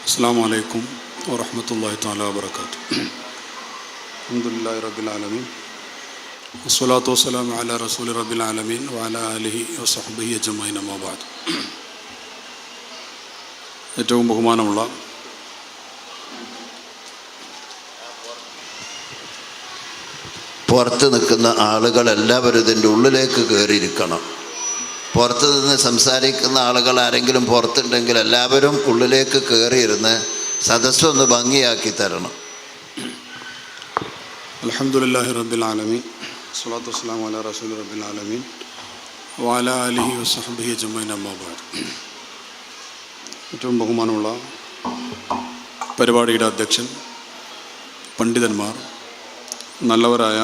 അസ്സലാമു അലൈക്കും വറഹ്മത്തുള്ളാഹി തആല വബറകാതുഹു. അൽഹംദുലില്ലാഹി റബ്ബിൽ ആലമീൻ വസ്സലാത്തു വസ്സലാമു അലാ റസൂലി റബ്ബിൽ ആലമീൻ വഅലാ ആലിഹി വസഹ്ബിഹി അജ്മഈൻ അമ്മാ ബഅദ്. ഏറ്റവും ബഹുമാനമുള്ള പുറത്ത് നിൽക്കുന്ന ആളുകളെല്ലാവരും ഇതിൻ്റെ ഉള്ളിലേക്ക് കയറിയിരിക്കണം. പുറത്ത് നിന്ന് സംസാരിക്കുന്ന ആളുകൾ ആരെങ്കിലും പുറത്തുണ്ടെങ്കിൽ എല്ലാവരും ഉള്ളിലേക്ക് കയറിയിരുന്ന് സദസ്സൊന്ന് ഭംഗിയാക്കി തരണം. അൽഹംദുലില്ലാഹി റബ്ബിൽ ആലമീൻ വസ്സലാത്തു വസ്സലാമു അലാ റസൂലി റബ്ബിൽ ആലമീൻ വഅലാ ആലിഹി വസഹ്ബിഹി അജ്മഈൻ അമ്മാ ബഅദ്. ഏറ്റവും ബഹുമാനമുള്ള പരിപാടിയുടെ അധ്യക്ഷൻ, പണ്ഡിതന്മാർ, നല്ലവരായ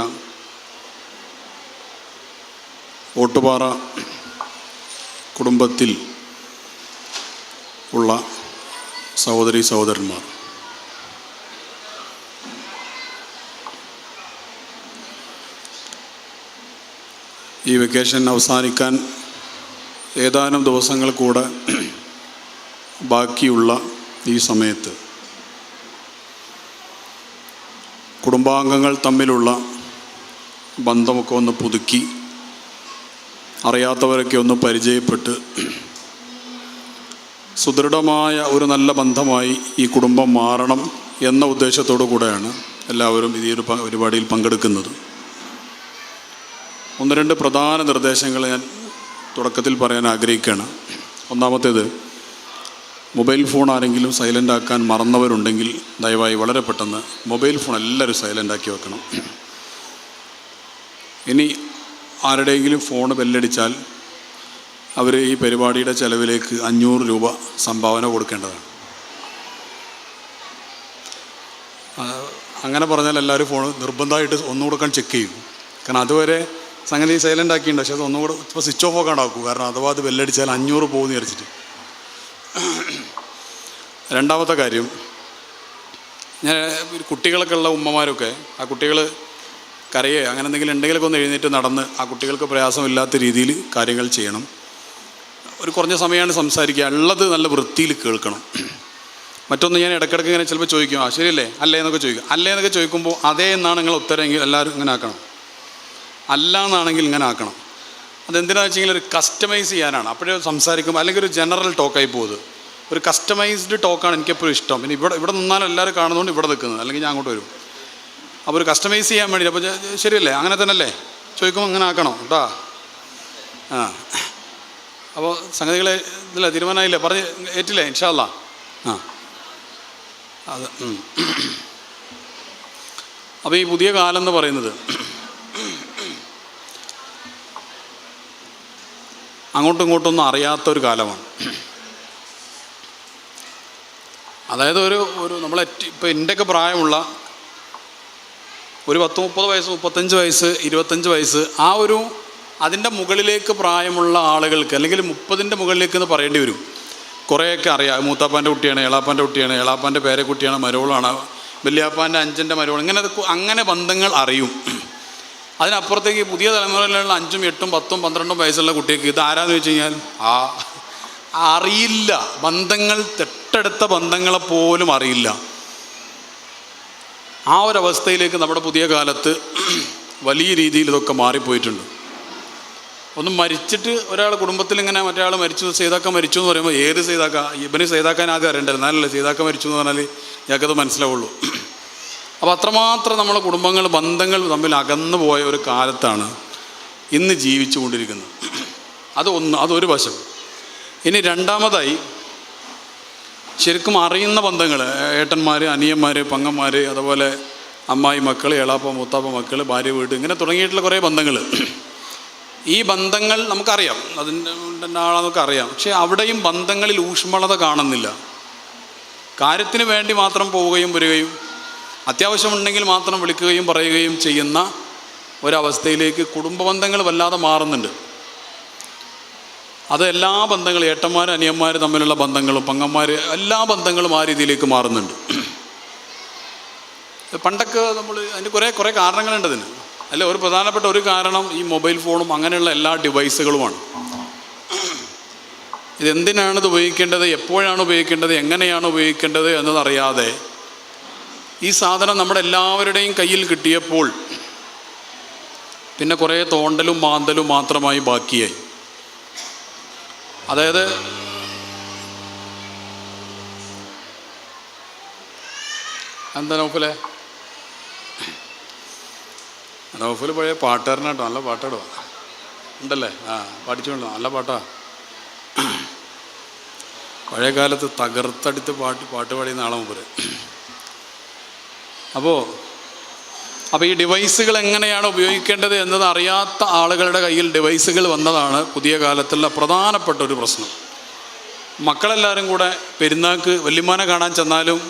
ഓട്ടുപാറ കുടുംബത്തിൽ ഉള്ള സഹോദരീ സഹോദരന്മാർ, ഈ വെക്കേഷൻ അവസാനിക്കാൻ ഏതാനും ദിവസങ്ങൾ കൂടെ ബാക്കിയുള്ള ഈ സമയത്ത് കുടുംബാംഗങ്ങൾ തമ്മിലുള്ള ബന്ധമൊക്കെ ഒന്ന് പുതുക്കി അറിയാത്തവരൊക്കെ ഒന്ന് പരിചയപ്പെട്ട് സുദൃഢമായ ഒരു നല്ല ബന്ധമായി ഈ കുടുംബം മാറണം എന്ന ഉദ്ദേശത്തോടു കൂടെയാണ് എല്ലാവരും ഈ ഒരു പരിപാടിയിൽ പങ്കെടുക്കുന്നത്. ഒന്ന് രണ്ട് പ്രധാന നിർദ്ദേശങ്ങൾ ഞാൻ തുടക്കത്തിൽ പറയാൻ ആഗ്രഹിക്കുകയാണ്. ഒന്നാമത്തേത്, മൊബൈൽ ഫോൺ ആരെങ്കിലും സൈലൻ്റ് ആക്കാൻ മറന്നവരുണ്ടെങ്കിൽ ദയവായി വളരെ പെട്ടെന്ന് മൊബൈൽ ഫോൺ എല്ലാവരും സൈലൻ്റ് ആക്കി വെക്കണം. ഇനി ആരുടെയെങ്കിലും ഫോൺ ബെല്ലടിച്ചാൽ അവർ ഈ പരിപാടിയുടെ ചെലവിലേക്ക് 500 രൂപ സംഭാവന കൊടുക്കേണ്ടതാണ്. അങ്ങനെ പറഞ്ഞാൽ എല്ലാവരും ഫോൺ നിർബന്ധമായിട്ട് ഒന്നുകൂടെ ചെക്ക് ചെയ്യും. കാരണം അതുവരെ സംഗതി സൈലൻ്റ് ആക്കിയിട്ടുണ്ട്, പക്ഷേ അത് ഒന്നുകൂടെ ഇപ്പോൾ സ്വിച്ച് ഓഫ് ഒക്കെ ഉണ്ടാക്കും. കാരണം അഥവാ അത് ബെല്ലടിച്ചാൽ 500 പോകുമെന്ന് വിചാരിച്ചിട്ട്. രണ്ടാമത്തെ കാര്യം, ഞാൻ കുട്ടികളൊക്കെ ഉള്ള ഉമ്മമാരൊക്കെ ആ കുട്ടികൾ കരയെ അങ്ങനെ എന്തെങ്കിലും ഉണ്ടെങ്കിലൊക്കെ ഒന്ന് എഴുന്നേറ്റ് നടന്ന് ആ കുട്ടികൾക്ക് പ്രയാസമില്ലാത്ത രീതിയിൽ കാര്യങ്ങൾ ചെയ്യണം. ഒരു കുറഞ്ഞ സമയമാണ് സംസാരിക്കുക, ഉള്ളത് നല്ല വൃത്തിയിൽ കേൾക്കണം. മറ്റൊന്ന്, ഞാൻ ഇടയ്ക്കിടയ്ക്ക് ഇങ്ങനെ ചിലപ്പോൾ ചോദിക്കും, ശരിയല്ലേ അല്ലേ എന്നൊക്കെ ചോദിക്കും. അല്ലേ എന്നൊക്കെ ചോദിക്കുമ്പോൾ അതേ എന്നാണ് നിങ്ങൾ ഉത്തരമെങ്കിൽ എല്ലാവരും ഇങ്ങനെ ആക്കണം, അല്ല എന്നാണെങ്കിൽ ഇങ്ങനെ ആക്കണം. അതെന്തിനാണെന്ന് വെച്ചെങ്കിൽ ഒരു കസ്റ്റമൈസ് ചെയ്യാനാണ്. അപ്പോഴേ സംസാരിക്കുമ്പോൾ അല്ലെങ്കിൽ ഒരു ജനറൽ ടോക്കായി പോകുന്നത്. ഒരു കസ്റ്റമൈസ്ഡ് ടോക്കാണ് എനിക്കെപ്പോഴും ഇഷ്ടം. പിന്നെ ഇവിടെ നിന്നാലും എല്ലാവരും കാണുന്നതുകൊണ്ട് ഇവിടെ നിൽക്കുന്നത്, അല്ലെങ്കിൽ ഞാൻ അങ്ങോട്ട് വരും. അപ്പോൾ ഒരു കസ്റ്റമൈസ് ചെയ്യാൻ വേണ്ടി, അപ്പോൾ ശരിയല്ലേ അങ്ങനെ തന്നെ അല്ലേ ചോദിക്കുമ്പോൾ അങ്ങനെ ആക്കണം കേട്ടോ. അപ്പോൾ സംഗതികളെ ഇതില്ല, തീരുമാനമായില്ലേ, പറഞ്ഞ് ഏറ്റില്ലേ ഇൻഷാ അല്ലാ. അത് അപ്പോൾ ഈ പുതിയ കാലം എന്ന് പറയുന്നത് അങ്ങോട്ടും ഇങ്ങോട്ടൊന്നും അറിയാത്തൊരു കാലമാണ്. അതായത് ഒരു നമ്മൾ ഇപ്പോൾ എൻ്റെയൊക്കെ പ്രായമുള്ള ഒരു 10-30 വയസ്സ്, 35 വയസ്സ്, 25 വയസ്സ്, ആ ഒരു അതിൻ്റെ മുകളിലേക്ക് പ്രായമുള്ള ആളുകൾക്ക്, അല്ലെങ്കിൽ 30ൻ്റെ മുകളിലേക്ക് എന്ന് പറയേണ്ടി വരും, കുറേയൊക്കെ അറിയാം. മൂത്താപ്പാൻ്റെ കുട്ടിയാണ്, ഏളാപ്പാൻ്റെ കുട്ടിയാണ്, ഏളാപ്പാൻ്റെ പേരക്കുട്ടിയാണ്, മരോളാണ്, വല്യാപ്പാൻ്റെ അഞ്ചൻ്റെ മരോൾ, അങ്ങനെ ബന്ധങ്ങൾ അറിയും. അതിനപ്പുറത്തേക്ക് പുതിയ തലമുറയിലുള്ള 5, 8, 10, 12 വയസ്സുള്ള കുട്ടിക്ക് ഇത് ആരാന്ന് വെച്ച് കഴിഞ്ഞാൽ അറിയില്ല. ബന്ധങ്ങൾ, തൊട്ടടുത്ത ബന്ധങ്ങളെപ്പോലും അറിയില്ല. ആ ഒരവസ്ഥയിലേക്ക് നമ്മുടെ പുതിയ കാലത്ത് വലിയ രീതിയിൽ ഇതൊക്കെ മാറിപ്പോയിട്ടുണ്ട്. ഒന്ന് മരിച്ചിട്ട് ഒരാൾ കുടുംബത്തിൽ ഇങ്ങനെ മറ്റേ ആൾ മരിച്ചു, സൈതാക്ക മരിച്ചു എന്ന് പറയുമ്പോൾ ഏത് സൈതാക്ക, ഇവന് സൈതാക്കാൻ ആദ്യം അറിയണ്ടായിരുന്നു, എന്നാലല്ലേ സൈതാക്ക മരിച്ചു എന്ന് പറഞ്ഞാൽ ഞങ്ങൾക്കത് മനസ്സിലാവുള്ളൂ. അപ്പോൾ അത്രമാത്രം നമ്മളെ കുടുംബങ്ങൾ, ബന്ധങ്ങൾ തമ്മിൽ അകന്നു പോയ ഒരു കാലത്താണ് ഇന്ന് ജീവിച്ചു കൊണ്ടിരിക്കുന്നത്. അതൊരു വശം. ഇനി രണ്ടാമതായി, ശരിക്കും അറിയുന്ന ബന്ധങ്ങൾ, ഏട്ടന്മാർ, അനിയന്മാർ, പെങ്ങന്മാർ, അതുപോലെ അമ്മായി മക്കൾ, ഏളാപ്പ മൂത്താപ്പ മക്കൾ, ഭാര്യ വീട്, ഇങ്ങനെ തുടങ്ങിയിട്ടുള്ള കുറേ ബന്ധങ്ങൾ. ഈ ബന്ധങ്ങൾ നമുക്കറിയാം, അതിൻ്റെ ആളെന്നൊക്കെ അറിയാം. പക്ഷേ അവിടെയും ബന്ധങ്ങളിൽ ഊഷ്മളത കാണുന്നില്ല. കാര്യത്തിന് വേണ്ടി മാത്രം പോവുകയും വരികയും അത്യാവശ്യമുണ്ടെങ്കിൽ മാത്രം വിളിക്കുകയും പറയുകയും ചെയ്യുന്ന ഒരവസ്ഥയിലേക്ക് കുടുംബ ബന്ധങ്ങൾ വല്ലാതെ മാറുന്നുണ്ട്. അത് എല്ലാ ബന്ധങ്ങളും, ഏട്ടന്മാർ അനിയന്മാർ തമ്മിലുള്ള ബന്ധങ്ങളും പെങ്ങന്മാർ, എല്ലാ ബന്ധങ്ങളും ആ രീതിയിലേക്ക് മാറുന്നുണ്ട്. പണ്ടൊക്കെ അതിന് കുറേ കാരണങ്ങളുണ്ട് അതിന്. അല്ല, ഒരു പ്രധാനപ്പെട്ട ഒരു കാരണം ഈ മൊബൈൽ ഫോണും അങ്ങനെയുള്ള എല്ലാ ഡിവൈസുകളുമാണ്. ഇതെന്തിനാണ് ഇത് ഉപയോഗിക്കേണ്ടത്, എപ്പോഴാണ് ഉപയോഗിക്കേണ്ടത്, എങ്ങനെയാണ് ഉപയോഗിക്കേണ്ടത് എന്നതറിയാതെ ഈ സാധനം നമ്മുടെ എല്ലാവരുടെയും കയ്യിൽ കിട്ടിയപ്പോൾ പിന്നെ കുറേ തോണ്ടലും മാന്തലും മാത്രമായി ബാക്കിയായി. അതായത് എന്താ നൗഫലെ, നൗഫൽ പഴയ പാട്ടുകാരനാട്ടോ, നല്ല പാട്ടാടുക ഉണ്ടല്ലേ? പാടിച്ചോണ്ടോ, നല്ല പാട്ടാ. പഴയ കാലത്ത് തകർത്തടിത്ത് പാട്ട് പാടിയുന്ന ആളെ മുമ്പ്. അപ്പോൾ ഈ ഡിവൈസുകൾ എങ്ങനെയാണ് ഉപയോഗിക്കേണ്ടത് എന്നത് അറിയാത്ത ആളുകളുടെ കയ്യിൽ ഡിവൈസുകൾ വന്നതാണ് പുതിയ കാലത്തുള്ള പ്രധാനപ്പെട്ട ഒരു പ്രശ്നം. മക്കളെല്ലാവരും കൂടെ പെരുന്നാൾക്ക് വല്യമ്മാനെ കാണാൻ ചെന്നാലും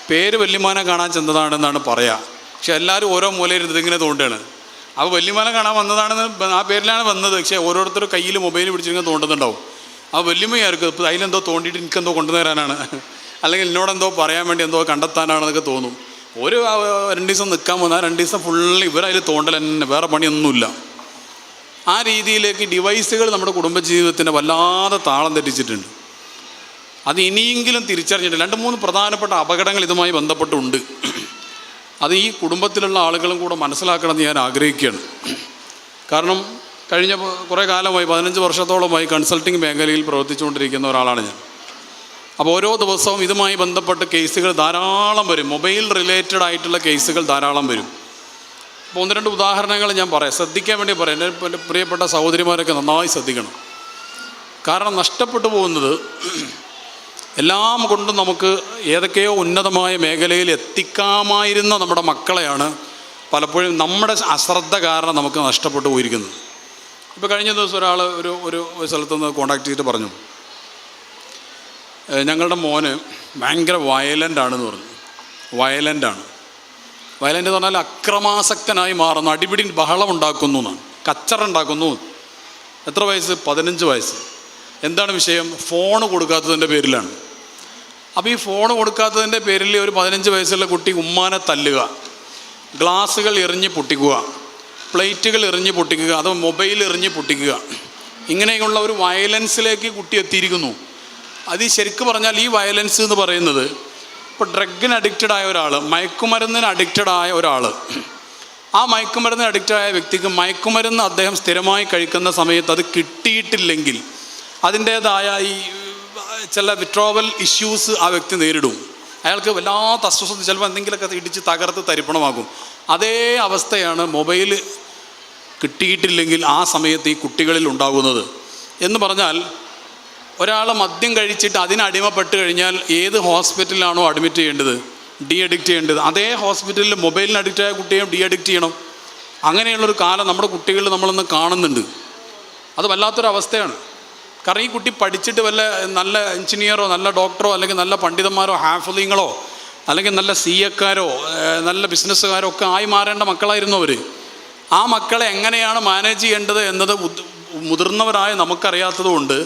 പേര് വല്യമ്മാനെ കാണാൻ ചെന്നതാണെന്നാണ് പറയുക. പക്ഷെ എല്ലാവരും ഓരോ മൂലയിരുന്നത് ഇങ്ങനെ തോണ്ടുകയാണ്. അപ്പോൾ വല്യമ്മാനെ കാണാൻ വന്നതാണെന്ന് ആ പേരിലാണ് വന്നത്. പക്ഷേ ഓരോരുത്തരും കയ്യിൽ മൊബൈൽ പിടിച്ചിങ്ങനെ തോണ്ടുന്നുണ്ടാവും. ആ വല്യമ്മയായിരിക്കും ഇപ്പോൾ അതിലെന്തോ തോണ്ടിയിട്ട് എനിക്കെന്തോ കൊണ്ടുതരാനാണ്, അല്ലെങ്കിൽ എന്നോടെന്തോ പറയാൻ വേണ്ടി എന്തോ കണ്ടെത്താനാണെന്നൊക്കെ തോന്നും. ഒരു 2 ദിവസം നിൽക്കാൻ വന്നാൽ 2 ദിവസം ഫുള്ള് ഇവരതിൽ തോണ്ടൽ തന്നെ, വേറെ പണിയൊന്നുമില്ല. ആ രീതിയിലേക്ക് ഡിവൈസുകൾ നമ്മുടെ കുടുംബജീവിതത്തിനെ വല്ലാതെ താളം തെറ്റിച്ചിട്ടുണ്ട്. അത് ഇനിയെങ്കിലും തിരിച്ചറിഞ്ഞിട്ട് 2-3 പ്രധാനപ്പെട്ട അപകടങ്ങൾ ഇതുമായി ബന്ധപ്പെട്ടുണ്ട്. അത് ഈ കുടുംബത്തിലുള്ള ആളുകളും കൂടെ മനസ്സിലാക്കണമെന്ന് ഞാൻ ആഗ്രഹിക്കുകയാണ്. കാരണം കഴിഞ്ഞ കുറേ കാലമായി 15 വർഷത്തോളമായി കൺസൾട്ടിങ് മേഖലയിൽ പ്രവർത്തിച്ചുകൊണ്ടിരിക്കുന്ന ഒരാളാണ് ഞാൻ. അപ്പോൾ ഓരോ ദിവസവും ഇതുമായി ബന്ധപ്പെട്ട് കേസുകൾ ധാരാളം വരും. മൊബൈൽ റിലേറ്റഡ് ആയിട്ടുള്ള കേസുകൾ ധാരാളം വരും. അപ്പോൾ 1-2 ഉദാഹരണങ്ങൾ ഞാൻ പറയാം, ശ്രദ്ധിക്കാൻ വേണ്ടി പറയാം. എൻ്റെ പ്രിയപ്പെട്ട സഹോദരിമാരൊക്കെ നന്നായി ശ്രദ്ധിക്കണം. കാരണം നഷ്ടപ്പെട്ടു പോകുന്നത് എല്ലാം കൊണ്ടും നമുക്ക് ഏതൊക്കെയോ ഉന്നതമായ മേഖലയിൽ എത്തിക്കാമായിരുന്ന നമ്മുടെ മക്കളെയാണ് പലപ്പോഴും നമ്മുടെ അശ്രദ്ധ കാരണം നമുക്ക് നഷ്ടപ്പെട്ടു പോയിരിക്കുന്നത്. ഇപ്പോൾ കഴിഞ്ഞ ദിവസം ഒരാൾ ഒരു സ്ഥലത്തുനിന്ന് കോൺടാക്ട് ചെയ്തിട്ട് പറഞ്ഞു, ഞങ്ങളുടെ മോന് ഭയങ്കര വയലൻ്റാണെന്ന് പറഞ്ഞു. വയലൻ്റ് എന്ന് പറഞ്ഞാൽ അക്രമാസക്തനായി മാറുന്നു, അടിപിടി ബഹളം ഉണ്ടാക്കുന്നു എന്നാണ്, കച്ചറ ഉണ്ടാക്കുന്നു. എത്ര വയസ്സ്? 15 വയസ്സ്. എന്താണ് വിഷയം? ഫോൺ കൊടുക്കാത്തതിൻ്റെ പേരിലാണ്. അപ്പോൾ ഈ ഫോൺ കൊടുക്കാത്തതിൻ്റെ പേരിൽ ഒരു 15 വയസ്സുള്ള കുട്ടി ഉമ്മാനെ തല്ലുക, ഗ്ലാസുകൾ എറിഞ്ഞ് പൊട്ടിക്കുക, പ്ലേറ്റുകൾ എറിഞ്ഞ് പൊട്ടിക്കുക, അത് മൊബൈൽ എറിഞ്ഞ് പൊട്ടിക്കുക, ഇങ്ങനെയുള്ള ഒരു വയലൻസിലേക്ക് കുട്ടി എത്തിയിരിക്കുന്നു. അത് ശരിക്കും പറഞ്ഞാൽ ഈ വയലൻസ് എന്ന് പറയുന്നത്, ഇപ്പോൾ ഡ്രഗിന് അഡിക്റ്റഡ് ആയ ഒരാൾ, മയക്കുമരുന്നിന് അഡിക്റ്റഡ് ആയ ഒരാൾ, ആ മയക്കുമരുന്നിന് അഡിക്റ്റഡ് ആയ വ്യക്തിക്ക് മയക്കുമരുന്ന് അദ്ദേഹം സ്ഥിരമായി കഴിക്കുന്ന സമയത്ത് അത് കിട്ടിയിട്ടില്ലെങ്കിൽ അതിൻ്റേതായ ഈ ചില വിട്രോവൽ ഇഷ്യൂസ് ആ വ്യക്തി നേരിടും. അയാൾക്ക് വല്ലാത്ത അസ്വസ്ഥത, ചിലപ്പോൾ എന്തെങ്കിലുമൊക്കെ ഇടിച്ച് തകർത്ത് തരിപ്പണമാകും. അതേ അവസ്ഥയാണ് മൊബൈൽ കിട്ടിയിട്ടില്ലെങ്കിൽ ആ സമയത്ത് ഈ കുട്ടികളിൽ ഉണ്ടാകുന്നത്. എന്ന് പറഞ്ഞാൽ ഒരാൾ മദ്യം കഴിച്ചിട്ട് അതിനടിമപ്പെട്ട് കഴിഞ്ഞാൽ ഏത് ഹോസ്പിറ്റലിലാണോ അഡ്മിറ്റ് ചെയ്യേണ്ടത്, ഡി അഡിക്റ്റ് ചെയ്യേണ്ടത്, അതേ ഹോസ്പിറ്റലിൽ മൊബൈലിന് അഡിക്റ്റായ കുട്ടിയെ ഡി അഡിക്റ്റ് ചെയ്യണം. അങ്ങനെയുള്ളൊരു കാലം നമ്മുടെ കുട്ടികളിൽ നമ്മളൊന്ന് കാണുന്നുണ്ട്. അത് വല്ലാത്തൊരവസ്ഥയാണ്. കാരണം ഈ കുട്ടി പഠിച്ചിട്ട് വല്ല നല്ല എഞ്ചിനീയറോ നല്ല ഡോക്ടറോ അല്ലെങ്കിൽ നല്ല പണ്ഡിതന്മാരോ ഹാഫിളീങ്ങളോ അല്ലെങ്കിൽ നല്ല സിഎക്കാരോ നല്ല ബിസിനസ്സുകാരോ ഒക്കെ ആയി മാറേണ്ട മക്കളായിരുന്നു അവർ. ആ മക്കളെ എങ്ങനെയാണ് മാനേജ് ചെയ്യേണ്ടത് എന്നത് മുതിർന്നവരായ നമുക്കറിയാത്തത് കൊണ്ട്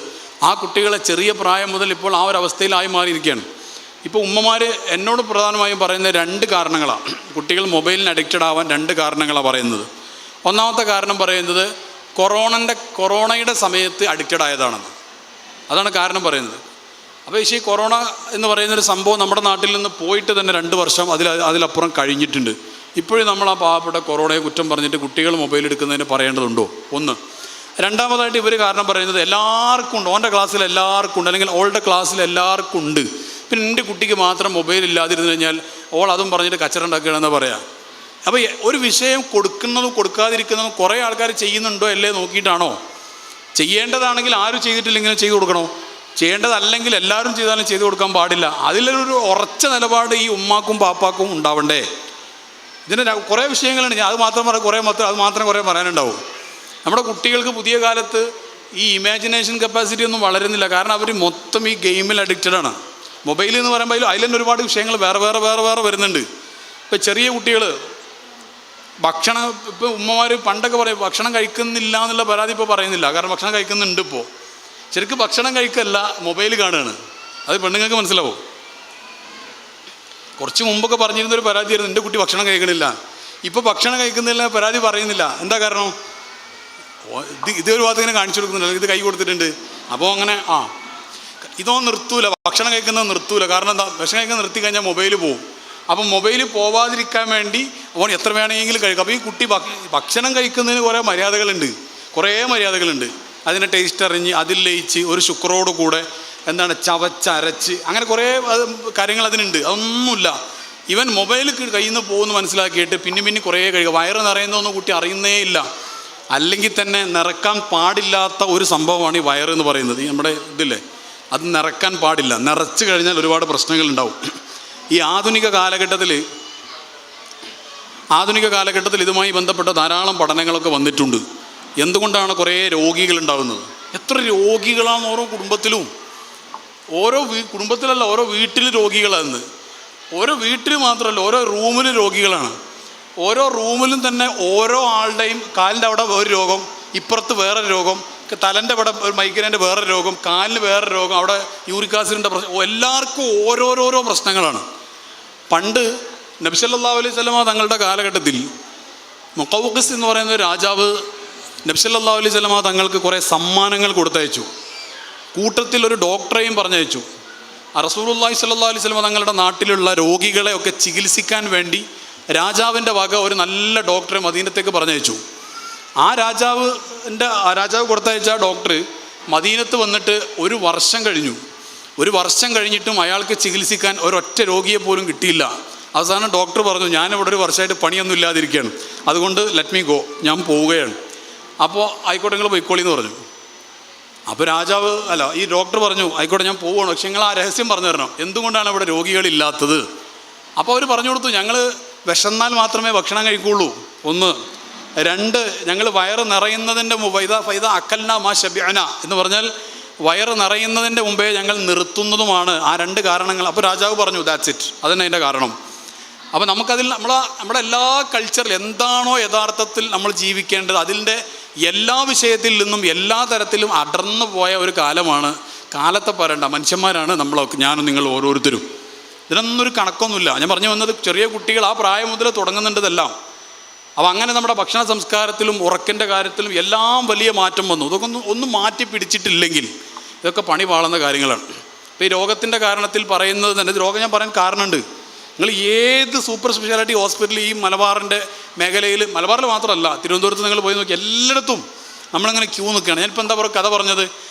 ആ കുട്ടികളെ ചെറിയ പ്രായം മുതൽ ഇപ്പോൾ ആ ഒരു അവസ്ഥയിലായി മാറിയിരിക്കുകയാണ്. ഇപ്പോൾ ഉമ്മമാർ എന്നോട് പ്രധാനമായും പറയുന്ന 2 കാരണങ്ങളാണ് കുട്ടികൾ മൊബൈലിന് അഡിക്റ്റഡ് ആവാൻ. 2 കാരണങ്ങളാണ് പറയുന്നത്. ഒന്നാമത്തെ കാരണം പറയുന്നത് കൊറോണയുടെ സമയത്ത് അഡിക്റ്റഡ് ആയതാണെന്ന്. അതാണ് കാരണം പറയുന്നത്. അപ്പോൾ ഈ കൊറോണ എന്ന് പറയുന്നൊരു സംഭവം നമ്മുടെ നാട്ടിൽ നിന്ന് പോയിട്ട് തന്നെ 2 വർഷം അതിലപ്പുറം കഴിഞ്ഞിട്ടുണ്ട്. ഇപ്പോഴും നമ്മൾ ആ പാവപ്പെട്ട കൊറോണയെ കുറ്റം പറഞ്ഞിട്ട് കുട്ടികൾ മൊബൈൽ എടുക്കുന്നതിന് പറയേണ്ടതുണ്ടോ? ഒന്ന്. രണ്ടാമതായിട്ട് ഇവർ കാരണം പറയുന്നത് എല്ലാവർക്കും ഉണ്ട്, ഓൻ്റെ ക്ലാസ്സിൽ എല്ലാവർക്കും ഉണ്ട്, അല്ലെങ്കിൽ ഓളുടെ ക്ലാസ്സിൽ എല്ലാവർക്കും ഉണ്ട്, പിന്നെ എൻ്റെ കുട്ടിക്ക് മാത്രം മൊബൈൽ ഇല്ലാതിരുന്നു കഴിഞ്ഞാൽ ഓൾ അതും പറഞ്ഞിട്ട് കച്ചറ ഉണ്ടാക്കുകയാണെന്ന് പറയാം. അപ്പോൾ ഒരു വിഷയം കൊടുക്കുന്നതും കൊടുക്കാതിരിക്കുന്നതും കുറേ ആൾക്കാർ ചെയ്യുന്നുണ്ടോ അല്ലേ നോക്കിയിട്ടാണോ? ചെയ്യേണ്ടതാണെങ്കിൽ ആരും ചെയ്തിട്ടില്ലെങ്കിലും ചെയ്തു കൊടുക്കണോ? ചെയ്യേണ്ടതല്ലെങ്കിൽ എല്ലാവരും ചെയ്താലും ചെയ്തു കൊടുക്കാൻ പാടില്ല. അതിലൊരു ഉറച്ച നിലപാട് ഈ ഉമ്മാക്കും പാപ്പാക്കും ഉണ്ടാവണ്ടേ? ഇതിന് കുറേ വിഷയങ്ങളുണ്ട്. ഞാൻ അത് മാത്രം കുറേ പറയാനുണ്ടാവും. നമ്മുടെ കുട്ടികൾക്ക് പുതിയ കാലത്ത് ഈ ഇമാജിനേഷൻ കപ്പാസിറ്റി ഒന്നും വളരുന്നില്ല. കാരണം അവർ മൊത്തം ഈ ഗെയിമിൽ അഡിക്റ്റഡാണ്. മൊബൈൽ എന്ന് പറയുമ്പോൾ അതിൽ തന്നെ ഒരുപാട് വിഷയങ്ങൾ വേറെ വരുന്നുണ്ട്. ഇപ്പോൾ ചെറിയ കുട്ടികൾ ഭക്ഷണം, ഇപ്പോൾ ഉമ്മമാർ പണ്ടൊക്കെ പറയും ഭക്ഷണം കഴിക്കുന്നില്ല എന്നുള്ള പരാതി ഇപ്പോൾ പറയുന്നില്ല. കാരണം ഭക്ഷണം കഴിക്കുന്നുണ്ട്. ഇപ്പോൾ ശരിക്കും ഭക്ഷണം കഴിക്കല്ല, മൊബൈൽ കാണുകയാണ്. അത് പെണ്ണുങ്ങൾക്ക് മനസ്സിലാവും. കുറച്ച് മുമ്പൊക്കെ പറഞ്ഞിരുന്നൊരു പരാതിയായിരുന്നു, എൻ്റെ കുട്ടി ഭക്ഷണം കഴിക്കണില്ല. ഇപ്പോൾ ഭക്ഷണം കഴിക്കുന്നില്ല പരാതി പറയുന്നില്ല. എന്താ കാരണം? ഇതൊരു ഭാഗത്ത് ഇങ്ങനെ കാണിച്ചു കൊടുക്കുന്നില്ല, ഇത് കൈ കൊടുത്തിട്ടുണ്ട്. അപ്പോൾ അങ്ങനെ ഇതോ നിർത്തൂല, ഭക്ഷണം കഴിക്കുന്നത് നിർത്തൂല. കാരണം എന്താ, ഭക്ഷണം കഴിക്കുന്നത് നിർത്തി കഴിഞ്ഞാൽ മൊബൈൽ പോകും. അപ്പം മൊബൈൽ പോവാതിരിക്കാൻ വേണ്ടി അവൻ എത്ര വേണമെങ്കിലും കഴിക്കും. അപ്പോൾ ഈ കുട്ടി ഭക്ഷണം കഴിക്കുന്നതിന് കുറേ മര്യാദകളുണ്ട്. അതിനെ ടേസ്റ്റ് അറിഞ്ഞ് അതിൽ ലയിച്ച് ഒരു ശുക്രോട് കൂടെ എന്താണ് ചവച്ചരച്ച് അങ്ങനെ കുറേ കാര്യങ്ങൾ അതിനുണ്ട്. അതൊന്നുമില്ല. ഇവൻ മൊബൈൽ കയ്യിൽ നിന്ന് പോകുമെന്ന് മനസ്സിലാക്കിയിട്ട് പിന്നെ കുറേ കഴിക്കുക. വയറ് നിറയുന്നതൊന്നും കുട്ടി അറിയുന്നേ ഇല്ല. അല്ലെങ്കിൽ തന്നെ നിറക്കാൻ പാടില്ലാത്ത ഒരു സംഭവമാണ് ഈ വയറെന്ന് പറയുന്നത്. ഈ നമ്മുടെ ഇതില്ലേ, അത് നിറക്കാൻ പാടില്ല. നിറച്ച് കഴിഞ്ഞാൽ ഒരുപാട് പ്രശ്നങ്ങളുണ്ടാവും. ഈ ആധുനിക കാലഘട്ടത്തിൽ ഇതുമായി ബന്ധപ്പെട്ട ധാരാളം പഠനങ്ങളൊക്കെ വന്നിട്ടുണ്ട്. എന്തുകൊണ്ടാണ് കുറേ രോഗികളുണ്ടാകുന്നത്? എത്ര രോഗികളാണ് ഓരോ കുടുംബത്തിലും. കുടുംബത്തിലല്ല, ഓരോ വീട്ടിൽ രോഗികളാണ്. ഓരോ വീട്ടിൽ മാത്രമല്ല, ഓരോ റൂമിൽ രോഗികളാണ്. ഓരോ റൂമിലും തന്നെ ഓരോ ആളുടെയും കാലിൻ്റെ അവിടെ ഒരു രോഗം, ഇപ്പുറത്ത് വേറൊരു രോഗം, തലൻ്റെ അവിടെ ഒരു മൈഗ്രൈൻ്റെ വേറൊരു രോഗം, കാലിന് വേറൊരു രോഗം, അവിടെ യൂറിക് ആസിഡിൻ്റെ പ്രശ്നം. എല്ലാവർക്കും ഓരോരോ പ്രശ്നങ്ങളാണ്. പണ്ട് നബി സല്ലല്ലാഹു അലൈഹി വസല്ലമ തങ്ങളുടെ കാലഘട്ടത്തിൽ മുഖൗഖിസ് എന്ന് പറയുന്ന ഒരു രാജാവ് നബി സല്ലല്ലാഹു അലൈഹി വസല്ലമ തങ്ങൾക്ക് കുറേ സമ്മാനങ്ങൾ കൊടുത്തയച്ചു. കൂട്ടത്തിൽ ഒരു ഡോക്ടറെയും പറഞ്ഞയച്ചു. റസൂലുള്ളാഹി സ്വല്ലല്ലാഹു അലൈഹി വസല്ലമ തങ്ങളുടെ നാട്ടിലുള്ള രോഗികളെ ഒക്കെ ചികിത്സിക്കാൻ വേണ്ടി രാജാവിൻ്റെ വക ഒരു നല്ല ഡോക്ടറെ മദീനത്തേക്ക് പറഞ്ഞയച്ചു. ആ രാജാവ് കൊടുത്തയച്ച ഡോക്ടർ മദീനത്ത് വന്നിട്ട് ഒരു വർഷം കഴിഞ്ഞിട്ടും അയാൾക്ക് ചികിത്സിക്കാൻ ഒരൊറ്റ രോഗിയെ പോലും കിട്ടിയില്ല. അവസാനം ഡോക്ടർ പറഞ്ഞു, ഞാനിവിടെ ഒരു വർഷമായിട്ട് പണിയൊന്നും ഇല്ലാതിരിക്കുകയാണ്, അതുകൊണ്ട് ലെറ്റ് മീ ഗോ, ഞാൻ പോവുകയാണ്. അപ്പോൾ ആയിക്കോട്ടെ, നിങ്ങൾ പോയിക്കോളി എന്ന് പറഞ്ഞു. അപ്പോൾ ഈ ഡോക്ടർ പറഞ്ഞു, ആയിക്കോട്ടെ ഞാൻ പോവുകയാണ്, പക്ഷെ നിങ്ങൾ ആ രഹസ്യം പറഞ്ഞു തരണം, എന്തുകൊണ്ടാണ് ഇവിടെ രോഗികളില്ലാത്തത്? അപ്പോൾ അവർ പറഞ്ഞു കൊടുത്തു, ഞങ്ങൾ വിശന്നാൽ മാത്രമേ ഭക്ഷണം കഴിക്കുള്ളൂ, 1. 2, ഞങ്ങൾ വയറ് നിറയുന്നതിൻ്റെ ഫൈദ അക്കൽന മാ ശബിഅന എന്ന് പറഞ്ഞാൽ വയറ് നിറയുന്നതിൻ്റെ മുമ്പേ ഞങ്ങൾ നിർത്തുന്നതുമാണ്. ആ 2 കാരണങ്ങൾ. അപ്പോൾ രാജാവ് പറഞ്ഞു, ദാറ്റ്സ് ഇറ്റ്, അതന്നെ അതിൻ്റെ കാരണം. അപ്പോൾ നമുക്കതിൽ നമ്മുടെ എല്ലാ കൾച്ചറിൽ എന്താണോ യഥാർത്ഥത്തിൽ നമ്മൾ ജീവിക്കേണ്ടത് അതിൻ്റെ എല്ലാ വിഷയത്തിൽ നിന്നും എല്ലാ തരത്തിലും അടർന്നു പോയ ഒരു കാലമാണ്. കാലത്തെ പറയണ്ട, മനുഷ്യന്മാരാണ് ഞാനും നിങ്ങൾ ഓരോരുത്തരും. ഇതിനൊന്നും ഒരു കണക്കൊന്നുമില്ല. ഞാൻ പറഞ്ഞു വന്നത്, ചെറിയ കുട്ടികൾ ആ പ്രായം മുതൽ തുടങ്ങുന്നുണ്ടതെല്ലാം. അപ്പോൾ അങ്ങനെ നമ്മുടെ ഭക്ഷണ സംസ്കാരത്തിലും ഉറക്കിൻ്റെ കാര്യത്തിലും എല്ലാം വലിയ മാറ്റം വന്നു. ഇതൊക്കെ ഒന്നും മാറ്റി പിടിച്ചിട്ടില്ലെങ്കിൽ ഇതൊക്കെ പണി പാളുന്ന കാര്യങ്ങളാണ്. ഇപ്പോൾ ഈ രോഗത്തിൻ്റെ കാരണത്തിൽ പറയുന്നത് തന്നെ, രോഗം ഞാൻ പറയാൻ കാരണമുണ്ട്. നിങ്ങൾ ഏത് സൂപ്പർ സ്പെഷ്യാലിറ്റി ഹോസ്പിറ്റൽ ഈ മലബാറിൻ്റെ മേഖലയിൽ, മലബാറിൽ മാത്രമല്ല, തിരുവനന്തപുരത്ത് നിങ്ങൾ പോയി നോക്കി, എല്ലായിടത്തും നമ്മളങ്ങനെ ക്യൂ നിൽക്കുകയാണ്. ഞാനിപ്പോൾ എന്താ പറയുക, കഥ പറഞ്ഞത്,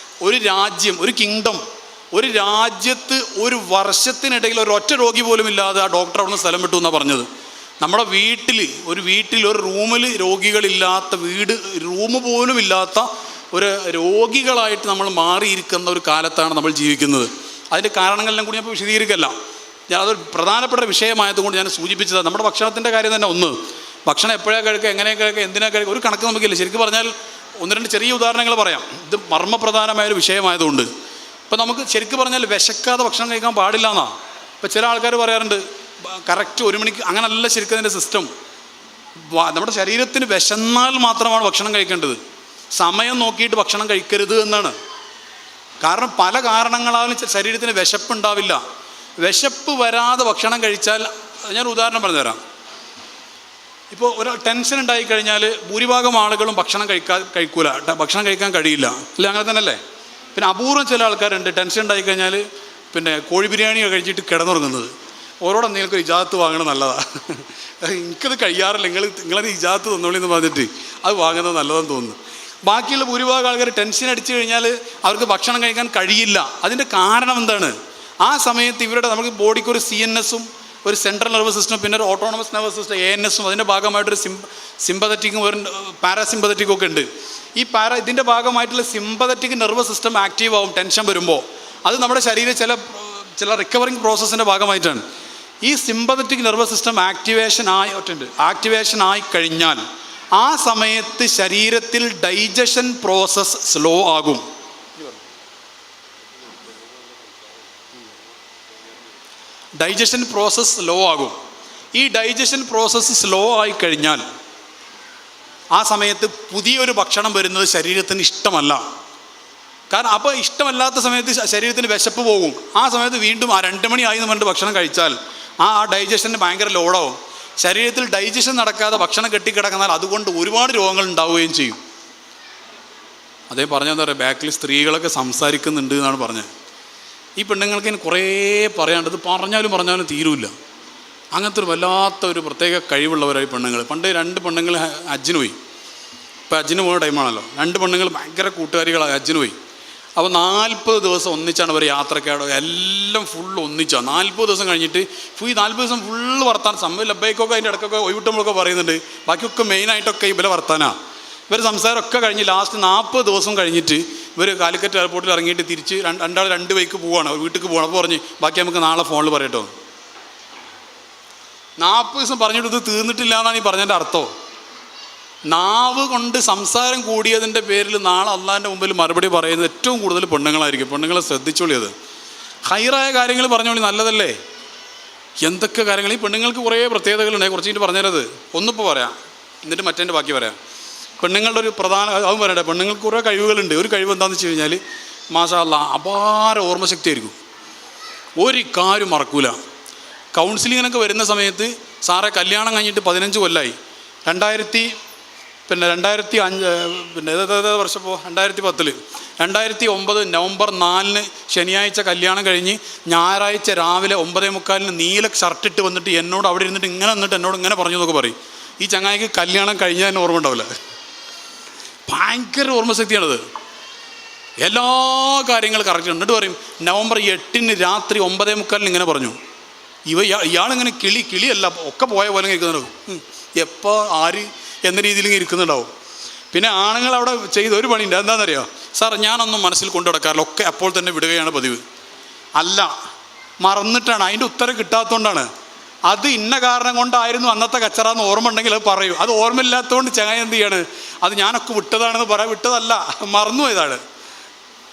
ഒരു രാജ്യം, ഒരു കിങ്ഡം, ഒരു രാജ്യത്ത് ഒരു വർഷത്തിനിടയിൽ ഒരൊറ്റ രോഗി പോലും ഇല്ലാതെ ആ ഡോക്ടർ അവിടെ നിന്ന് സ്ഥലം വിട്ടു എന്നാണ് പറഞ്ഞത്. നമ്മുടെ വീട്ടിൽ ഒരു റൂമിൽ രോഗികളില്ലാത്ത റൂം പോലും ഇല്ലാത്ത ഒരു രോഗികളായിട്ട് നമ്മൾ മാറിയിരിക്കുന്ന ഒരു കാലത്താണ് നമ്മൾ ജീവിക്കുന്നത്. അതിൻ്റെ കാരണങ്ങളെല്ലാം കൂടി ഞാൻ ഇപ്പോൾ വിശദീകരിക്കല്ല. അതൊരു പ്രധാനപ്പെട്ട വിഷയമായതുകൊണ്ട് ഞാൻ സൂചിപ്പിച്ചത്. നമ്മുടെ ഭക്ഷണത്തിൻ്റെ കാര്യം തന്നെ, ഭക്ഷണം എപ്പോഴാണ് കഴിക്കുക, എങ്ങനെയാണ് കഴിക്കുക, എന്തിനാണ് കഴിക്കുക, ഒരു കണക്ക് നമുക്കില്ല. ശരിക്കും പറഞ്ഞാൽ 1-2 ചെറിയ ഉദാഹരണങ്ങൾ പറയാം. ഇത് മർമ്മപ്രധാനമായൊരു വിഷയമായതുകൊണ്ട്. ഇപ്പോൾ നമുക്ക് ശരിക്കും പറഞ്ഞാൽ വിശക്കാതെ ഭക്ഷണം കഴിക്കാൻ പാടില്ല എന്നാണ്. ഇപ്പോൾ ചില ആൾക്കാർ പറയാറുണ്ട്, കറക്റ്റ് 1 മണിക്ക്, അങ്ങനല്ല ശരിക്കും അതിൻ്റെ സിസ്റ്റം. നമ്മുടെ ശരീരത്തിന് വിശന്നാൽ മാത്രമാണ് ഭക്ഷണം കഴിക്കേണ്ടത്, സമയം നോക്കിയിട്ട് ഭക്ഷണം കഴിക്കരുത് എന്നാണ്. കാരണം പല കാരണങ്ങളാലും ശരീരത്തിന് വിശപ്പുണ്ടാവില്ല. വിശപ്പ് വരാതെ ഭക്ഷണം കഴിച്ചാൽ, ഞാൻ ഉദാഹരണം പറഞ്ഞുതരാം. ഇപ്പോൾ ഒരു ടെൻഷൻ ഉണ്ടായിക്കഴിഞ്ഞാൽ ഭൂരിഭാഗം ആളുകളും ഭക്ഷണം കഴിക്കൂല, ഭക്ഷണം കഴിക്കാൻ കഴിയില്ല, അല്ലേ? അങ്ങനെ തന്നെ അല്ലേ? പിന്നെ അപൂർവം ചില ആൾക്കാരുണ്ട്, ടെൻഷൻ ഉണ്ടായിക്കഴിഞ്ഞാൽ കോഴി ബിരിയാണി കഴിച്ചിട്ട് കിടന്നുറങ്ങുന്നത്. ഓരോടെ നിങ്ങൾക്ക് ഇജാത്ത് വാങ്ങണം, നല്ലതാണ്. എനിക്കത് കഴിയാറില്ല, നിങ്ങളത് ഇജാത്ത് തന്നോളി എന്ന് പറഞ്ഞിട്ട് അത് വാങ്ങുന്നത് നല്ലതെന്ന് തോന്നുന്നു. ബാക്കിയുള്ള ഭൂരിഭാഗം ആൾക്കാർ ടെൻഷൻ അടിച്ചു കഴിഞ്ഞാൽ അവർക്ക് ഭക്ഷണം കഴിക്കാൻ കഴിയില്ല. അതിൻ്റെ കാരണം എന്താണ്? ആ സമയത്ത് നമുക്ക് ബോഡിക്ക് ഒരു CNS-ഉം ഒരു സെൻട്രൽ നെർവസ് സിസ്റ്റം, പിന്നെ ഒരു ഓട്ടോണമസ് നെർവസ് സിസ്റ്റം ANS-ഉം, അതിൻ്റെ ഭാഗമായിട്ടൊരു സിമ്പതറ്റിക്കും ഒരു പാരാസിമ്പതറ്റിക്കും ഒക്കെ ഉണ്ട്. ഇതിൻ്റെ ഭാഗമായിട്ടുള്ള സിമ്പതറ്റിക് നെർവസ് സിസ്റ്റം ആക്റ്റീവ് ആവും ടെൻഷൻ വരുമ്പോൾ. അത് നമ്മുടെ ശരീരം ചില റിക്കവറിങ് പ്രോസസ്സിൻ്റെ ഭാഗമായിട്ടാണ്. ഈ സിമ്പതറ്റിക് നെർവസ് സിസ്റ്റം ആക്ടിവേഷൻ ആയി കഴിഞ്ഞാൽ ആ സമയത്ത് ശരീരത്തിൽ ഡൈജഷൻ പ്രോസസ്സ് സ്ലോ ആകും. ഈ ഡൈജഷൻ പ്രോസസ്സ് സ്ലോ ആയി കഴിഞ്ഞാൽ ആ സമയത്ത് പുതിയൊരു ഭക്ഷണം വരുന്നത് ശരീരത്തിന് ഇഷ്ടമല്ല. കാരണം അപ്പോൾ ഇഷ്ടമല്ലാത്ത സമയത്ത് ശരീരത്തിന് വിശപ്പ് പോകും. ആ സമയത്ത് വീണ്ടും 2 മണി ആയി എന്ന് പറഞ്ഞിട്ട് ഭക്ഷണം കഴിച്ചാൽ ആ ഡൈജഷന് ഭയങ്കര ലോഡാവും. ശരീരത്തിൽ ഡൈജഷൻ നടക്കാതെ ഭക്ഷണം കെട്ടിക്കിടന്നാൽ അതുകൊണ്ട് ഒരുപാട് രോഗങ്ങൾ ഉണ്ടാവുകയും ചെയ്യും. അതേ പറഞ്ഞെന്താ പറയുക, ബാക്കിൽ സ്ത്രീകളൊക്കെ സംസാരിക്കുന്നുണ്ട് എന്നാണ് പറഞ്ഞത്. ഈ പെണ്ണുങ്ങൾക്ക് ഇനി കുറേ പറയാണ്ട്, ഇത് പറഞ്ഞാലും തീരുമില്ല. അങ്ങനത്തെ ഒരു വല്ലാത്ത ഒരു പ്രത്യേക കഴിവുള്ളവരായി പെണ്ണുങ്ങൾ. പണ്ട് 2 പെണ്ണുങ്ങൾ ഹജ്ജിന് പോയി. ഇപ്പോൾ ഹജ്ജിന് പോകുന്ന ടൈമാണല്ലോ. 2 പെണ്ണുങ്ങൾ ഭയങ്കര കൂട്ടുകാരികളാണ്, ഹജ്ജിന് പോയി. അപ്പോൾ 40 ദിവസം ഒന്നിച്ചാണ് അവർ യാത്രക്കാടോ എല്ലാം ഫുള്ള് ഒന്നിച്ചാണ്. 40 ദിവസം കഴിഞ്ഞിട്ട് ഈ 40 ദിവസം ഫുള്ള് വർത്താനം. സംഭവം ലബ്ബൈക്കൊക്കെ അതിൻ്റെ ഇടയ്ക്കൊക്കെ ഒഴിവിട്ടുമ്പോഴൊക്കെ പറയുന്നുണ്ട്. ബാക്കിയൊക്കെ മെയിനായിട്ടൊക്കെ ഇവരെ വർത്താനാണ്. ഇവർ സംസാരമൊക്കെ കഴിഞ്ഞ് ലാസ്റ്റ് 40 ദിവസം കഴിഞ്ഞിട്ട് ഇവർ കാലിക്കറ്റ് എയർപോർട്ടിൽ ഇറങ്ങിയിട്ട് തിരിച്ച് രണ്ടാൾ 2 വഴിക്ക് പോവുകയാണ്, വീട്ടിലേക്ക് പോകണം. അപ്പോൾ പറഞ്ഞ് ബാക്കി നമുക്ക് നാളെ ഫോണിൽ പറയട്ടോ. 40 ദിവസം പറഞ്ഞിട്ട് ഇത് തീർന്നിട്ടില്ല എന്നാണ് ഈ പറഞ്ഞതിൻ്റെ അർത്ഥം. നാവ് കൊണ്ട് സംസാരം കൂടിയതിൻ്റെ പേരിൽ നാളെ അള്ളാഹിൻ്റെ മുമ്പിൽ മറുപടി പറയുന്നത് ഏറ്റവും കൂടുതൽ പെണ്ണുങ്ങളായിരിക്കും. പെണ്ണുങ്ങളെ ശ്രദ്ധിച്ചോളിയത്. ഹൈറായ കാര്യങ്ങൾ പറഞ്ഞോളി, നല്ലതല്ലേ. എന്തൊക്കെ കാര്യങ്ങൾ. ഈ പെണ്ണുങ്ങൾക്ക് കുറേ പ്രത്യേകതകളുണ്ട്. കുറച്ച് കഴിഞ്ഞിട്ട് പറഞ്ഞുതരത്. ഒന്നിപ്പോൾ പറയാം, എന്നിട്ട് മറ്റേൻ്റെ ബാക്കി പറയാം. പെണ്ണുങ്ങളുടെ ഒരു പ്രധാന അതും പറയട്ടെ, പെണ്ണുങ്ങൾക്ക് കുറേ കഴിവുകളുണ്ട്. ഒരു കഴിവ് എന്താണെന്ന് വെച്ച് കഴിഞ്ഞാൽ മാഷാ അല്ലാഹ് അപാര ഓർമ്മശക്തി ആയിരിക്കും. ഒരു കാര്യം മറക്കൂല. കൗൺസിലിങ്ങിനൊക്കെ വരുന്ന സമയത്ത് സാറെ കല്യാണം കഴിഞ്ഞിട്ട് 15 കൊല്ലമായി. 2005 വർഷപ്പോൾ 2010 2009 നവംബർ 4 ശനിയാഴ്ച കല്യാണം കഴിഞ്ഞ് ഞായറാഴ്ച രാവിലെ 9:45 നീല ഷർട്ടിട്ട് വന്നിട്ട് എന്നോട് അവിടെ ഇരുന്നിട്ട് ഇങ്ങനെ വന്നിട്ട് എന്നോട് ഇങ്ങനെ പറഞ്ഞു എന്നൊക്കെ പറയും. ഈ ചങ്ങായിക്ക് കല്യാണം കഴിഞ്ഞാൽ ഓർമ്മ ഉണ്ടാവില്ല. ഭയങ്കര ഓർമ്മശക്തിയാണത്. എല്ലാ കാര്യങ്ങളും കറക്റ്റ്. എന്നിട്ട് പറയും നവംബർ 8 രാത്രി 9:45 ഇങ്ങനെ പറഞ്ഞു. ഇയാളിങ്ങനെ കിളിയല്ല ഒക്കെ പോയ പോലെ ഇരിക്കുന്നുണ്ടാവും. എപ്പോൾ ആര് എന്ന രീതിയിൽ ഇങ്ങനെ ഇരിക്കുന്നുണ്ടാവും. പിന്നെ ആണുങ്ങൾ അവിടെ ചെയ്ത ഒരു പണിയുണ്ട്. എന്താണെന്നറിയോ സാർ, ഞാനൊന്നും മനസ്സിൽ കൊണ്ടു നടക്കാറില്ല, ഒക്കെ അപ്പോൾ തന്നെ വിടുകയാണ് പതിവ്. അല്ല, മറന്നിട്ടാണ്. അതിൻ്റെ ഉത്തരം കിട്ടാത്തതുകൊണ്ടാണ്. അത് ഇന്ന കാരണം കൊണ്ടായിരുന്നു അന്നത്തെ കച്ചറാന്ന് ഓർമ്മ ഉണ്ടെങ്കിൽ അത് പറയൂ. അത് ഓർമ്മയില്ലാത്തതുകൊണ്ട് ചങ്ങായി എന്ത് ചെയ്യാണ്, അത് ഞാനൊക്കെ വിട്ടതാണെന്ന് വിട്ടതല്ല, മറന്നു പോയതാണ്.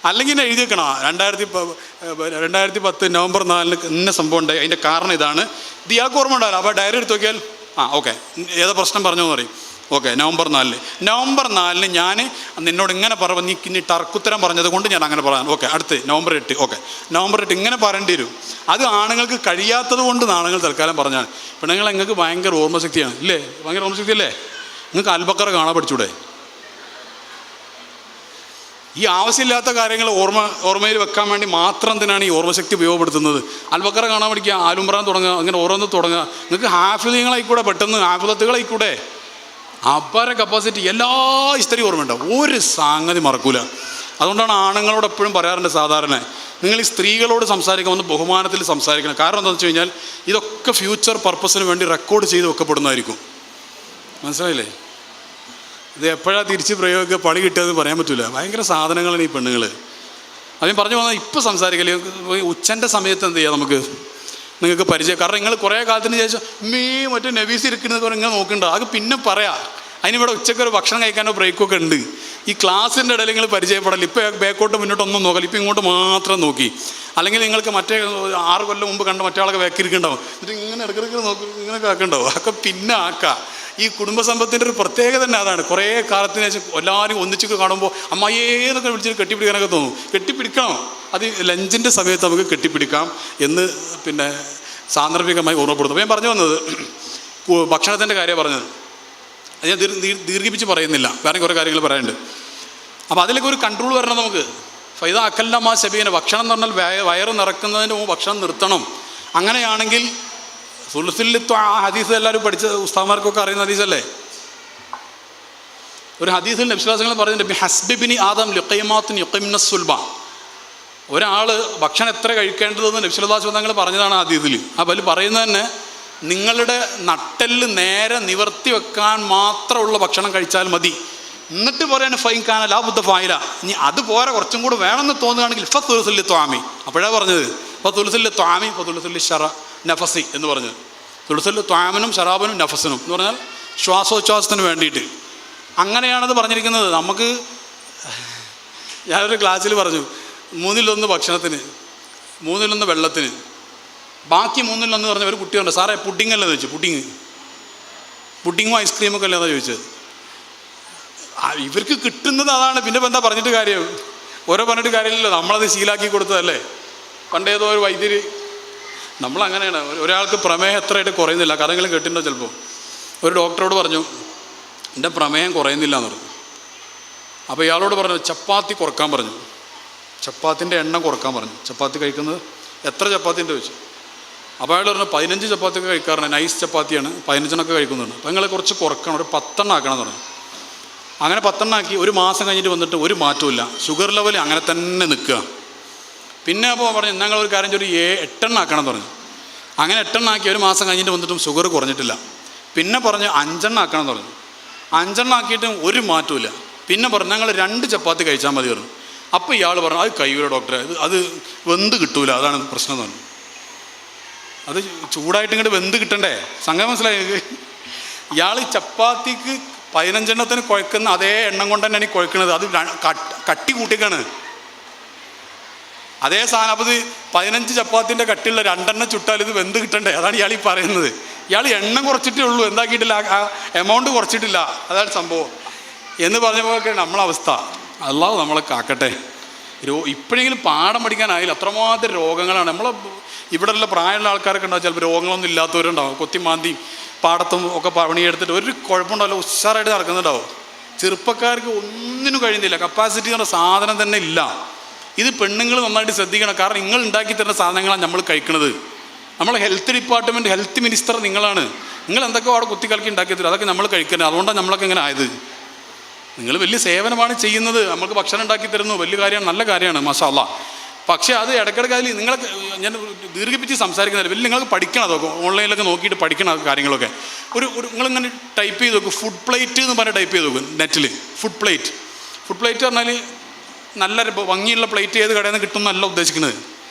അല്ലെങ്കിൽ എഴുതി വെക്കണം 2010 നവംബർ 4 ഇന്ന സംഭവം ഉണ്ടായി, അതിൻ്റെ കാരണം ഇതാണ്. ഇത് ഇയാൾക്ക് ഓർമ്മ ഉണ്ടാവില്ല. അപ്പോൾ ഡയറി എടുത്ത് നോക്കിയാൽ ഓക്കെ ഏതാ പ്രശ്നം പറഞ്ഞോന്ന് പറയും. ഓക്കെ നവംബർ 4 ഞാൻ നിന്നോട് ഇങ്ങനെ പറഞ്ഞു, നീ ഇനി ടർക്കുത്തരം പറഞ്ഞത് കൊണ്ട് ഞാൻ അങ്ങനെ പറയാം. ഓക്കെ അടുത്ത് നവംബർ 8 ഓക്കെ നവംബർ 8 ഇങ്ങനെ പറയേണ്ടി വരും. അത് ആണുങ്ങൾക്ക് കഴിയാത്തത് കൊണ്ട് ആണുങ്ങൾ തൽക്കാലം പറഞ്ഞാണ്. പെണ്ണുങ്ങൾ നിങ്ങൾക്ക് ഭയങ്കര ഓർമ്മശക്തിയാണ് ഇല്ലേ? ഭയങ്കര ഓർമ്മശക്തി അല്ലേ? നിങ്ങൾക്ക് അൽബക്കറ കാണാൻ പഠിച്ചൂടെ? ഈ ആവശ്യമില്ലാത്ത കാര്യങ്ങൾ ഓർമ്മയിൽ വെക്കാൻ വേണ്ടി മാത്രം തന്നെയാണ് ഈ ഓർമ്മശക്തി ഉപയോഗപ്പെടുത്തുന്നത്. അൽബക്കറ കാണാൻ പഠിക്കുക, ആലുംബ്രാൻ തുടങ്ങുക, അങ്ങനെ ഓരോന്ന് തുടങ്ങുക. നിങ്ങൾക്ക് ഹാഫിളീങ്ങളായിക്കൂടെ, പെട്ടെന്ന് ഹാഫിളത്തുകളായിക്കൂടെ. അപ്പാര കപ്പാസിറ്റി എല്ലാ ഹിസ്റ്ററി ഓർമ്മയുണ്ടാവും. ഒരു സംഗതി മറക്കൂല. അതുകൊണ്ടാണ് ആണുങ്ങളോട് എപ്പോഴും പറയാറുണ്ട്, സാധാരണ നിങ്ങൾ ഈ സ്ത്രീകളോട് സംസാരിക്കുമ്പോൾ ബഹുമാനത്തിൽ സംസാരിക്കണം. കാരണം എന്താണെന്ന് വെച്ച് കഴിഞ്ഞാൽ ഇതൊക്കെ ഫ്യൂച്ചർ പർപ്പസിന് വേണ്ടി റെക്കോർഡ് ചെയ്ത് വെക്കപ്പെടുന്നതായിരിക്കും. മനസ്സിലായില്ലേ? ഇത് എപ്പോഴാണ് തിരിച്ച് പ്രയോഗിക്കുക, പണി കിട്ടിയതെന്ന് പറയാൻ പറ്റില്ല. ഭയങ്കര സാധനങ്ങളാണ് ഈ പെണ്ണുങ്ങൾ. അതിന് പറഞ്ഞു പോകുന്നത് ഇപ്പോൾ സംസാരിക്കല്ലേ. ഉച്ചൻ്റെ സമയത്ത് എന്ത് ചെയ്യാം നമുക്ക്, നിങ്ങൾക്ക് പരിചയം. കാരണം നിങ്ങൾ കുറേ കാലത്തിന് ശേഷം മറ്റേ നവീസ് ഇരിക്കുന്നത് ഇങ്ങനെ നോക്കണ്ട, അത് പിന്നെ പറയാം. അതിനിവിടെ ഉച്ചയ്ക്കൊരു ഭക്ഷണം കഴിക്കാനോ ബ്രേക്കൊക്കെ ഉണ്ട്. ഈ ക്ലാസ്സിൻ്റെ ഇടയിൽ നിങ്ങൾ പരിചയപ്പെടൽ. ഇപ്പോൾ ബാക്കോട്ട് മുന്നോട്ടൊന്നും നോക്കല, ഇപ്പോൾ ഇങ്ങോട്ട് മാത്രം നോക്കി. അല്ലെങ്കിൽ നിങ്ങൾക്ക് മറ്റേ 6 കൊല്ലം മുമ്പ് കണ്ട മറ്റേ ബാക്കിരിക്കുന്നുണ്ടാവും. എന്നിട്ട് ഇങ്ങനെ ഇടയ്ക്കിടയ്ക്ക് നോക്കി ഇങ്ങനെ ആക്കുന്നുണ്ടാവും. അതൊക്കെ പിന്നെ ആക്കാം. ഈ കുടുംബസമ്പത്തിൻ്റെ ഒരു പ്രത്യേകത തന്നെ അതാണ്. കുറേ കാലത്തിന് ശേഷം എല്ലാവരും ഒന്നിച്ചൊക്കെ കാണുമ്പോൾ അമ്മയേന്നൊക്കെ വിളിച്ചിട്ട് കെട്ടിപ്പിടിക്കാനൊക്കെ തോന്നും. കെട്ടിപ്പിടിക്കണം. അത് ലഞ്ചിൻ്റെ സമയത്ത് നമുക്ക് കെട്ടിപ്പിടിക്കാം എന്ന് പിന്നെ സാന്ദർഭികമായി ഓർമ്മപ്പെടുത്തും. ഞാൻ പറഞ്ഞു വന്നത് ഭക്ഷണത്തിൻ്റെ കാര്യമാണ് പറഞ്ഞത്. അത് ഞാൻ ദീർഘിപ്പിച്ച് പറയുന്നില്ല, വേറെ കുറേ കാര്യങ്ങൾ പറയാനുണ്ട്. അപ്പോൾ അതിലേക്ക് ഒരു കൺട്രോൾ വരണം നമുക്ക്. ഫൈദ അക്കല്ലമാ ശബീന, ഭക്ഷണം എന്ന് പറഞ്ഞാൽ വയറ് നിറക്കുന്നതിന് മുമ്പ് ഭക്ഷണം നിർത്തണം. അങ്ങനെയാണെങ്കിൽ സുൽസുല്ലിത്വ ആ ഹദീസ് എല്ലാവരും പഠിച്ച ഉസ്താദ്മാർക്കൊക്കെ അറിയുന്ന ഹദീസല്ലേ. ഒരു ഹദീസിൽ നബി സ്വല്ലല്ലാഹു അലൈഹി വസല്ലം പറയുന്നുണ്ട്, ഹസ്ബിബിനി ആദം ലുഖൈമാത്തുൻ യുഖിംന സുൽബ. ഒരാൾ ഭക്ഷണം എത്ര കഴിക്കേണ്ടതെന്ന് നബി സ്വല്ലല്ലാഹു അലൈഹി വസല്ലം പറഞ്ഞതാണ് ആ ഹദീസിൽ. അപ്പോൾ അതിൽ പറയുന്നത് തന്നെ നിങ്ങളുടെ നട്ടെല്ല് നേരെ നിവർത്തി വെക്കാൻ മാത്രമുള്ള ഭക്ഷണം കഴിച്ചാൽ മതി. എന്നിട്ട് പറയാൻ ഫൈൻ കാന ലാ ബുദ്ധ ഫായില, ഇനി അത് പോരാ കുറച്ചും കൂടെ വേണമെന്ന് തോന്നുകയാണെങ്കിൽ ഫതുൽസുല്ലി ത്വാമി. അപ്പോഴാണ് പറഞ്ഞത് ഫതുൽസുല്ലി ത്വാമി ഫതുൽസുല്ലി ഷറ നഫസി എന്ന് പറഞ്ഞത്. തുളുസുല്ലി ത്വാമിനും ഷറാബിനും നഫസിനും എന്ന് പറഞ്ഞാൽ ശ്വാസോച്ഛ്വാസത്തിന് വേണ്ടിയിട്ട്. അങ്ങനെയാണത് പറഞ്ഞിരിക്കുന്നത്. നമുക്ക് ഞാനൊരു ക്ലാസ്സിൽ പറഞ്ഞു 1/3 ഭക്ഷണത്തിന്, 1/3 വെള്ളത്തിന്, ബാക്കി 1/3 പറഞ്ഞ ഒരു കുട്ടിയുണ്ട്. സാറേ പുഡിംഗ് അല്ലെന്ന് ചോദിച്ചു. പുഡിങ്ങും ഐസ്ക്രീമൊക്കെ അല്ലെന്നാണ് ചോദിച്ചത്. ഇവർക്ക് കിട്ടുന്നത് അതാണ്. പിന്നെ എന്താ പറഞ്ഞിട്ട് കാര്യം? ഓരോ പറഞ്ഞിട്ട് കാര്യമില്ലല്ലോ, നമ്മളത് ശീലാക്കി കൊടുത്തതല്ലേ. പണ്ടേതോ ഒരു വൈദ്യര്, നമ്മളങ്ങനെയാണ്. ഒരാൾക്ക് പ്രമേഹം എത്രയായിട്ട് കുറയുന്നില്ല, കഥകളും കേട്ടിട്ടുണ്ടോ ചിലപ്പോൾ. ഒരു ഡോക്ടറോട് പറഞ്ഞു എൻ്റെ പ്രമേഹം കുറയുന്നില്ല എന്ന് പറഞ്ഞു. അപ്പോൾ ഇയാളോട് പറഞ്ഞു ചപ്പാത്തി കുറക്കാൻ പറഞ്ഞു. ചപ്പാത്തിൻ്റെ എണ്ണം കുറക്കാൻ പറഞ്ഞു. ചപ്പാത്തി കഴിക്കുന്നത് എത്ര ചപ്പാത്തിൻ്റെ ചോദിച്ചു. അപ്പോൾ അയാൾ പറഞ്ഞു 15 ചപ്പാത്തിയൊക്കെ കഴിക്കാറുണ്ട്, നൈസ് ചപ്പാത്തിയാണ്, 15 കഴിക്കുന്നുണ്ട്. അപ്പോൾ നിങ്ങൾ കുറച്ച് കുറക്കണം, ഒരു 10 ആക്കണം എന്ന് പറഞ്ഞു. അങ്ങനെ 10 ആക്കി. ഒരു മാസം കഴിഞ്ഞിട്ട് വന്നിട്ട് ഒരു മാറ്റമില്ല, ഷുഗർ ലെവൽ അങ്ങനെ തന്നെ നിൽക്കുക. പിന്നെ അപ്പോൾ പറഞ്ഞു ഞങ്ങൾ ഒരു കാര്യം ഒരു 8 ആക്കണം എന്ന് പറഞ്ഞു. അങ്ങനെ 8 ആക്കി. ഒരു മാസം കഴിഞ്ഞിട്ട് വന്നിട്ടും ഷുഗർ കുറഞ്ഞിട്ടില്ല. പിന്നെ പറഞ്ഞ് 5 ആക്കണം എന്ന് പറഞ്ഞു. 5 ആക്കിയിട്ടും ഒരു മാറ്റമില്ല. പിന്നെ പറഞ്ഞു ഞങ്ങൾ 2 ചപ്പാത്തി കഴിച്ചാൽ മതി പറഞ്ഞു. അപ്പോൾ ഇയാൾ പറഞ്ഞു അത് കഴിയൂല ഡോക്ടറെ, അത് വെന്ത് കിട്ടൂല, അതാണ് പ്രശ്നം എന്ന് പറഞ്ഞു. അത് ചൂടായിട്ട് ഇങ്ങോട്ട് വെന്ത് കിട്ടണ്ടേ, സംഗതി മനസ്സിലായി. ഇയാൾ ചപ്പാത്തിക്ക് 15 കുഴക്കുന്ന അതേ എണ്ണം കൊണ്ട് തന്നെയാണ് ഈ കുഴക്കുന്നത്. അത് കട്ടി കൂട്ടിക്കാണ് അതേ സാധനം. അപ്പോൾ ഇത് 15 ചപ്പാത്തിൻ്റെ കട്ടിയുള്ള 2 ചുട്ടാൽ ഇത് വെന്ത് കിട്ടണ്ടേ, അതാണ് ഇയാൾ ഈ പറയുന്നത്. ഇയാൾ എണ്ണം കുറച്ചിട്ടേ ഉള്ളൂ, എന്താക്കിയിട്ടില്ല, ആ എമൗണ്ട് കുറച്ചിട്ടില്ല, അതാണ് സംഭവം എന്ന് പറഞ്ഞപ്പോഴൊക്കെ നമ്മളവസ്ഥ. അല്ലാഹു നമ്മളെ കാക്കട്ടെ. ഇപ്പോഴെങ്കിലും പാഠം പഠിക്കാനായില്ല, അത്രമാത്രം രോഗങ്ങളാണ്. നമ്മളെ ഇവിടെയുള്ള പ്രായമുള്ള ആൾക്കാരൊക്കെ ഉണ്ടാവും, ചിലപ്പോൾ രോഗങ്ങളൊന്നും ഇല്ലാത്തവരുണ്ടാവും, കൊത്തിമാന്തി പാടത്തും ഒക്കെ പണിയെടുത്തിട്ട് ഒരു കുഴപ്പമുണ്ടാവില്ല, ഉഷാറായിട്ട് നടക്കുന്നുണ്ടാവും. ചെറുപ്പക്കാർക്ക് ഒന്നിനും കഴിയുന്നില്ല, കപ്പാസിറ്റി എന്ന സാധനം തന്നെ ഇല്ല. ഇത് പെണ്ണുങ്ങൾ നന്നായിട്ട് ശ്രദ്ധിക്കണം. കാരണം നിങ്ങൾ ഉണ്ടാക്കി തരുന്ന സാധനങ്ങളാണ് നമ്മൾ കഴിക്കുന്നത്. നമ്മളെ ഹെൽത്ത് ഡിപ്പാർട്ട്മെൻറ്റ്, ഹെൽത്ത് മിനിസ്റ്റർ നിങ്ങളാണ്. നിങ്ങൾ എന്തൊക്കെ അവിടെ കുത്തിക്കലക്കി ഉണ്ടാക്കി തരും, അതൊക്കെ നമ്മൾ കഴിക്കുന്നത്. അതുകൊണ്ടാണ് നമ്മളൊക്കെ ഇങ്ങനെ ആയത്. നിങ്ങൾ വലിയ സേവനമാണ് ചെയ്യുന്നത്, നമുക്ക് ഭക്ഷണം ഉണ്ടാക്കി തരുന്നു, വലിയ കാര്യമാണ്, നല്ല കാര്യമാണ്, മാഷാ അല്ലാഹ്. പക്ഷേ അത് ഇടയ്ക്കിടയ്ക്ക് അതിൽ നിങ്ങൾ, ഞാൻ ദീർഘിപ്പിച്ച് സംസാരിക്കുന്നില്ല, വലിയ നിങ്ങൾക്ക് പഠിക്കണം, അതൊക്കെ ഓൺലൈനിലൊക്കെ നോക്കിയിട്ട് പഠിക്കണം കാര്യങ്ങളൊക്കെ. നിങ്ങളിങ്ങനെ ടൈപ്പ് ചെയ്ത് നോക്കും, ഫുഡ് പ്ലേറ്റ് എന്ന് പറഞ്ഞാൽ ടൈപ്പ് ചെയ്ത് നോക്കും നെറ്റിൽ. ഫുഡ് പ്ലേറ്റ് പറഞ്ഞാൽ നല്ല ഭംഗിയുള്ള പ്ലേറ്റ് ഏത് കടയിൽ നിന്ന് കിട്ടും എന്നല്ല ഉദ്ദേശിക്കുന്നത്.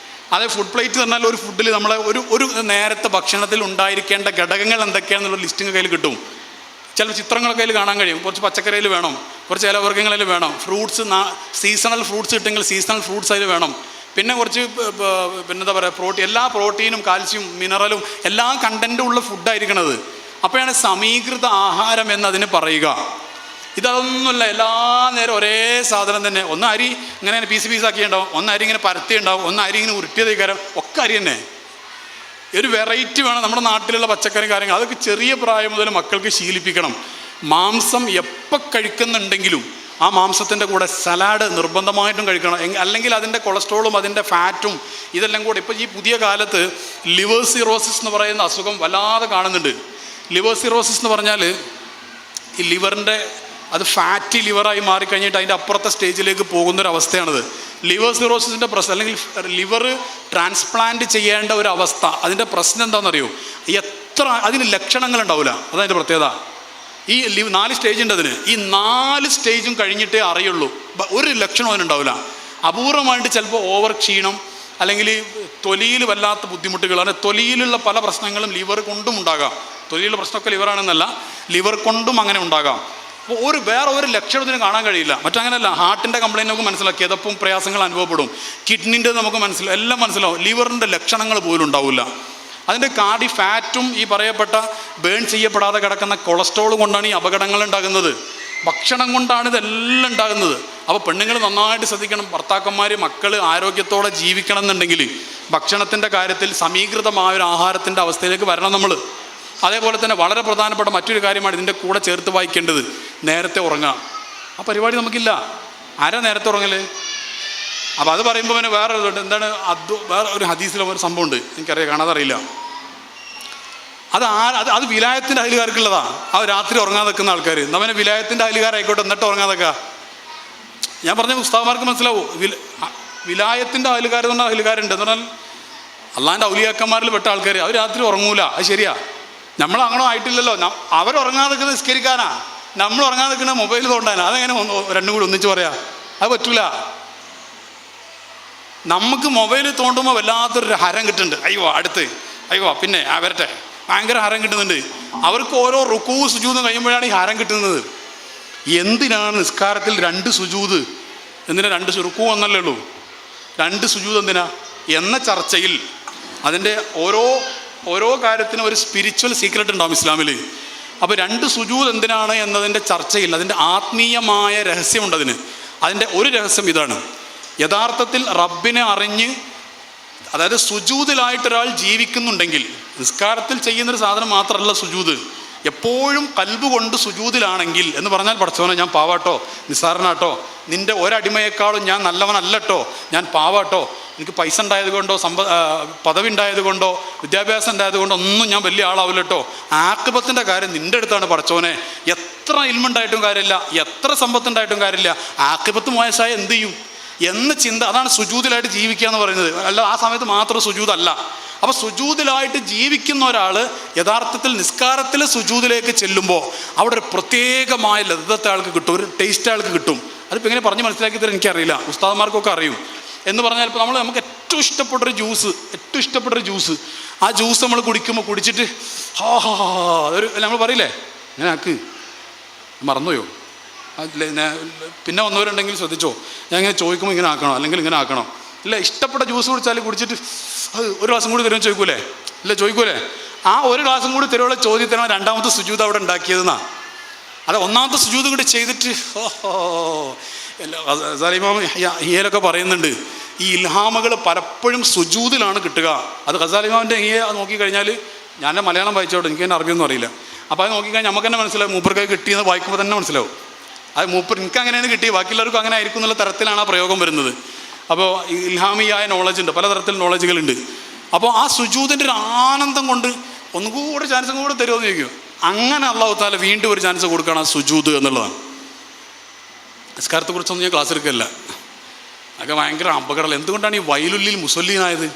അതേ ഫുഡ് പ്ലേറ്റ് പറഞ്ഞാൽ ഒരു ഫുഡിൽ നമ്മളെ ഒരു നേരത്തെ ഭക്ഷണത്തിൽ ഉണ്ടായിരിക്കേണ്ട ഘടകങ്ങൾ എന്തൊക്കെയാണെന്നുള്ള ലിസ്റ്റിങ് കയ്യിൽ കിട്ടും. ചില ചിത്രങ്ങളൊക്കെ അതിൽ കാണാൻ കഴിയും. കുറച്ച് പച്ചക്കറിയിൽ വേണം, കുറച്ച് ഇലവർഗ്ഗങ്ങളിൽ വേണം, ഫ്രൂട്ട്സ് സീസണൽ ഫ്രൂട്ട്സ് കിട്ടുമെങ്കിൽ സീസണൽ ഫ്രൂട്ട്സ് അതിൽ വേണം. പിന്നെ കുറച്ച് പിന്നെന്താ പറയുക, എല്ലാ പ്രോട്ടീനും കാൽസ്യം മിനറലും എല്ലാ കണ്ടൻറ്റും ഉള്ള ഫുഡായിരിക്കണത്. അപ്പോഴാണ് സമീകൃത ആഹാരം എന്നതിന് പറയുക. ഇതൊന്നുമല്ല, എല്ലാ നേരം ഒരേ സാധനം തന്നെ. ഒന്ന് അരി ഇങ്ങനെ പീസാക്കി ഉണ്ടാവും, ഒന്ന് അരി ഇങ്ങനെ പരത്തി ഉണ്ടാവും, ഒന്ന് അരി ഇങ്ങനെ ഉരുട്ടിയത് കയറാം, ഒക്കെ അരി തന്നെ. ഒരു വെറൈറ്റി വേണം. നമ്മുടെ നാട്ടിലുള്ള പച്ചക്കറി കാര്യങ്ങൾ അതൊക്കെ ചെറിയ പ്രായം മുതൽ മക്കൾക്ക് ശീലിപ്പിക്കണം. മാംസം എപ്പോൾ കഴിക്കുന്നുണ്ടെങ്കിലും ആ മാംസത്തിൻ്റെ കൂടെ സലാഡ് നിർബന്ധമായിട്ടും കഴിക്കണം. അല്ലെങ്കിൽ അതിൻ്റെ കൊളസ്ട്രോളും അതിൻ്റെ ഫാറ്റും ഇതെല്ലാം കൂടെ. ഇപ്പോൾ ഈ പുതിയ കാലത്ത് ലിവർ സിറോസിസ് എന്ന് പറയുന്ന അസുഖം വല്ലാതെ കാണുന്നുണ്ട്. ലിവർ സിറോസിസ് എന്ന് പറഞ്ഞാൽ ഈ ലിവറിൻ്റെ അത് ഫാറ്റി ലിവറായി മാറിക്കഴിഞ്ഞിട്ട് അതിൻ്റെ അപ്പുറത്തെ സ്റ്റേജിലേക്ക് പോകുന്നൊരവസ്ഥയാണത് ലിവർ സിറോസിസിൻ്റെ പ്രശ്നം. അല്ലെങ്കിൽ ലിവർ ട്രാൻസ്പ്ലാന്റ് ചെയ്യേണ്ട ഒരു അവസ്ഥ. അതിൻ്റെ പ്രശ്നം എന്താണെന്നറിയോ, അതിന് ലക്ഷണങ്ങളുണ്ടാവില്ല, അതതിൻ്റെ പ്രത്യേകത. ഈ 4 സ്റ്റേജ് ഉണ്ട് അതിന്. ഈ 4 സ്റ്റേജും കഴിഞ്ഞിട്ടേ അറിയുള്ളൂ, ഒരു ലക്ഷണം അതിനുണ്ടാവില്ല. അപൂർവമായിട്ട് ചിലപ്പോൾ ഓവർ ക്ഷീണം, അല്ലെങ്കിൽ തൊലിയിൽ വല്ലാത്ത ബുദ്ധിമുട്ടുകൾ. അങ്ങനെ തൊലിയിലുള്ള പല പ്രശ്നങ്ങളും ലിവർ കൊണ്ടും ഉണ്ടാകാം. തൊലിയിലുള്ള പ്രശ്നമൊക്കെ ലിവറാണെന്നല്ല, ലിവർ കൊണ്ടും അങ്ങനെ ഉണ്ടാകാം. അപ്പോൾ വേറെ ഒരു ലക്ഷണത്തിന് കാണാൻ കഴിയില്ല. മറ്റങ്ങനെയല്ല, ഹാർട്ടിൻ്റെ കംപ്ലയിൻറ്റ് നമുക്ക് മനസ്സിലാക്കി, കിതപ്പും പ്രയാസങ്ങൾ അനുഭവപ്പെടും, കിഡ്നിൻ്റെ നമുക്ക് മനസ്സിലാവും, എല്ലാം മനസ്സിലാവും. ലിവറിൻ്റെ ലക്ഷണങ്ങൾ പോലും ഉണ്ടാവില്ല. അതിൻ്റെ കാർഡി ഫാറ്റും ഈ പറയപ്പെട്ട ബേൺ ചെയ്യപ്പെടാതെ കിടക്കുന്ന കൊളസ്ട്രോൾ കൊണ്ടാണ് ഈ അപകടങ്ങൾ ഉണ്ടാകുന്നത്. ഭക്ഷണം കൊണ്ടാണ് ഇതെല്ലാം ഉണ്ടാകുന്നത്. അപ്പോൾ പെണ്ണുങ്ങൾ നന്നായിട്ട് ശ്രദ്ധിക്കണം. ഭർത്താക്കന്മാർ, മക്കൾ ആരോഗ്യത്തോടെ ജീവിക്കണം എന്നുണ്ടെങ്കിൽ ഭക്ഷണത്തിൻ്റെ കാര്യത്തിൽ സമീകൃതമായ ഒരു ആഹാരത്തിൻ്റെ അവസ്ഥയിലേക്ക് വരണം നമ്മൾ. അതേപോലെ തന്നെ വളരെ പ്രധാനപ്പെട്ട മറ്റൊരു കാര്യമാണ് ഇതിൻ്റെ കൂടെ ചേർത്ത് വായിക്കേണ്ടത്, നേരത്തെ ഉറങ്ങുക. ആ പരിപാടി നമുക്കില്ല. ആരാ നേരത്തെ ഉറങ്ങല്? അപ്പോൾ അത് പറയുമ്പോൾ പിന്നെ വേറെ എന്താണ്, വേറെ ഒരു ഹദീസിലെ ഒരു സംഭവമുണ്ട്, എനിക്കറിയാം, കാണാതറിയില്ല. അത് വിലായത്തിൻ്റെ അയലുകാർക്കുള്ളതാണ്. ആ രാത്രി ഉറങ്ങാതെ നിൽക്കുന്ന ആൾക്കാർ. നമ്മനെ വിലായത്തിൻ്റെ അയലുകാരായിക്കോട്ടെ, എന്നിട്ട് ഉറങ്ങാതൊക്കെ. ഞാൻ പറഞ്ഞ ഉസ്താദന്മാർക്ക് മനസ്സിലാവും. വിലായത്തിൻ്റെ അയലുകാർ എന്ന് പറഞ്ഞാൽ അയലുകാരുണ്ട് എന്ന് പറഞ്ഞാൽ അള്ളാൻ്റെ ഔലിയാക്കന്മാരിൽ പെട്ട ആൾക്കാർ. അവർ രാത്രി ഉറങ്ങൂല, അത് ശരിയാ. നമ്മൾ അങ്ങനെ ആയിട്ടില്ലല്ലോ. അവരുറങ്ങാതെ നിൽക്കുന്നത് നിസ്കരിക്കാനാ, നമ്മൾ ഉറങ്ങാതെ നിൽക്കുന്നത് മൊബൈൽ തോണ്ടാനാ. അതെങ്ങനെ രണ്ടും കൂടി ഒന്നിച്ച് പറയാം? അത് പറ്റൂല. നമുക്ക് മൊബൈൽ തോണ്ടുമ്പോൾ വല്ലാത്തൊരു ഹരം കിട്ടുന്നുണ്ട്. അയ്യോ പിന്നെ വരട്ടെ, ഭയങ്കര ഹരം കിട്ടുന്നുണ്ട്. അവർക്ക് ഓരോ റുക്കൂ സുജൂദും കഴിയുമ്പോഴാണ് ഈ ഹരം കിട്ടുന്നത്. എന്തിനാണ് നിസ്കാരത്തിൽ 2 സുജൂദ്? എന്തിനാ 2 റുക്കൂ എന്നല്ലേ ഉള്ളൂ, 2 സുജൂദ് എന്തിനാ എന്ന ചർച്ചയിൽ അതിൻ്റെ ഓരോ കാര്യത്തിനും ഒരു സ്പിരിച്വൽ സീക്രട്ട് ഉണ്ടാവും ഇസ്ലാമിൽ. അപ്പോൾ 2 സുജൂദ് എന്തിനാണ് എന്നതിൻ്റെ ചർച്ചയിൽ അതിൻ്റെ ആത്മീയമായ രഹസ്യമുണ്ട്. അതിൻ്റെ ഒരു രഹസ്യം ഇതാണ്: യഥാർത്ഥത്തിൽ റബ്ബിനെ അറിഞ്ഞ്, അതായത് സുജൂദിലായിട്ടൊരാൾ ജീവിക്കുന്നുണ്ടെങ്കിൽ, നിസ്കാരത്തിൽ ചെയ്യുന്നൊരു സാധനം മാത്രമല്ല സുജൂദ്, എപ്പോഴും കൽബ് കൊണ്ട് സുജൂദിലാണെങ്കിൽ എന്ന് പറഞ്ഞാൽ, പടച്ചവനെ ഞാൻ പാവാട്ടോ, നിസ്സാരനാട്ടോ, നിൻ്റെ ഒരടിമയേക്കാളും ഞാൻ നല്ലവനല്ലട്ടോ, ഞാൻ പാവാട്ടോ, എനിക്ക് പൈസ ഉണ്ടായത് കൊണ്ടോ പദവി ഉണ്ടായത് കൊണ്ടോ വിദ്യാഭ്യാസം ഉണ്ടായത് കൊണ്ടോ ഒന്നും ഞാൻ വലിയ ആളാവില്ലട്ടോ, ആഖിബത്തിൻ്റെ കാര്യം നിൻ്റെ അടുത്താണ് പടച്ചവനെ. എത്ര ഇൽമുണ്ടായിട്ടും കാര്യമില്ല, എത്ര സമ്പത്തുണ്ടായിട്ടും കാര്യമില്ല, ആഖിബത്ത് മോശമായ എന്ത് ചെയ്യും എന്ന ചിന്ത. അതാണ് സുജൂദിലായിട്ട് ജീവിക്കുക എന്ന് പറയുന്നത്. അല്ല ആ സമയത്ത് മാത്രം സുജൂദല്ല. അപ്പോൾ സുജൂദിലായിട്ട് ജീവിക്കുന്ന ഒരാൾ യഥാർത്ഥത്തിൽ നിസ്കാരത്തിൽ സുജൂദിലേക്ക് ചെല്ലുമ്പോൾ അവിടെ ഒരു പ്രത്യേകമായ ലദ്ദത്ത് ആൾക്ക് കിട്ടും, ഒരു ടേസ്റ്റ് ആൾക്ക് കിട്ടും. അതിപ്പോൾ എങ്ങനെ പറഞ്ഞ് മനസ്സിലാക്കി തരാൻ എനിക്കറിയില്ല, ഉസ്താദന്മാർക്കൊക്കെ അറിയും. എന്ന് പറഞ്ഞാൽ ഇപ്പോൾ നമുക്ക് ഏറ്റവും ഇഷ്ടപ്പെട്ടൊരു ജ്യൂസ്, ആ ജ്യൂസ് നമ്മൾ കുടിച്ചിട്ട് അതൊരു നമ്മൾ പറയില്ലേ, ഞാൻ ആക്ക് മറന്നുപോയോ, പിന്നെ വന്നവരുണ്ടെങ്കിൽ ശ്രദ്ധിച്ചോ, ഞാൻ ഇങ്ങനെ ചോദിക്കുമ്പോൾ ഇങ്ങനെ ആക്കണോ അല്ലെങ്കിൽ ഇങ്ങനെ ആക്കണോ, ഇല്ല ഇഷ്ടപ്പെട്ട ജ്യൂസ് കുടിച്ചിട്ട് അത് ഒരു ഗ്ലാസും കൂടി തരുമെന്ന് ചോദിക്കൂലേ. ആ ഒരു ഗ്ലാസും കൂടി തരുമുള്ള ചോദ്യത്തിനാണ് രണ്ടാമത്തെ സുജൂദ് അവിടെ ഉണ്ടാക്കിയതെന്നാ. അത് ഒന്നാമത്തെ സുജൂദ് കൂടി ചെയ്തിട്ട് ഹിയലൊക്കെ പറയുന്നുണ്ട്, ഈ ഇൽഹാമുകൾ പലപ്പോഴും സുജൂദിലാണ് കിട്ടുക. അത് ഖസാലിമാമിൻ്റെ ഹിയ നോക്കിക്കഴിഞ്ഞാൽ, ഞാൻ മലയാളം വായിച്ചോട്ടെ, എനിക്ക് തന്നെ അറബിയൊന്നും അറിയില്ല. അപ്പോൾ അത് നോക്കിക്കഴിഞ്ഞാൽ നമുക്ക് തന്നെ മനസ്സിലാവും, മൂപ്പർക്ക് കിട്ടിയെന്ന് വായിക്കുമ്പോൾ തന്നെ മനസ്സിലാവും. അത് എനിക്ക് അങ്ങനെയാണ് കിട്ടിയത്, ബാക്കിയുള്ളവർക്കും അങ്ങനെ ആയിരിക്കും എന്നുള്ള തരത്തിലാണ് ആ പ്രയോഗം വരുന്നത്. അപ്പോൾ ഇൽഹാമിയായ നോളജ് ഉണ്ട്, പലതരത്തിൽ നോളജുകളുണ്ട്. അപ്പോൾ ആ സുജൂദിൻ്റെ ഒരു ആനന്ദം കൊണ്ട് ഒന്നുകൂടെ ചാൻസും കൂടെ തരുമെന്ന് ചോദിക്കും. അങ്ങനെ അല്ലാഹു തആല വീണ്ടും ഒരു ചാൻസ് കൊടുക്കുകയാണ് ആ സുജൂദ് എന്നുള്ളതാണ്. നിസ്കാരത്തെക്കുറിച്ചൊന്നും ഞാൻ ക്ലാസ് എടുക്കില്ല, അതൊക്കെ ഭയങ്കര അപകടം. എന്തുകൊണ്ടാണ് ഈ വയലുള്ളിൽ മുസല്ലീനായത്?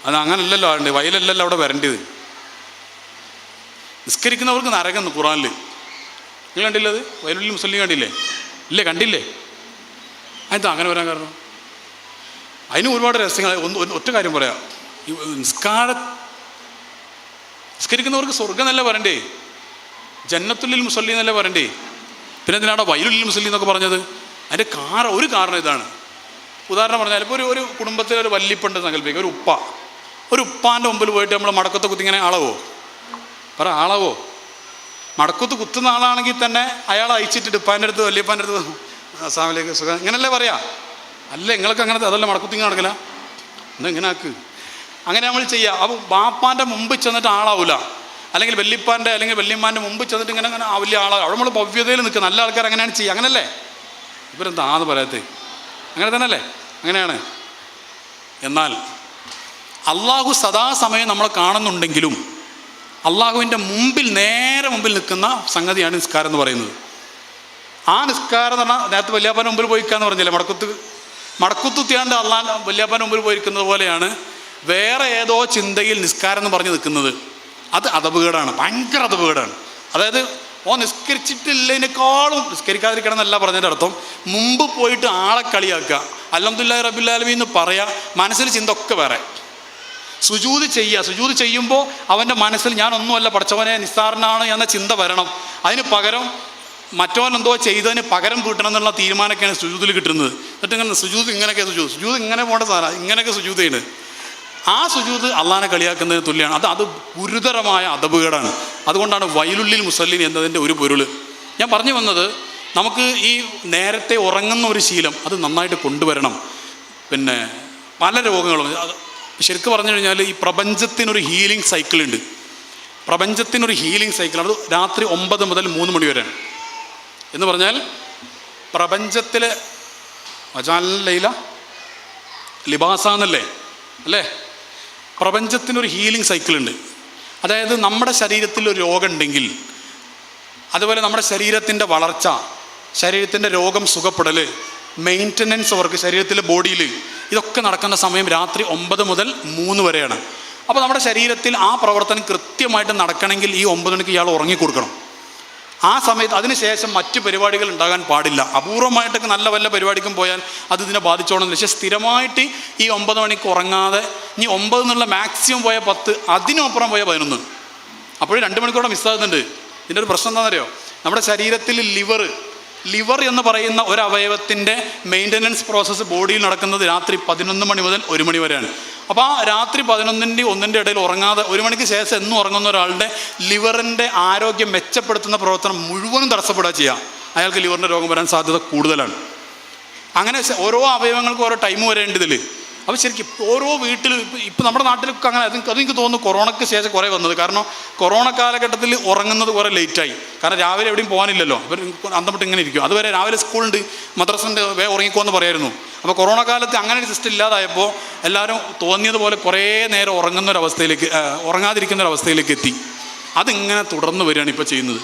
അത് അങ്ങനല്ലല്ലോ ആണ്ട്, വയലല്ലല്ലോ അവിടെ വരേണ്ടത്. നിസ്കരിക്കുന്നവർക്ക് നരകം ഖുറാനിൽ നിങ്ങൾ കണ്ടില്ലേ? അത് വയലുള്ളിൽ മുസല്ലീൻ കണ്ടില്ലേ? ഇല്ലേ, കണ്ടില്ലേ? അതെന്താ അങ്ങനെ വരാൻ കാരണം? അതിന് ഒരുപാട് രഹസ്യങ്ങൾ. ഒറ്റ കാര്യം പറയാം, ഈ നിസ്കരിക്കുന്നവർക്ക് സ്വർഗ്ഗം എന്നല്ല പറയണ്ടേ, ജന്നത്തുല്ലിൽ മുസല്ലീൻ എന്നല്ലേ പറയണ്ടേ? പിന്നെ എന്തിനാണ് വയലുള്ളിൽ മുസല്ലീൻ എന്നൊക്കെ പറഞ്ഞത്? അതിൻ്റെ ഒരു കാരണം ഇതാണ്. ഉദാഹരണം പറഞ്ഞാൽ, ഇപ്പോൾ ഒരു കുടുംബത്തിലൊരു വല്ലിപ്പുണ്ട് സങ്കല്പിക്കുക, ഒരു ഉപ്പാൻ്റെ മുമ്പിൽ പോയിട്ട് നമ്മൾ മടക്കത്ത് കുത്തിങ്ങനെ ആളവോ? ആളവോ? മടക്കത്ത് കുത്തുന്ന ആളാണെങ്കിൽ തന്നെ അയാൾ അയച്ചിട്ടിട്ട് ഉപ്പാൻ്റെ അടുത്ത് വല്യപ്പാൻ്റെ അടുത്ത് അസ്സലാമു അലൈക്കും സുഖം ഇങ്ങനല്ലേ പറയാ? അല്ല, നിങ്ങൾക്ക് അങ്ങനത്തെ അതല്ല, മടക്കുത്തിങ്ങ നടക്കില്ല, എന്താ ഇങ്ങനെ ആക്ക്. അങ്ങനെ നമ്മൾ ചെയ്യുക. അപ്പോൾ ബാപ്പാൻ്റെ മുമ്പ് ചെന്നിട്ട് ആളാവില്ല, അല്ലെങ്കിൽ വല്യപ്പാൻ്റെ അല്ലെങ്കിൽ വല്യമ്മാൻ്റെ മുമ്പ് ചെന്നിട്ട് ഇങ്ങനെ വലിയ ആളാകും. അവിടെ നമ്മൾ ഭവ്യതയിൽ നിൽക്കുക. നല്ല ആൾക്കാർ അങ്ങനെയാണ് ചെയ്യുക, അങ്ങനല്ലേ? ഇവരെന്താന്ന് പറയാത്തേ? അങ്ങനെ തന്നെ അല്ലേ? അങ്ങനെയാണ്. എന്നാൽ അള്ളാഹു സദാസമയം നമ്മളെ കാണുന്നുണ്ടെങ്കിലും അള്ളാഹുവിൻ്റെ നേരെ മുമ്പിൽ നിൽക്കുന്ന സംഗതിയാണ് നിസ്കാരം എന്ന് പറയുന്നത്. ആ നിസ്കാരം എന്ന് പറഞ്ഞാൽ നേരത്തെ വല്യാപ്പാൻ്റെ മുമ്പിൽ പോയിക്കാന്ന് പറഞ്ഞില്ലേ, മടക്കുത്തിയാണ്ട് വല്യാപ്പാൻ്റെ മുമ്പിൽ പോയിരിക്കുന്നത് പോലെയാണ് വേറെ ഏതോ ചിന്തയിൽ നിസ്കാരം എന്ന് പറഞ്ഞ് നിൽക്കുന്നത്. അത് അദബുകേടാണ്, ഭയങ്കര അദബുകേടാണ്. അതായത് നിസ്കരിച്ചിട്ടില്ലതിനേക്കാളും നിസ്കരിക്കാതിരിക്കണം എന്നല്ല പറഞ്ഞതിൻ്റെ അർത്ഥം, മുമ്പ് പോയിട്ട് ആളെ കളിയാക്കുക, അൽഹംദുലില്ലാഹി റബ്ബിൽ ആലമീൻ എന്ന് പറയുക, മനസ്സിൽ ചിന്ത ഒക്കെ വേറെ. സുജൂദ് ചെയ്യുമ്പോൾ അവൻ്റെ മനസ്സിൽ ഞാനൊന്നുമല്ല പടച്ചവനെ നിസ്സാരനാണ് എന്ന ചിന്ത വരണം. അതിന് പകരം മറ്റവനെന്തോ ചെയ്തതിന് പകരം കൂട്ടണം എന്നുള്ള തീരുമാനമൊക്കെയാണ് സുജൂദിൽ കിട്ടുന്നത്. എന്നിട്ട് ഇങ്ങനെ സുജൂദ് ഇങ്ങനെ പോകേണ്ട സാധനം, ഇങ്ങനെയൊക്കെ സുജൂദ് ചെയ്യുന്നത്. ആ സുജൂദ് അള്ളാഹിനെ കളിയാക്കുന്നതിന് തുല്യമാണ്. അത് ഗുരുതരമായ അദബുകേടാണ്. അതുകൊണ്ടാണ് വയലുള്ളിൽ മുസല്ലീൻ എന്നതിൻ്റെ ഒരു പൊരുൾ. ഞാൻ പറഞ്ഞു വന്നത്, നമുക്ക് ഈ നേരത്തെ ഉറങ്ങുന്ന ഒരു ശീലം അത് നന്നായിട്ട് കൊണ്ടുവരണം. പിന്നെ പല രോഗങ്ങളും ശരിക്കും പറഞ്ഞു കഴിഞ്ഞാൽ ഈ പ്രപഞ്ചത്തിനൊരു ഹീലിംഗ് സൈക്കിളുണ്ട്. അത് രാത്രി 9 മുതൽ 3 മണി വരെ എന്ന് പറഞ്ഞാൽ പ്രപഞ്ചത്തിലെ ലൈല ലിബാസാന്നല്ലേ അല്ലേ? പ്രപഞ്ചത്തിനൊരു ഹീലിംഗ് സൈക്കിളുണ്ട്. അതായത് നമ്മുടെ ശരീരത്തിൽ ഒരു രോഗം ഉണ്ടെങ്കിൽ, അതുപോലെ നമ്മുടെ ശരീരത്തിൻ്റെ വളർച്ച, ശരീരത്തിൻ്റെ രോഗം സുഖപ്പെടൽ, മെയിൻ്റനൻസ് വർക്ക് ശരീരത്തിലെ ബോഡിയിൽ, ഇതൊക്കെ നടക്കുന്ന സമയം രാത്രി 9 മുതൽ 3 വരെയാണ്. അപ്പോൾ നമ്മുടെ ശരീരത്തിൽ ആ പ്രവർത്തനം കൃത്യമായിട്ട് നടക്കണമെങ്കിൽ ഈ 9 മണിക്ക് ഇയാൾ ഉറങ്ങിക്കൊടുക്കണം. ആ സമയത്ത് അതിനുശേഷം മറ്റു പരിപാടികൾ ഉണ്ടാകാൻ പാടില്ല. അപൂർവമായിട്ടൊക്കെ നല്ല വല്ല പരിപാടിക്കും പോയാൽ അത് ഇതിനെ ബാധിച്ചോണമെന്നില്ല. പക്ഷേ സ്ഥിരമായിട്ട് ഈ 9 മണിക്ക് ഉറങ്ങാതെ, ഇനി 9 എന്നുള്ള മാക്സിമം പോയ 10, അതിനപ്പുറം പോയ 11, അപ്പോഴും 2 മണിക്കൂടെ മിസ്സാകുന്നുണ്ട്. ഇതിൻ്റെ ഒരു പ്രശ്നം എന്താണെന്നറിയോ? നമ്മുടെ ശരീരത്തിൽ ലിവർ എന്ന് പറയുന്ന ഒരു അവയവത്തിൻ്റെ മെയിൻ്റനൻസ് പ്രോസസ്സ് ബോഡിയിൽ നടക്കുന്നത് രാത്രി 11 മണി മുതൽ 1 മണി വരെയാണ്. അപ്പോൾ ആ രാത്രി 11-ൻ്റെ 1-ൻ്റെ ഇടയിൽ ഉറങ്ങാതെ 1 മണിക്ക് ശേഷം എന്നും ഉറങ്ങുന്ന ഒരാളുടെ ലിവറിൻ്റെ ആരോഗ്യം മെച്ചപ്പെടുത്തുന്ന പ്രവർത്തനം മുഴുവനും തടസ്സപ്പെടുക ചെയ്യുക. അയാൾക്ക് ലിവറിൻ്റെ രോഗം വരാൻ സാധ്യത കൂടുതലാണ്. അങ്ങനെ ഓരോ അവയവങ്ങൾക്കും ഓരോ ടൈം വരേണ്ടതിൽ അപ്പോൾ ശരിക്കും ഓരോ വീട്ടിലും ഇപ്പം നമ്മുടെ നാട്ടിലൊക്കെ അങ്ങനെ അതെനിക്ക് തോന്നുന്നു കൊറോണയ്ക്ക് ശേഷം കുറേ വന്നത്. കാരണം കൊറോണ കാലഘട്ടത്തിൽ ഉറങ്ങുന്നത് കുറേ ലേറ്റായി. കാരണം രാവിലെ എവിടെയും പോകാനില്ലല്ലോ, അവർ അന്തമിട്ട് ഇങ്ങനെ ഇരിക്കും. അതുവരെ രാവിലെ സ്കൂളുണ്ട്, മദ്രസൻ്റെ ഉറങ്ങിക്കോന്ന് പറയായിരുന്നു. അപ്പോൾ കൊറോണ കാലത്ത് അങ്ങനെ ഒരു സിസ്റ്റം ഇല്ലാതായപ്പോൾ എല്ലാവരും തോന്നിയതുപോലെ കുറേ നേരം ഉറങ്ങാതിരിക്കുന്ന ഒരവസ്ഥയിലേക്ക് എത്തി. അതിങ്ങനെ തുടർന്ന് വരികയാണ് ഇപ്പോൾ ചെയ്യുന്നത്.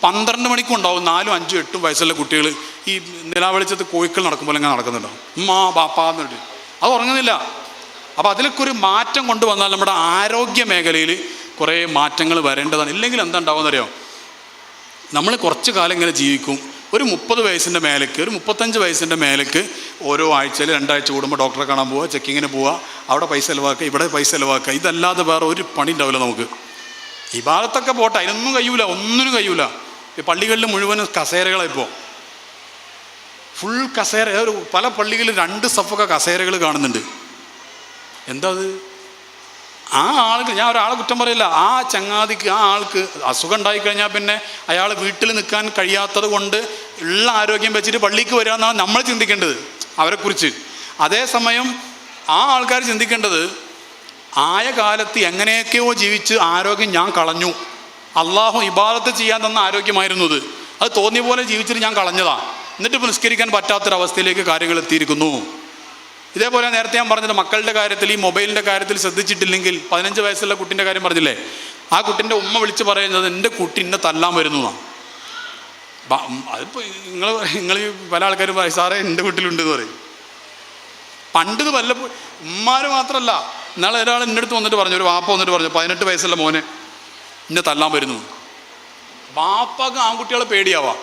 12 മണിക്കും ഉണ്ടാവും 4, 5, 8 വയസ്സുള്ള കുട്ടികൾ ഈ നിലാവെളിച്ചത്ത് കോഴിക്കൾ നടക്കുമ്പോൾ ഇങ്ങനെ നടക്കുന്നുണ്ടാവും, ബാപ്പാന്നിട്ട്. അത് ഉറങ്ങുന്നില്ല. അപ്പോൾ അതിലൊക്കെ ഒരു മാറ്റം കൊണ്ടുവന്നാൽ നമ്മുടെ ആരോഗ്യ മേഖലയിൽ കുറേ മാറ്റങ്ങൾ വരേണ്ടതാണ്. ഇല്ലെങ്കിൽ എന്താ ഉണ്ടാവുമെന്നറിയോ, നമ്മൾ കുറച്ച് കാലം ഇങ്ങനെ ജീവിക്കും. ഒരു 30 വയസ്സിൻ്റെ മേലേക്ക്, ഒരു 35 വയസ്സിൻ്റെ മേലേക്ക് ഓരോ ആഴ്ചയിൽ 2 ആഴ്ച കൂടുമ്പോൾ ഡോക്ടറെ കാണാൻ പോവുക, ചെക്കിങ്ങിന് പോവുക, അവിടെ പൈസ ചിലവാക്കുക, ഇവിടെ പൈസ ചിലവാക്കുക. ഇതല്ലാതെ വേറെ ഒരു പണി ഉണ്ടാവില്ല നമുക്ക്. ഈ ഭാഗത്തൊക്കെ പോട്ടെ, അതിനൊന്നും കഴിയൂല, ഒന്നിനും കഴിയൂല. ഈ പള്ളികളിൽ മുഴുവനും കസേരകളായിപ്പോൾ ഫുൾ കസേര. പല പള്ളികളിൽ 2 സഫൊക്കെ കസേരകൾ കാണുന്നുണ്ട്. എന്താ അത്? ആ ആൾക്ക്, ഞാൻ ഒരാളെ കുറ്റം പറയില്ല, ആ ചങ്ങാതിക്ക്, ആ ആൾക്ക് അസുഖം ഉണ്ടായിക്കഴിഞ്ഞാൽ പിന്നെ അയാൾ വീട്ടിൽ നിൽക്കാൻ കഴിയാത്തത് കൊണ്ട് ഉള്ള ആരോഗ്യം വെച്ചിട്ട് പള്ളിക്ക് വരിക എന്നാണ് നമ്മൾ ചിന്തിക്കേണ്ടത് അവരെക്കുറിച്ച്. അതേസമയം ആ ആൾക്കാർ ചിന്തിക്കേണ്ടത്, ആയ കാലത്ത് എങ്ങനെയൊക്കെയോ ജീവിച്ച് ആരോഗ്യം ഞാൻ കളഞ്ഞു, അള്ളാഹു ഇബാദത്ത് ചെയ്യാൻ തന്ന ആരോഗ്യമായിരുന്നു അത് തോന്നിയ പോലെ ജീവിച്ചിട്ട് ഞാൻ കളഞ്ഞതാണ്, എന്നിട്ട് ഇപ്പോൾ നിസ്കരിക്കാൻ പറ്റാത്തൊരവസ്ഥയിലേക്ക് കാര്യങ്ങൾ എത്തിയിരിക്കുന്നു. ഇതേപോലെ നേരത്തെ ഞാൻ പറഞ്ഞത് മക്കളുടെ കാര്യത്തിൽ, ഈ മൊബൈലിൻ്റെ കാര്യത്തിൽ ശ്രദ്ധിച്ചിട്ടില്ലെങ്കിൽ 15 വയസ്സുള്ള കുട്ടീൻ്റെ കാര്യം പറഞ്ഞില്ലേ, ആ കുട്ടീൻ്റെ ഉമ്മ വിളിച്ച് പറയുന്നത് എൻ്റെ കുട്ടി എന്നെ തല്ലാൻ വരുന്നു എന്നാണ്. അതിപ്പോൾ നിങ്ങൾ പല ആൾക്കാരും പറയും, സാറേ എൻ്റെ വീട്ടിലുണ്ടെന്ന് പറയും. പണ്ടിത് വല്ലപ്പോൾ ഉമ്മാർ മാത്രമല്ല, ഇന്നാളെ ഒരാൾ എൻ്റെ അടുത്ത് വന്നിട്ട് പറഞ്ഞു, ഒരു വാപ്പ വന്നിട്ട് പറഞ്ഞു 18 വയസ്സുള്ള മോനെ എന്നെ തല്ലാൻ വരുന്നു. വാപ്പാക്ക് ആൺകുട്ടികളെ പേടിയാവാം.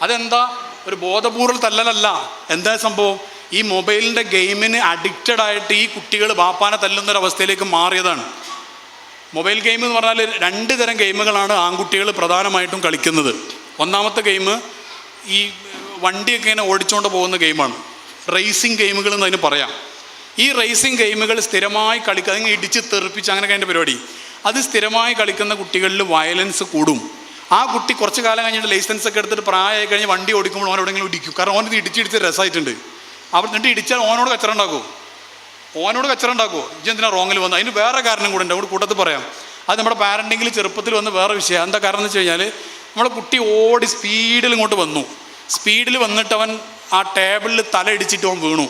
അതെന്താ? ഒരു ബോധപൂർവ്വ തല്ലലല്ല. എന്താ സംഭവം? ഈ മൊബൈലിൻ്റെ ഗെയിമിന് അഡിക്റ്റഡ് ആയിട്ട് ഈ കുട്ടികൾ ബാപ്പാനെ തല്ലുന്നൊരവസ്ഥയിലേക്ക് മാറിയതാണ്. മൊബൈൽ ഗെയിം എന്ന് പറഞ്ഞാൽ 2 തരം ഗെയിമുകളാണ് ആൺകുട്ടികൾ പ്രധാനമായിട്ടും കളിക്കുന്നത്. ഒന്നാമത്തെ ഗെയിം ഈ വണ്ടിയൊക്കെ ഇങ്ങനെ ഓടിച്ചുകൊണ്ട് പോകുന്ന ഗെയിമാണ്, റേസിംഗ് ഗെയിമുകൾ എന്ന് അതിന് പറയാം. ഈ റേസിംഗ് ഗെയിമുകൾ സ്ഥിരമായി കളിക്കുക, അതിങ്ങനെ ഇടിച്ച് തെറിപ്പിച്ച് അങ്ങനെയൊക്കെ അതിൻ്റെ പരിപാടി. അത് സ്ഥിരമായി കളിക്കുന്ന കുട്ടികളിൽ വയലൻസ് കൂടും. ആ കുട്ടി കുറച്ച് കാലം കഴിഞ്ഞിട്ട് ലൈസൻസ് ഒക്കെ എടുത്തിട്ട് പ്രായമായി കഴിഞ്ഞ് വണ്ടി ഓടിക്കുമ്പോൾ ഓൻ എവിടെയെങ്കിലും ഇടിക്കും. കാരണം ഓനത് ഇടിച്ചിടിച്ച് രസമായിട്ടുണ്ട്. എന്നിട്ട് ഇടിച്ചാൽ ഓനോട് കച്ചറ ഉണ്ടാക്കുമോ? ഇതെന്തിനാ റോങ്ങിൽ വന്നു? അതിന് വേറെ കാരണം കൂടെ ഉണ്ട്, അവിടെ കൂട്ടത്തിൽ പറയാം. അത് നമ്മുടെ പാരൻറ്റിങ്ങിൽ ചെറുപ്പത്തിൽ വന്ന് വേറെ വിഷയം. എന്താ കാരണം എന്ന് വെച്ച് കഴിഞ്ഞാൽ, നമ്മളെ കുട്ടി ഓടി സ്പീഡിൽ ഇങ്ങോട്ട് വന്നു. സ്പീഡിൽ വന്നിട്ട് അവൻ ആ ടേബിളിൽ തല ഇടിച്ചിട്ട് അവൻ വീണു.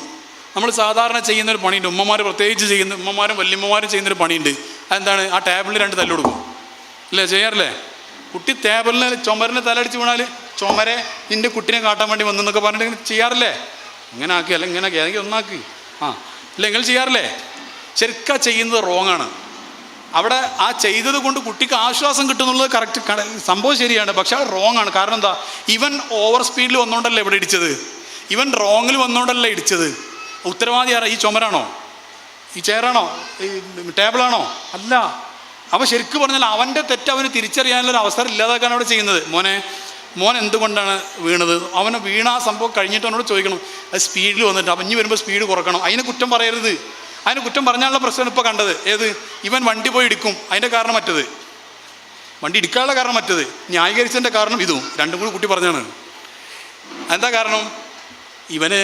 നമ്മൾ സാധാരണ ചെയ്യുന്നൊരു പണിയുണ്ട്, ഉമ്മമാർ പ്രത്യേകിച്ച് ഉമ്മമാരും വല്യമ്മമാരും ചെയ്യുന്നൊരു പണിയുണ്ട്. അതെന്താണ്? ആ ടേബിളിൽ 2 തല്ല് കൊടുക്കും, ഇല്ലേ? ചെയ്യാറില്ലേ? കുട്ടി ടേബിളിന് ചുമരിന് തലടിച്ച് വീണാൽ, ചുമരെ നിൻ്റെ കുട്ടിനെ കാട്ടാൻ വേണ്ടി വന്നെന്നൊക്കെ പറഞ്ഞിട്ട് ഇങ്ങനെ ചെയ്യാറില്ലേ? ഇങ്ങനെ ആക്കി, അല്ലെങ്കിൽ ഇങ്ങനെ ആക്കി, അല്ലെങ്കിൽ ഒന്നാക്കി, ഇല്ലെങ്കിൽ ചെയ്യാറില്ലേ? ശരിക്കും ചെയ്യുന്നത് റോങ്ങാണ്. അവിടെ ആ ചെയ്തത് കൊണ്ട് കുട്ടിക്ക് ആശ്വാസം കിട്ടുന്നുള്ളത് കറക്റ്റ് സംഭവം ശരിയാണ്, പക്ഷെ അത് റോങ്ങാണ്. കാരണം എന്താ? ഇവൻ ഓവർ സ്പീഡിൽ വന്നുകൊണ്ടല്ലേ ഇവിടെ ഇടിച്ചത്, ഇവൻ റോങ്ങിൽ വന്നുകൊണ്ടല്ലേ ഇടിച്ചത്. ഉത്തരവാദി ആരാ? ഈ ചുമരാണോ? ഈ ചെയറാണോ? ഈ ടേബിളാണോ? അല്ല. അപ്പോൾ ശരിക്കും പറഞ്ഞാൽ അവൻ്റെ തെറ്റ് അവന് തിരിച്ചറിയാനുള്ളൊരു അവസരം ഇല്ലാതാക്കാൻ അവിടെ ചെയ്യുന്നത്. മോൻ എന്തുകൊണ്ടാണ് വീണത്? അവന് വീണ ആ സംഭവം കഴിഞ്ഞിട്ട് അവനോട് ചോദിക്കണം. അത് സ്പീഡിൽ വന്നിട്ട് അപ്പം ഇനി വരുമ്പോൾ സ്പീഡ് കുറക്കണം. അതിനെ കുറ്റം പറയരുത്. അതിന് കുറ്റം പറഞ്ഞാലുള്ള പ്രശ്നമാണ് ഇപ്പോൾ കണ്ടത്. ഏത്? ഇവൻ വണ്ടി പോയി ഇടിക്കും, അതിൻ്റെ കാരണം മറ്റത്. വണ്ടി ഇടിക്കാനുള്ള കാരണം മറ്റത്, ന്യായീകരിച്ചതിൻ്റെ കാരണം ഇതും. 2 കൂടി കുട്ടി പറഞ്ഞാണ്. എന്താ കാരണം? ഇവന്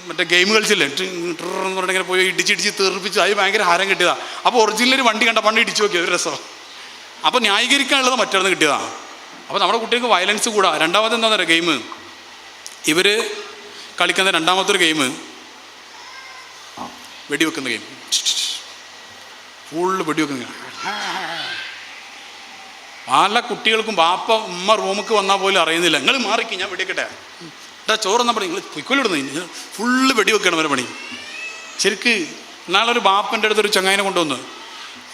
മറ്റേ ഗെയിം കളിച്ചില്ലേ, എന്ന് പറഞ്ഞിങ്ങനെ പോയി ഇടിച്ചിടിച്ച് തീർപ്പിച്ച് അത് ഭയങ്കര ഹാരം കിട്ടിയതാണ്. അപ്പോൾ ഒറിജിനൽ വണ്ടി കണ്ട പണ്ട് ഇടിച്ചു നോക്കിയത് ഒരു രസം. അപ്പോൾ ന്യായീകരിക്കാനുള്ളത് മറ്റൊന്ന് കിട്ടിയതാണ്. അപ്പോൾ നമ്മുടെ കുട്ടികൾക്ക് വയലൻസ് കൂടാ. രണ്ടാമത് എന്താണെന്ന് പറയുക, ഗെയിം ഇവർ കളിക്കുന്ന രണ്ടാമത്തെ ഒരു ഗെയിം വെടിവെക്കുന്ന ഗെയിം. ഫുള്ള് വെടിവെക്കുന്ന ഗെയിം. പല കുട്ടികൾക്കും ബാപ്പ ഉമ്മ റൂമിക്ക് വന്നാൽ പോലും അറിയുന്നില്ല. നിങ്ങൾ മാറിക്ക്, ഞാൻ വെടിവെക്കട്ടെ, ചോറെന്നാ പണി, നിങ്ങൾ പൊയ്ക്കൊല്ലിടുന്നു, ഫുള്ള് വെടിവെക്കണം അവരെ പണി. ശരിക്ക് നാളെ ഒരു ബാപ്പൻ്റെ അടുത്തൊരു ചങ്ങായിനെ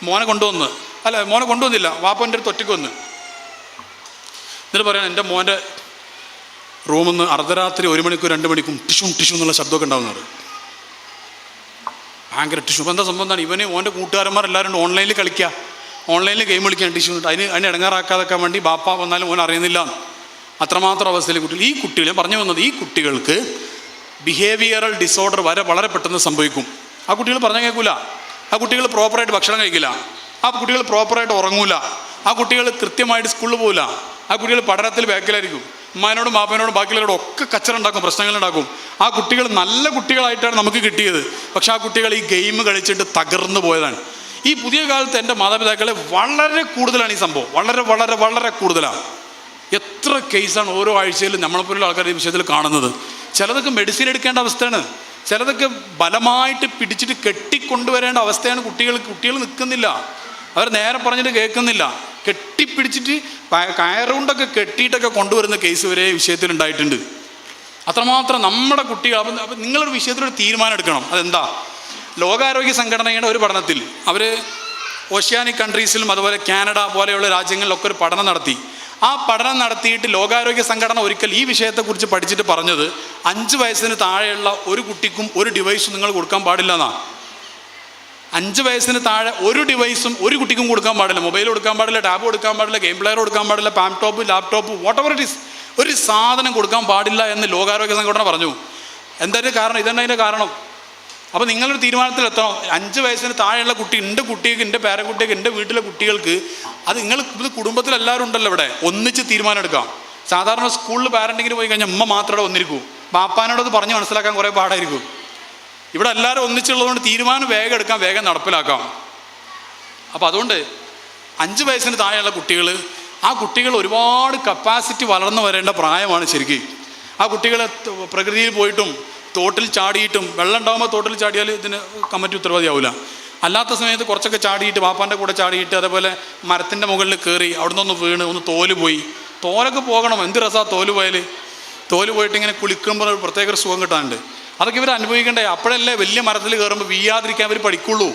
മോനെ കൊണ്ടുവന്നില്ല, ബാപ്പൻ്റെ അടുത്ത് ഒറ്റയ്ക്ക് വന്ന്. എന്നിട്ട് പറയണം, എൻ്റെ മോൻ്റെ റൂമിൽ നിന്ന് അർദ്ധരാത്രി 1 മണിക്കും 2 മണിക്കും ടിഷു എന്നുള്ള ശബ്ദമൊക്കെ ഉണ്ടാകുന്നത്. ഭയങ്കര ടിഷു. അപ്പോൾ എന്താ സംഭവം? എന്താണ്? ഇവന് ഓൻ്റെ കൂട്ടുകാരന്മാരെല്ലാവരും ഓൺലൈനിൽ കളിക്കുക, ഓൺലൈനിൽ ഗെയിം കളിക്കാൻ ടിഷു. അതിന് ഇടങ്ങാറാക്കാതെക്കാൻ വേണ്ടി ബാപ്പ വന്നാലും ഓൻ അറിയുന്നില്ല. അത്രമാത്രം അവസ്ഥയിൽ ഈ കുട്ടികൾ, ഞാൻ പറഞ്ഞു വന്നത്, ഈ കുട്ടികൾക്ക് ബിഹേവിയറൽ ഡിസോർഡർ വളരെ പെട്ടെന്ന് സംഭവിക്കും. ആ കുട്ടികൾ പറഞ്ഞാൽ കേൾക്കില്ല, ആ കുട്ടികൾ പ്രോപ്പറായിട്ട് ഭക്ഷണം കഴിക്കില്ല, ആ കുട്ടികൾ പ്രോപ്പറായിട്ട് ഉറങ്ങൂല, ആ കുട്ടികൾ കൃത്യമായിട്ട് സ്കൂളിൽ പോകില്ല, ആ കുട്ടികൾ പഠനത്തിൽ ബാക്കിലായിരിക്കും. ഉമ്മാനോടും ബാപ്പനോടും ബാക്കിയുള്ളവരോടും ഒക്കെ കച്ചറുണ്ടാക്കും, പ്രശ്നങ്ങളുണ്ടാക്കും. ആ കുട്ടികൾ നല്ല കുട്ടികളായിട്ടാണ് നമുക്ക് കിട്ടിയത്. പക്ഷെ ആ കുട്ടികൾ ഈ ഗെയിം കളിച്ചിട്ട് തകർന്നു പോയതാണ്. ഈ പുതിയ കാലത്ത് എൻ്റെ മാതാപിതാക്കളെ വളരെ കൂടുതലാണ് ഈ സംഭവം, വളരെ വളരെ വളരെ കൂടുതലാണ്. എത്ര കേസാണ് ഓരോ ആഴ്ചയിലും നമ്മളെപ്പോലുള്ള ആൾക്കാർ ഈ വിഷയത്തിൽ കാണുന്നത്. ചിലതൊക്കെ മെഡിസിൻ എടുക്കേണ്ട അവസ്ഥയാണ്, ചിലതൊക്കെ ബലമായിട്ട് പിടിച്ചിട്ട് കെട്ടിക്കൊണ്ടുവരേണ്ട അവസ്ഥയാണ്. കുട്ടികൾ നിൽക്കുന്നില്ല, അവർ നേരെ പറഞ്ഞിട്ട് കേൾക്കുന്നില്ല. കെട്ടിപ്പിടിച്ചിട്ട് കയറുകൊണ്ടൊക്കെ കെട്ടിയിട്ടൊക്കെ കൊണ്ടുവരുന്ന കേസ് വരെ വിഷയത്തിലുണ്ടായിട്ടുണ്ട്. അത്രമാത്രം നമ്മുടെ കുട്ടികൾ. അപ്പം നിങ്ങളൊരു വിഷയത്തിലൊരു തീരുമാനം എടുക്കണം. അതെന്താ? ലോകാരോഗ്യ സംഘടനയുടെ ഒരു പഠനത്തിൽ അവർ ഓഷ്യാനിക് കൺട്രീസിലും അതുപോലെ കാനഡ പോലെയുള്ള രാജ്യങ്ങളിലൊക്കെ ഒരു പഠനം നടത്തി. ആ പഠനം നടത്തിയിട്ട് ലോകാരോഗ്യ സംഘടന ഒരിക്കൽ ഈ വിഷയത്തെക്കുറിച്ച് പഠിച്ചിട്ട് പറഞ്ഞത് 5 വയസ്സിന് താഴെയുള്ള ഒരു കുട്ടിക്കും ഒരു ഡിവൈസും നിങ്ങൾ കൊടുക്കാൻ പാടില്ല എന്നാണ്. 5 വയസ്സിന് താഴെ ഒരു ഡിവൈസും ഒരു കുട്ടിക്കും കൊടുക്കാൻ പാടില്ല. മൊബൈൽ കൊടുക്കാൻ പാടില്ല, ടാബ് കൊടുക്കാൻ പാടില്ല, ഗെയിം പ്ലെയർ കൊടുക്കാൻ പാടില്ല, palm top, laptop, what ever it is, ഒരു സാധനം കൊടുക്കാൻ പാടില്ല എന്ന് ലോകാരോഗ്യ സംഘടന പറഞ്ഞു. എന്തായാലും കാരണം ഇതന്നെ അതിൻ്റെ കാരണം. അപ്പോൾ നിങ്ങളൊരു തീരുമാനത്തിലെത്തണം. 5 വയസ്സിന് താഴെയുള്ള കുട്ടി, എൻ്റെ കുട്ടിക്ക്, എൻ്റെ പേരക്കുട്ടിക്ക്, എൻ്റെ വീട്ടിലെ കുട്ടികൾക്ക്, അത് നിങ്ങൾ ഇത് കുടുംബത്തിലെല്ലാവരും ഉണ്ടല്ലോ ഇവിടെ, ഒന്നിച്ച് തീരുമാനം എടുക്കാം. സാധാരണ സ്കൂളിൽ പാരൻറ്റിങ്ങിന് പോയി കഴിഞ്ഞാൽ ഉമ്മ മാത്രമേ ഒന്നിരിക്കൂ, ബാപ്പാനോടത് പറഞ്ഞ് മനസ്സിലാക്കാൻ കുറേ പാടായിരിക്കും. ഇവിടെ എല്ലാവരും ഒന്നിച്ചുള്ളതുകൊണ്ട് തീരുമാനം വേഗം എടുക്കാം, വേഗം നടപ്പിലാക്കാം. അപ്പോൾ അതുകൊണ്ട് 5 വയസ്സിന് താഴെയുള്ള കുട്ടികൾ, ആ കുട്ടികൾ ഒരുപാട് കപ്പാസിറ്റി വളർന്നു വരേണ്ട പ്രായമാണ് ശരിക്കും. ആ കുട്ടികളെ പ്രകൃതിയിൽ പോയിട്ടും തോട്ടിൽ ചാടിയിട്ടും, വെള്ളം ഉണ്ടാകുമ്പോൾ തോട്ടിൽ ചാടിയാൽ ഇതിന് കമ്മിറ്റി ഉത്തരവാദിയാവില്ല. അല്ലാത്ത സമയത്ത് കുറച്ചൊക്കെ ചാടിയിട്ട്, പാപ്പാൻ്റെ കൂടെ ചാടിയിട്ട്, അതേപോലെ മരത്തിൻ്റെ മുകളിൽ കയറി അവിടെ നിന്നൊന്ന് വീണ് ഒന്ന് തോല് പോയി. തോലൊക്കെ പോകണം, എന്ത് രസമാണ് തോല് പോയാൽ. തോല് പോയിട്ട് ഇങ്ങനെ കുളിക്കുമ്പോൾ ഒരു പ്രത്യേക ഒരു സുഖം കിട്ടാനുണ്ട്. അതൊക്കെ ഇവർ അനുഭവിക്കണ്ടേ? അപ്പോഴല്ലേ വലിയ മരത്തിൽ കയറുമ്പോൾ വീയാതിരിക്കാൻ അവർ പഠിക്കുള്ളൂ.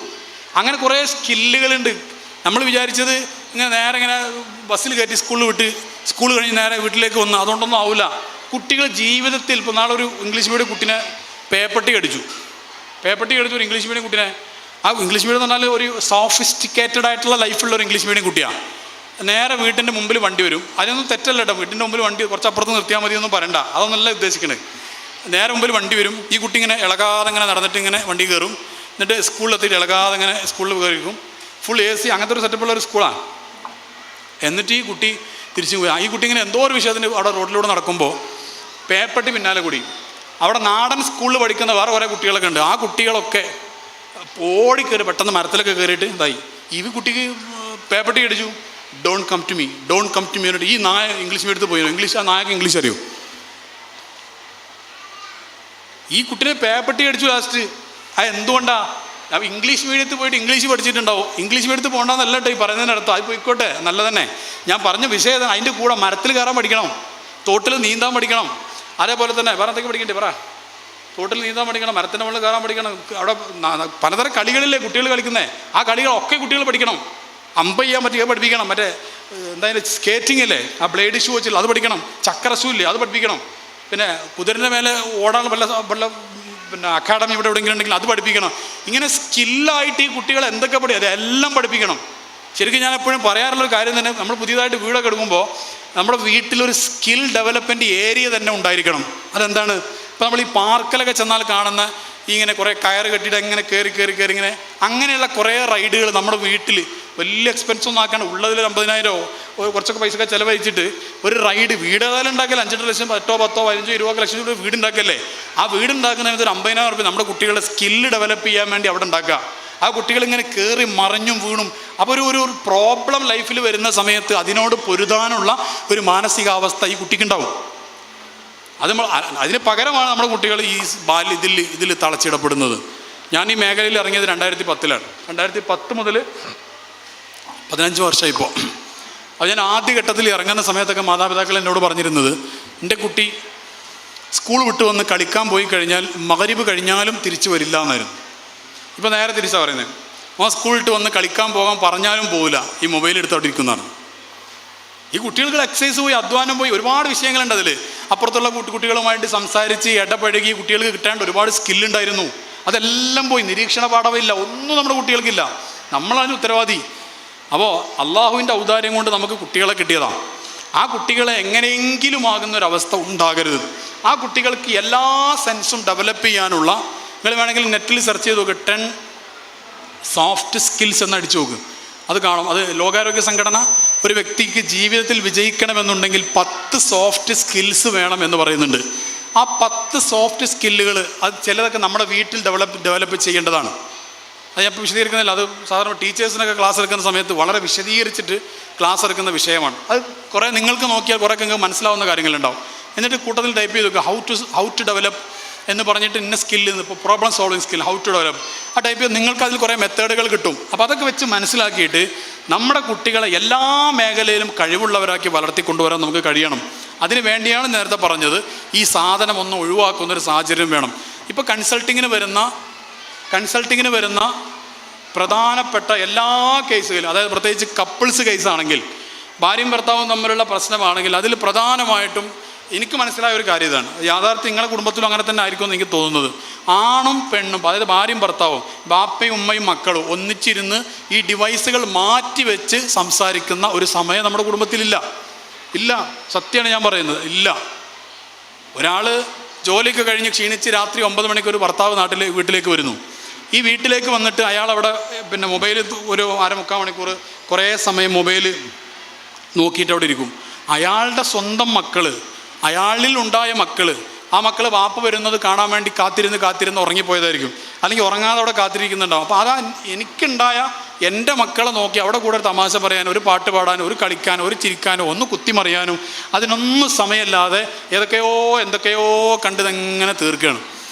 അങ്ങനെ കുറേ സ്കില്ലുകളുണ്ട്. നമ്മൾ വിചാരിച്ചത് ഇങ്ങനെ ബസ്സിൽ കയറ്റി സ്കൂളിൽ വിട്ട്, സ്കൂൾ കഴിഞ്ഞ് നേരെ വീട്ടിലേക്ക് വന്ന് അതുകൊണ്ടൊന്നും ആവില്ല. കുട്ടികൾ ജീവിതത്തിൽ, ഇപ്പോൾ നാളെ ഒരു ഇംഗ്ലീഷ് മീഡിയം കുട്ടീനെ പേപ്പട്ടി കടിച്ചു ഒരു ഇംഗ്ലീഷ് മീഡിയം കുട്ടീനെ. ആ ഇംഗ്ലീഷ് മീഡിയം എന്ന് പറഞ്ഞാൽ ഒരു സോഫിസ്റ്റിക്കേറ്റഡ് ആയിട്ടുള്ള ലൈഫുള്ള ഒരു ഇംഗ്ലീഷ് മീഡിയം കുട്ടിയാണ്. നേരെ വീട്ടിൻ്റെ മുമ്പിൽ വണ്ടി വരും. അതിനൊന്നും തെറ്റല്ല കേട്ടോ, വീട്ടിൻ്റെ മുമ്പിൽ വണ്ടി കുറച്ച് അപ്പുറത്ത് നിർത്തിയാൽ മതി ഒന്നും പറയണ്ട, അതൊന്നല്ല ഉദ്ദേശിക്കണത്. നേരെ മുമ്പിൽ വണ്ടി വരും. ഈ കുട്ടി ഇങ്ങനെ ഇളകാതെ ഇങ്ങനെ നടന്നിട്ട് ഇങ്ങനെ വണ്ടി കയറും. എന്നിട്ട് സ്കൂളിലെത്തിയിട്ട് ഇളകാതെ ഇങ്ങനെ സ്കൂളിൽ കയറിക്കും. ഫുൾ AC, അങ്ങനത്തെ ഒരു സെറ്റപ്പുള്ള ഒരു സ്കൂളാണ്. എന്നിട്ട് ഈ കുട്ടി തിരിച്ചു പോയി. ഈ കുട്ടി ഇങ്ങനെ എന്തോ ഒരു വിഷയത്തിന് അവിടെ റോഡിലൂടെ നടക്കുമ്പോൾ പേപ്പട്ടി പിന്നാലെ കൂടി. അവിടെ നാടൻ സ്കൂളിൽ പഠിക്കുന്ന വേറെ കുറേ കുട്ടികളൊക്കെ ഉണ്ട്. ആ കുട്ടികളൊക്കെ ഓടിക്കയറി പെട്ടെന്ന് മരത്തിലൊക്കെ കയറിയിട്ട് ഇതായി. ഈ കുട്ടിക്ക് പേപ്പട്ടി അടിച്ചു. ഡോണ്ട് കം ടു മീ എന്നിട്ട് ഈ നായ ഇംഗ്ലീഷ് മീഡിയത്തിൽ പോയി. ആ നായക്ക് ഇംഗ്ലീഷ് അറിയോ? ഈ കുട്ടിനെ പേപ്പട്ടി അടിച്ചു ലാസ്റ്റ്. അത് എന്തുകൊണ്ടാണ്? അപ്പോൾ ഇംഗ്ലീഷ് മീഡിയത്തിൽ പോയിട്ട് ഇംഗ്ലീഷ് പഠിച്ചിട്ടുണ്ടാവും. ഇംഗ്ലീഷ് മീഡിയത്തിൽ പോകണ്ടെന്നല്ല കേട്ടോ ഈ പറയുന്നതിനടുത്ത്. അത് പോയിക്കോട്ടെ, നല്ല തന്നെ. ഞാൻ പറഞ്ഞ വിഷയം അതിൻ്റെ കൂടെ മരത്തിൽ കയറാൻ പഠിക്കണം, തോട്ടിൽ നീന്താൻ പഠിക്കണം. അതേപോലെ തന്നെ വേറെ എന്തൊക്കെ പഠിക്കണ്ടേ പറ? തോട്ടിൽ നീന്താൻ പഠിക്കണം, മരത്തിൻ്റെ മുകളിൽ കയറാൻ പഠിക്കണം. അവിടെ പലതരം കളികളില്ലേ കുട്ടികൾ കളിക്കുന്നത്. ആ കളികളൊക്കെ കുട്ടികൾ പഠിക്കണം. അമ്പ് ചെയ്യാൻ പറ്റുക പഠിപ്പിക്കണം. മറ്റേ എന്തായാലും സ്കേറ്റിംഗ് ഇല്ലേ, ആ ബ്ലേഡ് ഷൂ വെച്ചില്ല, അത് പഠിക്കണം. ചക്ര ഷൂ ഇല്ലേ, അത് പഠിപ്പിക്കണം. പിന്നെ കുതിരൻ്റെ മേലെ ഓടാൻ വല്ല പിന്നെ അക്കാഡമി ഇവിടെ എവിടെയെങ്കിലും ഉണ്ടെങ്കിൽ അത് പഠിപ്പിക്കണം. ഇങ്ങനെ സ്കില്ലായിട്ട് ഈ കുട്ടികളെ എന്തൊക്കെ അതെല്ലാം പഠിപ്പിക്കണം. ശരിക്കും ഞാൻ എപ്പോഴും പറയാറുള്ളൊരു കാര്യം തന്നെ, നമ്മൾ പുതിയതായിട്ട് വീടൊക്കെ എടുക്കുമ്പോൾ നമ്മുടെ വീട്ടിലൊരു സ്കിൽ ഡെവലപ്മെൻറ്റ് ഏരിയ തന്നെ ഉണ്ടായിരിക്കണം. അതെന്താണ്? ഇപ്പോൾ നമ്മൾ ഈ പാർക്കിലൊക്കെ ചെന്നാൽ കാണുന്ന ഇങ്ങനെ കുറേ കയറ് കെട്ടിയിട്ട് ഇങ്ങനെ കയറി ഇങ്ങനെ അങ്ങനെയുള്ള കുറേ റൈഡുകൾ നമ്മുടെ വീട്ടിൽ വലിയ എക്സ്പെൻസ് ഒന്നും ആക്കാണ്ട് ഉള്ളതിൽ 50,000 കുറച്ചൊക്കെ പൈസ ഒക്കെ ചിലവഴിച്ചിട്ട് ഒരു റൈഡ്, വീട് ഏതായാലും ഉണ്ടാക്കില്ല, 5-8 ലക്ഷം 10, 15, 20 ലക്ഷം രൂപ വീട് ഉണ്ടാക്കല്ലേ. ആ വീട് ഉണ്ടാക്കുന്നതിന് ഒരു 50,000 രൂപ നമ്മുടെ കുട്ടികളുടെ സ്കില്ല് ഡെവലപ്പ് ചെയ്യാൻ വേണ്ടി അവിടെ ഉണ്ടാക്കുക. ആ കുട്ടികളിങ്ങനെ കയറി മറിഞ്ഞും വീണും അപ്പോൾ ഒരു പ്രോബ്ലം ലൈഫിൽ വരുന്ന സമയത്ത് അതിനോട് പൊരുതാനുള്ള ഒരു മാനസികാവസ്ഥ ഈ കുട്ടിക്കുണ്ടാവും. അതിന് പകരമാണ് നമ്മുടെ കുട്ടികൾ ഈ ഇതിൽ തളച്ചിടപ്പെടുന്നത്. ഞാൻ ഈ മേഖലയിൽ ഇറങ്ങിയത് 2010-ലാണ്. 2010 മുതൽ 15 വർഷമായിപ്പോൾ. അപ്പോൾ ഞാൻ ആദ്യഘട്ടത്തിൽ ഇറങ്ങുന്ന സമയത്തൊക്കെ മാതാപിതാക്കൾ എന്നോട് പറഞ്ഞിരുന്നത്, എൻ്റെ കുട്ടി സ്കൂൾ വിട്ട് വന്ന് കളിക്കാൻ പോയി കഴിഞ്ഞാൽ മഗ്‌രിബ് കഴിഞ്ഞാലും തിരിച്ചു വരില്ല എന്നായിരുന്നു. ഇപ്പോൾ നേരെ തിരിച്ചാണ് പറയുന്നത്. ആ സ്കൂൾ വിട്ട് വന്ന് കളിക്കാൻ പോകാൻ പറഞ്ഞാലും പോകില്ല, ഈ മൊബൈൽ എടുത്തോണ്ടിരിക്കുന്നതാണ്. ഈ കുട്ടികൾക്ക് എക്സസൈസ് പോയി, അധ്വാനം പോയി, ഒരുപാട് വിഷയങ്ങളുണ്ട് അതിൽ. അപ്പുറത്തുള്ള കുട്ടികളുമായിട്ട് സംസാരിച്ച് ഇടപഴകി കുട്ടികൾക്ക് കിട്ടേണ്ട ഒരുപാട് സ്കില്ലുണ്ടായിരുന്നു. അതെല്ലാം പോയി. നിരീക്ഷണ പാഠമില്ല, ഒന്നും നമ്മുടെ കുട്ടികൾക്കില്ല. നമ്മളതിന് ഉത്തരവാദി. അപ്പോൾ അള്ളാഹുവിൻ്റെ ഔദാര്യം കൊണ്ട് നമുക്ക് കുട്ടികളെ കിട്ടിയതാണ്. ആ കുട്ടികളെ എങ്ങനെയെങ്കിലും ആകുന്നൊരവസ്ഥ ഉണ്ടാകരുത്. ആ കുട്ടികൾക്ക് എല്ലാ സെൻസും ഡെവലപ്പ് ചെയ്യാനുള്ള, നിങ്ങൾ വേണമെങ്കിൽ നെറ്റിൽ സെർച്ച് ചെയ്ത് നോക്ക്, 10 സോഫ്റ്റ് സ്കിൽസ് എന്ന് അടിച്ചു നോക്ക്, അത് കാണും. അത് ലോകാരോഗ്യ സംഘടന ഒരു വ്യക്തിക്ക് ജീവിതത്തിൽ വിജയിക്കണമെന്നുണ്ടെങ്കിൽ 10 സോഫ്റ്റ് സ്കിൽസ് വേണം എന്ന് പറയുന്നുണ്ട്. ആ 10 സോഫ്റ്റ് സ്കില്ലുകൾ അത് ചിലതൊക്കെ നമ്മുടെ വീട്ടിൽ ഡെവലപ്പ് ചെയ്യേണ്ടതാണ്. അത് ഞാൻ ഇപ്പോൾ വിശദീകരിക്കുന്നില്ല. അത് സാധാരണ ടീച്ചേഴ്സിനൊക്കെ ക്ലാസ് എടുക്കുന്ന സമയത്ത് വളരെ വിശദീകരിച്ചിട്ട് ക്ലാസ് എടുക്കുന്ന വിഷയമാണ്. അത് കുറേ നിങ്ങൾക്ക് നോക്കിയാൽ കുറേയൊക്കെ നിങ്ങൾക്ക് മനസ്സിലാവുന്ന കാര്യങ്ങളുണ്ടാവും. എന്നിട്ട് കൂട്ടത്തിൽ ടൈപ്പ് ചെയ്ത് വെക്കുക ഹൗ ടു ഡെവലപ്പ് എന്ന് പറഞ്ഞിട്ട് ഇന്ന സ്കില്ല്, ഇപ്പോൾ problem solving skill, how to develop. ആ ടൈപ്പ് ചെയ്ത് നിങ്ങൾക്ക് അതിൽ കുറേ മെത്തേഡുകൾ കിട്ടും. അപ്പോൾ അതൊക്കെ വെച്ച് മനസ്സിലാക്കിയിട്ട് നമ്മുടെ കുട്ടികളെ എല്ലാ മേഖലയിലും കഴിവുള്ളവരാക്കി വളർത്തിക്കൊണ്ടുവരാൻ നമുക്ക് കഴിയണം. അതിന് വേണ്ടിയാണ് നേരത്തെ പറഞ്ഞത് ഈ സാധനം ഒന്ന് ഒഴിവാക്കുന്നൊരു സാഹചര്യം വേണം. ഇപ്പോൾ കൺസൾട്ടിങ്ങിന് വരുന്ന പ്രധാനപ്പെട്ട എല്ലാ കേസുകളും, അതായത് പ്രത്യേകിച്ച് കപ്പിൾസ് കേസാണെങ്കിൽ, ഭാര്യയും ഭർത്താവും തമ്മിലുള്ള പ്രശ്നമാണെങ്കിൽ അതിൽ പ്രധാനമായിട്ടും എനിക്ക് മനസ്സിലായ ഒരു കാര്യം ഇതാണ്. യാഥാർത്ഥ്യം നിങ്ങളുടെ കുടുംബത്തിലും അങ്ങനെ തന്നെ ആയിരിക്കുമെന്ന് എനിക്ക് തോന്നുന്നത്. ആണും പെണ്ണും, അതായത് ഭാര്യയും ഭർത്താവും, ബാപ്പയും ഉമ്മയും മക്കളും ഒന്നിച്ചിരുന്ന് ഈ ഡിവൈസുകൾ മാറ്റി വെച്ച് സംസാരിക്കുന്ന ഒരു സമയം നമ്മുടെ കുടുംബത്തിലില്ല. ഇല്ല, സത്യമാണ് ഞാൻ പറയുന്നത്, ഇല്ല. ഒരാൾ ജോലിയൊക്കെ കഴിഞ്ഞ് ക്ഷീണിച്ച് രാത്രി 9 മണിക്ക് ഒരു ഭർത്താവ് വീട്ടിലേക്ക് വരുന്നു. ഈ വീട്ടിലേക്ക് വന്നിട്ട് അയാൾ അവിടെ മൊബൈൽ ഒരു 3/4 മണിക്കൂർ കുറേ സമയം മൊബൈൽ നോക്കിയിട്ട് അവിടെ ഇരിക്കും. അയാളുടെ സ്വന്തം മക്കൾ, അയാളിൽ ഉണ്ടായ മക്കൾ, ആ മക്കൾ വാപ്പ വരുന്നത് കാണാൻ വേണ്ടി കാത്തിരുന്ന് ഉറങ്ങിപ്പോയതായിരിക്കും, അല്ലെങ്കിൽ ഉറങ്ങാതെ അവിടെ കാത്തിരിക്കുന്നുണ്ടാവും. അപ്പോൾ അതാ എനിക്കുണ്ടായ എൻ്റെ മക്കളെ നോക്കി അവിടെ കൂടെ തമാശ പറയാനും, ഒരു പാട്ട് പാടാനും, ഒരു കളിക്കാനോ, ഒരു ചിരിക്കാനോ, ഒന്ന് കുത്തിമറിയാനും അതിനൊന്നും സമയമില്ലാതെ എന്തൊക്കെയോ കണ്ടിതെങ്ങനെ തീർക്കുകയാണ്.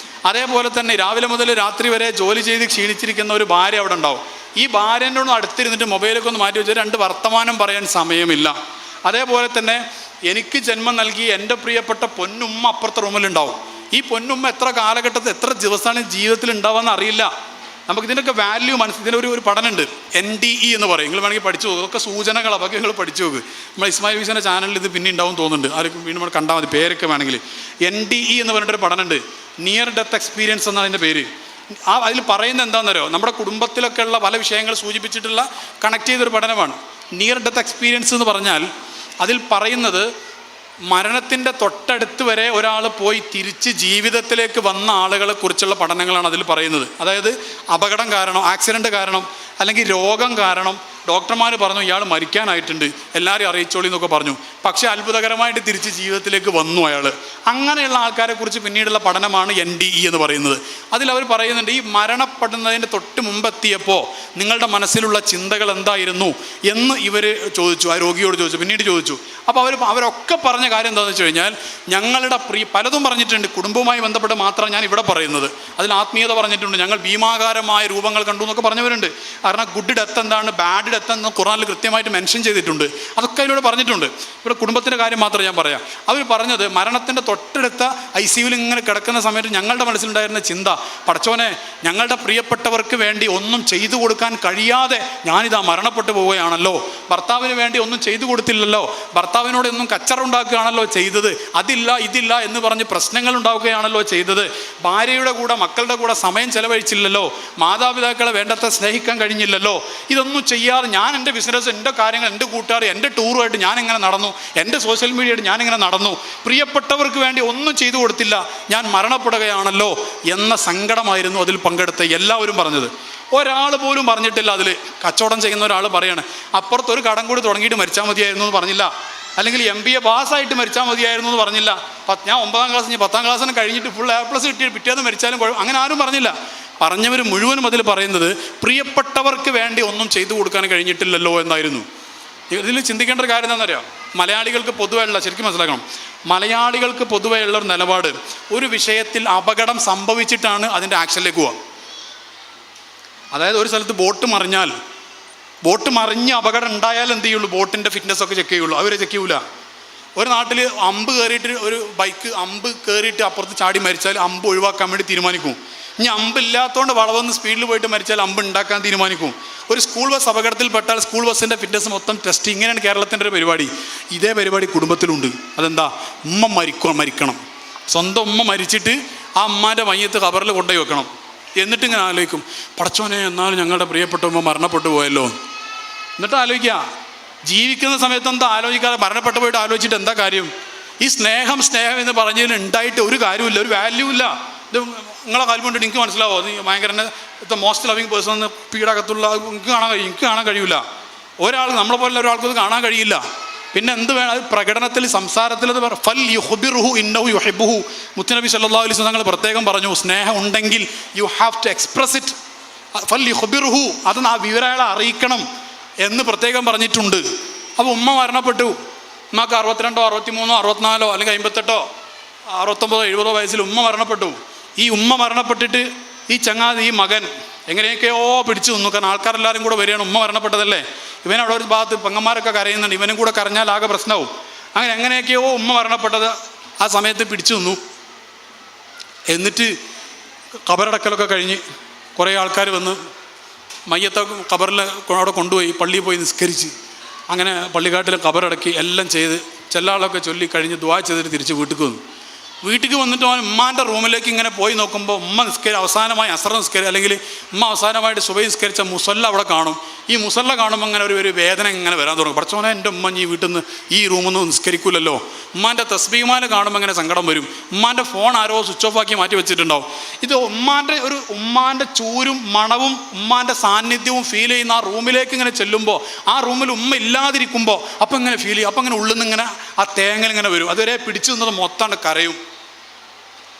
അതേപോലെ തന്നെ രാവിലെ മുതൽ രാത്രി വരെ ജോലി ചെയ്ത് ക്ഷീണിച്ചിരിക്കുന്ന ഒരു ഭാര്യ അവിടെ ഉണ്ടാവും. ഈ ഭാര്യൻ്റെ ഒന്ന് അടുത്തിരുന്നിട്ട് മൊബൈലൊക്കെ ഒന്ന് മാറ്റി വെച്ചാൽ 2 വർത്തമാനം പറയാൻ സമയമില്ല. അതേപോലെ തന്നെ എനിക്ക് ജന്മം നൽകി എൻ്റെ പ്രിയപ്പെട്ട പൊന്നുമ്മ അപ്പുറത്തെ റൂമിലുണ്ടാവും. ഈ പൊന്നുമ്മ എത്ര കാലഘട്ടത്തിൽ എത്ര ദിവസമാണ് ജീവിതത്തിൽ ഉണ്ടാവുകയെന്ന് അറിയില്ല. നമുക്കിതിൻ്റെയൊക്കെ വാല്യൂ ഇതിനൊരു പഠനമുണ്ട്, NDE എന്ന് പറയും. നിങ്ങൾ വേണമെങ്കിൽ പഠിച്ചു പോകും. ഇതൊക്കെ സൂചനകൾ, അതൊക്കെ നിങ്ങൾ പഠിച്ചു പോകും. നമ്മൾ ഇസ്മായിൽ ഹുസൈൻ്റെ ചാനലിൽ ഇത് പിന്നെ ഉണ്ടാവും തോന്നുന്നുണ്ട്, ആർക്കും വീണ്ടും നമ്മൾ കണ്ടാൽ മതി, പേരൊക്കെ വേണമെങ്കിൽ. NDE എന്ന് പറഞ്ഞിട്ടൊരു പഠനമുണ്ട്, നിയർ ഡെത്ത് എക്സ്പീരിയൻസ് എന്നാണ് അതിൻ്റെ പേര്. അതിൽ പറയുന്നത് എന്താണെന്നറിയോ, നമ്മുടെ കുടുംബത്തിലൊക്കെ ഉള്ള പല വിഷയങ്ങൾ സൂചിപ്പിച്ചിട്ടുള്ള കണക്ട് ചെയ്തൊരു പഠനമാണ്. നിയർ ഡെത്ത് എക്സ്പീരിയൻസ് എന്ന് പറഞ്ഞാൽ അതിൽ പറയുന്നത് മരണത്തിൻ്റെ തൊട്ടടുത്ത് വരെ ഒരാൾ പോയി തിരിച്ച് ജീവിതത്തിലേക്ക് വന്ന ആളുകളെ കുറിച്ചുള്ള പഠനങ്ങളാണ് അതിൽ പറയുന്നത്. അതായത് അപകടം കാരണം, ആക്സിഡൻറ്റ് കാരണം, അല്ലെങ്കിൽ രോഗം കാരണം ഡോക്ടർമാർ പറഞ്ഞു ഇയാൾ മരിക്കാനായിട്ടുണ്ട്, എല്ലാവരും അറിയിച്ചോളി എന്നൊക്കെ പറഞ്ഞു. പക്ഷേ അത്ഭുതകരമായിട്ട് തിരിച്ച് ജീവിതത്തിലേക്ക് വന്നു അയാൾ. അങ്ങനെയുള്ള ആൾക്കാരെ കുറിച്ച് പിന്നീടുള്ള പഠനമാണ് NDE എന്ന് പറയുന്നത്. അതിലവർ പറയുന്നുണ്ട്, ഈ മരണപ്പെടുന്നതിൻ്റെ തൊട്ട് മുമ്പെത്തിയപ്പോൾ നിങ്ങളുടെ മനസ്സിലുള്ള ചിന്തകൾ എന്തായിരുന്നു എന്ന് ഇവർ ചോദിച്ചു, ആ രോഗിയോട് ചോദിച്ചു, പിന്നീട് ചോദിച്ചു. അപ്പോൾ അവരൊക്കെ പറഞ്ഞ കാര്യം എന്താണെന്ന് വെച്ച് കഴിഞ്ഞാൽ, ഞങ്ങളുടെ പലതും പറഞ്ഞിട്ടുണ്ട്, കുടുംബവുമായി ബന്ധപ്പെട്ട് മാത്രം ഞാൻ ഇവിടെ പറയുന്നത്. അതിൽ ആത്മീയത പറഞ്ഞിട്ടുണ്ട്, ഞങ്ങൾ ഭീമാകാരമായ രൂപങ്ങൾ കണ്ടു എന്നൊക്കെ പറഞ്ഞവരുണ്ട്. കാരണം ഗുഡ് ഡെത്ത് എന്താണ്, ബാഡ് ഡെത്ത് എന്ന് ഖുർആനിൽ കൃത്യമായിട്ട് മെൻഷൻ ചെയ്തിട്ടുണ്ട്. അതൊക്കെ അതിലൂടെ പറഞ്ഞിട്ടുണ്ട്. ഇവിടെ കുടുംബത്തിൻ്റെ കാര്യം മാത്രം ഞാൻ പറയാം. അവർ പറഞ്ഞത് മരണത്തിൻ്റെ തൊട്ടടുത്ത ICUവിൽ ഇങ്ങനെ കിടക്കുന്ന സമയത്ത് ഞങ്ങളുടെ മനസ്സിലുണ്ടായിരുന്ന ചിന്ത, പടച്ചോനെ ഞങ്ങളുടെ പ്രിയപ്പെട്ടവർക്ക് വേണ്ടി ഒന്നും ചെയ്തു കൊടുക്കാൻ കഴിയാതെ ഞാനിതാ മരണപ്പെട്ടു പോവുകയാണല്ലോ, ഭർത്താവിന് വേണ്ടി ഒന്നും ചെയ്തു കൊടുത്തില്ലല്ലോ, ഭർത്താവിനോട് ഒന്നും കച്ചറ ഉണ്ടാക്കുകയാണല്ലോ ചെയ്തത്, അതില്ല ഇതില്ല എന്ന് പറഞ്ഞ് പ്രശ്നങ്ങൾ ഉണ്ടാവുകയാണല്ലോ ചെയ്തത്, ഭാര്യയുടെ കൂടെ മക്കളുടെ കൂടെ സമയം ചെലവഴിച്ചില്ലല്ലോ, മാതാപിതാക്കളെ വേണ്ടത്ര സ്നേഹിക്കാൻ കഴിഞ്ഞില്ലല്ലോ, ഇതൊന്നും ചെയ്യാതെ ഞാൻ എൻ്റെ ബിസിനസ്, എൻ്റെ കാര്യങ്ങൾ, എൻ്റെ കൂട്ടുകാർ, എൻ്റെ ടൂറുമായിട്ട് ഞാനിങ്ങനെ നടന്നു, എൻ്റെ സോഷ്യൽ മീഡിയയായിട്ട് ഞാനിങ്ങനെ നടന്നു, പ്രിയപ്പെട്ടവർക്ക് വേണ്ടി ഒന്നും ചെയ്തു കൊടുത്തില്ല, ഞാൻ മരണപ്പെടുകയാണല്ലോ എന്ന സങ്കടമായിരുന്നു അതിൽ പങ്കെടുത്ത എല്ലാവരും പറഞ്ഞത്. ഒരാൾ പോലും പറഞ്ഞിട്ടില്ല അതിൽ. കച്ചവടം ചെയ്യുന്ന ഒരാൾ പറയാണ്, അപ്പുറത്തൊരു കടം കൂടി തുടങ്ങിയിട്ട് മരിച്ചാൽ മതിയായിരുന്നു എന്ന് പറഞ്ഞില്ല, അല്ലെങ്കിൽ MBA പാസ്സായിട്ട് മരിച്ചാൽ മതിയായിരുന്നു എന്ന് പറഞ്ഞില്ല, ഞാൻ 9ാം ക്ലാസ് 10ാം ക്ലാസ്സിന് കഴിഞ്ഞിട്ട് ഫുൾ A+ കിട്ടിയിട്ട് പിറ്റേന്ന് മരിച്ചാലും അങ്ങനെ ആരും പറഞ്ഞില്ല. പറഞ്ഞവർ മുഴുവനും അതിൽ പറയുന്നത് പ്രിയപ്പെട്ടവർക്ക് വേണ്ടി ഒന്നും ചെയ്തു കൊടുക്കാൻ കഴിഞ്ഞിട്ടില്ലല്ലോ എന്നായിരുന്നു. ഇതിൽ ചിന്തിക്കേണ്ട ഒരു കാര്യം എന്താണെന്നറിയാം, മലയാളികൾക്ക് പൊതുവെയുള്ള, ശരിക്കും മനസ്സിലാക്കണം, മലയാളികൾക്ക് പൊതുവെയുള്ള ഒരു നിലപാട്, ഒരു വിഷയത്തിൽ അപകടം സംഭവിച്ചിട്ടാണ് അതിൻ്റെ ആക്ഷനിലേക്ക് പോവുക. അതായത് ഒരു സ്ഥലത്ത് ബോട്ട് മറിഞ്ഞ് അപകടം ഉണ്ടായാൽ എന്ത് ചെയ്യുള്ളൂ, ബോട്ടിൻ്റെ ഫിറ്റ്നസ്സൊക്കെ ചെക്ക് ചെയ്യുള്ളൂ, അവർ ചെക്ക് ചെയ്യൂല. ഒരു നാട്ടിൽ അമ്പ് കയറിയിട്ട് ഒരു ബൈക്ക് അമ്പ് കയറിയിട്ട് അപ്പുറത്ത് ചാടി മരിച്ചാൽ അമ്പ് ഒഴിവാക്കാൻ വേണ്ടി തീരുമാനിക്കും. ഇനി അമ്പില്ലാത്തതുകൊണ്ട് വളവന്ന് സ്പീഡിൽ പോയിട്ട് മരിച്ചാൽ അമ്പ് ഉണ്ടാക്കാൻ തീരുമാനിക്കും. ഒരു സ്കൂൾ ബസ് അപകടത്തിൽപ്പെട്ടാൽ സ്കൂൾ ബസ്സിൻ്റെ ഫിറ്റ്നസ് മൊത്തം ടെസ്റ്റ്. ഇങ്ങനെയാണ് കേരളത്തിൻ്റെ ഒരു പരിപാടി. ഇതേ പരിപാടി കുടുംബത്തിലുണ്ട്. അതെന്താ, മരിക്കണം, സ്വന്തം ഉമ്മ മരിച്ചിട്ട് ആ അമ്മാൻ്റെ മയ്യത്ത് ഖബറിൽ കൊണ്ടുപോയി വെക്കണം. എന്നിട്ട് ഇങ്ങനെ ആലോചിക്കും, പടച്ചോനെ എന്നാലും ഞങ്ങളുടെ പ്രിയപ്പെട്ട ഉമ്മ മരണപ്പെട്ടു പോയല്ലോ. എന്നിട്ട് ആലോചിക്കുക, ജീവിക്കുന്ന സമയത്ത് എന്താ ആലോചിക്കാതെ മരണപ്പെട്ടു പോയിട്ട് ആലോചിച്ചിട്ട് എന്താ കാര്യം? ഈ സ്നേഹം എന്ന് പറഞ്ഞതിന് ഉണ്ടായിട്ട് ഒരു കാര്യമില്ല, ഒരു വാല്യൂ ഇല്ല. ഇത് നിങ്ങളെ കാൽമുണ്ട് എനിക്ക് മനസ്സിലാവോ, നീ ഭയങ്കര മോസ്റ്റ് ലവിങ് പേഴ്സൺ എന്ന് പീഡകത്തുള്ള എനിക്ക് കാണാൻ കഴിയില്ല. ഒരാൾ നമ്മളെ പോലെ ഒരാൾക്ക് ഇത് കാണാൻ കഴിയില്ല. പിന്നെ എന്ത് വേണം? അത് പ്രകടനത്തിൽ, സംസാരത്തിൽ അത് ഫൽ യുഹ്ബിറുഹു ഇന്നഹു യുഹിബ്ബുഹു. മുത്തുനബി സല്ലല്ലാഹു അലൈഹി വസല്ലം തങ്ങൾ പ്രത്യേകം പറഞ്ഞു, സ്നേഹം ഉണ്ടെങ്കിൽ you have to express it. ഫൽ യുഹ്ബിറുഹു, അത് ആ വിവരം അയാളെ അറിയിക്കണം എന്ന് പ്രത്യേകം പറഞ്ഞിട്ടുണ്ട്. അപ്പോൾ ഉമ്മ മരണപ്പെട്ടു. ഉമ്മക്ക് 62, 63, 64 അല്ലെങ്കിൽ 58, 69, 70 വയസ്സിൽ ഉമ്മ മരണപ്പെട്ടു. ഈ ഉമ്മ മരണപ്പെട്ടിട്ട് ഈ ചങ്ങാതി, ഈ മകൻ എങ്ങനെയൊക്കെയോ പിടിച്ചു നിന്നു. കാരണം ആൾക്കാരെല്ലാവരും കൂടെ വരികയാണ്, ഉമ്മ മരണപ്പെട്ടതല്ലേ. ഇവനവിടെ ഒരു ഭാഗത്ത് പെങ്ങന്മാരൊക്കെ കരയുന്നുണ്ട്, ഇവനും കൂടെ കരഞ്ഞാൽ ആകെ പ്രശ്നവും. അങ്ങനെ എങ്ങനെയൊക്കെയോ ഉമ്മ മരണപ്പെട്ടത് ആ സമയത്ത് പിടിച്ചു നിന്നു. എന്നിട്ട് ഖബറടക്കലൊക്കെ കഴിഞ്ഞ് കുറേ ആൾക്കാർ വന്ന് മയ്യത്തെ ഖബറിൽ അവിടെ കൊണ്ടുപോയി പള്ളിയിൽ പോയി നിസ്കരിച്ച്, അങ്ങനെ പള്ളിക്കാട്ടിൽ ഖബറടക്കി എല്ലാം ചെയ്ത് ചെല്ലാളൊക്കെ ചൊല്ലി കഴിഞ്ഞ് ദുആ ചെയ്തിട്ട് തിരിച്ച് വീട്ടിൽ വന്നു. വീട്ടിൽ വന്നിട്ട് അവൻ ഉമ്മാൻ്റെ റൂമിലേക്ക് ഇങ്ങനെ പോയി നോക്കുമ്പോൾ ഉമ്മ അവസാനമായി അസർ നിസ്കരി, അല്ലെങ്കിൽ ഉമ്മ അവസാനമായിട്ട് സുബഹി നിസ്കരിച്ച മുസല്ല അവിടെ കാണും. ഈ മുസല്ല കാണുമ്പോൾ അങ്ങനെ ഒരു വേദന ഇങ്ങനെ വരാൻ തുടങ്ങും. പഠിച്ചോനെ, എൻ്റെ ഉമ്മ ഈ വീട്ടിൽ നിന്ന് ഈ റൂമിൽ നിന്ന് നിസ്കരിക്കില്ലല്ലോ. ഉമ്മാൻ്റെ തസ്ബീഹ്മാല കാണുമ്പോൾ ഇങ്ങനെ സങ്കടം വരും. ഉമ്മാൻ്റെ ഫോൺ ആരോ സ്വിച്ച് ഓഫ് ആക്കി മാറ്റി വെച്ചിട്ടുണ്ടാവും. ഇത് ഉമ്മാൻ്റെ ചൂരും മണവും ഉമ്മാൻ്റെ സാന്നിധ്യവും ഫീൽ ചെയ്യുന്ന ആ റൂമിലേക്ക് ഇങ്ങനെ ചെല്ലുമ്പോൾ, ആ റൂമിൽ ഉമ്മ ഇല്ലാതിരിക്കുമ്പോൾ അപ്പം ഇങ്ങനെ ഫീൽ ചെയ്യും. അപ്പം ഇങ്ങനെ ഉള്ളിൽ നിന്ന് ഇങ്ങനെ ആ തേങ്ങൽ ഇങ്ങനെ വരും. അതുവരെ പിടിച്ചു നിന്നത് മൊത്തം കരയും.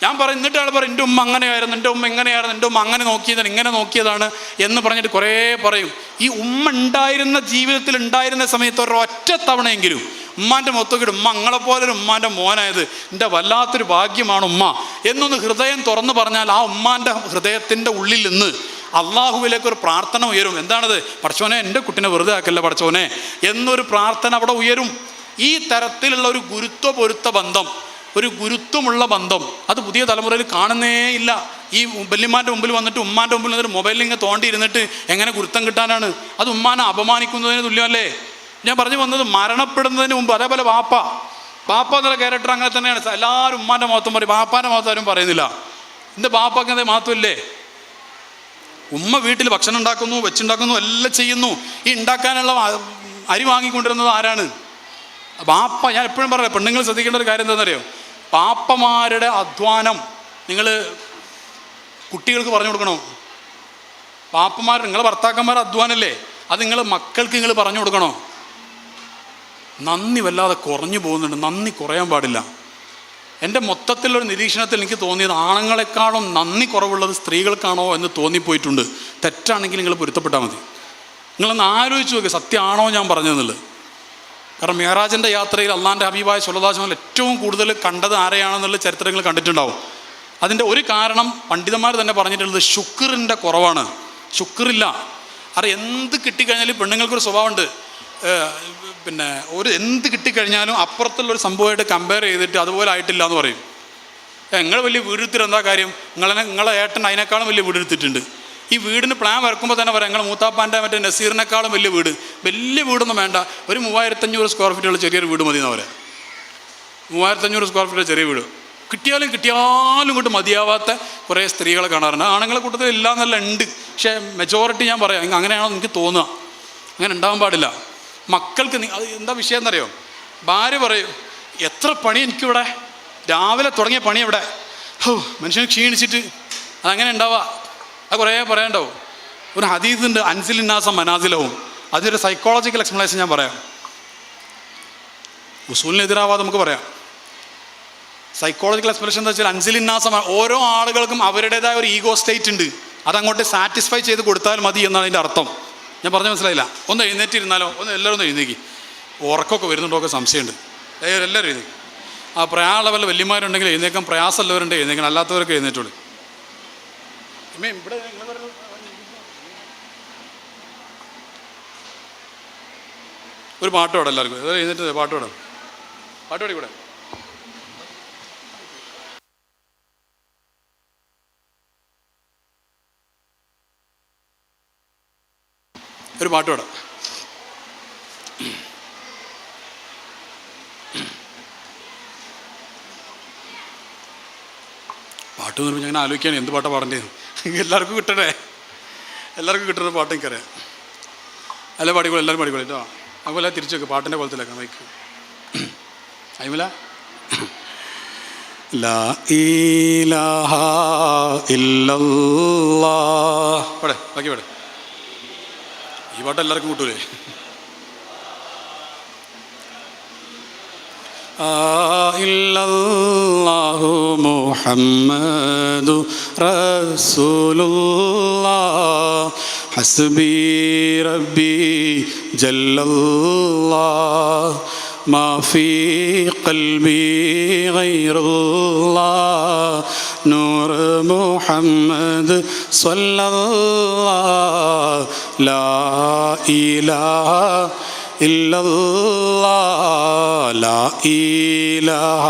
ഞാൻ പറയും, എന്നിട്ട് അയാൾ പറയും, എൻ്റെ ഉമ്മ അങ്ങനെയായിരുന്നു, എൻ്റെ ഉമ്മ ഇങ്ങനെയായിരുന്നു, എൻ്റെ ഉമ്മ അങ്ങനെ നോക്കിയതാണ്, ഇങ്ങനെ നോക്കിയതാണ് എന്ന് പറഞ്ഞിട്ട് കുറേ പറയും. ഈ ഉമ്മ ഉണ്ടായിരുന്ന ജീവിതത്തിൽ ഉണ്ടായിരുന്ന സമയത്ത് ഒരൊറ്റ തവണയെങ്കിലും ഉമ്മാൻ്റെ മൊത്തക്കിട്ട് ഉമ്മ അങ്ങളെപ്പോലൊരു ഉമ്മാൻ്റെ മോനായത് എൻ്റെ വല്ലാത്തൊരു ഭാഗ്യമാണ് ഉമ്മ എന്നൊന്ന് ഹൃദയം തുറന്നു പറഞ്ഞാൽ, ആ ഉമ്മാൻ്റെ ഹൃദയത്തിൻ്റെ ഉള്ളിൽ നിന്ന് അള്ളാഹുവിലേക്കൊരു പ്രാർത്ഥന ഉയരും. എന്താണത്? പടച്ചോനെ, എൻ്റെ കുട്ടിനെ വെറുതെ ആക്കല്ല പടച്ചോനെ എന്നൊരു പ്രാർത്ഥന അവിടെ ഉയരും. ഈ തരത്തിലുള്ള ഒരു പൊരുത്ത ബന്ധം, ഒരു ഗുരുത്വമുള്ള ബന്ധം അത് പുതിയ തലമുറയിൽ കാണുന്നേ ഇല്ല. ഈ വല്യമ്മാൻ്റെ മുമ്പിൽ വന്നിട്ട് ഉമ്മാൻ്റെ മുമ്പിൽ വന്നിട്ട് മൊബൈലിൽ ഇങ്ങനെ തോണ്ടിയിരുന്നിട്ട് എങ്ങനെ ഗുരുത്വം കിട്ടാനാണ്? അത് ഉമ്മാനെ അപമാനിക്കുന്നതിന് തുല്യമല്ലേ? ഞാൻ പറഞ്ഞു വന്നത്, മരണപ്പെടുന്നതിന് മുമ്പ് അതേപോലെ വാപ്പ എന്നുള്ള ക്യാരക്ടർ അങ്ങനെ തന്നെയാണ്. എല്ലാവരും ഉമ്മാൻ്റെ മഹത്വം പറയും, വാപ്പാൻ്റെ മഹത്വം ആരും പറയുന്നില്ല. എൻ്റെ ബാപ്പാക്ക് അതേ മഹത്വമില്ലേ? ഉമ്മ വീട്ടിൽ ഭക്ഷണം ഉണ്ടാക്കുന്നു, വെച്ചുണ്ടാക്കുന്നു, എല്ലാം ചെയ്യുന്നു. ഈ ഉണ്ടാക്കാനുള്ള അരി വാങ്ങിക്കൊണ്ടിരുന്നത് ആരാണ്? ബാപ്പ. ഞാൻ എപ്പോഴും പറയാം, പെണ്ണുങ്ങൾ ശ്രദ്ധിക്കേണ്ട ഒരു കാര്യം എന്താണെന്നറിയോ? പാപ്പമാരുടെ അധ്വാനം നിങ്ങൾ കുട്ടികൾക്ക് പറഞ്ഞു കൊടുക്കണോ? നിങ്ങളെ ഭർത്താക്കന്മാരുടെ അധ്വാനമല്ലേ, അത് നിങ്ങൾ മക്കൾക്ക് നിങ്ങൾ പറഞ്ഞു കൊടുക്കണോ? നന്ദി വല്ലാതെ കുറഞ്ഞു പോകുന്നുണ്ട്. നന്ദി കുറയാൻ പാടില്ല. എൻ്റെ മൊത്തത്തിലൊരു നിരീക്ഷണത്തിൽ എനിക്ക് തോന്നിയത്, ആണുങ്ങളെക്കാളും നന്ദി കുറവുള്ളത് സ്ത്രീകൾക്കാണോ എന്ന് തോന്നിപ്പോയിട്ടുണ്ട്. തെറ്റാണെങ്കിൽ നിങ്ങൾ പൊരുത്തപ്പെട്ടാൽ മതി. നിങ്ങളൊന്ന് ആലോചിച്ച് നോക്കുക, സത്യമാണോ ഞാൻ പറഞ്ഞതെന്നുള്ളത്. കാരണം മിഅ്റാജിൻ്റെ യാത്രയിൽ അള്ളാൻ്റെ ഹബീബായ സ്വല്ലല്ലാഹു അലൈഹി വസല്ലം ഏറ്റവും കൂടുതൽ കണ്ടത് ആരെയാണെന്നുള്ള ചരിത്രങ്ങൾ കണ്ടിട്ടുണ്ടാവും. അതിൻ്റെ ഒരു കാരണം പണ്ഡിതന്മാർ തന്നെ പറഞ്ഞിട്ടുള്ളത് ശുക്റിൻ്റെ കുറവാണ്. ശുക്റില്ല. എന്ത് കിട്ടിക്കഴിഞ്ഞാലും പെണ്ണുങ്ങൾക്കൊരു സ്വഭാവമുണ്ട്, പിന്നെ എന്ത് കിട്ടിക്കഴിഞ്ഞാലും അപ്പുറത്തുള്ളൊരു സംഭവമായിട്ട് കമ്പയർ ചെയ്തിട്ട് അതുപോലെ ആയിട്ടില്ല എന്ന് പറയും. നിങ്ങൾ വലിയ വീടെടുത്തിട്ട് എന്താ കാര്യം? നിങ്ങളെ ഏട്ടൻ അതിനേക്കാളും വലിയ വീടെടുത്തിട്ടുണ്ട്. ഈ വീടിന് പ്ലാൻ വരക്കുമ്പോൾ തന്നെ പറയാം, നിങ്ങൾ മൂത്താപ്പാൻ്റെ മറ്റേ നസീറിനേക്കാളും വലിയ വീടൊന്നും വേണ്ട, ഒരു 3500 സ്ക്വയർ ഫീറ്റുള്ള ചെറിയൊരു വീട് മതി എന്നവരെ. 3500 സ്ക്വയർ ഫീറ്റുള്ള ചെറിയ വീട് കിട്ടിയാലും ഇങ്ങോട്ട് മതിയാവാത്ത കുറേ സ്ത്രീകളെ കാണാറുണ്ട്. ആണുങ്ങളെ കൂട്ടത്തിൽ ഇല്ല എന്നല്ല, ഉണ്ട്. പക്ഷേ മെജോറിറ്റി ഞാൻ പറയാം, അങ്ങനെയാണോ എനിക്ക് തോന്നുക. അങ്ങനെ ഉണ്ടാകാൻ പാടില്ല. മക്കൾക്ക് അത് എന്താ വിഷയം എന്നറിയോ? ഭാര്യ പറയും, എത്ര പണി എനിക്കിവിടെ, രാവിലെ തുടങ്ങിയ പണി ഇവിടെ, മനുഷ്യന് ക്ഷീണിച്ചിട്ട്. അതങ്ങനെ ഉണ്ടാവുക. അത് കുറേ പറയാനുണ്ടാവും. ഒരു ഹദീസുണ്ട്, അൻസിലിന്നാസം മനാസിലവും. അതിൻ്റെ സൈക്കോളജിക്കൽ എക്സ്പ്ലനേഷൻ ഞാൻ പറയാം. ഉസൂലിനെതിരാവാതെ നമുക്ക് പറയാം. സൈക്കോളജിക്കൽ എക്സ്പ്ലനേഷൻ എന്താ വെച്ചാൽ, അൻസിലിന്നാസം, ഓരോ ആളുകൾക്കും അവരുടേതായ ഒരു ഈഗോ സ്റ്റേറ്റ് ഉണ്ട്. അതങ്ങോട്ട് സാറ്റിസ്ഫൈ ചെയ്ത് കൊടുത്താൽ മതി എന്നാണ് അതിൻ്റെ അർത്ഥം. ഞാൻ പറഞ്ഞ മനസ്സിലായില്ല? ഒന്ന് എഴുന്നേറ്റിരുന്നാലോ? എല്ലാവരും ഒന്ന് എഴുന്നേക്കി. ഉറക്കമൊക്കെ വരുന്നുണ്ടോ ഒക്കെ സംശയമുണ്ട്. എല്ലാവരും എഴുന്നേക്കും. ആ പ്രയാസമുള്ള വല്ല വല്യമാരുണ്ടെങ്കിൽ എഴുന്നേക്കാൻ, പ്രയാസമുള്ളവരുണ്ട് എഴുന്നേക്കണം, അല്ലാത്തവരൊക്കെ എഴുന്നേറ്റോളൂ. ഇവിടെ ഒരു പാട്ട് പാടാം എല്ലാവർക്കും. എഴുന്നേറ്റ് പാട്ട് പാടിക്കൂടെ? ഒരു പാട്ട് പാടാം. പാട്ട് എന്ന് പറയുമ്പോൾ ഞാൻ ആലോചിക്കുകയാണ് എന്ത് പാട്ടാണ് പാടേണ്ടത്. എല്ലാവർക്കും കിട്ടുന്ന പാട്ട് എനിക്കറിയാം. അല്ല പാടിക്കോളൂ, എല്ലാവരും പാടിക്കോളൂ കേട്ടോ. അതുപോലെ തിരിച്ചു വെക്കുക, പാട്ടിൻ്റെ കോലത്തിലാക്കാം മൈക്ക്. അയ്മല ലാ ഇലാഹ ഇല്ലല്ലാഹ്. പാടെ ബാക്കി പാടെ. ഈ പാട്ട് എല്ലാവർക്കും കിട്ടൂലേ? ഇല്ലല്ലാഹു മുഹമ്മദു റസൂലുള്ളാഹ് ഹസ്ബി റബ്ബി ജല്ലല്ലാഹ് മാ ഫീ ഖൽബി ഗൈറുല്ലാഹ് നൂർ മുഹമ്മദ് സ്വല്ലല്ലാഹ് ലാ ഇലാഹ ഇല്ലല്ലാഹ് ലാ ഇലാഹ.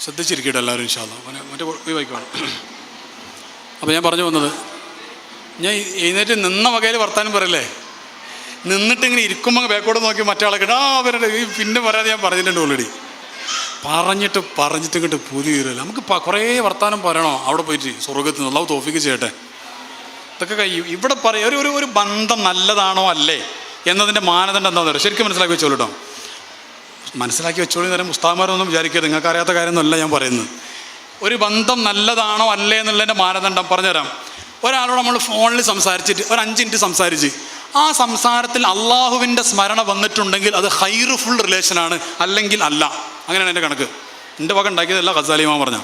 ശ്രദ്ധിച്ചിരിക്കട്ടെ എല്ലാവരും ഇൻഷാ അല്ലാഹ്. മറ്റേ ഒഴിവാക്കിക്കോണം. അപ്പോൾ ഞാൻ പറഞ്ഞു വന്നത്, ഞാൻ എഴുന്നേറ്റ് നിന്ന വകയിൽ വർത്താനം പറയല്ലേ, നിന്നിട്ട് ഇങ്ങനെ ഇരിക്കുമ്പോൾ ബാക്കോട് നോക്കി മറ്റാളെ കേട്ടോ അവരുടെ പിന്നെ പറയാതെ ഞാൻ പറഞ്ഞിട്ടുണ്ട് ഓൾറെഡി. പറഞ്ഞിട്ട് ഇങ്ങോട്ട് പുതിയ കയറില്ല. നമുക്ക് കുറേ വർത്താനം പറയണോ അവിടെ പോയിട്ട് സ്വർഗ്ഗത്തിൽ നിന്ന്? അല്ലാഹു തൗഫീഖ് ചെയ്യട്ടെ. ഇതൊക്കെ കഴിയും. ഇവിടെ പറയാം ഒരു ബന്ധം നല്ലതാണോ അല്ലേ എന്നതിൻ്റെ മാനദണ്ഡം എന്താണെന്ന് പറയുക ശരിക്കും മനസ്സിലാക്കി വെച്ചോളൂ കേട്ടോ. മനസ്സിലാക്കി വെച്ചോളൂ എന്ന് പറയാൻ ഉസ്താദ്മാരൊന്നും വിചാരിക്കരുത്, നിങ്ങൾക്ക് അറിയാത്ത കാര്യമൊന്നുമല്ല ഞാൻ പറയുന്നത്. ഒരു ബന്ധം നല്ലതാണോ അല്ലേ എന്നുള്ളതിൻ്റെ മാനദണ്ഡം പറഞ്ഞുതരാം. ഒരാളോട് നമ്മൾ ഫോണിൽ സംസാരിച്ചിട്ട് ഒരു 5 മിനിറ്റ് സംസാരിച്ച് ആ സംസാരത്തിൽ അള്ളാഹുവിൻ്റെ സ്മരണ വന്നിട്ടുണ്ടെങ്കിൽ അത് ഹൈറുഫുൾ റിലേഷനാണ്, അല്ലെങ്കിൽ അല്ല. അങ്ങനെയാണ് എൻ്റെ കണക്ക്. എൻ്റെ വക ഉണ്ടാക്കിയതല്ല, ഖസാലി ഇമാം പറഞ്ഞ.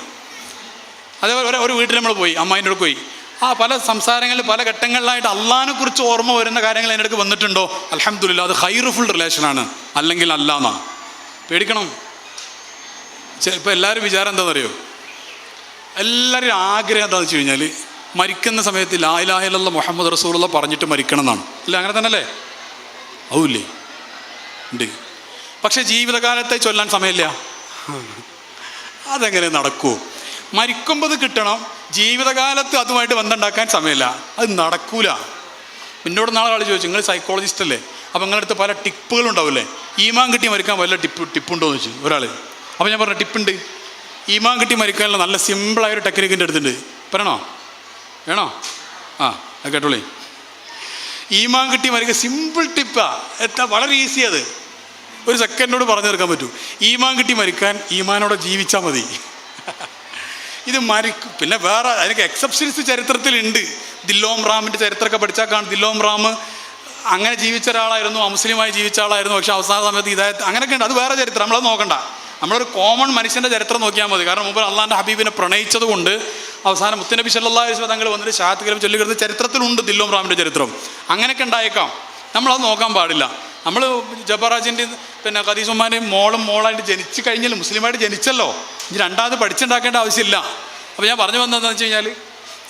അതേപോലെ ഒരു വീട്ടിൽ നമ്മൾ പോയി, അമ്മായിൻ്റെ അടുത്ത് പോയി. ആ പല സംസാരങ്ങളിൽ പല ഘട്ടങ്ങളിലായിട്ട് അള്ളാഹിനെ കുറിച്ച് ഓർമ്മ വരുന്ന കാര്യങ്ങൾ എൻ്റെ അടുത്ത് വന്നിട്ടുണ്ടോ? അൽഹംദുലില്ലാ, അത് ഹൈറുഫുൾ റിലേഷനാണ്, അല്ലെങ്കിൽ അല്ല എന്നാണ്. പേടിക്കണം. ഇപ്പോൾ എല്ലാവരും വിചാരം എന്താണെന്നറിയോ? എല്ലാവരും ആഗ്രഹം എന്താണെന്ന് വെച്ച് കഴിഞ്ഞാൽ മരിക്കുന്ന സമയത്ത് ലാ ഇലാഹ ഇല്ലല്ലാഹ് മുഹമ്മദ് റസൂലുള്ളാഹ് പറഞ്ഞിട്ട് മരിക്കണം എന്നാണ്. അല്ല, അങ്ങനെ തന്നെ അല്ലേ? ആവൂല്ലേ? ഉണ്ട്. പക്ഷേ ജീവിതകാലത്തെ ചൊല്ലാൻ സമയമില്ല. അതെങ്ങനെ നടക്കുമോ? മരിക്കുമ്പോൾ അത് കിട്ടണം, ജീവിതകാലത്ത് അതുമായിട്ട് ബന്ധമുണ്ടാക്കാൻ സമയമില്ല. അത് നടക്കൂല. എന്നോട് നാളെ ആൾ ചോദിച്ചു, നിങ്ങൾ സൈക്കോളജിസ്റ്റ് അല്ലേ, അപ്പോൾ നിങ്ങളുടെ അടുത്ത് പല ടിപ്പുകളുണ്ടാവില്ലേ, ഈമാൻ കിട്ടി മരിക്കാൻ വല്ല ടിപ്പുണ്ടോ എന്ന് ചോദിച്ചു ഒരാൾ. അപ്പോൾ ഞാൻ പറഞ്ഞു ടിപ്പുണ്ട്. ഈമാൻ കിട്ടി മരിക്കാനുള്ള നല്ല സിമ്പിളായൊരു ടെക്നിക്കിൻ്റെ അടുത്തുണ്ട്. പറയണോ? വേണോ? ആ, അത് കേട്ടോളേ. ഈമാൻ കിട്ടി മരിക്കുക സിമ്പിൾ ടിപ്പാ. വളരെ ഈസി. അത് ഒരു സെക്കൻഡോട് പറഞ്ഞു തീർക്കാൻ പറ്റൂ. ഈമാൻ കിട്ടി മരിക്കാൻ ഈമാനോടെ ജീവിച്ചാൽ മതി. ഇത് മരിക്കും. പിന്നെ വേറെ അതിനൊക്കെ എക്സെപ്ഷൻസ് ചരിത്രത്തിലുണ്ട്. ദില്ലോം റാമിൻ്റെ ചരിത്രമൊക്കെ പഠിച്ചാൽ കാണും. ദില്ലോം റാം അങ്ങനെ ജീവിച്ച ഒരാളായിരുന്നു, അമുസ്ലിമായി ജീവിച്ച ആളായിരുന്നു. പക്ഷേ അവസാന സമയത്ത് ഇതായത് അങ്ങനെയൊക്കെ ഉണ്ട്. അത് വേറെ ചരിത്രം, നമ്മളത് നോക്കണ്ട. നമ്മളൊരു കോമൺ മനുഷ്യൻ്റെ ചരിത്രം നോക്കിയാൽ മതി. കാരണം മുമ്പ് അള്ളാഹിൻ്റെ ഹബീബിനെ പ്രണയിച്ചത് കൊണ്ട് അവസാനം മുത്തുനബി സല്ലല്ലാഹു അലൈഹി വസല്ലം തങ്ങൾ വന്നിട്ട് ഷഹാദത്ത് കലിമ ചൊല്ലിക്കിടുന്ന ചരിത്രത്തിലുണ്ട് ദില്ലോം റാമിൻ്റെ ചരിത്രം. അങ്ങനെയൊക്കെ ഉണ്ടായേക്കാം. നമ്മളത് നോക്കാൻ പാടില്ല. നമ്മൾ ജബറാജിൻ്റെയും പിന്നെ ഖദീസുമ്മാൻ്റെയും മോളായിട്ട് ജനിച്ചു കഴിഞ്ഞാൽ മുസ്ലിമായിട്ട് ജനിച്ചല്ലോ, ഇനി രണ്ടാമത് പഠിച്ചുണ്ടാക്കേണ്ട ആവശ്യമില്ല. അപ്പോൾ ഞാൻ പറഞ്ഞു വന്നതെന്ന് വെച്ച് കഴിഞ്ഞാൽ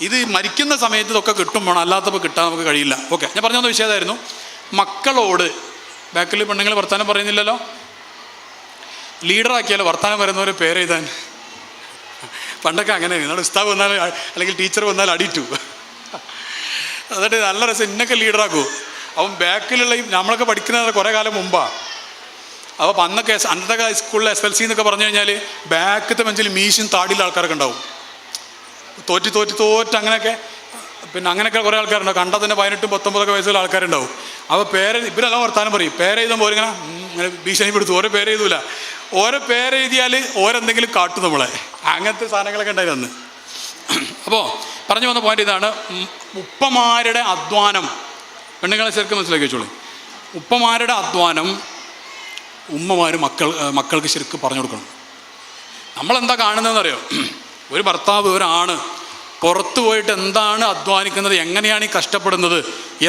ഇത് മരിക്കുന്ന സമയത്ത് ഇതൊക്കെ കിട്ടും വേണം, അല്ലാത്തപ്പോൾ കിട്ടാൻ നമുക്ക് കഴിയില്ല. ഓക്കെ, ഞാൻ പറഞ്ഞു വന്ന വിഷയമായിരുന്നു മക്കളോട്. ബാക്കിൽ പെണ്ണുങ്ങൾ വർത്താനം പറയുന്നില്ലല്ലോ, ലീഡറാക്കിയാലോ വർത്താനം പറയുന്നവരെ പേരെഴുതാൻ. പണ്ടൊക്കെ അങ്ങനെ നമ്മുടെ ഉസ്താദ് വന്നാൽ അല്ലെങ്കിൽ ടീച്ചർ വന്നാൽ അടിയിട്ടു. എന്നിട്ട് നല്ല രസം ഇന്നൊക്കെ ലീഡറാക്കൂ. അവൻ ബാക്കിലുള്ള നമ്മളൊക്കെ പഠിക്കുന്നത് കുറേ കാലം മുമ്പാണ്. അപ്പോൾ അന്നൊക്കെ അന്നത്തെ സ്കൂളിൽ SLC എന്നൊക്കെ പറഞ്ഞു കഴിഞ്ഞാൽ ബാക്കത്തെ ബെഞ്ചിൽ മീശും താടിയുള്ള ആൾക്കാരൊക്കെ ഉണ്ടാവും. തോറ്റ് അങ്ങനെയൊക്കെ. പിന്നെ അങ്ങനെയൊക്കെ കുറേ ആൾക്കാരുണ്ടാവും. കണ്ടാൽ തന്നെ 18-19 വയസ്സുള്ള ആൾക്കാരുണ്ടാവും. അപ്പോൾ ഇവരെല്ലാം വർത്താനം പറയും. പേരെഴുതുമ്പോൾ ഇങ്ങനെ ഭീഷണിപ്പെടുത്തു. ഓരോ പേരെഴുതൂല. ഓരോ പേരെഴുതിയാൽ ഓരെന്തെങ്കിലും കാട്ടും നമ്മളെ. അങ്ങനത്തെ സാധനങ്ങളൊക്കെ ഉണ്ടായിരുന്നു അന്ന്. അപ്പോൾ പറഞ്ഞു വന്ന പോയിന്റ് ഇതാണ്, ഉപ്പമാരുടെ അധ്വാനം. പെണ്ണുങ്ങളെ ശരിക്കും മനസ്സിലാക്കി വെച്ചോളൂ. ഉപ്പമാരുടെ അധ്വാനം ഉമ്മമാർ മക്കൾക്ക് ശരിക്കും പറഞ്ഞു കൊടുക്കണം. നമ്മളെന്താ കാണുന്നതെന്നറിയോ? ഒരു ഭർത്താവ്, ഒരാണ് പുറത്തു പോയിട്ട് എന്താണ് അധ്വാനിക്കുന്നത്, എങ്ങനെയാണ് ഈ കഷ്ടപ്പെടുന്നത്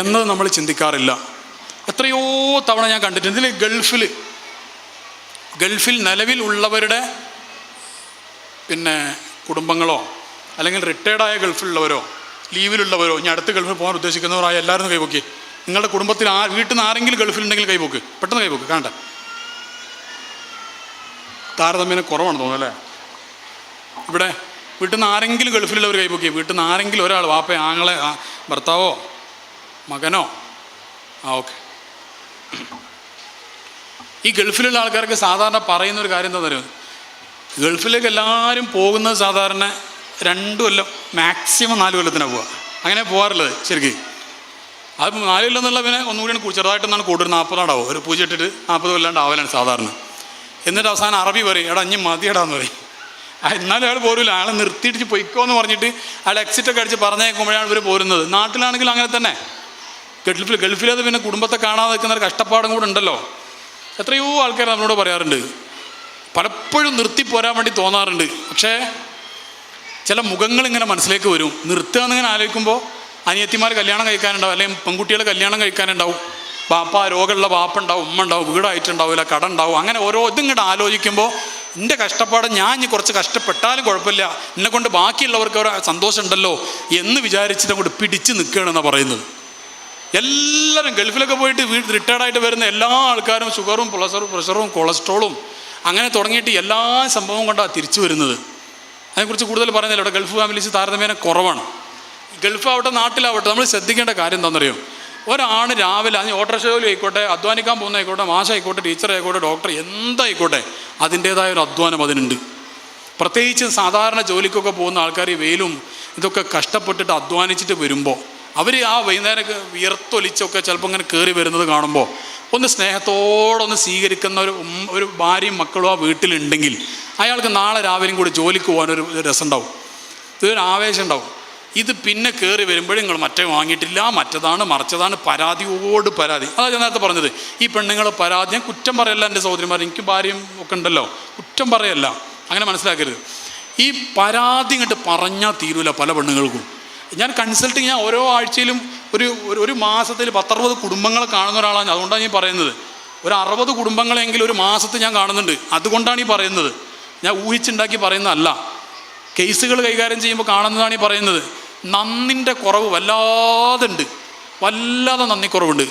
എന്നത് നമ്മൾ ചിന്തിക്കാറില്ല. എത്രയോ തവണ ഞാൻ കണ്ടിട്ടുണ്ട്. ഇതിൽ ഗൾഫിൽ നിലവിൽ ഉള്ളവരുടെ പിന്നെ കുടുംബങ്ങളോ അല്ലെങ്കിൽ റിട്ടയർഡായ ഗൾഫിലുള്ളവരോ ലീവിലുള്ളവരോ ഇനി അടുത്ത് ഗൾഫിൽ പോകാൻ ഉദ്ദേശിക്കുന്നവരായ എല്ലാവരും കൈപോക്കി. നിങ്ങളുടെ കുടുംബത്തിൽ വീട്ടിൽ നിന്ന് ആരെങ്കിലും ഗൾഫിലുണ്ടെങ്കിൽ കൈപോക്ക്, പെട്ടെന്ന് കൈപോക്ക്. കാണട്ടെ, താരതമ്യേന കുറവാണ് തോന്നുന്നു അല്ലേ? ഇവിടെ വീട്ടിൽ നിന്ന് ആരെങ്കിലും ഗൾഫിലുള്ളവർ കൈപോക്കി. വീട്ടിൽ നിന്ന് ആരെങ്കിലും ഒരാൾ, വാപ്പയോ ആങ്ങളെ ഭർത്താവോ മകനോ. ഓക്കെ. ഈ ഗൾഫിലുള്ള ആൾക്കാർക്ക് സാധാരണ പറയുന്നൊരു കാര്യം എന്താ പറയുക? ഗൾഫിലേക്ക് എല്ലാവരും പോകുന്നത് സാധാരണ 2 കൊല്ലം മാക്സിമം 4 കൊല്ലത്തിനാണ് പോവുക. അങ്ങനെ പോകാറുള്ളത് ശരിക്കും. അത് 4 കൊല്ലം എന്നുള്ള പിന്നെ ഒന്നുകൂടി ചെറുതായിട്ടൊന്നാണ് കൂടുതൽ 40 ആണ്ടാവും. ഒരു പൂജ ഇട്ടിട്ട് 40 കൊല്ലാണ്ട് ആവലാണ് സാധാരണ. എന്നിട്ട് അവസാനം അറബി പറയും, എടാ അഞ്ഞ് മതിയടാന്ന് പറയും. എന്നാലും അയാൾ പോരില്ല. അയാളെ നിർത്തിയിടിച്ച് പൊയ്ക്കോ എന്ന് പറഞ്ഞിട്ട് അയാൾ എക്സിറ്റൊക്കെ അടിച്ച് പറഞ്ഞേക്കുമ്പോഴാണ് ഇവർ പോരുന്നത്. നാട്ടിലാണെങ്കിലും അങ്ങനെ തന്നെ. ഗൾഫിലത് പിന്നെ കുടുംബത്തെ കാണാതെ നിൽക്കുന്ന ഒരു കഷ്ടപ്പാടും കൂടെ ഉണ്ടല്ലോ. എത്രയോ ആൾക്കാർ നമ്മളോട് പറയാറുണ്ട്. പലപ്പോഴും നിർത്തി പോരാൻ വേണ്ടി തോന്നാറുണ്ട്. പക്ഷേ ചില മുഖങ്ങൾ ഇങ്ങനെ മനസ്സിലേക്ക് വരും. നിർത്തുക എന്നിങ്ങനെ ആലോചിക്കുമ്പോൾ അനിയത്തിമാർ കല്യാണം കഴിക്കാനുണ്ടാവും, അല്ലെങ്കിൽ പെൺകുട്ടികൾ കല്യാണം കഴിക്കാനുണ്ടാവും, ബാപ്പ രോഗമുള്ള ബാപ്പ ഉണ്ടാവും, ഉമ്മ ഉണ്ടാവും, വീടായിട്ടുണ്ടാവില്ല, കട ഉണ്ടാവും. അങ്ങനെ ഓരോ ഇതിങ്ങോട്ട് ആലോചിക്കുമ്പോൾ എൻ്റെ കഷ്ടപ്പാട് ഞാൻ ഇനി കുറച്ച് കഷ്ടപ്പെട്ടാലും കുഴപ്പമില്ല, എന്നെ കൊണ്ട് ബാക്കിയുള്ളവർക്ക് ഒരു സന്തോഷം ഉണ്ടല്ലോ എന്ന് വിചാരിച്ചിട്ട് അങ്ങോട്ട് പിടിച്ച് നിൽക്കുകയാണെന്നാണ് പറയുന്നത്. എല്ലാവരും ഗൾഫിലൊക്കെ പോയിട്ട് റിട്ടയർഡായിട്ട് വരുന്ന എല്ലാ ആൾക്കാരും ഷുഗറും പ്രഷറും കൊളസ്ട്രോളും അങ്ങനെ തുടങ്ങിയിട്ട് എല്ലാ സംഭവം കൊണ്ടാണ് തിരിച്ചു വരുന്നത്. അതിനെക്കുറിച്ച് കൂടുതൽ പറയുന്നില്ല. ഇവിടെ ഗൾഫ് ഫാമിലീസ് താരതമ്യേന കുറവാണ്. ഗൾഫ് ആവട്ടെ നാട്ടിലാവട്ടെ നമ്മൾ ശ്രദ്ധിക്കേണ്ട കാര്യം എന്താണെന്നറിയോ? ഒരാണ് രാവിലെ അതിന് ഓട്ടോറിക്ഷ ജോലി ആയിക്കോട്ടെ, അധ്വാനിക്കാൻ പോകുന്നതായിക്കോട്ടെ, മാഷായിക്കോട്ടെ, ടീച്ചറായിക്കോട്ടെ, ഡോക്ടർ എന്തായിക്കോട്ടെ, അതിൻ്റേതായ ഒരു അധ്വാനം അതിനുണ്ട്. പ്രത്യേകിച്ച് സാധാരണ ജോലിക്കൊക്കെ പോകുന്ന ആൾക്കാർ ഈ വെയിലും ഇതൊക്കെ കഷ്ടപ്പെട്ടിട്ട് അധ്വാനിച്ചിട്ട് വരുമ്പോൾ അവർ ആ വൈകുന്നേരമൊക്കെ വിയർത്തൊലിച്ചൊക്കെ ചിലപ്പോൾ ഇങ്ങനെ കയറി വരുന്നത് കാണുമ്പോൾ ഒന്ന് സ്നേഹത്തോടൊന്ന് സ്വീകരിക്കുന്ന ഒരു ഭാര്യയും മക്കളും ആ വീട്ടിലുണ്ടെങ്കിൽ അയാൾക്ക് നാളെ രാവിലെയും കൂടി ജോലിക്ക് പോകാനൊരു രസമുണ്ടാവും, ഇതൊരു ആവേശം ഉണ്ടാവും. ഇത് പിന്നെ കയറി വരുമ്പോഴും നിങ്ങൾ മറ്റേ വാങ്ങിയിട്ടില്ല, മറ്റതാണ് മറിച്ചതാണ്, പരാതിയോട് പരാതി. അതാണ് ഞാൻ നേരത്തെ പറഞ്ഞത്. ഈ പെണ്ണുങ്ങൾ പരാതി, ഞാൻ കുറ്റം പറയല്ല എൻ്റെ സഹോദരിമാർ, എനിക്ക് ഭാര്യയും ഒക്കെ ഉണ്ടല്ലോ, കുറ്റം പറയല്ല, അങ്ങനെ മനസ്സിലാക്കരുത്. ഈ പരാതി ഇങ്ങോട്ട് പറഞ്ഞാൽ തീരൂല പല പെണ്ണുങ്ങൾക്കും. ഞാൻ കൺസൾട്ടിങ്, ഞാൻ ഓരോ ആഴ്ചയിലും ഒരു മാസത്തിൽ 10-60 കുടുംബങ്ങളെ കാണുന്ന ഒരാളാണ്. അതുകൊണ്ടാണ് ഞാൻ പറയുന്നത്. ഒരു 60 കുടുംബങ്ങളെങ്കിലും ഒരു മാസത്തിൽ ഞാൻ കാണുന്നുണ്ട്. അതുകൊണ്ടാണ് ഈ പറയുന്നത്. ഞാൻ ഊഹിച്ചുണ്ടാക്കി പറയുന്നതല്ല. കേസുകൾ കൈകാര്യം ചെയ്യുമ്പോൾ കാണുന്നതാണ് ഈ പറയുന്നത്. നന്ദിൻ്റെ കുറവ് വല്ലാതെ ഉണ്ട്, വല്ലാതെ നന്ദിക്കുറവുണ്ട്.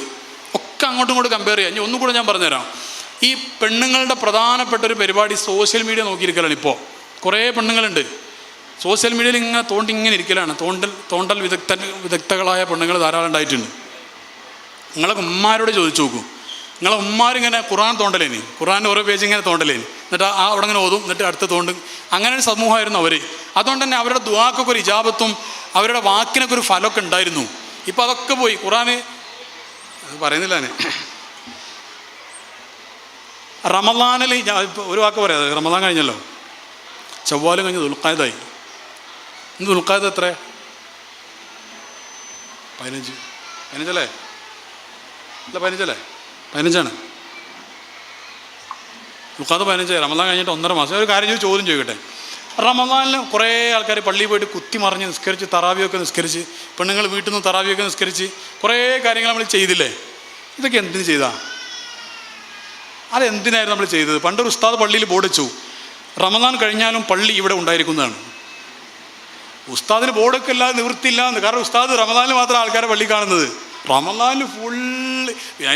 ഒക്കെ അങ്ങോട്ടും ഇങ്ങോട്ടും കമ്പയർ ചെയ്യാം. ഇനി ഒന്നുകൂടെ ഞാൻ പറഞ്ഞുതരാം. ഈ പെണ്ണുങ്ങളുടെ പ്രധാനപ്പെട്ട ഒരു പരിപാടി സോഷ്യൽ മീഡിയ നോക്കിയിരിക്കലാണ്. ഇപ്പോൾ കുറേ പെണ്ണുങ്ങളുണ്ട് സോഷ്യൽ മീഡിയയിൽ ഇങ്ങനെ ഇങ്ങനെ ഇരിക്കലാണ്. തോണ്ടൽ വിദഗ്ധകളായ പെണ്ണുങ്ങൾ ധാരാളം ഉണ്ടായിട്ടുണ്ട്. നിങ്ങളെ ഉമ്മാരോട് ചോദിച്ചു നോക്കൂ. നിങ്ങളെ ഉമ്മാരിങ്ങനെ ഖുർആൻ തോണ്ടലേന്, ഖുർആൻ്റെ ഓരോ പേജ് ഇങ്ങനെ തോണ്ടലേന്, എന്നിട്ട് അവിടെ ഇങ്ങനെ ഓതും, എന്നിട്ട് അടുത്ത് തോണ്ടും. അങ്ങനെ ഒരു സമൂഹമായിരുന്നു അവർ. അതുകൊണ്ട് തന്നെ അവരുടെ ദുആക്കൊക്കെ ഒരു ഇജാബത്തും അവരുടെ വാക്കിനൊക്കെ ഒരു ഫലമൊക്കെ ഉണ്ടായിരുന്നു. ഇപ്പം അതൊക്കെ പോയി. ഖുർആൻ പറയുന്നില്ല. ഞാൻ റമദാനിൽ ഒരു വാക്ക് പറയാതെ, റമദാൻ കഴിഞ്ഞല്ലോ, ചവ്വാലും കഴിഞ്ഞ് ദുൽഖഅദായി. ഇന്ന് ദുൽഖഅദ എത്ര? 15 അല്ലേ? അല്ല 15 അല്ലേ? 15ആണ്. ദുൽഖഅദ 15. റമദാൻ കഴിഞ്ഞിട്ട് 1.5 മാസം. ഒരു കാര്യം ചോദ്യം ചോദിക്കട്ടെ. റമദാനിൽ കുറേ ആൾക്കാർ പള്ളിയിൽ പോയിട്ട് കുത്തി മറിഞ്ഞ് നിസ്കരിച്ച്, തറാവിയൊക്കെ നിസ്കരിച്ച്, പെണ്ണുങ്ങൾ വീട്ടിൽ നിന്ന് തറാവിയൊക്കെ നിസ്കരിച്ച് കുറേ കാര്യങ്ങൾ നമ്മൾ ചെയ്തില്ലേ? ഇതൊക്കെ എന്തിനു ചെയ്താ? അതെന്തിനായിരുന്നു നമ്മൾ ചെയ്തത്? പണ്ടൊരു ഉസ്താദ് പള്ളിയിൽ ബോർഡ് വെച്ചു, റമദാൻ കഴിഞ്ഞാലും പള്ളി ഇവിടെ ഉണ്ടായിരിക്കുന്നതാണ്. ഉസ്താദിന് ബോർഡൊക്കെ ഇല്ലാതെ നിവൃത്തിയില്ല എന്ന്. കാരണം ഉസ്താദ് റമദാനിൽ മാത്രം ആൾക്കാരെ പള്ളി കാണുന്നത്. റമദാനിൽ ഫുള്ള്.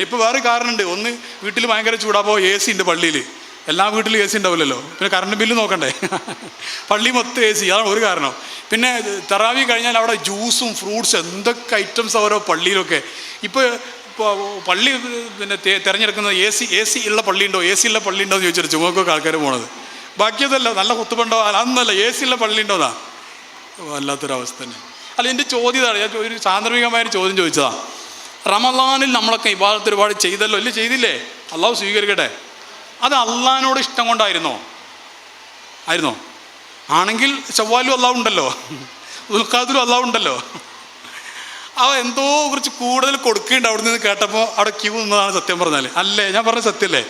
ഇപ്പോൾ വേറെ കാരണമുണ്ട്. ഒന്ന്, വീട്ടിൽ ഭയങ്കര ചൂടാകുമ്പോൾ AC ഉണ്ട് പള്ളിയിൽ. എല്ലാ വീട്ടിലും AC ഉണ്ടാവില്ലല്ലോ. പിന്നെ കറണ്ട് ബില്ല് നോക്കണ്ടേ? പള്ളി മൊത്തം AC, അതാണ് ഒരു കാരണം. പിന്നെ തറാവി കഴിഞ്ഞാൽ അവിടെ ജ്യൂസും ഫ്രൂട്ട്സും എന്തൊക്കെ ഐറ്റംസ് ഓരോ പള്ളിയിലൊക്കെ. ഇപ്പോൾ പള്ളി പിന്നെ തിരഞ്ഞെടുക്കുന്നത് AC ഉള്ള പള്ളിയുണ്ടോ, AC ഉള്ള പള്ളിയുണ്ടോ എന്ന് ചോദിച്ചിട്ട് ചുമക്കൊക്കെ ആൾക്കാർ പോണത്. ബാക്കിയതല്ല, നല്ല കുത്തുബണ്ടോ അതൊന്നല്ല, AC ഉള്ള പള്ളിയുണ്ടോന്നാ. വല്ലാത്തൊരവസ്ഥ തന്നെ. അല്ല, എൻ്റെ ചോദ്യം ഇതാണ്. ഞാൻ ഒരു സാന്ദർഭികമായൊരു ചോദ്യം ചോദിച്ചതാണ്. റമദാനിൽ നമ്മളൊക്കെ ഇബാദത്ത് ഒരുപാട് ചെയ്തല്ലോ, ഇല്ലേ? ചെയ്തില്ലേ? അള്ളാഹു സ്വീകരിക്കട്ടെ. അത് അള്ളാഹിനോട് ഇഷ്ടം കൊണ്ടായിരുന്നോ? ആണെങ്കിൽ ചവ്വാലും അള്ളാഹു ഉണ്ടല്ലോ, ദുൽഖഅദിലും അള്ളാഹു ഉണ്ടല്ലോ. അവ എന്തോ കുറിച്ച് കൂടുതൽ കൊടുക്കേണ്ട അവിടെ നിന്ന് കേട്ടപ്പോൾ അവിടെ ക്യൂ നിന്നതാണ് സത്യം പറഞ്ഞാൽ. അല്ലേ? ഞാൻ പറഞ്ഞ സത്യമല്ലേ?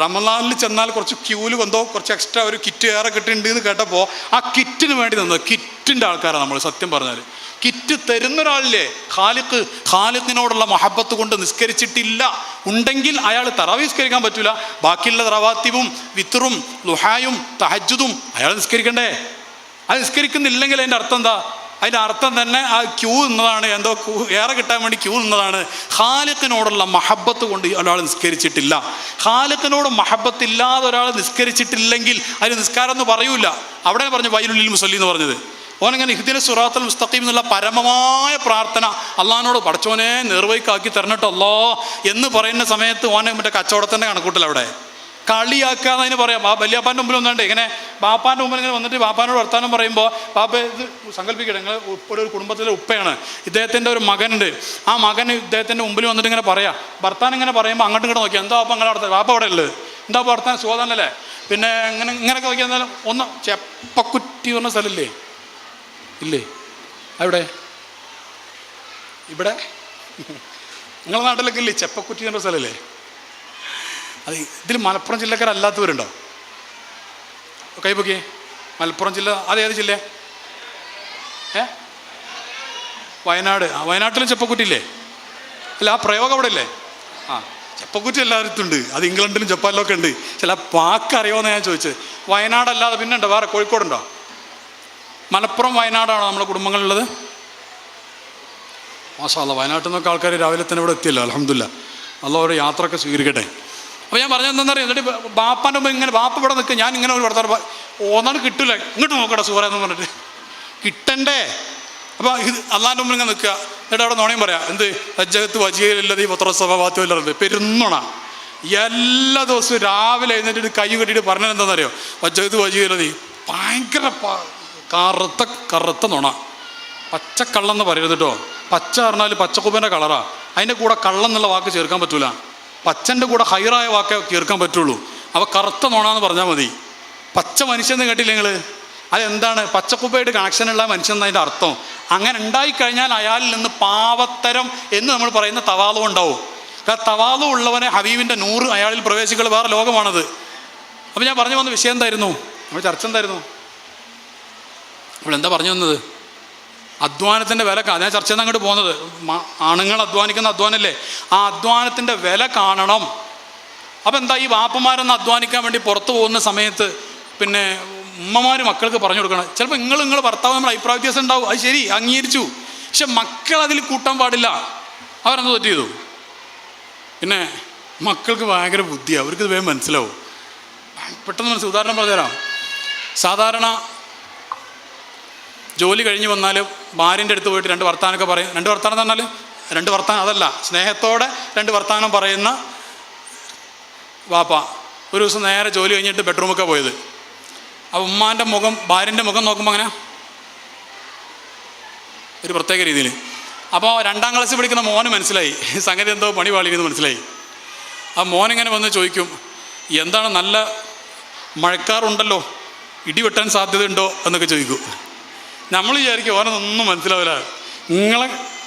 റമദാനിൽ ചെന്നാൽ കുറച്ച് ക്യൂവിൽ എന്തോ കുറച്ച് എക്സ്ട്രാ ഒരു കിറ്റ് ഏറെ കിട്ടുന്നുണ്ട് എന്ന് കേട്ടപ്പോൾ ആ കിറ്റിന് വേണ്ടി നിന്നത്. കിറ്റിൻ്റെ ആൾക്കാരാണ് നമ്മൾ സത്യം പറഞ്ഞാൽ. കിറ്റ് തരുന്ന ഒരാളില്ലേ, ഖാലിഖിനോടുള്ള മഹബത്ത് കൊണ്ട് നിസ്കരിച്ചിട്ടില്ല ഉണ്ടെങ്കിൽ അയാൾ തറാവീഹ് നിസ്കരിക്കാൻ പറ്റില്ല. ബാക്കിയുള്ള റവാത്തിബും വിത്റും ളുഹായും തഹജ്ജുദും അയാൾ നിസ്കരിക്കണ്ടേ? അത് നിസ്കരിക്കുന്നില്ലെങ്കിൽ അതിൻ്റെ അർത്ഥം എന്താ? അതിൻ്റെ അർത്ഥം തന്നെ ആ ക്യൂ നിന്നതാണ്, എന്തോ ഏറെ കിട്ടാൻ വേണ്ടി ക്യൂ നിന്നതാണ്. ഖാലിഖിനോടുള്ള മഹബത്ത് കൊണ്ട് ഒരാൾ നിസ്കരിച്ചിട്ടില്ല. ഖാലിഖിനോട് മഹബത്തില്ലാതെ ഒരാൾ നിസ്കരിച്ചിട്ടില്ലെങ്കിൽ അതിന് നിസ്കാരം എന്ന് പറയൂല. അവിടെ പറഞ്ഞു വൈലുൽ മുസല്ലി എന്ന് പറഞ്ഞത്. ഓനങ്ങനെ ഇഹ്ദിന സിറാത്തൽ മുസ്തഖീം എന്നുള്ള പരമമായ പ്രാർത്ഥന അള്ളാഹിനോട്, പടച്ചോനെ നേർവഴിക്കാക്കി തരണട്ടോ അല്ലാ എന്ന് പറയുന്ന സമയത്ത് ഓനെ മറ്റേ കച്ചവടത്തിൻ്റെ കണക്കൂട്ടൽ അവിടെ കളിയാക്കുക എന്നതിന് പറയാം. വല്യാപ്പാൻ്റെ മുമ്പിൽ വന്നിട്ട് ഇങ്ങനെ ബാപ്പാൻ്റെ മുമ്പിൽ ഇങ്ങനെ വന്നിട്ട് ബാപ്പാനോട് വർത്താനം പറയുമ്പോൾ ബാപ്പ ഇത് സങ്കല്പിക്കട്ടെ, നിങ്ങൾ ഒരു കുടുംബത്തിലെ ഉപ്പയാണ്, ഇദ്ദേഹത്തിൻ്റെ ഒരു മകനുണ്ട്, ആ മകൻ ഇദ്ദേഹത്തിൻ്റെ മുമ്പിൽ വന്നിട്ട് ഇങ്ങനെ പറയാം, വർത്താനം ഇങ്ങനെ പറയുമ്പോൾ അങ്ങോട്ടും ഇങ്ങോട്ട് നോക്കിയാൽ എന്താ ബാപ്പ നിങ്ങളുടെ അടുത്ത്, ബാപ്പ അവിടെ ഉള്ളത്, എന്താ വർത്താനം സുഖമല്ലേ, പിന്നെ ഇങ്ങനെയൊക്കെ നോക്കിയാൽ ഒന്ന് ചെപ്പക്കുറ്റി പറഞ്ഞ സ്ഥലമില്ലേ, ഇല്ലേ അവിടെ ഇവിടെ നിങ്ങളുടെ നാട്ടിലൊക്കെ ഇല്ലേ ചെപ്പക്കുറ്റി എന്ന സ്ഥലമല്ലേ? അത് ഇതിൽ മലപ്പുറം ജില്ലക്കാരല്ലാത്തവരുണ്ടോ? കൈപ്പൊക്കെ മലപ്പുറം ജില്ല അതേത് ജില്ല? വയനാട്. വയനാട്ടിലും ചെപ്പക്കുറ്റി ഇല്ലേ? അല്ല, ആ പ്രയോഗം അവിടെ ഇല്ലേ? ആ, ചെപ്പക്കുറ്റി എല്ലായിടത്തും ഉണ്ട്. അത് ഇംഗ്ലണ്ടിലും ജപ്പാനിലൊക്കെ ഉണ്ട്. ചില വാക്കറിയോന്ന് ഞാൻ ചോദിച്ചത്. വയനാടല്ലാതെ പിന്നെ ഉണ്ടോ? വേറെ കോഴിക്കോടുണ്ടോ? മലപ്പുറം വയനാടാണോ നമ്മുടെ കുടുംബങ്ങളുള്ളത്? മാഷാ അല്ലാ, വയനാട്ടിൽ നിന്നൊക്കെ ആൾക്കാർ രാവിലെ തന്നെ ഇവിടെ എത്തിയല്ലോ, അൽഹംദുലില്ലാ. അല്ലാഹ് ഒരു യാത്രയൊക്കെ സ്വീകരിക്കട്ടെ. അപ്പോൾ ഞാൻ പറഞ്ഞത് എന്താണെന്നറിയാം, എന്നിട്ട് ബാപ്പാൻ്റെ മുമ്പ് ഇങ്ങനെ ബാപ്പ ഇവിടെ നിൽക്കുക, ഞാൻ ഇങ്ങനെ ഒരു വർത്താനം ഓന്നാണ് കിട്ടില്ല, ഇങ്ങോട്ട് നോക്കട്ടെ സുഹറയെന്ന് പറഞ്ഞിട്ട് കിട്ടണ്ടേ. അപ്പോൾ ഇത് അള്ളാൻ്റെ മുമ്പിൽ ഇങ്ങനെ നിൽക്കുക, എന്നിട്ട് അവിടെ നോണയും പറയാം, എന്ത് അജ്ജകത്ത് വജിയല്ലതീ പത്രസഭാവാത്തുമില്ലത് പെരുന്നോണ. എല്ലാ ദിവസവും രാവിലെ എഴുന്നേറ്റിട്ട് കൈ കെട്ടിയിട്ട് പറഞ്ഞത് എന്താണെന്നറിയോ, അജ്ജകത്ത് വജിയല്ലതീ ഭയങ്കര കറുത്ത നുണ. പച്ചക്കള്ളെന്ന് പറയരുത് കേട്ടോ. പച്ച പറഞ്ഞാൽ പച്ചക്കുപ്പൻ്റെ കളറാണ്, അതിൻ്റെ കൂടെ കള്ളം എന്നുള്ള വാക്ക് ചേർക്കാൻ പറ്റൂല. പച്ചൻ്റെ കൂടെ ഹൈറായ വാക്കേ ചേർക്കാൻ പറ്റുള്ളൂ. അപ്പോൾ കറുത്ത നോണാന്ന് പറഞ്ഞാൽ മതി. പച്ച മനുഷ്യന്ന് കേട്ടില്ല നിങ്ങൾ? അതെന്താണ്? പച്ചക്കുപ്പയായിട്ട് കണക്ഷനുള്ള മനുഷ്യൻ എന്നതിൻ്റെ അർത്ഥം. അങ്ങനെ ഉണ്ടായിക്കഴിഞ്ഞാൽ അയാളിൽ നിന്ന് പാവത്തരം എന്ന് നമ്മൾ പറയുന്ന തവാളും ഉണ്ടാവും. കാരണം തവാളും ഉള്ളവനെ ഹബീബിൻ്റെ നൂറ് അയാളിൽ പ്രവേശിക്കുന്ന വേറെ ലോകമാണത്. അപ്പോൾ ഞാൻ പറഞ്ഞു വന്ന വിഷയം എന്തായിരുന്നു? നമ്മൾ ചർച്ച എന്തായിരുന്നു? നമ്മളെന്താ പറഞ്ഞു വന്നത്? അധ്വാനത്തിൻ്റെ വില. ഞാൻ ചർച്ച ചെയ്യുന്ന അങ്ങോട്ട് പോകുന്നത് ആണുങ്ങൾ അധ്വാനിക്കുന്ന അധ്വാനല്ലേ, ആ അധ്വാനത്തിൻ്റെ വില കാണണം. അപ്പം എന്താ, ഈ വാപ്പന്മാരൊന്ന് അധ്വാനിക്കാൻ വേണ്ടി പുറത്തു പോകുന്ന സമയത്ത് പിന്നെ ഉമ്മമാർ മക്കൾക്ക് പറഞ്ഞു കൊടുക്കണം. ചിലപ്പോൾ നിങ്ങൾ ഭർത്താവ് നമ്മൾ അഭിപ്രായ വ്യത്യാസം ഉണ്ടാവും, അത് ശരി, അംഗീകരിച്ചു. പക്ഷെ മക്കൾ അതിൽ കൂട്ടാൻ പാടില്ല. അവരെന്ത് തെറ്റ് ചെയ്തു? പിന്നെ മക്കൾക്ക് ഭയങ്കര ബുദ്ധിയാണ്, അവർക്ക് വേഗം മനസ്സിലാവും, പെട്ടെന്ന് ഉദാഹരണം പറഞ്ഞുതരാം. സാധാരണ ജോലി കഴിഞ്ഞ് വന്നാൽ ഭാര്യൻ്റെ അടുത്ത് പോയിട്ട് രണ്ട് വർത്താനമൊക്കെ പറയും. രണ്ട് വർത്താനം എന്ന് പറഞ്ഞാൽ രണ്ട് വർത്താനം അതല്ല, സ്നേഹത്തോടെ രണ്ട് വർത്താനം പറയുന്ന വാപ്പ ഒരു ദിവസം നേരെ ജോലി കഴിഞ്ഞിട്ട് ബെഡ്റൂമൊക്കെ പോയത്. അപ്പോൾ ഉമ്മാൻ്റെ മുഖം ഭാര്യൻ്റെ മുഖം നോക്കുമ്പോൾ അങ്ങനെ ഒരു പ്രത്യേക രീതിയിൽ. അപ്പോൾ 2ാം ക്ലാസ്സിൽ പഠിക്കുന്ന മോന് മനസ്സിലായി സംഗതി എന്തോ പണി പാളിയെന്ന് മനസ്സിലായി. ആ മോനിങ്ങനെ വന്ന് ചോദിക്കും, എന്താണ് നല്ല മഴക്കാറുണ്ടല്ലോ, ഇടിവെട്ടാൻ സാധ്യതയുണ്ടോ എന്നൊക്കെ ചോദിക്കും. നമ്മൾ വിചാരിക്കും ഓനൊന്നും മനസ്സിലാവില്ല,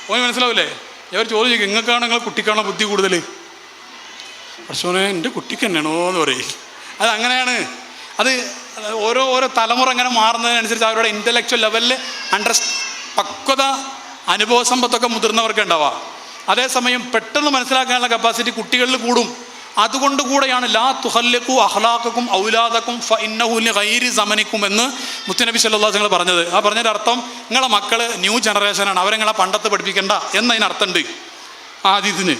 ഓന് മനസ്സിലാവില്ലേ? ഞാൻ ഒരു ചോദ്യം ചോദിക്കും, നിങ്ങൾക്കാണോ നിങ്ങൾ കുട്ടിക്കാണോ ബുദ്ധി കൂടുതൽ? പക്ഷേ എൻ്റെ കുട്ടിക്ക് തന്നെയാണോ എന്ന് പറയും. അത് അങ്ങനെയാണ്. അത് ഓരോ തലമുറ അങ്ങനെ മാറുന്നതിനനുസരിച്ച് അവരുടെ ഇൻ്റലക്ച്വൽ ലെവലിൽ പക്വത അനുഭവ സമ്പത്തൊക്കെ മുതിർന്നവർക്ക് ഉണ്ടാവാം. അതേസമയം പെട്ടെന്ന് മനസ്സിലാക്കാനുള്ള കപ്പാസിറ്റി കുട്ടികളിൽ കൂടും. അതുകൊണ്ട് കൂടെയാണ് ലാ തുഹല്ലിഖു അഖ്ലാഖക്കും ഔലാദക്കും ഫഇന്നഹു ലിഗൈരി സമനിക്കും എന്ന് മുത്തുനബി സല്ലല്ലാഹു അലൈഹി വസല്ലം പറഞ്ഞത്. ആ പറഞ്ഞതിൻ്റെ അർത്ഥം നിങ്ങളെ മക്കൾ ന്യൂ ജനറേഷനാണ്, അവരെ നിങ്ങളെ പണ്ടത്തെ പഠിപ്പിക്കേണ്ട എന്നതിനർത്ഥമുണ്ട്. ആ ഹദീസിന്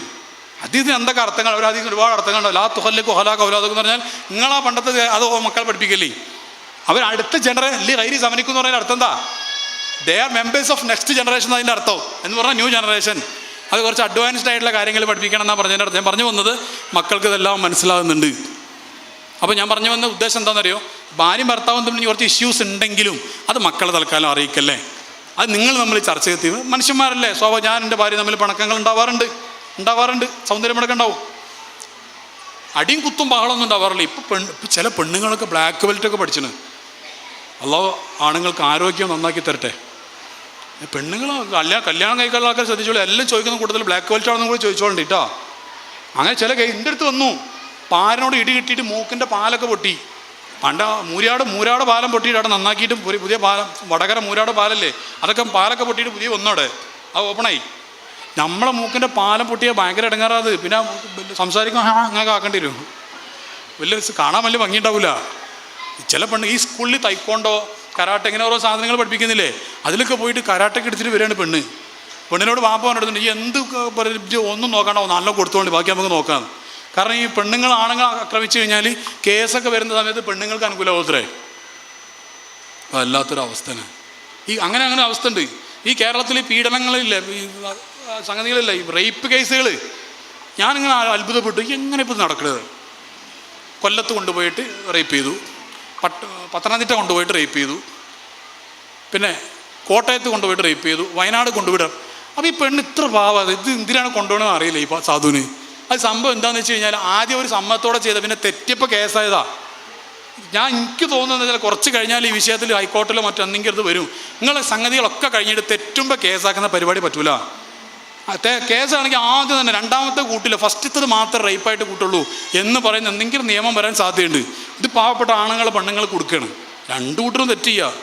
എന്തൊക്കെ അർത്ഥങ്ങൾ? ഒരു ഹദീസിന് ഒരുപാട് അർത്ഥങ്ങളുണ്ട്. ലാ തുഹല്ലിഖു അഖ്ലാഖ ഔലാദക്കും എന്ന് പറഞ്ഞാൽ നിങ്ങളാ പണ്ടത്തെ അത് മക്കളെ പഠിപ്പിക്കല്ലേ. അവർ അടുത്ത ജനറേഷൻ ഗൈരി സമനിക്കും എന്ന് പറഞ്ഞാൽ അർത്ഥം എന്താ? They are members of next generation അതിൻ്റെ അർത്ഥം. എന്ന് പറഞ്ഞാൽ ന്യൂ ജനറേഷൻ. അത് കുറച്ച് അഡ്വാൻസ്ഡ് ആയിട്ടുള്ള കാര്യങ്ങൾ പഠിപ്പിക്കണം എന്നാണ് പറഞ്ഞതിൻ്റെ അർത്ഥം. ഞാൻ പറഞ്ഞു വന്നത് മക്കൾക്ക് ഇതെല്ലാം മനസ്സിലാകുന്നുണ്ട്. അപ്പോൾ ഞാൻ പറഞ്ഞു വന്ന ഉദ്ദേശം എന്താണെന്നറിയോ? ഭാര്യയും ഭർത്താവും തമ്മിൽ കുറച്ച് ഇഷ്യൂസ് ഉണ്ടെങ്കിലും അത് മക്കളെ തൽക്കാലം അറിയിക്കല്ലേ. അത് നിങ്ങൾ നമ്മൾ ചർച്ച ചെയ്ത് മനുഷ്യന്മാരല്ലേ, ഞാൻ എൻ്റെ ഭാര്യ തമ്മിൽ പിണക്കങ്ങൾ ഉണ്ടാവാറുണ്ട്, സൗന്ദര്യമടക്കം ഉണ്ടാവും, അടിയും കുത്തും ബഹളമൊന്നും ഉണ്ടാവാറില്ല. ഇപ്പം ചില പെണ്ണുങ്ങളൊക്കെ ബ്ലാക്ക് ബെൽറ്റൊക്കെ പഠിച്ചിന്. അല്ലാഹു ആണുങ്ങൾക്ക് ആരോഗ്യം നന്നാക്കി തരട്ടെ. പെണ്ണുങ്ങൾ കല്യാണം കഴിക്കാനുള്ള ആൾക്കാർ ശ്രദ്ധിച്ചോളൂ, എല്ലാം ചോദിക്കുന്ന കൂട്ടത്തിൽ ബ്ലാക്ക് ബെൽറ്റ് ആണെന്നും കൂടി ചോദിച്ചോളുണ്ട് കേട്ടോ. അങ്ങനെ ചില എൻ്റെ അടുത്ത് വന്നു, പാലിനോട് ഇടി കിട്ടിയിട്ട് മൂക്കിൻ്റെ പാലൊക്കെ പൊട്ടി. പണ്ട് മൂരാട് പാലം പൊട്ടിയിട്ട് അവിടെ നന്നാക്കിയിട്ട് പുതിയ പാലം, വടകര മൂരാട് പാലല്ലേ, അതൊക്കെ പാലൊക്കെ പൊട്ടിയിട്ട് പുതിയ വന്നോടെ അത് ഓപ്പണായി. നമ്മളെ മൂക്കിൻ്റെ പാലം പൊട്ടിയാൽ ഭയങ്കര ഇടങ്ങാറാത്. പിന്നെ സംസാരിക്കാൻ അങ്ങനെ ആക്കേണ്ടി വരും, വലിയ കാണാൻ വലിയ ഭംഗി ഉണ്ടാവില്ല. ചില പെണ്ണ് ഈ സ്കൂളിൽ തൈക്കോണ്ടോ കരാട്ടെ ഇങ്ങനെ ഓരോ സാധനങ്ങൾ പഠിപ്പിക്കുന്നില്ലേ, അതിലൊക്കെ പോയിട്ട് കരാട്ടൊക്കെ എടുത്തിട്ട് വരികയാണ് പെണ്ണിനോട് വാപ്പ പറഞ്ഞിട്ടുണ്ട്, ഈ എന്ത് ഒന്നും നോക്കണ്ടോ, നല്ല കൊടുത്തോണ്ട് ബാക്കി നമുക്ക് നോക്കാം. കാരണം ഈ പെണ്ണുങ്ങൾ ആണുങ്ങൾ ആക്രമിച്ചു കഴിഞ്ഞാൽ കേസൊക്കെ വരുന്ന സമയത്ത് പെണ്ണുങ്ങൾക്ക് അനുകൂലമാവത്രേ. വല്ലാത്തൊരവസ്ഥയാണ് അങ്ങനെ അവസ്ഥ ഉണ്ട്. ഈ കേരളത്തിൽ പീഡനങ്ങളില്ലേ, ഈ സംഗതികളില്ല, ഈ റേപ്പ് കേസുകൾ. ഞാനിങ്ങനെ അത്ഭുതപ്പെട്ടു, എങ്ങനെ ഇപ്പോൾ നടക്കുന്നത്? കൊല്ലത്ത് കൊണ്ടുപോയിട്ട് റേപ്പ് ചെയ്തു, പത്തനംതിട്ട കൊണ്ടുപോയിട്ട് റേപ്പ് ചെയ്തു, പിന്നെ കോട്ടയത്ത് കൊണ്ടുപോയിട്ട് റേപ്പ് ചെയ്തു, വയനാട് കൊണ്ടുപോയിട്ട്. അപ്പോൾ ഈ പെണ്ണ് ഇത്ര പാവം, ഇത് എന്തിനാണ് കൊണ്ടുപോകണമെന്ന് അറിയില്ല ഈ സാധുവിന്. അത് സംഭവം എന്താണെന്ന് വെച്ച് കഴിഞ്ഞാൽ ആദ്യം ഒരു സമ്മതത്തോടെ ചെയ്ത, പിന്നെ തെറ്റിയപ്പോൾ കേസായതാ. എനിക്ക് തോന്നുന്നത് കുറച്ച് കഴിഞ്ഞാൽ ഈ വിഷയത്തിൽ ഹൈക്കോർട്ടിലോ മറ്റെന്തെങ്കിലും ഇത് വരും. നിങ്ങളെ സംഗതികളൊക്കെ കഴിഞ്ഞിട്ട് തെറ്റുമ്പോൾ കേസാക്കുന്ന പരിപാടി പറ്റൂല. കേസാണെങ്കിൽ ആദ്യം തന്നെ രണ്ടാമത്തെ കൂട്ടില്ല, ഫസ്റ്റത്തത് മാത്രം റേപ്പായിട്ട് കൂട്ടുള്ളൂ എന്ന് പറയുന്ന എന്തെങ്കിലും നിയമം വരാൻ സാധ്യതയുണ്ട്. ഇത് പാവപ്പെട്ട ആണുങ്ങൾ പെണ്ണുങ്ങൾ കൊടുക്കുകയാണ്, രണ്ടു കൂട്ടരും തെറ്റ് ചെയ്യുക.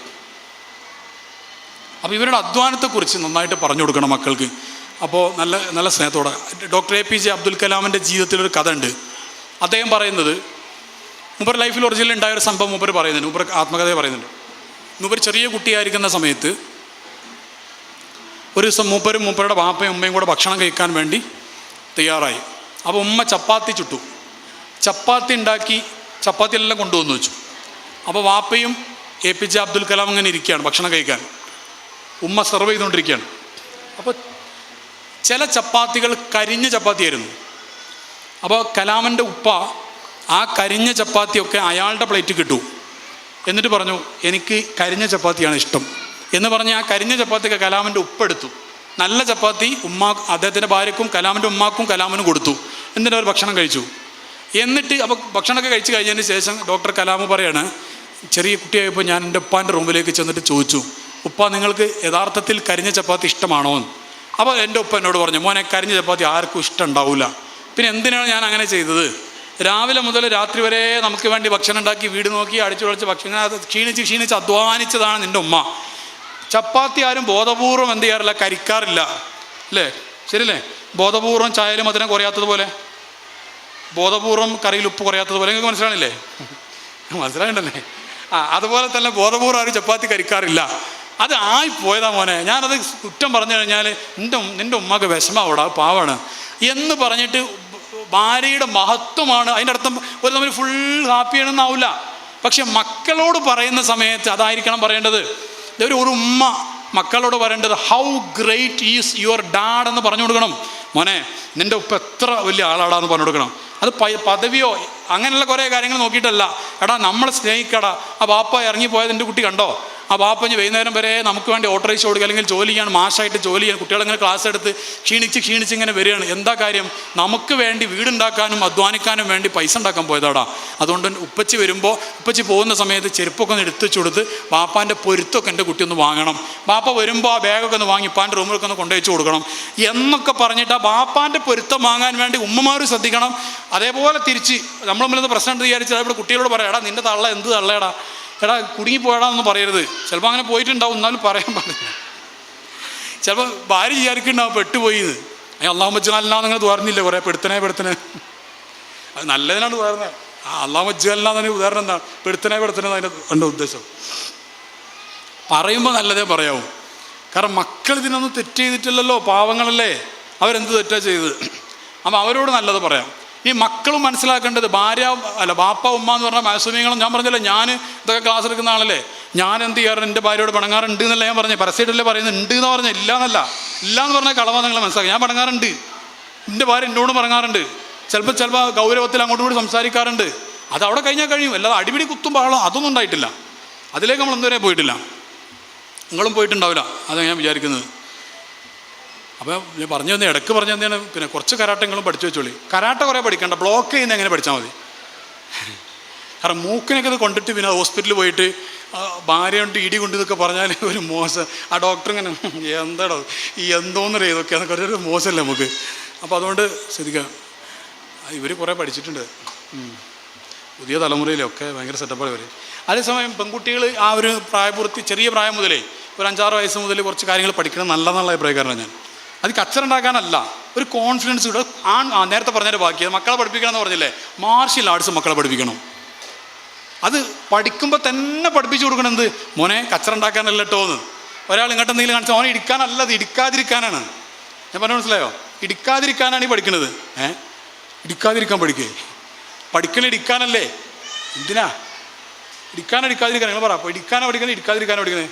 അപ്പോൾ ഇവരുടെ അധ്വാനത്തെക്കുറിച്ച് നന്നായിട്ട് പറഞ്ഞു കൊടുക്കണം മക്കൾക്ക്. അപ്പോൾ നല്ല നല്ല സ്നേഹത്തോടെ. ഡോക്ടർ APJ അബ്ദുൽ കലാമിൻ്റെ ജീവിതത്തിലൊരു കഥ ഉണ്ട്. അദ്ദേഹം പറയുന്നത് മൂപ്പർ ലൈഫിൽ ഒറിജിനൽ ഉണ്ടായൊരു സംഭവം മൂപ്പർ പറയുന്നുണ്ട്, മൂപ്പർ ആത്മകഥയെ പറയുന്നുണ്ട്. മൂപ്പർ ചെറിയ കുട്ടിയായിരിക്കുന്ന സമയത്ത് ഒരു ദിവസം മൂപ്പരുടെ വാപ്പയും ഉമ്മയും കൂടെ ഭക്ഷണം കഴിക്കാൻ വേണ്ടി തയ്യാറായി. അപ്പോൾ ഉമ്മ ചപ്പാത്തി ചുട്ടു, ചപ്പാത്തി ഉണ്ടാക്കി, ചപ്പാത്തിയെല്ലാം കൊണ്ടുവന്ന് വെച്ചു. അപ്പോൾ വാപ്പയും APJ അബ്ദുൽ കലാം അങ്ങനെ ഇരിക്കുകയാണ് ഭക്ഷണം കഴിക്കാൻ, ഉമ്മ സെർവ് ചെയ്തുകൊണ്ടിരിക്കുകയാണ്. അപ്പോൾ ചില ചപ്പാത്തികൾ കരിഞ്ഞ ചപ്പാത്തിയായിരുന്നു. അപ്പോൾ കലാമിൻ്റെ ഉപ്പ ആ കരിഞ്ഞ ചപ്പാത്തിയൊക്കെ അയാളുടെ പ്ലേറ്റ് കിട്ടു, എന്നിട്ട് പറഞ്ഞു എനിക്ക് കരിഞ്ഞ ചപ്പാത്തിയാണ് ഇഷ്ടം എന്ന് പറഞ്ഞ് ആ കരിഞ്ഞ ചപ്പാത്തിയൊക്കെ കലാമിൻ്റെ ഉപ്പ എടുത്തു. നല്ല ചപ്പാത്തി അദ്ദേഹത്തിൻ്റെ ഭാര്യക്കും കലാമിൻ്റെ ഉമ്മാക്കും കലാമിനും കൊടുത്തു. എന്നിട്ട് അവർ ഭക്ഷണം കഴിച്ചു. എന്നിട്ട് അപ്പോൾ ഭക്ഷണമൊക്കെ കഴിച്ച് കഴിഞ്ഞതിന് ശേഷം ഡോക്ടർ കലാം പറയാണ്, ചെറിയ കുട്ടിയായപ്പോൾ ഞാൻ എൻ്റെ ഉപ്പാൻ്റെ റൂമിലേക്ക് ചെന്നിട്ട് ചോദിച്ചു, ഉപ്പ നിങ്ങൾക്ക് യഥാർത്ഥത്തിൽ കരിഞ്ഞ ചപ്പാത്തി ഇഷ്ടമാണോ എന്ന്. അപ്പോൾ എൻ്റെ ഉപ്പ എന്നോട് പറഞ്ഞു, മോനെ കരിഞ്ഞ ചപ്പാത്തി ആർക്കും ഇഷ്ടം ഉണ്ടാവില്ല, പിന്നെ എന്തിനാണ് ഞാൻ അങ്ങനെ ചെയ്തത്? രാവിലെ മുതൽ രാത്രി വരെ നമുക്ക് വേണ്ടി ഭക്ഷണം ഉണ്ടാക്കി വീട് നോക്കി അടിച്ചു പൊളിച്ച് ഭക്ഷണം ക്ഷീണിച്ച് അധ്വാനിച്ചതാണ് നിൻ്റെ ഉമ്മ. ചപ്പാത്തി ആരും ബോധപൂർവം എന്ത് ചെയ്യാറില്ല, കരിക്കാറില്ല അല്ലേ? ശരിയല്ലേ? ബോധപൂർവം ചായയിൽ മധുരം കുറയാത്തതുപോലെ, ബോധപൂർവം കറിയിൽ ഉപ്പ് കുറയാത്തതുപോലെ. നിങ്ങൾക്ക് മനസ്സിലാണില്ലേ? മനസ്സിലായിട്ടല്ലേ? അതുപോലെ തന്നെ ബോധപൂർവം ആരും ചപ്പാത്തി കരിക്കാറില്ല. അത് ആയിപ്പോയതാ മോനെ, ഞാനത് കുറ്റം പറഞ്ഞു കഴിഞ്ഞാൽ നിൻ്റെ ഉമ്മക്ക് വിഷമാവൂടാ, പാവാണ് എന്ന് പറഞ്ഞിട്ട് ഭാര്യയുടെ മഹത്വമാണ് അതിൻ്റെ അർത്ഥം. ഒരു തമ്മിൽ ഫുൾ ഹാപ്പിയാണെന്നാവില്ല. പക്ഷെ മക്കളോട് പറയുന്ന സമയത്ത് അതായിരിക്കണം പറയേണ്ടത്. ഒരു ഉമ്മ മക്കളോട് പറയേണ്ടത് how great is your dad എന്ന് പറഞ്ഞു കൊടുക്കണം. മോനെ നിൻ്റെ ഉപ്പ എത്ര വലിയ ആളാടാന്ന് പറഞ്ഞു കൊടുക്കണം. അത് പദവിയോ അങ്ങനെയുള്ള കുറേ കാര്യങ്ങൾ നോക്കിയിട്ടല്ല. എടാ നമ്മളെ സ്നേഹിക്കടാ. ആ ബാപ്പ ഇറങ്ങിപ്പോയത് എൻ്റെ കുട്ടി കണ്ടോ? ആ ബാപ്പഞ്ഞ് വൈകുന്നേരം വരെ നമുക്ക് വേണ്ടി ഓട്ടോ റിക്ഷ കൊടുക്കുക, അല്ലെങ്കിൽ ജോലി ചെയ്യാൻ മാഷായിട്ട് ജോലി ചെയ്യാൻ കുട്ടികളിങ്ങനെ ക്ലാസ് എടുത്ത് ക്ഷീണിച്ച് ഇങ്ങനെ വരികയാണ്. എന്താ കാര്യം? നമുക്ക് വേണ്ടി വീടുണ്ടാക്കാനും അധ്വാനിക്കാനും വേണ്ടി പൈസ ഉണ്ടാക്കാൻ പോയതാടാ. അതുകൊണ്ട് ഉപ്പച്ചി വരുമ്പോൾ ഉപ്പച്ചി പോകുന്ന സമയത്ത് ചെരുപ്പൊക്കെ ഒന്ന് എടുത്ത് കൊടുത്ത് ബാപ്പാൻ്റെ പൊരുത്തൊക്കെ എൻ്റെ കുട്ടി ഒന്ന് വാങ്ങണം. ബാപ്പ വരുമ്പോൾ ആ ബാഗൊക്കെ ഒന്ന് വാങ്ങി ഇപ്പാൻ്റെ റൂമിലൊക്കെ ഒന്ന് കൊണ്ടുവച്ച് കൊടുക്കണം എന്നൊക്കെ പറഞ്ഞിട്ട് ആ ബാപ്പാൻ്റെ പൊരുത്തം വാങ്ങാൻ വേണ്ടി ഉമ്മമാർ ശ്രദ്ധിക്കണം. അതേപോലെ തിരിച്ച് നമ്മൾ തമ്മിലൊന്ന് പ്രശ്നം ഉണ്ട് വിചാരിച്ചാൽ ഇവിടെ കുട്ടികളോട് പറയാം, എടാ നിൻ്റെ തള്ള എന്ത് തള്ളയടാ, എടാ കുടുങ്ങിപ്പോയടാന്നൊന്നും പറയരുത്. ചിലപ്പോൾ അങ്ങനെ പോയിട്ടുണ്ടാവും, എന്നാലും പറയാൻ പാടില്ല. ചിലപ്പോൾ ഭാര്യ വിചാരിക്കുന്നുണ്ടാവും പെട്ടുപോയിന്ന്. അള്ളാഹു മജ്ജാലിനാ നിങ്ങൾ തുറന്നില്ല കുറേ പെടുത്തനെ അത് നല്ലതിനാണ് തുറന്നത്. അള്ളാഹു മജ്ജാലിനാ തന്നെ ഉദാഹരണം എന്താണ്? പെടുത്തനെ അതിൻ്റെ എൻ്റെ ഉദ്ദേശം. പറയുമ്പോൾ നല്ലതേ പറയാവൂ. കാരണം മക്കൾ ഇതിനൊന്നും തെറ്റ് ചെയ്തിട്ടില്ലല്ലോ, പാവങ്ങളല്ലേ, അവരെന്ത് തെറ്റാ ചെയ്തത്? അപ്പം അവരോട് നല്ലത് പറയാം. ഈ മക്കളും മനസ്സിലാക്കേണ്ടത് ഭാര്യ ബാപ്പ ഉമ്മ എന്ന് പറഞ്ഞാൽ മാസൂമിയങ്ങളും. ഞാൻ പറഞ്ഞല്ലോ, ഞാൻ ഇതൊക്കെ ക്ലാസ് എടുക്കുന്ന ആളല്ലേ, ഞാൻ എന്ത് ചെയ്യാറുണ്ട്, എൻ്റെ ഭാര്യയോട് പണങ്ങാറുണ്ട് എന്നല്ല ഞാൻ പറഞ്ഞത്. പരസ്യമായിട്ടല്ലേ പറയുന്നത്, ഉണ്ട് എന്ന് പറഞ്ഞാൽ ഇല്ല എന്നല്ല. ഇല്ല എന്ന് പറഞ്ഞാൽ കളവാ, നിങ്ങൾ മനസ്സിലാക്കുക. ഞാൻ പണങ്ങാറുണ്ട്, എൻ്റെ ഭാര്യ എന്നോട് പറഞ്ഞാറുണ്ട്. ചിലപ്പോൾ ഗൗരവത്തിൽ അങ്ങോട്ടും കൂടി സംസാരിക്കാറുണ്ട്. അത് അവിടെ കഴിഞ്ഞാൽ കഴിയും. അല്ലാതെ അടിപിടി കുത്തും ബഹളം അതൊന്നും ഉണ്ടായിട്ടില്ല. അതിലേക്ക് നമ്മൾ എന്തുവരെ പോയിട്ടില്ല. നിങ്ങളും പോയിട്ടുണ്ടാവില്ല, അതാണ് ഞാൻ വിചാരിക്കുന്നത്. അപ്പോൾ ഞാൻ പറഞ്ഞു തന്നെ ഇടയ്ക്ക് പറഞ്ഞു തന്നെയാണ്. പിന്നെ കുറച്ച് കരാട്ടങ്ങളും പഠിച്ചു വെച്ചോളി. കരാട്ട കുറേ പഠിക്കണ്ട, ബ്ലോക്ക് ചെയ്യുന്ന എങ്ങനെ പഠിച്ചാൽ മതി. കാരണം മൂക്കിനൊക്കെ ഇത് കൊണ്ടിട്ട് പിന്നെ ഹോസ്പിറ്റലിൽ പോയിട്ട് ഭാര്യ കൊണ്ട് ഇടി കൊണ്ടിതൊക്കെ പറഞ്ഞാൽ ഒരു മോശം. ആ ഡോക്ടർ ഇങ്ങനെ എന്താടോ ഈ എന്തോന്നറിയാം ഇതൊക്കെ എന്നൊക്കെ ഒരു മോശമല്ലേ നമുക്ക്. അപ്പോൾ അതുകൊണ്ട് ശ്രദ്ധിക്കാം. ഇവർ കുറേ പഠിച്ചിട്ടുണ്ട്. പുതിയ തലമുറയിലൊക്കെ ഭയങ്കര സെറ്റപ്പാണ് ഇവർ. അതേസമയം പെൺകുട്ടികൾ ആ ഒരു പ്രായപൂർത്തി ചെറിയ പ്രായം മുതലേ ഒരു 5-6 വയസ്സ് മുതൽ കുറച്ച് കാര്യങ്ങൾ പഠിക്കണം നല്ലതെന്നുള്ള അഭിപ്രായക്കാരനാണ് ഞാൻ. അത് കച്ചറുണ്ടാക്കാനല്ല, ഒരു കോൺഫിഡൻസ് കൂടെ. നേരത്തെ പറഞ്ഞൊരു ബാക്കി മക്കളെ പഠിപ്പിക്കണം എന്ന് പറഞ്ഞില്ലേ, മാർഷ്യൽ ആർട്സ് മക്കളെ പഠിപ്പിക്കണം. അത് പഠിക്കുമ്പോൾ തന്നെ പഠിപ്പിച്ചു കൊടുക്കണം. എന്ത് മോനെ കച്ചറുണ്ടാക്കാനല്ല കേട്ടോ എന്ന്. ഒരാൾ ഇങ്ങോട്ട് എന്തെങ്കിലും കാണിച്ചാൽ മോനെ ഇടിക്കാനല്ല, അത് ഇടിക്കാതിരിക്കാനാണ്. ഞാൻ പറഞ്ഞു മനസ്സിലായോ? ഇടിക്കാതിരിക്കാനാണ് ഈ പഠിക്കുന്നത്. ഇടിക്കാതിരിക്കാൻ പഠിക്കണേ ഇടിക്കാനല്ലേ. എന്തിനാ ഇടിക്കാതിരിക്കാൻ? നിങ്ങൾ പറ, ഇടിക്കാനാണ് പഠിക്കുന്നത്, ഇടിക്കാതിരിക്കാനാണ് പഠിക്കുന്നത്.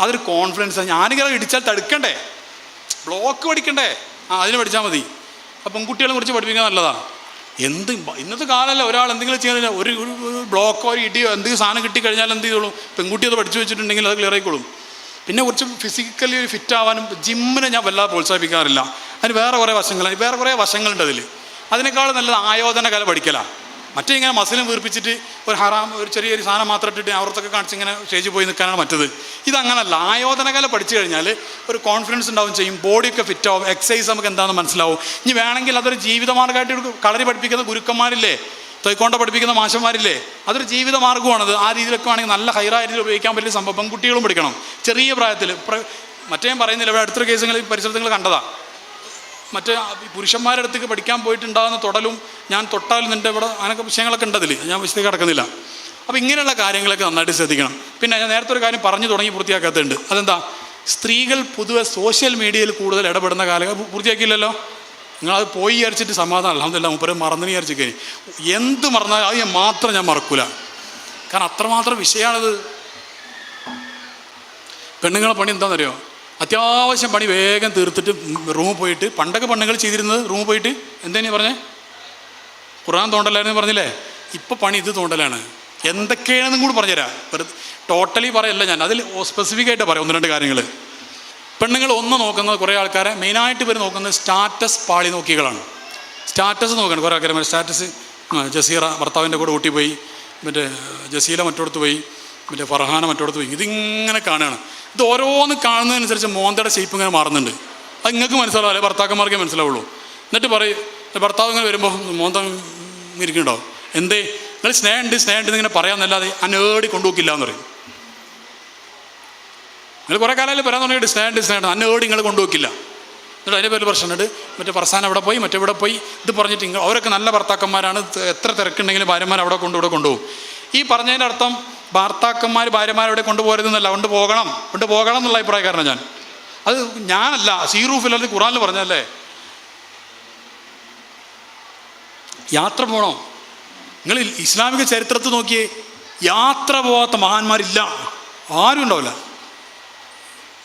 അതൊരു കോൺഫിഡൻസാണ്. ഞാനിങ്ങനെ ഇടിച്ചാൽ തടുക്കണ്ടേ, ബ്ലോക്ക് പഠിക്കണ്ടേ, അതിന് പഠിച്ചാൽ മതി. അപ്പം പെൺകുട്ടികളെ കുറിച്ച് പഠിപ്പിക്കാൻ നല്ലതാണ്. ഇന്നത്തെ കാലമല്ല, ഒരാൾ എന്തെങ്കിലും ചെയ്യാനില്ല, ഒരു ബ്ലോക്കോ ഒരു ഇടിയോ എന്തെങ്കിലും സാധനം കിട്ടിക്കഴിഞ്ഞാൽ എന്ത് ചെയ്തോളും, പെൺകുട്ടി അത് പഠിച്ചു വെച്ചിട്ടുണ്ടെങ്കിൽ അത് ക്ലിയർ ആയിക്കോളും. പിന്നെ കുറച്ച് ഫിസിക്കലി ഫിറ്റ് ആവാനും ജിമ്മിനെ ഞാൻ വല്ലാതെ പ്രോത്സാഹിപ്പിക്കാറില്ല. അതിന് വേറെ കുറേ വശങ്ങളുണ്ട് അതിൽ. അതിനേക്കാൾ നല്ലത് ആയോധന കല പഠിക്കലാണ്. മറ്റേ ഇങ്ങനെ മസിലും വീർപ്പിച്ചിട്ട് ഒരു ചെറിയൊരു സാധനം മാത്രം ഇട്ടിട്ട് അവർക്കൊക്കെ കാണിച്ച് ഇങ്ങനെ സ്റ്റേജിൽ പോയി നിൽക്കാനാണ് മറ്റത്. ഇതങ്ങനല്ല. ആയോധന കല പഠിച്ചു കഴിഞ്ഞാൽ ഒരു കോൺഫിഡൻസ് ഉണ്ടാവും ചെയ്യും, ബോഡിയൊക്കെ ഫിറ്റ് ആവും, എക്സസൈസ് നമുക്ക് എന്താണെന്ന് മനസ്സിലാവും. ഇനി വേണമെങ്കിൽ അതൊരു ജീവിതമാർഗ്ഗമായിട്ട് കളരി പഠിപ്പിക്കുന്ന ഗുരുക്കന്മാരില്ലേ, തൈക്കോണ്ട പഠിപ്പിക്കുന്ന മാഷന്മാരില്ലേ, അതൊരു ജീവിത മാർഗ്ഗമാണത്. ആ രീതിയിലൊക്കെ വേണമെങ്കിൽ നല്ല ഹൈറായ രീതിയിൽ ഉപയോഗിക്കാൻ പറ്റിയ സംഭവം പെൺകുട്ടികളും പഠിക്കണം ചെറിയ പ്രായത്തിൽ. മറ്റേ പറയുന്നില്ല, ഇവിടെ അടുത്തൊരു കേസുകൾ പരിസരത്ത് നിങ്ങൾ കണ്ടതാണ്. മറ്റേ പുരുഷന്മാരുടെ അടുത്തേക്ക് പഠിക്കാൻ പോയിട്ടുണ്ടാകുന്ന തൊടലും ഞാൻ തൊട്ടാലും നിൻ്റെ ഇവിടെ അങ്ങനെയൊക്കെ വിഷയങ്ങളൊക്കെ ഉണ്ട് അതിൽ, ഞാൻ വിശദീകരിച്ച് കിടക്കുന്നില്ല. അപ്പോൾ ഇങ്ങനെയുള്ള കാര്യങ്ങളൊക്കെ നന്നായിട്ട് ശ്രദ്ധിക്കണം. പിന്നെ ഞാൻ നേരത്തെ ഒരു കാര്യം പറഞ്ഞു തുടങ്ങി പൂർത്തിയാക്കാത്തതുണ്ട്. അതെന്താ, സ്ത്രീകൾ പൊതുവെ സോഷ്യൽ മീഡിയയിൽ കൂടുതൽ ഇടപെടുന്ന പൂർത്തിയാക്കിയില്ലല്ലോ. നിങ്ങളത് പോയി വിചാരിച്ചിട്ട് സമാധാനം അൽഹംദുലില്ലാ മുപ്പരെ മറന്നു വിചാരിച്ചിരിക്കേ. എന്ത് മറന്നാൽ അത് മാത്രം ഞാൻ മറക്കൂല, കാരണം അത്രമാത്രം വിഷയമാണത്. പെണ്ണുങ്ങളെ പണി എന്താണെന്നറിയോ, അത്യാവശ്യം പണി വേഗം തീർത്തിട്ട് റൂമിൽ പോയിട്ട്, പണ്ടൊക്കെ പെണ്ണുങ്ങൾ ചെയ്തിരുന്നത് റൂമിൽ പോയിട്ട് എന്തെങ്കിലും പറഞ്ഞേ, ഖുർആൻ തോണ്ടലായിരുന്നു പറഞ്ഞില്ലേ, ഇപ്പോൾ പണി ഇത് തോണ്ടലാണ്. എന്തൊക്കെയാണെന്നും കൂടി പറഞ്ഞുതരാം. ടോട്ടലി പറയല്ല ഞാൻ, അതിൽ സ്പെസിഫിക് ആയിട്ട് പറയാം ഒന്ന് രണ്ട് കാര്യങ്ങൾ. പെണ്ണുങ്ങൾ ഒന്ന് നോക്കുന്നത്, കുറേ ആൾക്കാരെ മെയിനായിട്ട് ഇവർ നോക്കുന്നത് സ്റ്റാറ്റസ് പാളി നോക്കികളാണ്. സ്റ്റാറ്റസ് നോക്കണം കുറേ ആൾക്കാർ. സ്റ്റാറ്റസ് ജസീറ ഭർത്താവിൻ്റെ കൂടെ ഊട്ടി പോയി, മറ്റേ ജസീല മറ്റോടത്ത് പോയി, മറ്റേ ഫർഹാന മറ്റോടത്ത് പോയി, ഇതിങ്ങനെ കാണുകയാണ്. ഇത് ഓരോന്ന് കാണുന്നതനുസരിച്ച് മോന്തയുടെ ഷേപ്പ് ഇങ്ങനെ മാറുന്നുണ്ട്. അത് നിങ്ങൾക്ക് മനസ്സിലാവും, അല്ലെ ഭർത്താക്കന്മാർക്കേ മനസ്സിലാവുള്ളൂ. എന്നിട്ട് പറയും, ഭർത്താവ് ഇങ്ങനെ വരുമ്പോൾ മോന്ത ഇരിക്കുന്നുണ്ടോ, എന്തേ നിങ്ങൾ സ്നേഹമുണ്ട് ഇങ്ങനെ പറയാമെന്നല്ലാതെ അന്നേടി കൊണ്ടുപോക്കില്ല എന്ന് പറയും. നിങ്ങൾ കുറേ കാലം പറയാൻ തുടങ്ങിയിട്ട് സ്നേഹമുണ്ട് അന്നേടി നിങ്ങൾ കൊണ്ടുപോക്കില്ല. എന്നിട്ട് അതിൻ്റെ പേരിൽ പ്രശ്നമുണ്ട്. മറ്റേ ഫർസാൻ അവിടെ പോയി, മറ്റെവിടെ പോയി, ഇത് പറഞ്ഞിട്ട് അവരൊക്കെ നല്ല ഭർത്താക്കന്മാരാണ്, എത്ര തിരക്കുണ്ടെങ്കിലും ഭാര്യമാർ അവിടെ കൊണ്ടുപോകും. ഈ പറഞ്ഞതിൻ്റെ അർത്ഥം ഭർത്താക്കന്മാർ ഭാര്യമാരവിടെ കൊണ്ടുപോകരുതെന്നല്ല, കൊണ്ടുപോകണം എന്നുള്ള അഭിപ്രായക്കാരനാണ് ഞാൻ. അത് ഞാനല്ല, സീറൂഫിൽ ഖുറാനിൽ പറഞ്ഞല്ലേ. യാത്ര പോകണം. നിങ്ങൾ ഇസ്ലാമിക ചരിത്രത്തിൽ നോക്കിയേ, യാത്ര പോകാത്ത മഹാന്മാരില്ല, ആരും ഉണ്ടാവില്ല.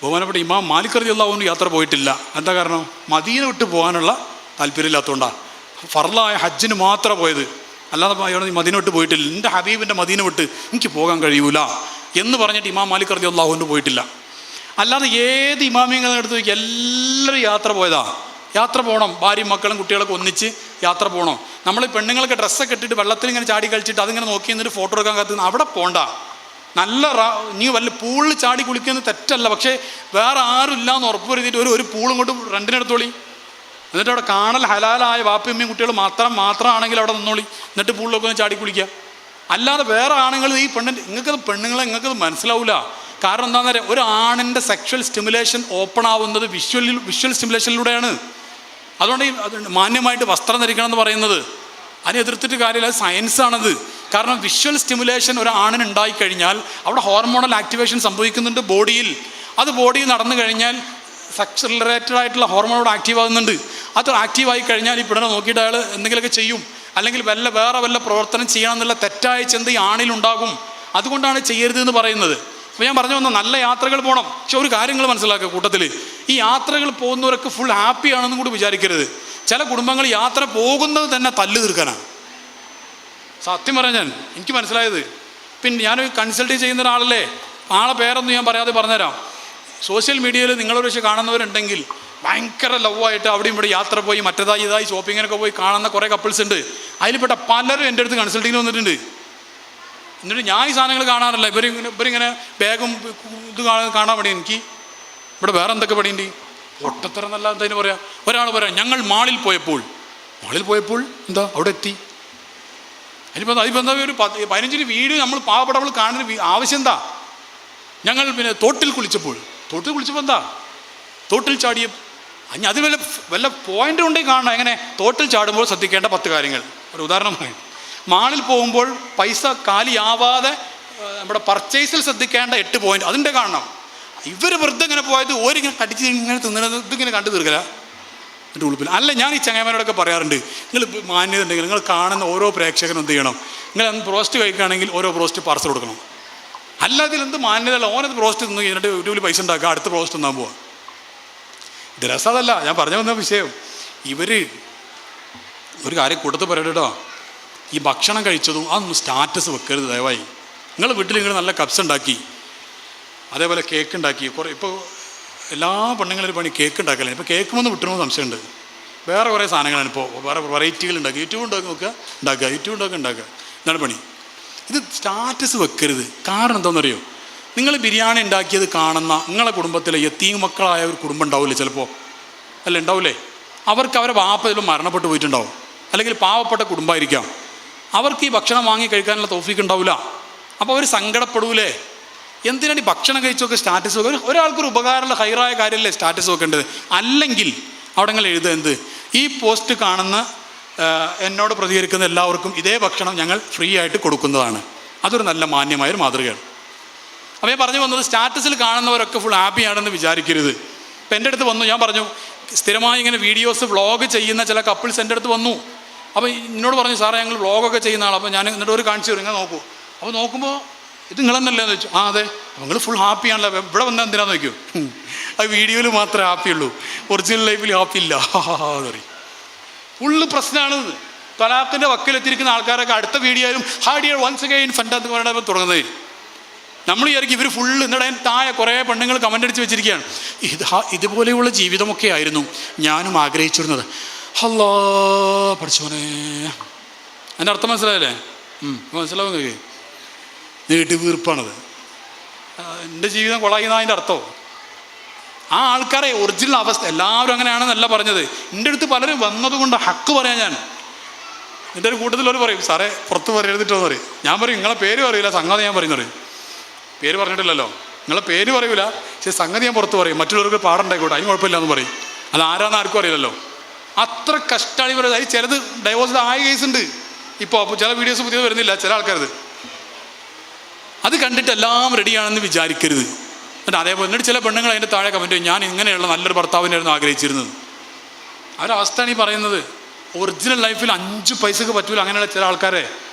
ബഹുമാനപ്പെട്ട ഇമാം മാലിക് റളിയല്ലാഹു അൻഹു യാത്ര പോയിട്ടില്ല. എന്താ കാരണം? മദീന വിട്ട് പോകാനുള്ള താല്പര്യമില്ലാത്തതുകൊണ്ടാണ്. ഫർളായ ഹജ്ജിന് മാത്രം പോയത്, അല്ലാതെ മദീന വിട്ട് പോയിട്ടില്ല. എൻ്റെ ഹബീബിൻ്റെ മദീന വിട്ട് എനിക്ക് പോകാൻ കഴിയൂല എന്ന് പറഞ്ഞിട്ട് ഇമാം മാലിക് റളിയല്ലാഹു അൻഹു പോയിട്ടില്ല. അല്ലാതെ ഏത് ഇമാമിയങ്ങളെ എടുത്ത് നോക്കി എല്ലാവരും യാത്ര പോയതാ. യാത്ര പോകണം, ഭാര്യയും മക്കളും കുട്ടികളൊക്കെ ഒന്നിച്ച് യാത്ര പോകണം. നമ്മൾ പെണ്ണുങ്ങളൊക്കെ ഡ്രസ്സൊക്കെ ഇട്ടിട്ട് വെള്ളത്തിൽ ഇങ്ങനെ ചാടി കളിച്ചിട്ട് അതിങ്ങനെ നോക്കി നിന്നിട്ട് ഫോട്ടോ എടുക്കാൻ കാത്തുനിന്ന് അവിടെ പോകണ്ട. നല്ല നീ വല്ല പൂളിൽ ചാടി കുളിക്കുന്നത് തെറ്റല്ല, പക്ഷേ വേറെ ആരും ഇല്ലയെന്ന് ഉറപ്പ് വരുത്തിയിട്ട് ഒരു പൂളും കൊണ്ട് റെൻറ്റിനെടുത്തോളി. എന്നിട്ട് അവിടെ കാണൽ ഹലാലായ വാപ്പയമ്മയും കുട്ടികൾ മാത്രമാണെങ്കിൽ അവിടെ നിന്നോളി. എന്നിട്ട് പൂളിലൊക്കെ ഒന്ന് ചാടി കുളിക്കുക. അല്ലാതെ വേറെ ആണുങ്ങൾ ഈ പെണ്ണുങ്ങളെ നിങ്ങൾക്കത് മനസ്സിലാവില്ല. കാരണം എന്താണെന്ന് പറയുക, ഒരു ആണിൻ്റെ സെക്ഷൽ സ്റ്റിമുലേഷൻ ഓപ്പൺ ആവുന്നത് വിഷ്വൽ സ്റ്റിമുലേഷനിലൂടെയാണ്. അതുകൊണ്ട് ഈ മാന്യമായിട്ട് വസ്ത്രം ധരിക്കണം എന്ന് പറയുന്നത് അതിനെ എതിർത്തിട്ട് കാര്യമില്ല, അത് സയൻസാണത്. കാരണം വിഷ്വൽ സ്റ്റിമുലേഷൻ ഒരു ആണിന് ഉണ്ടായിക്കഴിഞ്ഞാൽ അവിടെ ഹോർമോണൽ ആക്ടിവേഷൻ സംഭവിക്കുന്നുണ്ട് ബോഡിയിൽ. അത് ബോഡിയിൽ നടന്നു കഴിഞ്ഞാൽ സെക്സ് റിലേറ്റഡ് ആയിട്ടുള്ള ഹോർമോണോട് ആക്റ്റീവ് ആകുന്നുണ്ട്. അത് ആക്റ്റീവായി കഴിഞ്ഞാൽ ഈ പിടനെ നോക്കിയിട്ട് അയാൾ എന്തെങ്കിലുമൊക്കെ ചെയ്യും, അല്ലെങ്കിൽ വേറെ വല്ല പ്രവർത്തനം ചെയ്യണം എന്നുള്ള തെറ്റായ ചിന്ത ഈ ആണിലുണ്ടാകും. അതുകൊണ്ടാണ് ചെയ്യരുത് എന്ന് പറയുന്നത്. അപ്പോൾ ഞാൻ പറഞ്ഞു വന്ന നല്ല യാത്രകൾ പോകണം. പക്ഷെ ഒരു കാര്യങ്ങൾ മനസ്സിലാക്കുക കൂട്ടത്തിൽ, ഈ യാത്രകൾ പോകുന്നവരൊക്കെ ഫുൾ ഹാപ്പി ആണെന്നും കൂടി വിചാരിക്കരുത്. ചില കുടുംബങ്ങൾ യാത്ര പോകുന്നത് തന്നെ തല്ല് തീർക്കാനാണ്. സത്യം പറഞ്ഞാൽ എനിക്ക് മനസ്സിലായത്. പിന്നെ ഞാൻ കൺസൾട്ട് ചെയ്യുന്ന ഒരാളല്ലേ, ആളെ പേരൊന്നും ഞാൻ പറയാതെ പറഞ്ഞുതരാം. സോഷ്യൽ മീഡിയയിൽ നിങ്ങളൊരു പക്ഷേ കാണുന്നവരുണ്ടെങ്കിൽ ഭയങ്കര ലവായിട്ട് അവിടെയും ഇവിടെ യാത്ര പോയി ഇതായി ഷോപ്പിങ്ങിനൊക്കെ പോയി കാണുന്ന കുറേ കപ്പിൾസ് ഉണ്ട്. അതിൽപ്പെട്ട പലരും എൻ്റെ അടുത്ത് കൺസൾട്ടിങ്ങിന് വന്നിട്ടുണ്ട്. എന്നിട്ട് ഞാൻ ഈ സാധനങ്ങൾ കാണാറില്ല. ഇവരിങ്ങനെ ബാഗും ഇത് കാണാൻ പണി. എനിക്ക് ഇവിടെ വേറെ എന്തൊക്കെ പണിയുണ്ട്, ഒട്ടത്തരം എന്നല്ല എന്തായാലും പറയാം. ഒരാൾ പറയാം, ഞങ്ങൾ മാളിൽ പോയപ്പോൾ എന്താ അവിടെ എത്തി. അതിപ്പോൾ എന്താ ഒരു 15 വീഡിയോ നമ്മൾ പാവപ്പെട്ടവൾ കാണുന്ന ആവശ്യം എന്താ? ഞങ്ങൾ പിന്നെ തോട്ടിൽ കുളിച്ചപ്പോൾ എന്താ തോട്ടിൽ ചാടിയ അത് വല്ല പോയിൻ്റ് ഉണ്ടെങ്കിൽ കാണണം. എങ്ങനെ തോട്ടിൽ ചാടുമ്പോൾ ശ്രദ്ധിക്കേണ്ട 10 കാര്യങ്ങൾ. ഒരു ഉദാഹരണം പറയും, മാളിൽ പോകുമ്പോൾ പൈസ കാലിയാവാതെ നമ്മുടെ പർച്ചേസിൽ ശ്രദ്ധിക്കേണ്ട 8 പോയിന്റ് അതിൻ്റെ കാണണം. ഇവർ വെറുതെ ഇങ്ങനെ പോയത് ഓരിങ്ങനെ കടിച്ച് ഇങ്ങനെ തിന്നണത് ഇതിങ്ങനെ കണ്ടു തീർക്കല എന്നിട്ട് ഉളുപ്പില്ല. അല്ല, ഞാൻ ഈ ചങ്ങായിമാരോടൊക്കെ പറയാറുണ്ട്, നിങ്ങൾ മാന്യത ഉണ്ടെങ്കിൽ നിങ്ങൾ കാണുന്ന ഓരോ പ്രേക്ഷകനും എന്ത് ചെയ്യണം, നിങ്ങൾ ബ്രോസ്റ്റ് കഴിക്കുകയാണെങ്കിൽ ഓരോ ബ്രോസ്റ്റ് പാർസൽ കൊടുക്കണം. അല്ല, ഇതിലെന്ത് മാന്യതല്ല. ഓനത് ബ്രോസ്റ്റ് തിന്ന് കഴിഞ്ഞിട്ട് യൂട്യൂബിൽ പൈസ ഉണ്ടാക്കുക, അടുത്ത ബ്രോസ്റ്റ് തിന്നാൻ പോവാ. ഇത് രസമല്ല. ഞാൻ പറഞ്ഞു വന്ന വിഷയം, ഇവർ ഒരു കാര്യം കൂട്ടത്തിൽ പറയട്ടെ കേട്ടോ, ഈ ഭക്ഷണം കഴിച്ചതും അതൊന്നും സ്റ്റാറ്റസ് വെക്കരുത് ദയവായി. നിങ്ങൾ വീട്ടിൽ നിങ്ങൾ നല്ല കപ്സ് ഉണ്ടാക്കി, അതേപോലെ കേക്ക് ഉണ്ടാക്കി. ഇപ്പോൾ എല്ലാ പെണ്ണുങ്ങളും പണി കേക്ക് ഉണ്ടാക്കലാണ്. ഇപ്പോൾ കേക്ക് വന്ന് വിട്ടണമെന്ന് സംശയമുണ്ട്. വേറെ കുറേ സാധനങ്ങളാണ് ഇപ്പോൾ, വേറെ വെറൈറ്റികൾ ഉണ്ടാക്കുക. യൂട്യൂബ് ഉണ്ടാക്കി നോക്കുക, യൂട്യൂബ് ഉണ്ടാക്കുക. ഇതാണ് പണി. ഇത് സ്റ്റാറ്റസ് വെക്കരുത്. കാരണം എന്താണെന്നറിയോ, നിങ്ങൾ ബിരിയാണി ഉണ്ടാക്കിയത് കാണുന്ന നിങ്ങളെ കുടുംബത്തിലെ യത്തീം മക്കളായ ഒരു കുടുംബം ഉണ്ടാവില്ലേ ചിലപ്പോൾ, അല്ല ഉണ്ടാവില്ലേ? അവർക്ക് അവരെ വാപ്പ ചിലപ്പോൾ മരണപ്പെട്ടു പോയിട്ടുണ്ടാവും, അല്ലെങ്കിൽ പാവപ്പെട്ട കുടുംബമായിരിക്കാം. അവർക്ക് ഈ ഭക്ഷണം വാങ്ങി കഴിക്കാനുള്ള തൗഫീക്ക് ഉണ്ടാവില്ല. അപ്പോൾ അവർ സങ്കടപ്പെടൂലേ? എന്തിനാണ് ഈ ഭക്ഷണം കഴിച്ചൊക്കെ സ്റ്റാറ്റസ് വെക്കുക? ഒരാൾക്കൊരു ഉപകാരമുള്ള ഹൈറായ കാര്യമല്ലേ സ്റ്റാറ്റസ് വെക്കേണ്ടത്? അല്ലെങ്കിൽ അവിടെ നിങ്ങൾ എഴുതുക, എന്ത്, ഈ പോസ്റ്റ് കാണുന്ന എന്നോട് പ്രതികരിക്കുന്ന എല്ലാവർക്കും ഇതേ ഭക്ഷണം ഞങ്ങൾ ഫ്രീ ആയിട്ട് കൊടുക്കുന്നതാണ്. അതൊരു നല്ല മാന്യമായൊരു മാതൃകയാണ്. അപ്പോൾ ഞാൻ പറഞ്ഞു വന്നത്, സ്റ്റാറ്റസിൽ കാണുന്നവരൊക്കെ ഫുൾ ഹാപ്പിയാണെന്ന് വിചാരിക്കരുത്. ഇപ്പം എൻ്റെ അടുത്ത് വന്നു, ഞാൻ പറഞ്ഞു സ്ഥിരമായി ഇങ്ങനെ വീഡിയോസ് വ്ളോഗ് ചെയ്യുന്ന ചില കപ്പിൾസ് എൻ്റെ അടുത്ത് വന്നു. അപ്പോൾ എന്നോട് പറഞ്ഞു, സാറേ ഞങ്ങൾ വ്ളോഗൊക്കെ ചെയ്യുന്ന ആളാണ്. അപ്പോൾ ഞാൻ എന്നിട്ട് ഒരു കാണിച്ചു തരും, ഇങ്ങനെ നോക്കൂ. അപ്പോൾ നോക്കുമ്പോൾ ഇത് നിങ്ങളെന്നല്ലേ എന്ന് ചോദിച്ചു. ആ അതെ. നിങ്ങൾ ഫുൾ ഹാപ്പിയാണല്ലോ, ഇവിടെ വന്നാൽ എന്തിനാന്ന് നോക്കൂ. അത് വീഡിയോയിൽ മാത്രമേ ഹാപ്പിയുള്ളൂ, ഒറിജിനൽ ലൈഫിൽ ഹാപ്പി ഇല്ല എന്ന് പറയും. ഫുള്ള് പ്രശ്നമാണിത്. തലാഖിൻ്റെ വക്കിലെത്തിയിരിക്കുന്ന ആൾക്കാരൊക്കെ അടുത്ത വീഡിയോയിലും ഹാഡിയർ വൺസ് അഗൈൻ ഫണ്ടാന്ന് പറയുന്നത് തുടങ്ങുന്നത്. നമ്മൾ വിചാരിക്കും ഇവർ ഫുള്ള്. എന്നിട്ട് താഴെ കുറേ പെണ്ണുങ്ങൾ കമൻ്റ് അടിച്ച് വെച്ചിരിക്കുകയാണ്, ഇതുപോലെയുള്ള ജീവിതമൊക്കെ ആയിരുന്നു ഞാനും ആഗ്രഹിച്ചിരുന്നത്. അല്ലാ പഠിച്ചോനെ, അതിൻ്റെ അർത്ഥം മനസ്സിലായല്ലേ? മനസ്സിലാവും നിങ്ങൾക്ക്? നീട്ടി വീർപ്പാണത്. എൻ്റെ ജീവിതം കൊളായിന്ന അതിൻ്റെ അർത്ഥം. ആ ആൾക്കാരെ ഒറിജിനൽ അവസ്ഥ എല്ലാവരും അങ്ങനെയാണെന്നല്ല പറഞ്ഞത്. എൻ്റെ അടുത്ത് പലരും വന്നതുകൊണ്ട് ഹക്ക് പറയാൻ ഞാൻ. എൻ്റെ ഒരു കൂട്ടത്തിലൊരു പറയും, സാറേ പുറത്ത് പറയരുതിട്ടോന്ന് പറയും. ഞാൻ പറയും നിങ്ങളെ പേര് പറയില്ല, സംഗതി ഞാൻ പറയുന്ന പറയും. പേര് പറഞ്ഞിട്ടില്ലല്ലോ, നിങ്ങളെ പേര് പറയൂല, പക്ഷേ സംഗതി ഞാൻ പുറത്ത് പറയും. മറ്റുള്ളവർക്ക് പാടുണ്ടായിക്കോട്ടെ, അതിന് കുഴപ്പമില്ല എന്ന് പറയും. അത് ആരാന്ന് ആർക്കും അറിയില്ലല്ലോ. അത്ര കഷ്ടമാണ് ഇവർ. അതിൽ ചിലത് ഡൈവോഴ്സ് ആയ കേസുണ്ട് ഇപ്പോൾ. അപ്പോൾ ചില വീഡിയോസ് പുതിയത് വരുന്നില്ല ചില ആൾക്കാരത്. അത് കണ്ടിട്ട് എല്ലാം റെഡിയാണെന്ന് വിചാരിക്കരുത്. എന്നിട്ട് അതേപോലെ എന്നിട്ട് ചില പെണ്ണുങ്ങൾ അതിൻ്റെ താഴെ കമൻറ്റ് ചെയ്യും, ഞാൻ ഇങ്ങനെയുള്ള നല്ലൊരു ഭർത്താവിനായിരുന്നു ആഗ്രഹിച്ചിരുന്നത്. അവരവസ്ഥയാണ് ഈ പറയുന്നത്. ഒറിജിനൽ ലൈഫിൽ 5 പൈസക്ക് പറ്റൂല അങ്ങനെയുള്ള ചില ആൾക്കാരെ.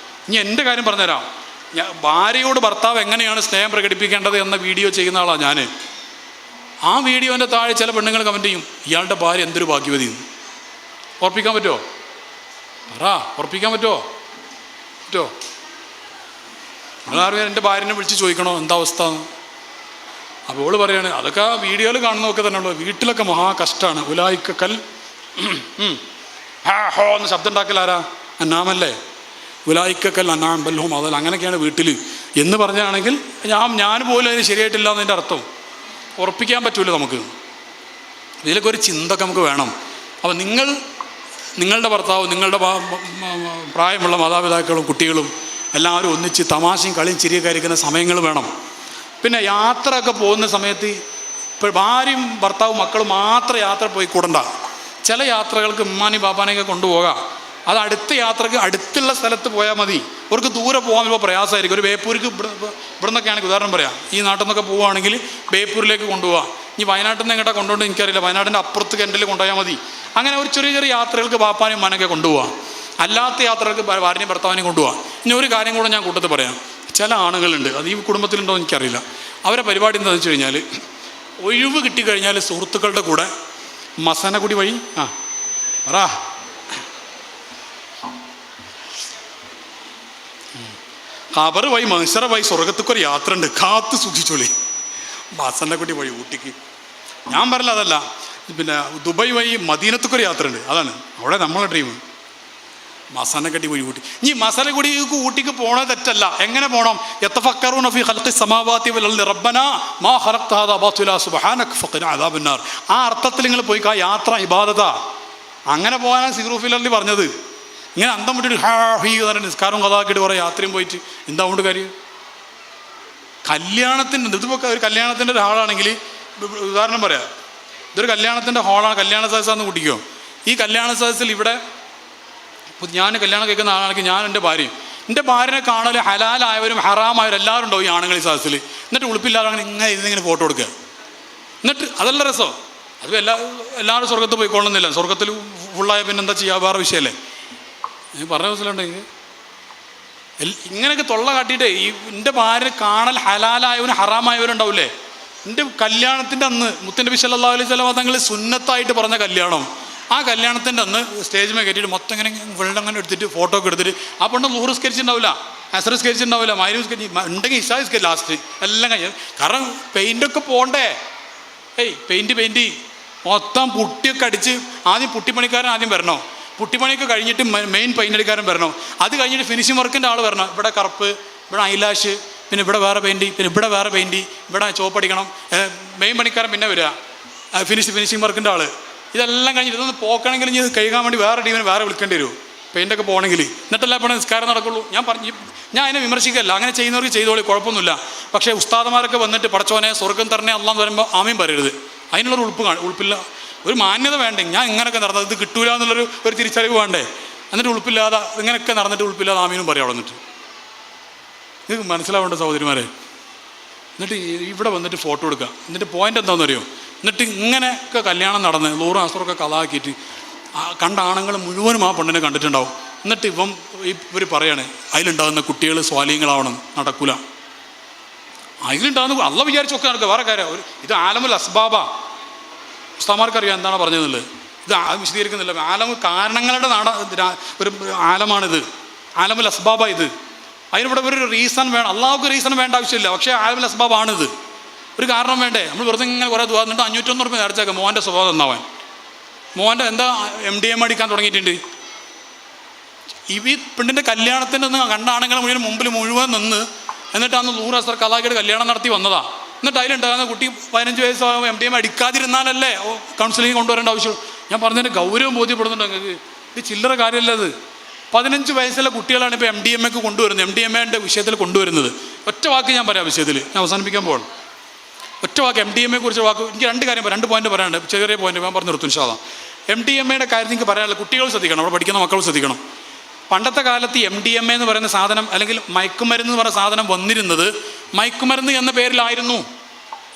ഇനി എൻ്റെ കാര്യം പറഞ്ഞുതരാം. ഭാര്യയോട് ഭർത്താവ് എങ്ങനെയാണ് സ്നേഹം പ്രകടിപ്പിക്കേണ്ടത് എന്ന വീഡിയോ ചെയ്യുന്ന ആളാണ് ഞാൻ. ആ വീഡിയോൻ്റെ താഴെ ചില പെണ്ണുങ്ങൾ കമൻറ്റ് ചെയ്യും, ഇയാളുടെ ഭാര്യ എന്തൊരു ഭാഗ്യവതി. ഉറപ്പിക്കാൻ പറ്റുമോ? ഉറപ്പിക്കാൻ പറ്റുമോ? നിങ്ങളാരും എൻ്റെ ഭാര്യനെ വിളിച്ച് ചോദിക്കണോ എന്താ അവസ്ഥ? അപ്പോൾ ഓള് പറയാണ്, അതൊക്കെ വീഡിയോയിൽ കാണുന്നതൊക്കെ തന്നെ ഉള്ളൂ, വീട്ടിലൊക്കെ മഹാ കഷ്ടമാണ്. ഉലായിക്കൽ ഹോ എന്ന് ശബ്ദം ഉണ്ടാക്കലാരാ? അന്നാമല്ലേ? ഉലായിക്കൽ അന്നാം ബൽഹും അതല്ല, അങ്ങനെയൊക്കെയാണ് വീട്ടിൽ എന്ന് പറഞ്ഞാണെങ്കിൽ ഞാൻ പോലും അതിന് ശരിയായിട്ടില്ല എന്നതിൻ്റെ അർത്ഥം. ഉറപ്പിക്കാൻ പറ്റൂല നമുക്ക്. ഇതിലൊക്കെ ഒരു ചിന്തയൊക്കെ നമുക്ക് വേണം. അപ്പോൾ നിങ്ങളുടെ ഭർത്താവ്, നിങ്ങളുടെ പ്രായമുള്ള മാതാപിതാക്കളും കുട്ടികളും എല്ലാവരും ഒന്നിച്ച് തമാശയും കളിയും ചിരിയൊക്കെ ഇരിക്കുന്ന സമയങ്ങൾ വേണം. പിന്നെ യാത്രയൊക്കെ പോകുന്ന സമയത്ത് ഇപ്പോൾ ഭാര്യയും ഭർത്താവും മക്കളും മാത്രം യാത്ര പോയി കൂടണ്ട. ചില യാത്രകൾക്ക് ഉമ്മാനി ബാപ്പാനെയൊക്കെ കൊണ്ടുപോകാം. അത് അടുത്ത യാത്രക്ക് അടുത്തുള്ള സ്ഥലത്ത് പോയാൽ മതി. അവർക്ക് ദൂരെ പോകാൻ ഇപ്പോൾ പ്രയാസമായിരിക്കും. ഒരു ബേപ്പൂർക്ക് ഇവിടെ നിന്നൊക്കെ ആണെങ്കിൽ ഉദാഹരണം പറയാം, ഈ നാട്ടിൽ നിന്നൊക്കെ പോവുകയാണെങ്കിൽ ബേപ്പൂരിലേക്ക് കൊണ്ടുപോകാം. ഇനി വയനാട്ടിൽ നിന്ന് എങ്ങോട്ടാ കൊണ്ടുപോകേണ്ടത് എനിക്കറിയില്ല, വയനാടിൻ്റെ അപ്പുറത്ത് കെൻഡിൽ കൊണ്ടുപോയാൽ മതി. അങ്ങനെ ഒരു ചെറിയ ചെറിയ യാത്രകൾക്ക് ബാപ്പാനും ഉമ്മാനൊക്കെ കൊണ്ടുപോകാം. അല്ലാത്ത യാത്രകൾക്ക് ഭാര്യയും ഭർത്താവിനെയും കൊണ്ടുപോകാം. ഇനി ഒരു കാര്യം കൂടെ ഞാൻ കൂട്ടത്തിൽ പറയാം. ചില ആണുങ്ങളുണ്ട്, അത് ഈ കുടുംബത്തിലുണ്ടോ എന്ന് എനിക്കറിയില്ല, അവരെ പരിപാടി എന്താണെന്ന് വെച്ച് കഴിഞ്ഞാൽ ഒഴിവ് കിട്ടിക്കഴിഞ്ഞാൽ സുഹൃത്തുക്കളുടെ കൂടെ മസനഗുടി വഴി ഖബർ വഴി മനുഷ്യറ വഴി സ്വർഗത്തേക്കൊരു യാത്ര ഉണ്ട്, കാത്ത് സൂക്ഷിച്ചോളി. മസനഗുടി വഴി ഊട്ടിക്ക് ഞാൻ പറയില്ല, അതല്ല, പിന്നെ ദുബായ് വഴി മദീനത്തേക്കൊരു യാത്ര ഉണ്ട്, അതാണ് അവിടെ നമ്മളെ ഡ്രീം. മസനഗുടി വഴി ഊട്ടി. ഇനി മസനഗുടി ഊട്ടിക്ക് പോണത് തെറ്റല്ല. എങ്ങനെ പോകണം? യതഫക്കറൂന ഫീ ഖൽഖി സമാവാതി വൽ അർളി റബ്ബനാ മാ ഖലഖ്ത ഹാദാ ബാതിലാ സുബ്ഹാനക ഫഖിനാ അദാബന്നാർ. ആ അർത്ഥത്തിൽ നിങ്ങൾ പോയി ആ യാത്ര ഇബാദത്താ. അങ്ങനെ പോകാനാണ് സിറൂഫിലി പറഞ്ഞത്. ഇങ്ങനെ അന്തം വിട്ടിട്ട് ഹീ പറഞ്ഞ നിസ്കാരവും കഥാക്കിയിട്ട് കുറേ യാത്രയും പോയിട്ട് എന്താ കൊണ്ട് കാര്യം? കല്യാണത്തിൻ്റെ ഇതിപ്പോൾ ഒരു കല്യാണത്തിൻ്റെ ഒരു ഹാളാണെങ്കിൽ ഉദാഹരണം പറയാം, ഇതൊരു കല്യാണത്തിൻ്റെ ഹാളാണ്, കല്യാണ സദസ്സാന്ന് കൂട്ടിക്കോ. ഈ കല്യാണ സദസ്സിൽ ഇവിടെ ഞാൻ കല്യാണം കഴിക്കുന്ന ആളാണെങ്കിൽ ഞാൻ എൻ്റെ ഭാര്യനെ കാണൽ ഹലാലായവരും ഹറാമായവരും എല്ലാവരും ഉണ്ടാവും ഈ ആണുങ്ങൾ ഈ സദസ്സിൽ. എന്നിട്ട് ഉളുപ്പില്ലാതെ അങ്ങനെ ഇങ്ങനെ ഫോട്ടോ കൊടുക്കുക. എന്നിട്ട് അതല്ല രസം. അത് എല്ലാവരും സ്വർഗത്ത് പോയിക്കൊള്ളുന്നില്ല. സ്വർഗത്തിൽ ഫുള്ളായ പിന്നെ എന്താ ചെയ്യുക, വേറെ വിഷയമല്ലേ. പറഞ്ഞ മനസ്സിലുണ്ടെങ്കിൽ ഇങ്ങനെയൊക്കെ തൊള്ള കാട്ടിയിട്ടേ ഈ എൻ്റെ ഭാര്യനെ കാണൽ ഹലാലായവനും ഹറാമായവരും ഉണ്ടാവില്ലേ. എൻ്റെ കല്യാണത്തിൻ്റെ അന്ന് മുത്തനബി സല്ലല്ലാഹു അലൈഹി വസല്ലം തങ്ങൾ സുന്നത്തായിട്ട് പറഞ്ഞ കല്യാണം, ആ കല്യാണത്തിൻ്റെ അന്ന് സ്റ്റേജിൽ കയറ്റിയിട്ട് മൊത്തം ഇങ്ങനെ വെള്ളം അങ്ങനെ എടുത്തിട്ട് ഫോട്ടോ ഒക്കെ എടുത്തിട്ട് ആ പെണ്ണ് ളുഹർ നിസ്കരിച്ചിട്ടുണ്ടാവില്ല, അസർ നിസ്കരിച്ചിട്ടുണ്ടാവില്ല, മഗ്‌രിബ് നിസ്കരിച്ച് ഉണ്ടെങ്കിൽ ഇശാ നിസ്കരിച്ച് ലാസ്റ്റ് എല്ലാം കഴിഞ്ഞു. കാരണം പെയിൻ്റൊക്കെ പോകണ്ടേ, പെയിൻറ്റ് മൊത്തം പുട്ടിയൊക്കെ അടിച്ച് ആദ്യം പുട്ടിപ്പണിക്കാരൻ ആദ്യം വരണോ, പുട്ടിപ്പണിയൊക്കെ കഴിഞ്ഞിട്ട് മെയിൻ പെയിൻ്റ് അടിക്കാരൻ വരണോ, അത് കഴിഞ്ഞിട്ട് ഫിനിഷിംഗ് വർക്കിൻ്റെ ആൾ വരണം. ഇവിടെ കറുപ്പ്, ഇവിടെ ഐലാഷ്, പിന്നെ ഇവിടെ വേറെ പെയിൻറ്റ്, പിന്നെ ഇവിടെ വേറെ പെയിൻറ്റ്, ഇവിടെ ചോപ്പടിക്കണം, മെയിൻ പണിക്കാരൻ പിന്നെ വരിക ഫിനിഷിംഗ് വർക്കിൻ്റെ ആൾ. ഇതെല്ലാം കഴിഞ്ഞിട്ട് ഇതൊന്ന് പോക്കണമെങ്കിൽ ഇനി കഴുകാൻ വേണ്ടി വേറെ ടീമിന് വേറെ വിളിക്കേണ്ടി വരും, പെയിൻ്റൊക്കെ പോകണമെങ്കിൽ. എന്നിട്ടല്ല ഇപ്പോൾ നിസ്കാരം നടക്കുള്ളൂ. ഞാൻ അതിനെ വിമർശിക്കല്ല, അങ്ങനെ ചെയ്യുന്നവർക്ക് ചെയ്തോളി, കുഴപ്പമൊന്നുമില്ല. പക്ഷേ ഉസ്താദന്മാരൊക്കെ വന്നിട്ട് പടച്ചോനെ സ്വർഗം തരണേ അള്ളാന്ന് പറയുമ്പോൾ ആമീൻ പറയരുത്. അതിനുള്ളൊരു ഉൾപ്പില്ല, ഒരു മാന്യത വേണ്ടേ. ഞാൻ ഇങ്ങനെയൊക്കെ നടന്നത് ഇത് കിട്ടൂല എന്നുള്ളൊരു തിരിച്ചറിവ് വേണ്ടേ. എന്നിട്ട് ഉൾപ്പില്ലാതെ ഇങ്ങനെയൊക്കെ നടന്നിട്ട് ഉൾപ്പില്ലാതെ ആമീനും പറയാം അവിടെ നിന്നിട്ട്. ഇത് മനസ്സിലാവേണ്ട സഹോദരിമാരെ. എന്നിട്ട് ഇവിടെ വന്നിട്ട് ഫോട്ടോ എടുക്കുക. എന്നിട്ട് പോയിൻ്റ് എന്താണെന്ന് അറിയോ, എന്നിട്ട് ഇങ്ങനെയൊക്കെ കല്യാണം നടന്ന് ലൂറും അസുറൊക്കെ കലാക്കിയിട്ട് കണ്ട ആണുങ്ങൾ മുഴുവനും ആ പെണ്ണിനെ കണ്ടിട്ടുണ്ടാവും. എന്നിട്ട് ഇവർ പറയാണ് അതിലുണ്ടാകുന്ന കുട്ടികൾ സ്വാലീങ്ങളാവണം, നടക്കൂല. അതിലുണ്ടാകുന്ന അള്ള വിചാരിച്ചൊക്കെ നടക്കുക, വേറെ കാര്യം. ഇത് ആലമുൽ അസ്ബാബ. ഉസ്താമാർക്കറിയാം എന്താണ് പറഞ്ഞതെന്നുള്ളത്. ഇത് വിശദീകരിക്കുന്നില്ല. ആലമു കാരണങ്ങളുടെ ഒരു ആലമാണിത്, ആലമുൽ അസ്ബാബ. ഇത് അതിനിവിടെ ഒരു റീസൺ വേണം. അള്ളാഹുക്ക് റീസൺ വേണ്ട ആവശ്യമില്ല, പക്ഷേ ആലമുൽ അസ്ബാബാണിത്. ഒരു കാരണം വേണ്ടേ. നമ്മൾ വെറുതെ ഇങ്ങനെ കുറേ എന്നിട്ട് 501 രൂപ നേർച്ചേക്കാം മോൻ്റെ സ്വഭാവം നന്നാവാൻ. മോൻ്റെ എന്താ MDMA അടിക്കാൻ തുടങ്ങിയിട്ടുണ്ട്. ഈ പെണ്ണിൻ്റെ കല്യാണത്തിൻ്റെ ഒന്ന് കണ്ടാണെങ്കിൽ മുമ്പിൽ മുഴുവൻ നിന്ന് എന്നിട്ട് അന്ന് 100 അസർ കലാക്കിയിട്ട് കല്യാണം നടത്തി വന്നതാ. എന്നിട്ട് അതിലുണ്ടാകുന്ന കുട്ടി 15 വയസ്സാകുമ്പോൾ MDMA അടിക്കാതിരുന്നാലല്ലേ കൗൺസിലിംഗ് കൊണ്ടുവരേണ്ട ആവശ്യം. ഞാൻ പറഞ്ഞതിൻ്റെ ഗൗരവം ബോധ്യപ്പെടുന്നുണ്ട് നിങ്ങൾക്ക്. ഇത് ചില്ലറ കാര്യമല്ല. ഇത് 15 വയസ്സുള്ള കുട്ടികളാണ് ഇപ്പോൾ MDMAക്ക് കൊണ്ടുവരുന്നത്, MDMAൻ്റെ വിഷയത്തിൽ കൊണ്ടുവരുന്നത്. ഒറ്റ വാക്ക് ഞാൻ പറയാം വിഷയത്തിൽ, ഞാൻ അവസാനിപ്പിക്കാൻ പോകണം. ഒറ്റ വാക്ക് MDMA കുറിച്ച് വാക്ക്. എനിക്ക് 2 കാര്യം 2 പോയിന്റ് പറയാനുണ്ട്, ചെറിയ പോയിന്റ് ഞാൻ പറഞ്ഞു നിർത്തും. ഇൻഷാ അല്ലാഹ്. MDMAയുടെ കാര്യം എനിക്ക് പറയാനുള്ള കുട്ടികൾ ശ്രദ്ധിക്കണം, അവിടെ പഠിക്കുന്ന മക്കൾ ശ്രദ്ധിക്കണം. പണ്ടത്തെ കാലത്ത് MDMA എന്ന് പറയുന്ന സാധനം അല്ലെങ്കിൽ മയക്കുമരുന്ന് എന്ന് പറയുന്ന സാധനം വന്നിരുന്നത് മയക്കുമരുന്ന് എന്ന പേരിലായിരുന്നു.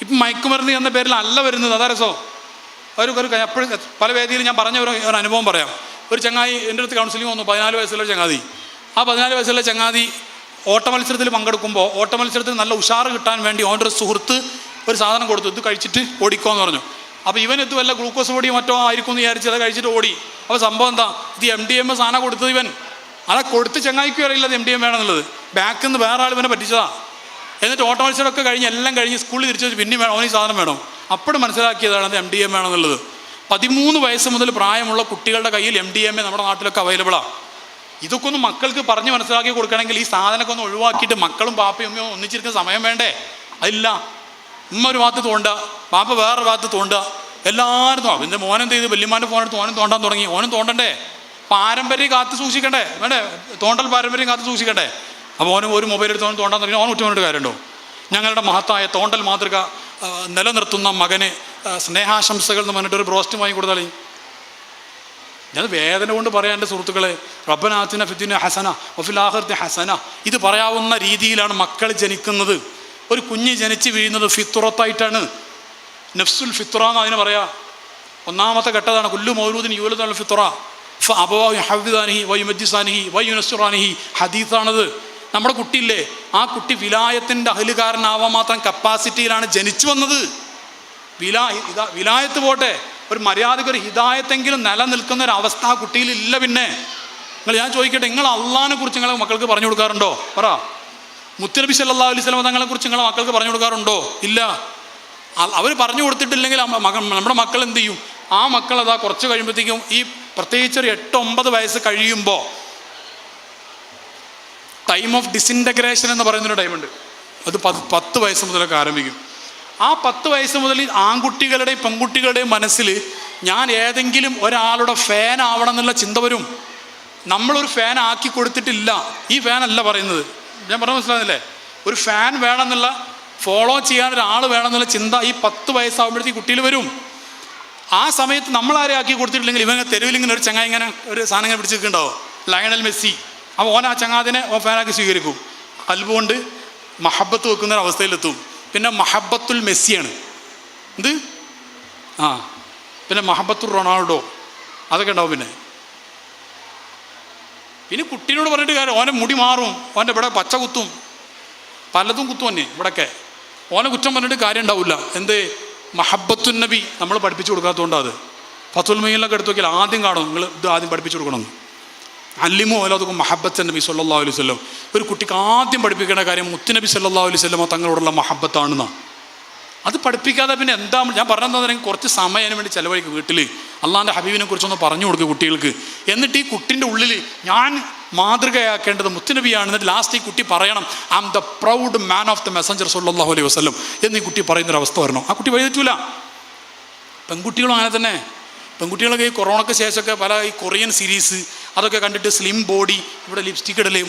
ഇപ്പം മയക്കുമരുന്ന് എന്ന പേരിലല്ല വരുന്നത്. അതാ രസം. എപ്പോഴും പല വേദിയിൽ ഞാൻ പറഞ്ഞ ഒരു അനുഭവം പറയാം. ഒരു ചങ്ങാതി എൻ്റെ അടുത്ത് കൗൺസിലിംഗ് വന്നു, 14 വയസ്സുള്ള ചങ്ങാതി. ആ 14 വയസ്സുള്ള ചങ്ങാതി ഓട്ട മത്സരത്തിൽ പങ്കെടുക്കുമ്പോൾ ഓട്ട മത്സരത്തിൽ നല്ല ഉഷാറ് കിട്ടാൻ വേണ്ടി ഓൻ്റെ ഒരു സുഹൃത്ത് ഒരു സാധനം കൊടുത്തു, ഇത് കഴിച്ചിട്ട് ഓടിക്കോന്ന് പറഞ്ഞു. അപ്പോൾ ഇവൻ വല്ല ഗ്ലൂക്കോസ് പൊടിയോ മറ്റോ ആയിരിക്കും എന്ന് വിചാരിച്ച് അത് കഴിച്ചിട്ട് ഓടി. അപ്പോൾ സംഭവം എന്താ, ഇത് MDMA സാധനം കൊടുത്തത് ഇവൻ. അതാ കൊടുത്ത് ചങ്ങായിക്കും അറിയില്ല അത് MDMA ആണെന്നുള്ളത്. ബാക്കിൽ നിന്ന് വേറെ ആൾ ഇവനെ പറ്റിച്ചതാ. എന്നിട്ട് ഓട്ട മത്സരമൊക്കെ കഴിഞ്ഞ് എല്ലാം കഴിഞ്ഞ് സ്കൂളിൽ തിരിച്ചു വെച്ച് പിന്നെ വേണം, അവന് ഈ സാധനം വേണം. അപ്പോഴും മനസ്സിലാക്കിയതാണ് അത് MDMA ആണെന്നുള്ളത്. 13 വയസ്സ് മുതൽ പ്രായമുള്ള കുട്ടികളുടെ കയ്യിൽ MDMA നമ്മുടെ നാട്ടിലൊക്കെ അവൈലബിളാണ്. ഇതൊക്കെ ഒന്ന് മക്കൾക്ക് പറഞ്ഞ് മനസ്സിലാക്കി കൊടുക്കണമെങ്കിൽ ഈ സാധനമൊക്കെ ഒന്ന് ഒഴിവാക്കിയിട്ട് മക്കളും പാപ്പയും ഉമ്മയും ഒന്നിച്ചിരിക്കുന്ന സമയം വേണ്ടേ? അതില്ല. ഉമ്മ ഒരു ഭാഗത്ത് തോണ്ടുക, പാപ്പ വേറെ ഭാഗത്ത് തോണ്ടുക, എല്ലാവരും എൻ്റെ മോനെന്ത് ചെയ്ത് വല്യമാൻ്റെ ഫോണെടുത്ത് ഓനും തോണ്ടാൻ തുടങ്ങി. ഓനും തോണ്ടണ്ടേ, പാരമ്പര്യം കാത്ത് സൂക്ഷിക്കണ്ടേ, വേണ്ടേ? തോണ്ടൽ പാരമ്പര്യം കാത്ത് സൂക്ഷിക്കണ്ടേ? അപ്പോൾ ഓനും ഒരു മൊബൈൽ എടുത്ത് ഓൻ തോണ്ടാൻ തുടങ്ങി. ഓൻ ഉറ്റവനോട് കാര്യമുണ്ടോ? ഞങ്ങളുടെ മഹത്തായ തോണ്ടൽ മാതൃക നിലനിർത്തുന്ന മകന് സ്നേഹാശംസകൾ എന്ന് പറഞ്ഞിട്ട് ഒരു ബ്രോസ്റ്റ് വാങ്ങി കൊടുത്താളി. ഞാൻ വേദന കൊണ്ട് പറയാം എൻ്റെ സുഹൃത്തുക്കളെ, റബ്ബനാ ആതിനാ ഫിദ്ദുനിയ ഹസന വഫിൽ ആഖിറതി ഹസന. ഇത് പറയാവുന്ന രീതിയിലാണ് മക്കൾ ജനിക്കുന്നത്. ഒരു കുഞ്ഞ് ജനിച്ച് വീഴുന്നത് ഫിത്തുറത്തായിട്ടാണ്. നഫ്സുൽ ഫിത്തുറ എന്ന് അതിന് പറയാം. ഒന്നാമത്തെ ഘട്ടതാണ് കുല്ലു മൗലൂദിൻ യൂലദുൽ ഫിത്തുറ ഫഅബവാഹു യുഹവ്വിദാനിഹി വയുമജ്ജിസാനിഹി വയുനസ്സിറാനിഹി. ഹദീസാണത്. നമ്മുടെ കുട്ടിയില്ലേ, ആ കുട്ടി വിലായത്തിൻ്റെ അഹ്ലുകാരനാവാൻ മാത്രം കപ്പാസിറ്റിയിലാണ് ജനിച്ചു വന്നത്. വിലായത്ത് പോട്ടെ, ഒരു മര്യാദയ്ക്ക് ഒരു ഹിദായത്തെങ്കിലും നിലനിൽക്കുന്ന ഒരു അവസ്ഥ ആ കുട്ടിയിലില്ല. പിന്നെ ഞാൻ ചോദിക്കട്ടെ, നിങ്ങൾ അള്ളാഹിനെ കുറിച്ച് നിങ്ങളെ മക്കൾക്ക് പറഞ്ഞു കൊടുക്കാറുണ്ടോ? പറ. മുത്തുനബി സല്ലല്ലാഹു അലൈഹി വസല്ലം തങ്ങളെ കുറിച്ച് നിങ്ങളെ മക്കൾക്ക് പറഞ്ഞു കൊടുക്കാറുണ്ടോ? ഇല്ല. അവർ പറഞ്ഞു കൊടുത്തിട്ടില്ലെങ്കിൽ നമ്മുടെ മക്കൾ എന്ത് ചെയ്യും? ആ മക്കൾ അതാ കുറച്ച് കഴിയുമ്പോഴത്തേക്കും ഈ പ്രത്യേകിച്ച് ഒരു 8-9 വയസ്സ് കഴിയുമ്പോൾ ടൈം ഓഫ് ഡിസിൻറ്റഗ്രേഷൻ എന്ന് പറയുന്നൊരു ടൈമുണ്ട്. അത് 10 വയസ്സ് മുതലൊക്കെ ആരംഭിക്കും. ആ 10 വയസ്സ് മുതൽ ആൺകുട്ടികളുടെയും പെൺകുട്ടികളുടെയും മനസ്സിൽ ഞാൻ ഏതെങ്കിലും ഒരാളുടെ ഫാൻ ആവണം എന്നുള്ള ചിന്ത വരും. നമ്മളൊരു ഫാൻ ആക്കി കൊടുത്തിട്ടില്ല. ഈ ഫാനല്ല പറയുന്നത്, ഞാൻ പറഞ്ഞ മനസ്സിലാകുന്നില്ലേ? ഒരു ഫാൻ വേണമെന്നുള്ള, ഫോളോ ചെയ്യാൻ ഒരാൾ വേണമെന്നുള്ള ചിന്ത ഈ 10 വയസ്സാകുമ്പോഴത്തേക്ക് കുട്ടിയിൽ വരും. ആ സമയത്ത് നമ്മളാരെ ആക്കി കൊടുത്തിട്ടില്ലെങ്കിൽ ഇവങ്ങനെ തെരുവിലിങ്ങനെ ഒരു ചങ്ങായി ഇങ്ങനെ ഒരു സാധനം ഇങ്ങനെ പിടിച്ച് നിൽക്കുന്നുണ്ടാവും, ലയണൽ മെസ്സി. അപ്പോൾ ഓൻ ആ ചങ്ങാതിനെ ഫാനാക്കി സ്വീകരിക്കും. കൽബുകൊണ്ട് മഹബത്ത് വെക്കുന്ന ഒരു അവസ്ഥയിലെത്തും. പിന്നെ മഹബത്തുൽ മെസ്സിയാണ് ഇത്. പിന്നെ മഹബത്തുൽ റൊണാൾഡോ, അതൊക്കെ ഉണ്ടാവും. പിന്നെ കുട്ടീനോട് പറഞ്ഞിട്ട് കാര്യം, ഓൻ്റെ മുടി മാറും, ഓൻ്റെ ഇവിടെ പച്ച കുത്തും, പലതും കുത്തും തന്നെ ഇവിടെയൊക്കെ. ഓനെ കുറ്റം പറഞ്ഞിട്ട് കാര്യം ഉണ്ടാവില്ല. എന്ത്? മഹബത്തുൻ നബി നമ്മൾ പഠിപ്പിച്ചു കൊടുക്കാത്തതുകൊണ്ടാണ്. അത് ഫത്തുൽ മുഈനിലൊക്കെ എടുത്ത് നോക്കിയാൽ ആദ്യം കാണും നിങ്ങൾ ഇത് ആദ്യം പഠിപ്പിച്ചു കൊടുക്കണമെന്ന്. അല്ലിമു ഔലാദക്കും മഹബ്ബത്ത് നബി സല്ലല്ലാഹു അലൈഹി വസല്ലം. ഒരു കുട്ടിക്ക് ആദ്യം പഠിപ്പിക്കേണ്ട കാര്യം മുത്തുനബി സല്ലല്ലാഹു അലൈഹി വസല്ലം തങ്ങളോടുള്ള മഹബ്ബത്താണെന്നാണ്. അത് പഠിപ്പിക്കാതെ പിന്നെ എന്താ ഞാൻ പറഞ്ഞതെന്ന് കുറച്ച് സമയം അതിന് വേണ്ടി ചിലവഴിക്കും. വീട്ടിൽ അള്ളാഹിൻ്റെ ഹബീബിനെ കുറിച്ചൊന്ന് പറഞ്ഞു കൊടുക്കുക കുട്ടികൾക്ക്. എന്നിട്ട് ഈ കുട്ടിൻ്റെ ഉള്ളിൽ ഞാൻ മാതൃകയാക്കേണ്ടത് മുത്തുനബിയാണ്. എന്നിട്ട് ലാസ്റ്റ് ഈ കുട്ടി പറയണം I am the proud man of the messenger സല്ലല്ലാഹു അലൈഹി വസല്ലം എന്ന് ഈ കുട്ടി പറയുന്നൊരവസ്ഥ വരണം. ആ കുട്ടി വഴിതെറ്റൂല. പെൺകുട്ടികളും അങ്ങനെ തന്നെ. പെൺകുട്ടികളൊക്കെ ഈ കൊറോണയ്ക്ക് ശേഷമൊക്കെ പല ഈ കൊറിയൻ സീരീസ് അതൊക്കെ കണ്ടിട്ട് സ്ലിം ബോഡി, ഇവിടെ ലിപ്സ്റ്റിക് ഇടല്,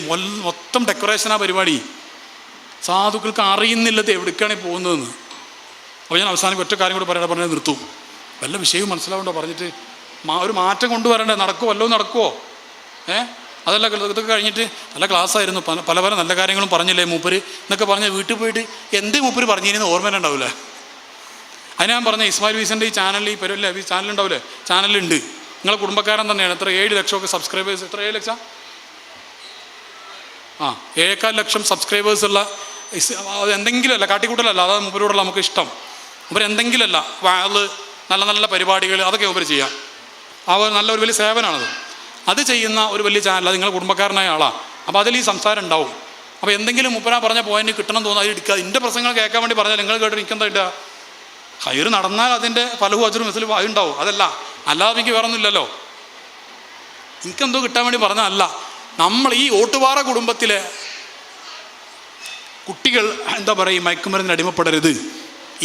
മൊത്തം ഡെക്കറേഷനാ പരിപാടി. സാധുക്കൾക്ക് അറിയുന്നില്ലത് എവിടേക്കാണ് പോകുന്നതെന്ന്. അപ്പോൾ ഞാൻ അവസാനം ഒറ്റ കാര്യം കൂടെ പറഞ്ഞാൽ നിർത്തും. വല്ല വിഷയവും മനസ്സിലാവുണ്ടോ പറഞ്ഞിട്ട് ഒരു മാറ്റം കൊണ്ടുവരണ്ടേ? നടക്കുമോ? വല്ലതും നടക്കുമോ? അതല്ല ഇതൊക്കെ കഴിഞ്ഞിട്ട് നല്ല ക്ലാസ്സായിരുന്നു, പല പല നല്ല കാര്യങ്ങളും പറഞ്ഞില്ലേ മൂപ്പര് എന്നൊക്കെ പറഞ്ഞ് വീട്ടിൽ പോയിട്ട് എന്ത് മൂപ്പര് പറഞ്ഞിരുന്നു ഓർമ്മ ഉണ്ടാവില്ല. അതിന് ഞാൻ പറഞ്ഞ ഇസ്മായിൽ വീസൻ്റെ ഈ ചാനലിൽ ഈ പരിപാടിയില്ല, ഈ ചാനലുണ്ടാവില്ലേ? ചാനലുണ്ട്. നിങ്ങളെ കുടുംബക്കാരൻ തന്നെയാണ്. എത്ര 7 ലക്ഷമൊക്കെ സബ്സ്ക്രൈബേഴ്സ്. എത്ര 7 ലക്ഷം? 7.4 ലക്ഷം സബ്സ്ക്രൈബേഴ്സുള്ള എന്തെങ്കിലുമല്ല, കാട്ടിക്കൂട്ടലല്ല, അതാണ് മൂപ്പരോടുള്ള നമുക്ക് ഇഷ്ടം. മൂപ്പർ എന്തെങ്കിലുമല്ല വാള് നല്ല നല്ല പരിപാടികൾ അതൊക്കെ മൂപ്പർ ചെയ്യാം. നല്ലൊരു വലിയ സേവനമാണത്. അത് ചെയ്യുന്ന ഒരു വലിയ ചാനൽ, അത് നിങ്ങളുടെ കുടുംബക്കാരനായ ആളാണ്. അപ്പോൾ അതിൽ ഈ സംസാരം ഉണ്ടാവും. അപ്പോൾ എന്തെങ്കിലും മൂപ്പരാ പറഞ്ഞ പോയിന്റ് കിട്ടണം തോന്നുന്നത് അത് എടുക്കുക. എൻ്റെ പ്രസംഗങ്ങൾ കേൾക്കാൻ വേണ്ടി പറഞ്ഞാൽ നിങ്ങൾ കേട്ട് എനിക്കെന്താ ഇടുക? ഹൈറ് നടന്നാൽ അതിൻ്റെ ഫലവും അജറും മിസ്ലും അതുണ്ടാവും. അതല്ല, അല്ലാതെ എനിക്ക് വേറെ ഒന്നുമില്ലല്ലോ. എനിക്കെന്തോ കിട്ടാൻ വേണ്ടി പറഞ്ഞതല്ല. നമ്മൾ ഈ ഓട്ടുപാറ കുടുംബത്തിലെ കുട്ടികൾ എന്താ പറയുക, മയക്കുമരുന്നിന് അടിമപ്പെടരുത്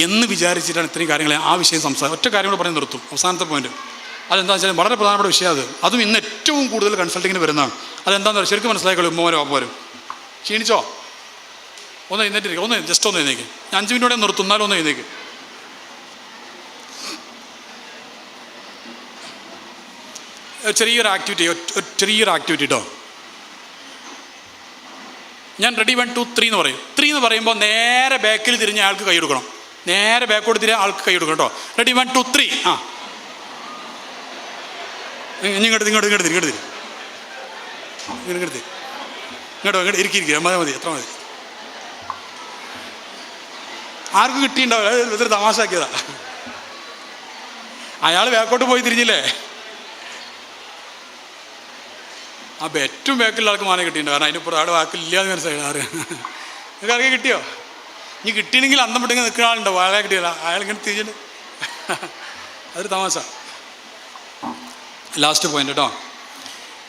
എന്ന് വിചാരിച്ചിട്ടാണ് ഇത്രയും കാര്യങ്ങൾ ആ വിഷയം ഒറ്റ കാര്യം കൂടെ പറഞ്ഞ് നിർത്തും. അവസാനത്തെ പോയിന്റ് അതെന്താ വെച്ചാൽ വളരെ പ്രധാനപ്പെട്ട വിഷയം അതും ഇന്ന് ഏറ്റവും കൂടുതൽ കൺസൾട്ടിങ്ങിന് വരുന്നതാണ്. അതെന്താണെന്ന് പറയുക ശരിക്കും മനസ്സിലാക്കിക്കോളൂ. ഉമ്മമാരും അപ്പമാരും ക്ഷീണിച്ചോ? ഒന്ന് എഴുന്നേറ്റിരിക്കും. ജസ്റ്റ് ഒന്ന് എഴുന്നേക്ക്. ഞാൻ 5 മിനിറ്റോടെ നിർത്തും, എന്നാലും ഒന്ന് എഴുന്നേക്ക്. ചെറിയൊരു ആക്ടിവിറ്റി കേട്ടോ. ഞാൻ റെഡി 1 2 3 എന്ന് പറയും. 3 എന്ന് പറയുമ്പോൾ നേരെ ബാക്കിൽ തിരിഞ്ഞ ആൾക്ക് കൈ കൊടുക്കണം. നേരെ ബാക്കോട്ട് തിരിഞ്ഞ ആൾക്ക് കൈ കൊടുക്കണം കേട്ടോ. റെഡി 1 2 3. ഇങ്ങോട്ട് ഇരിക്കുക. മതി, എത്ര മതി. ആർക്കും കിട്ടിയിട്ടുണ്ടാവില്ല. ഇതൊരു തമാശാക്കിയതാ. അയാൾ ബാക്കോട്ട് പോയി തിരിഞ്ഞില്ലേ? അപ്പോൾ ഏറ്റവും ബാക്കിലുള്ള ആൾക്ക് മാനം കിട്ടിയിട്ടുണ്ട്. കാരണം അതിൻ്റെ പുറത്ത് ആടെ വാക്കില്ലാന്ന് മനസ്സിലായി. നിങ്ങൾക്ക് ആർക്കെ കിട്ടിയോ? ഇനി കിട്ടിയെങ്കിൽ അന്തം വിട്ടെങ്കിൽ നിൽക്കുന്ന ആളുണ്ടോ? അയാളെ കിട്ടിയില്ല. അയാളിങ്ങനെ തിരിഞ്ഞിട്ട് അതൊരു തമാശ. ലാസ്റ്റ് പോയിന്റ് കേട്ടോ.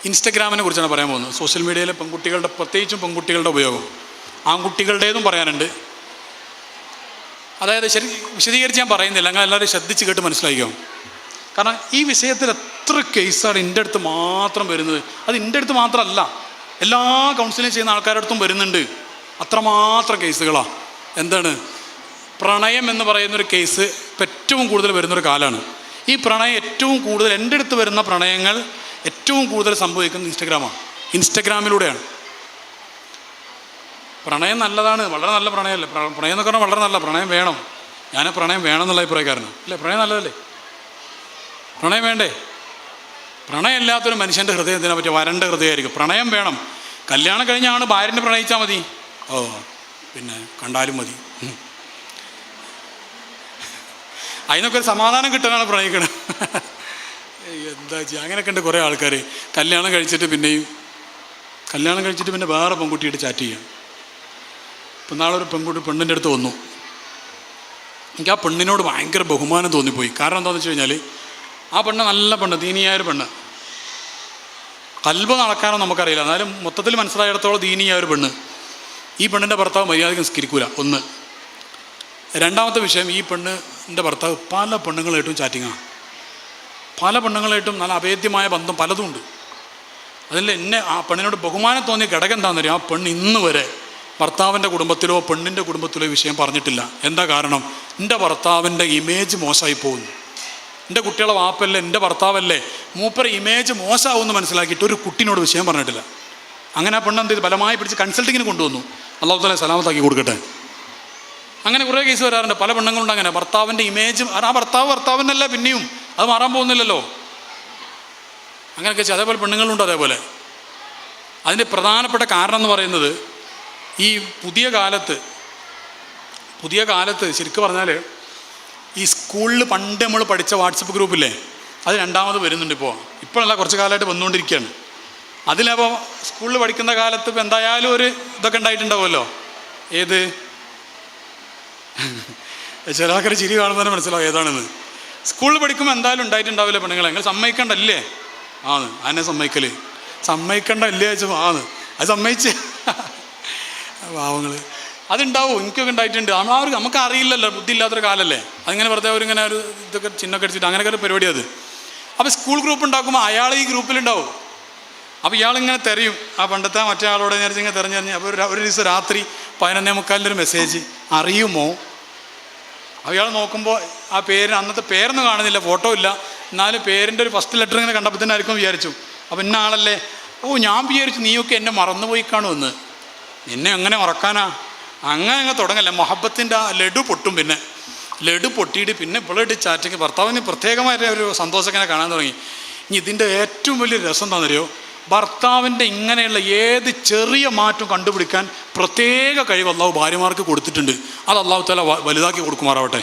ഇൻസ്റ്റഗ്രാമിനെ കുറിച്ചാണ് പറയാൻ പോകുന്നത്. സോഷ്യൽ മീഡിയയിലെ പെൺകുട്ടികളുടെ, പ്രത്യേകിച്ചും പെൺകുട്ടികളുടെ ഉപയോഗം. ആൺകുട്ടികളുടേതും പറയാനുണ്ട്. അതായത് വിശദീകരിച്ച് ഞാൻ പറയുന്നില്ല, അങ്ങനെ എല്ലാവരും ശ്രദ്ധിച്ച് കേട്ട് മനസ്സിലാക്കിയോ. കാരണം ഈ വിഷയത്തിൽ എത്ര കേസാണ് എൻ്റെ അടുത്ത് മാത്രം വരുന്നത്. അത് എൻ്റെ അടുത്ത് മാത്രമല്ല, എല്ലാ കൗൺസിലിംഗ് ചെയ്യുന്ന ആൾക്കാരുടെ അടുത്തും വരുന്നുണ്ട്. അത്രമാത്രം കേസുകളാണ്. എന്താണ് പ്രണയം എന്ന് പറയുന്നൊരു കേസ് ഇപ്പം ഏറ്റവും കൂടുതൽ വരുന്നൊരു കാലമാണ്. ഈ പ്രണയം ഏറ്റവും കൂടുതൽ എൻ്റെ അടുത്ത് വരുന്ന പ്രണയങ്ങൾ ഏറ്റവും കൂടുതൽ സംഭവിക്കുന്നത് ഇൻസ്റ്റഗ്രാമിലൂടെയാണ്. പ്രണയം നല്ലതാണ്, വളരെ നല്ല പ്രണയമല്ലേ. പ്രണയം എന്നൊക്കെ പറഞ്ഞാൽ വളരെ നല്ല പ്രണയം വേണം. ഞാൻ പ്രണയം വേണം എന്നുള്ള അഭിപ്രായക്കാരനാണ്. അല്ലേ? പ്രണയം നല്ലതല്ലേ? പ്രണയം വേണ്ടേ? പ്രണയം ഇല്ലാത്തൊരു മനുഷ്യൻ്റെ ഹൃദയത്തിനെ പറ്റി വരണ്ട ഹൃദയമായിരിക്കും. പ്രണയം വേണം. കല്യാണം കഴിഞ്ഞാണ് ഭാര്യനെ പ്രണയിച്ചാൽ മതി. പിന്നെ കണ്ടാലും മതി. അതിനൊക്കെ ഒരു സമാധാനം കിട്ടാനാണ് പ്രണയിക്കണം. എന്താ ചെയ്യുക? അങ്ങനെയൊക്കെ ഉണ്ട് കുറേ ആൾക്കാർ. കല്യാണം കഴിച്ചിട്ട് പിന്നെ വേറെ പെൺകുട്ടിയായിട്ട് ചാറ്റ് ചെയ്യാം. ഇപ്പം നാളെ ഒരു പെണ്ണിൻ്റെ അടുത്ത് വന്നു. എനിക്ക് ആ പെണ്ണിനോട് ഭയങ്കര ബഹുമാനം തോന്നിപ്പോയി. കാരണം എന്താണെന്ന് വെച്ച് കഴിഞ്ഞാൽ ആ പെണ്ണ് നല്ല പെണ്ണ്, ദീനിയായൊരു പെണ്ണ്. കൽബ് നടക്കാനോ നമുക്കറിയില്ല, എന്നാലും മൊത്തത്തിൽ മനസ്സിലായിടത്തോളം ദീനിയായൊരു പെണ്ണ്. ഈ പെണ്ണിൻ്റെ ഭർത്താവ് മര്യാദയ്ക്ക് നിസ്കരിക്കൂല. ഒന്ന്. രണ്ടാമത്തെ വിഷയം, ഈ പെണ്ണിൻ്റെ ഭർത്താവ് പല പെണ്ണുങ്ങളായിട്ടും ചാറ്റിങ്ങാണ്. പല പെണ്ണുങ്ങളായിട്ടും നല്ല അഭേദ്യമായ ബന്ധം പലതും ഉണ്ട്. അതിൽ എന്നെ ആ പെണ്ണിനോട് ബഹുമാനം തോന്നിയ ഘടകം എന്താണെന്ന് അറിയാം. ആ പെണ്ണ് ഇന്ന് വരെ ഭർത്താവിൻ്റെ കുടുംബത്തിലോ പെണ്ണിൻ്റെ കുടുംബത്തിലോ വിഷയം പറഞ്ഞിട്ടില്ല. എന്താ കാരണം? എൻ്റെ ഭർത്താവിൻ്റെ ഇമേജ് മോശമായി പോകുന്നു. എൻ്റെ കുട്ടികളെ വാപ്പല്ലേ, എൻ്റെ ഭർത്താവല്ലേ, മൂപ്പര ഇമേജ് മോശമാവുമെന്ന് മനസ്സിലാക്കിയിട്ട് ഒരു കുട്ടിനോട് വിഷയം പറഞ്ഞിട്ടില്ല. അങ്ങനെ ആ പെണ്ണ് എന്ത് ചെയ്ത് ബലമായി പിടിച്ച് കൺസൾട്ടിങ്ങിന് കൊണ്ടുവന്നു. അല്ലാഹു തആല സലാമത്താക്കി കൊടുക്കട്ടെ. അങ്ങനെ കുറേ കേസ് വരാറുണ്ട്. പല പെണ്ണുങ്ങളുണ്ട് അങ്ങനെ. ഭർത്താവിൻ്റെ ഇമേജ്, ആ ഭർത്താവിനല്ല, പിന്നെയും അത് മാറാൻ പോകുന്നില്ലല്ലോ. അങ്ങനെയൊക്കെ വെച്ചാൽ അതേപോലെ പെണ്ണുങ്ങളുണ്ട്. അതേപോലെ അതിൻ്റെ പ്രധാനപ്പെട്ട കാരണം എന്ന് പറയുന്നത് ഈ പുതിയ കാലത്ത് ശരിക്കും പറഞ്ഞാൽ ഈ സ്കൂളിൽ പണ്ട് നമ്മൾ പഠിച്ച വാട്സപ്പ് ഗ്രൂപ്പില്ലേ, അത് രണ്ടാമത് വരുന്നുണ്ട് ഇപ്പോഴല്ല, കുറച്ച് കാലമായിട്ട് വന്നുകൊണ്ടിരിക്കുകയാണ്. അതിലപ്പോൾ സ്കൂളിൽ പഠിക്കുന്ന കാലത്ത് ഇപ്പോൾ എന്തായാലും ഒരു ഇതൊക്കെ ഉണ്ടായിട്ടുണ്ടാവുമല്ലോ. ഏത് ചില ആൾക്കാർ ചിരി കാണുമ്പോൾ തന്നെ മനസ്സിലാവും ഏതാണെന്ന്. സ്കൂളിൽ പഠിക്കുമ്പോൾ എന്തായാലും ഉണ്ടായിട്ടുണ്ടാവില്ല പെണ്ണുങ്ങളെ. നിങ്ങൾ സമ്മതിക്കണ്ടല്ലേ? ആന്നെ സമ്മതിക്കണ്ടല്ലേ ചോദിച്ചപ്പോൾ അത് സമ്മതിച്ച് പാവങ്ങൾ അതുണ്ടാവും. എനിക്കൊക്കെ ഉണ്ടായിട്ടുണ്ട്. നമുക്ക് അറിയില്ലല്ലോ, ബുദ്ധി ഇല്ലാത്തൊരു കാലല്ലേ. അതിങ്ങനെ വെറുതെ അവരിങ്ങനെ ഒരു ഇതൊക്കെ ചിഹ്നമൊക്കെ അടിച്ചിട്ട് അങ്ങനെയൊക്കെ ഒരു പരിപാടി അത്. അപ്പോൾ സ്കൂൾ ഗ്രൂപ്പ് ഉണ്ടാക്കുമ്പോൾ അയാൾ ഈ ഗ്രൂപ്പിലുണ്ടാവും. അപ്പോൾ ഇയാളിങ്ങനെ തെരയും ആ പണ്ടത്തെ മറ്റേ ആളോട് ഇങ്ങനെ തെരഞ്ഞെറിഞ്ഞ്. അപ്പോൾ ഒരു ദിവസം രാത്രി 11:45 മെസ്സേജ്, അറിയുമോ? അപ്പോൾ ഇയാൾ നോക്കുമ്പോൾ ആ പേര്, അന്നത്തെ പേരൊന്നും കാണുന്നില്ല, ഫോട്ടോ ഇല്ല, എന്നാലും പേരിൻ്റെ ഒരു ഫസ്റ്റ് ലെറ്റർ ഇങ്ങനെ കണ്ടപ്പോൾ തന്നെ ആയിരിക്കും വിചാരിച്ചു. അപ്പോൾ ഇന്ന ആളല്ലേ? ഞാൻ വിചാരിച്ചു നീയൊക്കെ എന്നെ മറന്നുപോയി കാണുമെന്ന്. എന്നെ എങ്ങനെ മറക്കാനാ? അങ്ങനെ തുടങ്ങല്ലേ. മൊഹബത്തിൻ്റെ ആ ലഡു പൊട്ടും. പിന്നെ ലഡു പൊട്ടിയിട്ട് പിന്നെ ഇപ്പോഴായിട്ട് ചാറ്റിങ്. ഭർത്താവിന് പ്രത്യേകമായ ഒരു സന്തോഷം ഇങ്ങനെ കാണാൻ തുടങ്ങി. ഇനി ഇതിൻ്റെ ഏറ്റവും വലിയ രസം എന്താണെന്നറിയോ? ഭർത്താവിൻ്റെ ഇങ്ങനെയുള്ള ഏത് ചെറിയ മാറ്റം കണ്ടുപിടിക്കാൻ പ്രത്യേക കഴിവ് അള്ളാഹു ഭാര്യമാർക്ക് കൊടുത്തിട്ടുണ്ട്. അത് അള്ളാഹു തആല വലുതാക്കി കൊടുക്കുമാറാവട്ടെ.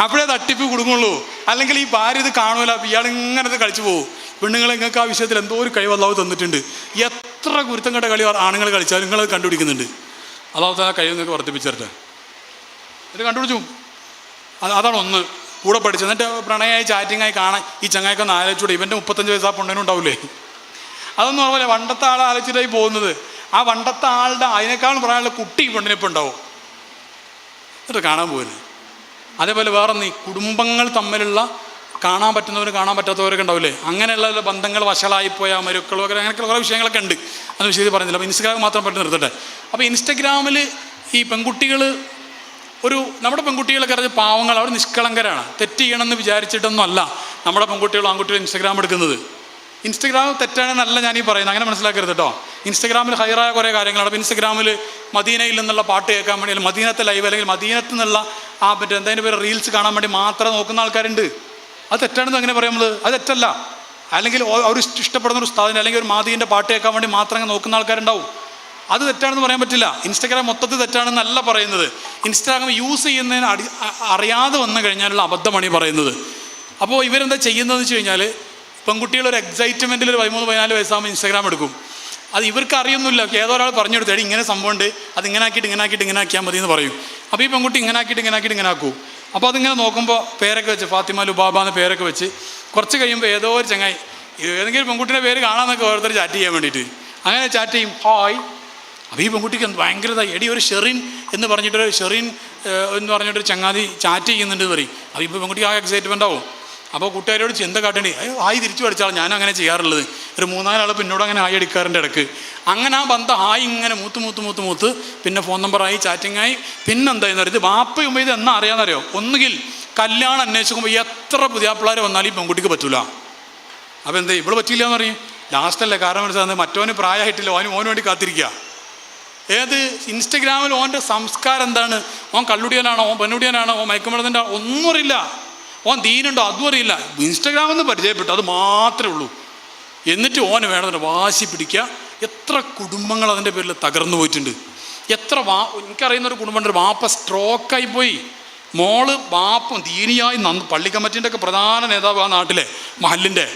അപ്പോഴേ തട്ടിപ്പ് കൊടുക്കുള്ളൂ. അല്ലെങ്കിൽ ഈ ഭാര്യ ഇത് കാണൂല, ഇയാൾ ഇങ്ങനെ ഇത് കളിച്ചു പോകും. പെണ്ണുങ്ങളെ നിങ്ങൾക്ക് ആ വിഷയത്തിൽ എന്തോ ഒരു കഴിവ് അള്ളാഹു തന്നിട്ടുണ്ട്. എത്ര കുരുത്തം കെട്ട കളി ആണുങ്ങൾ കളിച്ചാലും നിങ്ങളത് കണ്ടുപിടിക്കുന്നുണ്ട്. അള്ളാഹു തആല കഴിവ് നിങ്ങൾക്ക് വർദ്ധിപ്പിച്ചിട്ട് ഇത് കണ്ടുപിടിച്ചു. അതാണ് ഒന്ന്. കൂടെ പഠിച്ചു എന്നിട്ട് പ്രണയമായി ചാറ്റിങ്ങായി കാണാൻ ഈ ചങ്ങായിക്കൊന്ന് ആലോചിച്ചൂടെ? ഇവൻ്റെ 35 വയസ്സ് ആ പെണ്ണിനും ഉണ്ടാവില്ലേ? അതൊന്നും പറഞ്ഞാൽ പണ്ടത്തെ ആളെ ആലോചിച്ചിട്ടായി പോകുന്നത്. ആ പണ്ടത്തെ ആളുടെ അതിനേക്കാളും പ്രായമുള്ള കുട്ടി പെണ്ണിനിപ്പോൾ ഉണ്ടാവും. എന്നിട്ട് കാണാൻ പോകുന്നത്. അതേപോലെ വേറെ ഈ കുടുംബങ്ങൾ തമ്മിലുള്ള കാണാൻ പറ്റുന്നവർ കാണാൻ പറ്റാത്തവരൊക്കെ ഉണ്ടാവില്ലേ? അങ്ങനെയുള്ള ബന്ധങ്ങൾ വഷളായിപ്പോയ മരുക്കളൊക്കെ അങ്ങനെയൊക്കെ കുറേ വിഷയങ്ങളൊക്കെ ഉണ്ട്. അത് വിഷയത്തിൽ പറയുന്നില്ല. അപ്പോൾ ഇൻസ്റ്റഗ്രാം മാത്രം പെട്ടെന്ന് നിർത്തട്ടെ. അപ്പോൾ ഇൻസ്റ്റഗ്രാമിൽ ഈ പെൺകുട്ടികൾ നമ്മുടെ പെൺകുട്ടികളൊക്കെ അറിഞ്ഞ പാവങ്ങൾ, അവർ നിഷ്കളങ്കരാണ്. തെറ്റ് ചെയ്യണമെന്ന് വിചാരിച്ചിട്ടൊന്നും അല്ല നമ്മുടെ പെൺകുട്ടികളും ആൺകുട്ടികളും ഇൻസ്റ്റഗ്രാം എടുക്കുന്നത്. ഇൻസ്റ്റഗ്രാം തെറ്റാണെന്നല്ല ഞാനീ പറയുന്നത്, അങ്ങനെ മനസ്സിലാക്കരുത് കേട്ടോ. ഇൻസ്റ്റഗ്രാമിൽ ഹൈറായ കുറേ കാര്യങ്ങളാണ്. അപ്പോൾ ഇൻസ്റ്റഗ്രാമിൽ മദീനയിൽ നിന്നുള്ള പാട്ട് കേൾക്കാൻ വേണ്ടി, അല്ലെങ്കിൽ മദീനത്തെ ലൈവ്, അല്ലെങ്കിൽ മദീനത്ത് നിന്നുള്ള എന്തായാലും പേര് റീൽസ് കാണാൻ വേണ്ടി മാത്രം നോക്കുന്ന ആൾക്കാരുണ്ട്. അത് തെറ്റാണെന്ന് അങ്ങനെ പറയുന്നത് അത് തെറ്റല്ല. അല്ലെങ്കിൽ അവർ ഇഷ്ടപ്പെടുന്ന ഒരു ഉസ്താദിനെ അല്ലെങ്കിൽ ഒരു മാദീൻ്റെ പാട്ട് കേൾക്കാൻ വേണ്ടി മാത്രം നോക്കുന്ന ആൾക്കാരുണ്ടാവും. അത് തെറ്റാണെന്ന് പറയാൻ പറ്റില്ല. ഇൻസ്റ്റഗ്രാം മൊത്തത്തിൽ തെറ്റാണെന്നല്ല പറയുന്നത്. ഇൻസ്റ്റാഗ്രാം യൂസ് ചെയ്യുന്നതിന് അറിയാതെ വന്നു കഴിഞ്ഞാലുള്ള അബദ്ധമാണ് ഈ പറയുന്നത്. അപ്പോൾ ഇവരെന്താ ചെയ്യുന്നതെന്ന് വെച്ച് കഴിഞ്ഞാൽ, പെൺകുട്ടികളൊരു എക്സൈറ്റ്മെൻറ്റിൽ ഒരു 13-14 വയസ്സാകുമ്പോൾ ഇൻസ്റ്റാഗ്രാം എടുക്കും. അത് ഇവർക്ക് അറിയൊന്നുമില്ല. ഏതോ ഒരാൾ പറഞ്ഞു കൊടുത്തേടി ഇങ്ങനെ സംഭവമുണ്ട്, അത് ഇങ്ങനെ ആക്കിയിട്ട് മതി എന്ന് പറയും. അപ്പോൾ ഈ പെൺകുട്ടി ഇങ്ങനെ ആക്കിയിട്ട് ആക്കും. അപ്പോൾ അതിങ്ങനെ നോക്കുമ്പോൾ പേരൊക്കെ വെച്ച് ഫാത്തിമ ലുബാബ എന്ന പേരൊക്കെ വെച്ച് കുറച്ച് കഴിയുമ്പോൾ ഏതോ ഒരു ചങ്ങായി ഏതെങ്കിലും പെൺകുട്ടിയുടെ പേര് കാണാമെന്നൊക്കെ ഓരോരുത്തർ ചാറ്റ് ചെയ്യാൻ വേണ്ടിയിട്ട് അങ്ങനെ ചാറ്റ് ചെയ്യും. ഹായ്. അപ്പോൾ ഈ പെൺകുട്ടിക്ക് ഭയങ്കരതായി, എടി ഒരു ഷെറിൻ എന്ന് പറഞ്ഞിട്ടൊരു ചങ്ങാതി ചാറ്റ് ചെയ്യുന്നുണ്ട് പറയും. അപ്പോൾ ഇപ്പോൾ പെൺകുട്ടിക്ക് ആ എക്സൈറ്റ്മെൻ്റ് ആവും. അപ്പോൾ കൂട്ടുകാരോട് ചിന്ത കാട്ടേണ്ടി, ഹായ് തിരിച്ചു പഠിച്ചാൽ ഞാനും അങ്ങനെ ചെയ്യാറുള്ളത്. ഒരു 3-4 ആൾ പിന്നോട് അങ്ങനെ ഹായ് അടിക്കാറിൻ്റെ ഇടയ്ക്ക്. അങ്ങനെ ആ ബന്ധം ഹായ് ഇങ്ങനെ മൂത്ത് പിന്നെ ഫോൺ നമ്പറായി ചാറ്റിങ്ങായി. പിന്നെന്തായെന്ന് അറിയാം, ഇത് വാപ്പയും ഇത് എന്നാ അറിയാമെന്നറിയോ? ഒന്നുകിൽ കല്യാണം അന്വേഷിക്കുമ്പോൾ എത്ര പുതിയാപ്പിള്ളേർ വന്നാലും ഈ പെൺകുട്ടിക്ക് പറ്റൂല. അപ്പോൾ എന്താ ഇവിടെ പറ്റില്ല എന്ന് പറയും. ലാസ്റ്റല്ലേ കാരണം മനസ്സിലാകുന്നത്, മറ്റവന് പ്രായമായിട്ടില്ല, ഓന് വേണ്ടി കാത്തിരിക്കുക. ഏത് ഇൻസ്റ്റഗ്രാമിൽ ഓൻ്റെ സംസ്കാരം എന്താണ്? ഓൻ കള്ളുടിയനാണോ, ഓൻ പെണ്ണുടിയനാണോ, ഓൻ മയക്കുമരുന്നിൻ്റെ ഒന്നും അറിയില്ല. ഓൻ ദീനുണ്ടോ അതും അറിയില്ല. ഇൻസ്റ്റഗ്രാമെന്ന് പരിചയപ്പെട്ടു, അത് മാത്രമേ ഉള്ളൂ. എന്നിട്ട് ഓന് വേണമെന്ന് വാശി പിടിക്കുക. എത്ര കുടുംബങ്ങൾ അതിൻ്റെ പേരിൽ തകർന്നു പോയിട്ടുണ്ട്. എനിക്കറിയുന്ന ഒരു കുടുംബമുണ്ട്, ഒരു വാപ്പ സ്ട്രോക്കായി പോയി. മോള് വാപ്പും ദീനിയായി പള്ളി കമ്മിറ്റീൻ്റെ ഒക്കെ പ്രധാന നേതാവ് ആ നാട്ടിലെ മഹലിൻ്റെ.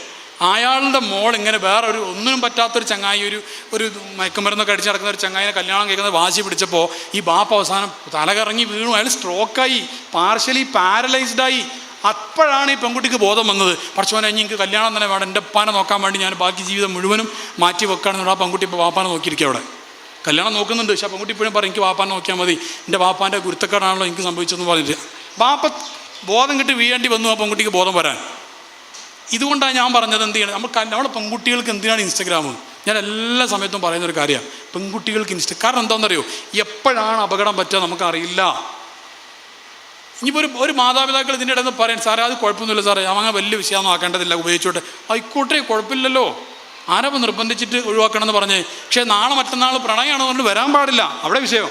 അയാളുടെ മോൾ ഇങ്ങനെ വേറെ ഒന്നിനും പറ്റാത്തൊരു ചങ്ങായി, ഒരു മയക്കുമരുന്നൊക്കെ അടിച്ച് നടക്കുന്ന ഒരു ചങ്ങായിനെ കല്യാണം കഴിക്കുന്നത് വാശി പിടിച്ചപ്പോൾ ഈ ബാപ്പ അവസാനം തലകറങ്ങി വീണു. അയാൾ സ്ട്രോക്കായി, പാർഷ്യലി പാരലൈസ്ഡായി. അപ്പോഴാണ് ഈ പെൺകുട്ടിക്ക് ബോധം വന്നത്, പഠിച്ചവനെ എനിക്ക് കല്യാണം തന്നെ വേണം, എൻ്റെ ഉപ്പാനെ നോക്കാൻ വേണ്ടി ഞാൻ ബാക്കി ജീവിതം മുഴുവനും മാറ്റി വെക്കുകയാണെന്ന്. ആ പെൺകുട്ടി ഇപ്പോൾ വാപ്പാനെ നോക്കിയിരിക്കുക. അവിടെ കല്യാണം നോക്കുന്നുണ്ട്, പക്ഷേ ആ പെൺകുട്ടി ഇപ്പോഴും പറയും എനിക്ക് വാപ്പാനെ നോക്കിയാൽ മതി, എൻ്റെ വാപ്പാൻ്റെ ഗുരുത്തക്കേടാണല്ലോ എനിക്ക് സംഭവിച്ചതെന്ന് പറഞ്ഞിട്ട് ബാപ്പ ബോധം കിട്ടി വീഴേണ്ടി വന്നു ആ പെൺകുട്ടിക്ക് ബോധം വരാൻ. ഇതുകൊണ്ടാണ് ഞാൻ പറഞ്ഞത് എന്ത് ചെയ്യണം, നമ്മുടെ പെൺകുട്ടികൾക്ക് എന്തിനാണ് ഇൻസ്റ്റഗ്രാം? ഞാൻ എല്ലാ സമയത്തും പറയുന്നൊരു കാര്യമാണ്, പെൺകുട്ടികൾക്ക് കാരണം എന്താണെന്നറിയോ, എപ്പോഴാണ് അപകടം പറ്റുക നമുക്കറിയില്ല. ഇനിയിപ്പോൾ ഒരു മാതാപിതാക്കൾ ഇതിൻ്റെ ഇടയിൽ നിന്ന് പറയാൻ, സാറേ അത് കുഴപ്പമൊന്നുമില്ല സാറേ, അങ്ങനെ വലിയ വിഷയമൊന്നും ആക്കേണ്ടതില്ല, ഉപയോഗിച്ചോട്ടെ, ആയിക്കോട്ടെ കുഴപ്പമില്ലല്ലോ, ആരപ്പോൾ നിർബന്ധിച്ചിട്ട് ഒഴിവാക്കണമെന്ന് പറഞ്ഞേ. പക്ഷേ നാളെ മറ്റന്നാൾ പ്രണയമാണ് കൊണ്ട് വരാൻ പാടില്ല, അവിടെ വിഷയം.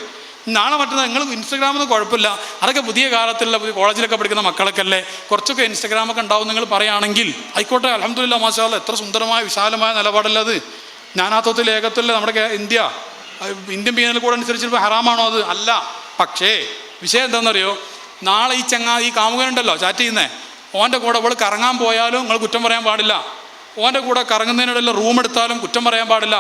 നാളെ മറ്റന്നാൾ നിങ്ങൾ ഇൻസ്റ്റഗ്രാമിൽ നിന്ന് കുഴപ്പമില്ല, അതൊക്കെ പുതിയ കാലത്തുള്ള കോളേജിലൊക്കെ പഠിക്കുന്ന മക്കളൊക്കെ അല്ലേ, കുറച്ചൊക്കെ ഇൻസ്റ്റഗ്രാമൊക്കെ ഉണ്ടാവും നിങ്ങൾ പറയുകയാണെങ്കിൽ ആയിക്കോട്ടെ, അൽഹംദുലില്ലാ മാഷാ അല്ലാഹ്, എത്ര സുന്ദരമായ വിശാലമായ നിലപാടല്ല അത്. ജ്ഞാനാത്വത്തിൽ ഏകത്വമല്ലേ നമ്മുടെ ഇന്ത്യൻ പീനൽ കോഡ് അനുസരിച്ച് ഹറാമാണോ അത്? അല്ല. പക്ഷേ വിഷയം എന്താണെന്നറിയോ, നാളെ ഈ കാമുകനുണ്ടല്ലോ ചാറ്റ് ചെയ്യുന്നത്, ഓൻ്റെ കൂടെ അവൾ കറങ്ങാൻ പോയാലും നിങ്ങൾ കുറ്റം പറയാൻ പാടില്ല. ഓൻ്റെ കൂടെ കറങ്ങുന്നതിനിടയിൽ റൂം എടുത്താലും കുറ്റം പറയാൻ പാടില്ല.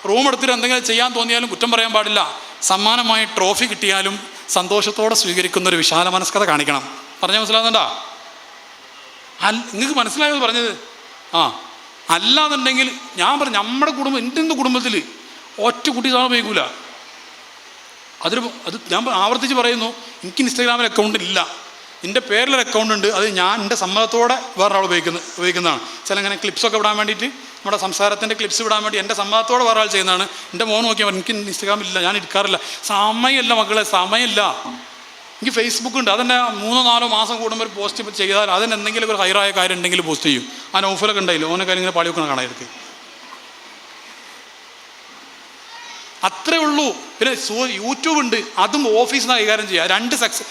റൂം എടുത്തിട്ട് എന്തെങ്കിലും ചെയ്യാൻ തോന്നിയാലും കുറ്റം പറയാൻ പാടില്ല. സമ്മാനമായി ട്രോഫി കിട്ടിയാലും സന്തോഷത്തോടെ സ്വീകരിക്കുന്നൊരു വിശാല മനസ്കത കാണിക്കണം. പറഞ്ഞാൽ മനസ്സിലാകുന്നുണ്ടോ? നിങ്ങൾക്ക് മനസ്സിലായത് പറഞ്ഞത്? അല്ലാന്നുണ്ടെങ്കിൽ ഞാൻ പറഞ്ഞു, നമ്മുടെ കുടുംബം, എൻ്റെ കുടുംബത്തിൽ ഒറ്റ കുട്ടി സാധനം ഉപയോഗിക്കൂല. അത് ഞാൻ ആവർത്തിച്ച് പറയുന്നു, എനിക്ക് ഇൻസ്റ്റാഗ്രാമിൽ അക്കൗണ്ട് ഇല്ല. എൻ്റെ പേരിലൊരു അക്കൗണ്ട് ഉണ്ട്, അത് ഞാൻ എൻ്റെ സമ്മതത്തോടെ വേറൊരാൾ ഉപയോഗിക്കുന്നതാണ്. ചില ഇങ്ങനെ ക്ലിപ്സൊക്കെ വിടാൻ വേണ്ടിയിട്ട്, നമ്മുടെ സംസാരത്തിൻ്റെ ക്ലിപ്സ് വിടാൻ വേണ്ടി എൻ്റെ സമ്മതത്തോടെ വേറൊരാൾ ചെയ്യുന്നതാണ്. എൻ്റെ മോൻ നോക്കിയാൽ എനിക്ക് ഇൻസ്റ്റാഗ്രാമിൽ ഇല്ല, ഞാൻ എടുക്കാറില്ല. സമയമില്ല മക്കളെ, സമയമില്ല. എനിക്ക് ഫേസ്ബുക്ക് ഉണ്ട്, അതെന്നെ 3-4 മാസം കൂടുമ്പോൾ ഒരു പോസ്റ്റ് ചെയ്താൽ അതിന് എന്തെങ്കിലും ഒരു ഹൈറായ കാര്യം ഉണ്ടെങ്കിൽ പോസ്റ്റ് ചെയ്യും. ആ നൗഫലൊക്കെ ഉണ്ടായില്ല, ഓനെ കാര്യം ഇങ്ങനെ പാളി വെക്കണം കാണാതിരിക്കും. അത്രേ ഉള്ളൂ. പിന്നെ യൂട്യൂബ് ഉണ്ട്, അതും ഓഫീസിൽ കൈകാര്യം ചെയ്യുക. 2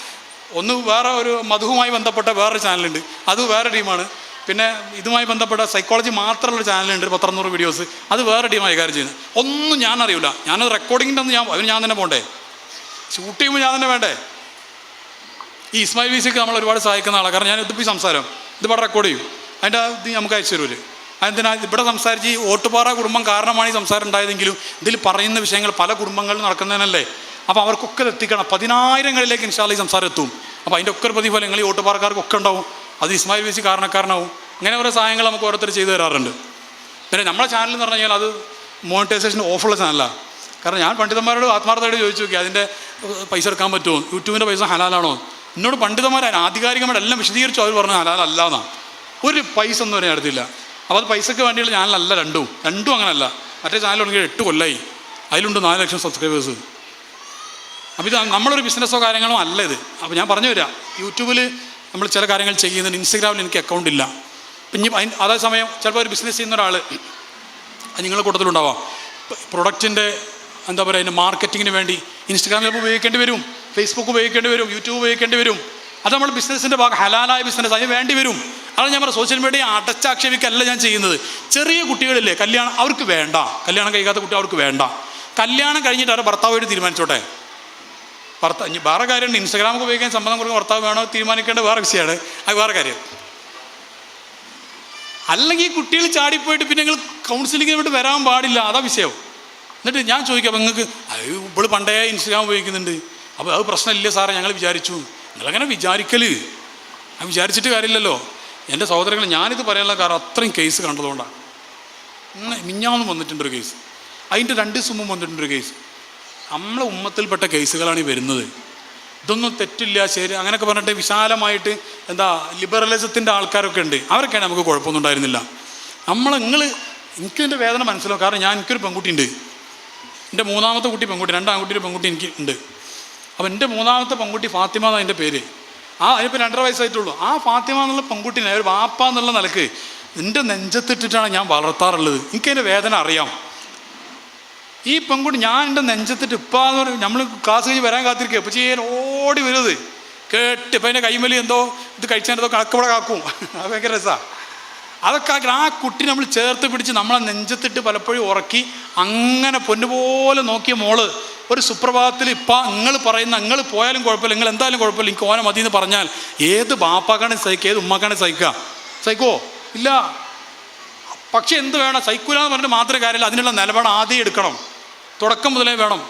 ഒന്ന് വേറെ ഒരു മധുവുമായി ബന്ധപ്പെട്ട വേറൊരു ചാനലുണ്ട്, അത് വേറെ ടീമാണ്. പിന്നെ ഇതുമായി ബന്ധപ്പെട്ട സൈക്കോളജി മാത്രമുള്ള ചാനലുണ്ട്, 100 വീഡിയോസ്, അത് വേറെ ടീം കൈകാര്യം ചെയ്യുന്നത്. ഒന്നും ഞാൻ അറിയില്ല. ഞാനത് റെക്കോർഡിങ്ങിൻ്റെ അന്ന് അതിന് ഞാൻ തന്നെ പോകണ്ടേ, ഷൂട്ട് ചെയ്യുമ്പോൾ ഞാൻ തന്നെ വേണ്ടേ. ഈ ഇസ്മായിൽ വീസിക്ക് നമ്മൾ ഒരുപാട് സഹായിക്കുന്ന ആളാണ്. കാരണം ഞാൻ ഇതിപ്പോൾ ഈ സംസാരം ഇതിവിടെ റെക്കോർഡ് ചെയ്യും, അതിൻ്റെ ഇത് നമുക്ക് അയച്ചു തരുമല്ലോ. അതെന്തിനാ ഇവിടെ സംസാരിച്ച് ഈ ഓട്ടുപാറ കുടുംബം കാരണമാണ് ഈ സംസാരം ഉണ്ടായതെങ്കിലും ഇതിൽ പറയുന്ന വിഷയങ്ങൾ പല കുടുംബങ്ങളിൽ നടക്കുന്നതിനല്ലേ. അപ്പോൾ അവർക്കൊക്കെ എത്തിക്കണം. 10,000ങ്ങളിലേക്ക് ഇൻഷാല്ലാ ഈ സംസാരം എത്തും. അപ്പോൾ അതിൻ്റെ ഒക്കെ ഒരു പ്രതിഫലങ്ങൾ ഈ ഓട്ടുപാറക്കാർക്കൊക്കെ ഉണ്ടാവും. അത് ഇസ്മായിൽ വീസി കാരണക്കാരനാവും. ഇങ്ങനെ ഓരോ സഹായങ്ങൾ നമുക്ക് ഓരോരുത്തർ ചെയ്തു തരാറുണ്ട്. പിന്നെ നമ്മുടെ ചാനൽ എന്ന് പറഞ്ഞു കഴിഞ്ഞാൽ അത് മോണിറ്റൈസേഷൻ ഓഫുള്ള ചാനലാണ്. കാരണം ഞാൻ പണ്ഡിതന്മാരോട് ആത്മാർത്ഥമായിട്ട് ചോദിച്ചു നോക്കി, അതിൻ്റെ പൈസ എടുക്കാൻ പറ്റുമോ, യൂട്യൂബിൻ്റെ പൈസ ഹലാലാണോ? എന്നോട് പണ്ഡിതന്മാരാണ് ആധികാരികമായിട്ട് എല്ലാം വിശദീകരിച്ചു. അവർ പറഞ്ഞു ഹലാലല്ല എന്നാണ്. ഒരു പൈസ ഒന്നും വരെ എടുത്തില്ല. അപ്പോൾ അത് പൈസയ്ക്ക് വേണ്ടിയുള്ള ചാനലല്ല. രണ്ടും അങ്ങനല്ല. മറ്റേ ചാനൽ തുടങ്ങി 8 കൊല്ലമായി, അതിലുണ്ട് 4 ലക്ഷം സബ്സ്ക്രൈബേഴ്സ്. അപ്പോൾ ഇത് നമ്മളൊരു ബിസിനസ്സോ കാര്യങ്ങളോ അല്ല ഇത്. അപ്പോൾ ഞാൻ പറഞ്ഞു തരാം, യൂട്യൂബിൽ നമ്മൾ ചില കാര്യങ്ങൾ ചെയ്യുന്നുണ്ട്, ഇൻസ്റ്റഗ്രാമിൽ എനിക്ക് അക്കൗണ്ട് ഇല്ല. പിന്നെ അതേ സമയം ചിലപ്പോൾ ഒരു ബിസിനസ് ചെയ്യുന്ന ഒരാൾ, അത് നിങ്ങളുടെ കൂട്ടത്തിലുണ്ടാവാം, പ്രൊഡക്റ്റിൻ്റെ എന്താ പറയുക, അതിൻ്റെ മാർക്കറ്റിങ്ങിന് വേണ്ടി ഇൻസ്റ്റഗ്രാം ചിലപ്പോൾ ഉപയോഗിക്കേണ്ടി വരും, ഫേസ്ബുക്ക് ഉപയോഗിക്കേണ്ടി വരും, യൂട്യൂബ് ഉപയോഗിക്കേണ്ടി വരും. അത് നമ്മൾ ബിസിനസ്സിൻ്റെ ഭാഗം, ഹലാലായ ബിസിനസ് അതിന് വേണ്ടി വരും. അതാണ് ഞാൻ പറഞ്ഞത്, സോഷ്യൽ മീഡിയ അടച്ചാക്ഷേപിക്കല്ല ഞാൻ ചെയ്യുന്നത്. ചെറിയ കുട്ടികളില്ലേ കല്യാണം, അവർക്ക് വേണ്ട, കല്യാണം കഴിക്കാത്ത കുട്ടി അവർക്ക് വേണ്ട. കല്യാണം കഴിഞ്ഞിട്ട് അവരുടെ ഭർത്താവായിട്ട് തീരുമാനിച്ചോട്ടെ. ഇനി വേറെ കാര്യമുണ്ട്, ഇൻസ്റ്റാഗ്രാമൊക്കെ ഉപയോഗിക്കാൻ സമ്മതം കൊടുക്കുന്ന ഭർത്താവ് വേണോ തീരുമാനിക്കേണ്ട വേറെ വിഷയമാണ്, അത് വേറെ കാര്യം. അല്ലെങ്കിൽ കുട്ടികൾ ചാടിപ്പോയിട്ട് പിന്നെ നിങ്ങൾ കൗൺസിലിങ്ങിന് വേണ്ടി വരാൻ പാടില്ല, അതാ വിഷയം. എന്നിട്ട് ഞാൻ ചോദിക്കാം, അപ്പോൾ നിങ്ങൾക്ക് അത് ഇപ്പോൾ പണ്ടേ ഇൻസ്റ്റാഗ്രാം ഉപയോഗിക്കുന്നുണ്ട്, അപ്പോൾ അത് പ്രശ്നമില്ല സാറേ ഞങ്ങൾ വിചാരിച്ചു. നിങ്ങളങ്ങനെ വിചാരിക്കൽ, അത് വിചാരിച്ചിട്ട് കാര്യമില്ലല്ലോ. എൻ്റെ സഹോദരങ്ങൾ, ഞാനിത് പറയാനുള്ള കാരണം അത്രയും കേസ് കണ്ടതുകൊണ്ടാണ്. മിഞ്ഞാന്നും വന്നിട്ടുണ്ടൊരു കേസ്, അതിൻ്റെ 2 ദിവസം മുമ്പ് വന്നിട്ടുണ്ടൊരു കേസ്. നമ്മളെ ഉമ്മത്തിൽപ്പെട്ട കേസുകളാണ് ഈ വരുന്നത്. ഇതൊന്നും തെറ്റില്ല ശരി അങ്ങനെയൊക്കെ പറഞ്ഞിട്ട് വിശാലമായിട്ട് എന്താ ലിബറലിസത്തിൻ്റെ ആൾക്കാരൊക്കെ ഉണ്ട്, അവരൊക്കെയാണ് നമുക്ക് കുഴപ്പമൊന്നും ഉണ്ടായിരുന്നില്ല. എനിക്കിതിൻ്റെ വേദന മനസ്സിലാവും. കാരണം എനിക്കൊരു പെൺകുട്ടി ഉണ്ട്, എൻ്റെ 3ാമത്തെ കുട്ടി പെൺകുട്ടി, 2 ആൺകുട്ടിയുടെ പെൺകുട്ടി എനിക്ക് ഉണ്ട്. അപ്പോൾ എൻ്റെ 3ാമത്തെ പെൺകുട്ടി ഫാത്തിമ എന്നാണ് എൻ്റെ പേര്. അതിനിപ്പോൾ 2.5 വയസ്സായിട്ടുള്ളൂ. ആ ഫാത്തിമ എന്നുള്ള പെൺകുട്ടീനെ ഒരു വാപ്പ എന്നുള്ള നിലക്ക് എൻ്റെ നെഞ്ചത്തിട്ടിട്ടാണ് ഞാൻ വളർത്താറുള്ളത്. എനിക്കതിൻ്റെ വേദന അറിയാം. ഈ പെൺകുട്ടി ഞാൻ എൻ്റെ നെഞ്ചത്തിട്ട് ഇപ്പാന്ന് പറയും, നമ്മൾ ക്ലാസ് കഴിഞ്ഞ് വരാൻ കാത്തിരിക്കുക, ഇപ്പോൾ ചെയ്യാൻ ഓടി വരുന്നത് കേട്ട് ഇപ്പം അതിൻ്റെ കൈമലി എന്തോ ഇത് കഴിച്ചതിൻ്റെ കണക്കവിടെ കാക്കും, അത് ഭയങ്കര രസമാണ്. അതൊക്കെ ആ കുട്ടി നമ്മൾ ചേർത്ത് പിടിച്ച് നമ്മളെ നെഞ്ചത്തിട്ട് പലപ്പോഴും ഉറക്കി അങ്ങനെ പൊന്നുപോലെ നോക്കിയ മോള് ഒരു സുപ്രഭാതത്തിൽ ഇപ്പം നിങ്ങൾ പറയുന്ന നിങ്ങൾ പോയാലും കുഴപ്പമില്ല, നിങ്ങൾ എന്തായാലും കുഴപ്പമില്ല, എനിക്ക് ഓനെ മതി എന്ന് പറഞ്ഞാൽ ഏത് ബാപ്പാക്കാണ് സഹിക്കുക, ഏത് ഉമ്മാക്കാണ് സഹിക്കുക? സഹിക്കുമോ? ഇല്ല. പക്ഷെ എന്ത് വേണം, സഹിക്കൂല എന്ന് പറഞ്ഞിട്ട് മാത്രമേ കാര്യമില്ല, അതിനുള്ള നിലപാട് ആദ്യം എടുക്കണം, തുടക്കം മുതലേ വേണം.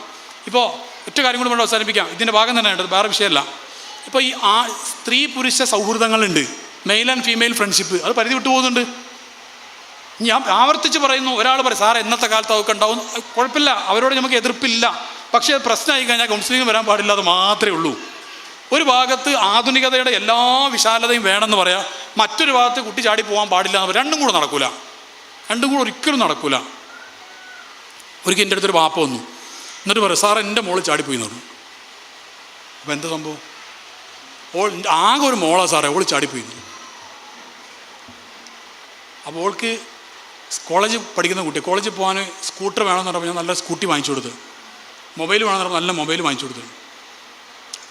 ഇപ്പോൾ ഒറ്റ കാര്യം കൂടി വേണം അവസാനിപ്പിക്കാം, ഇതിൻ്റെ ഭാഗം തന്നെ ഉണ്ട്, വേറെ വിഷയമല്ല. ഇപ്പോൾ ഈ സ്ത്രീ പുരുഷ സൗഹൃദങ്ങളുണ്ട്, മെയിൽ ആൻഡ് ഫീമെയിൽ ഫ്രണ്ട്ഷിപ്പ്, അത് പരിധി വിട്ടു പോകുന്നുണ്ട്. ഞാൻ ആവർത്തിച്ച് പറയുന്നു, ഒരാൾ പറയും സാറേ ഇന്നത്തെ കാലത്ത് അതൊക്കെ ഉണ്ടാവും, കുഴപ്പമില്ല, അവരോട് നമുക്ക് എതിർപ്പില്ല. പക്ഷേ പ്രശ്നമായി കഴിഞ്ഞാൽ കൗൺസിലിംഗ് വരാൻ പാടില്ല, അത് മാത്രമേ ഉള്ളൂ. ഒരു ഭാഗത്ത് ആധുനികതയുടെ എല്ലാ വിശാലതയും വേണമെന്ന് പറയാം, മറ്റൊരു ഭാഗത്ത് കുട്ടി ചാടി പോകാൻ പാടില്ല എന്ന് പറയാം. രണ്ടും കൂടെ നടക്കൂല, രണ്ടും കൂടെ ഒരിക്കലും നടക്കൂല. ഒരിക്കൽ എൻ്റെ അടുത്തൊരു വാപ്പ വന്നു, എന്നിട്ട് പറയും സാറേ എൻ്റെ മോള് ചാടിപ്പോയി എന്ന് പറഞ്ഞു. അപ്പോൾ എന്താ സംഭവം? ആകെ ഒരു മോളാണ് സാറേ, ഓൾ ചാടിപ്പോയി. അപ്പോൾ ഓൾക്ക് കോളേജിൽ പഠിക്കുന്ന കുട്ടി, കോളേജിൽ പോകാൻ സ്കൂട്ടർ വേണമെന്ന് പറഞ്ഞപ്പോൾ ഞാൻ നല്ല സ്കൂട്ടി വാങ്ങിച്ചു കൊടുത്തു, മൊബൈൽ വേണമെന്ന് പറഞ്ഞാൽ നല്ല മൊബൈൽ വാങ്ങിച്ചു കൊടുത്തു,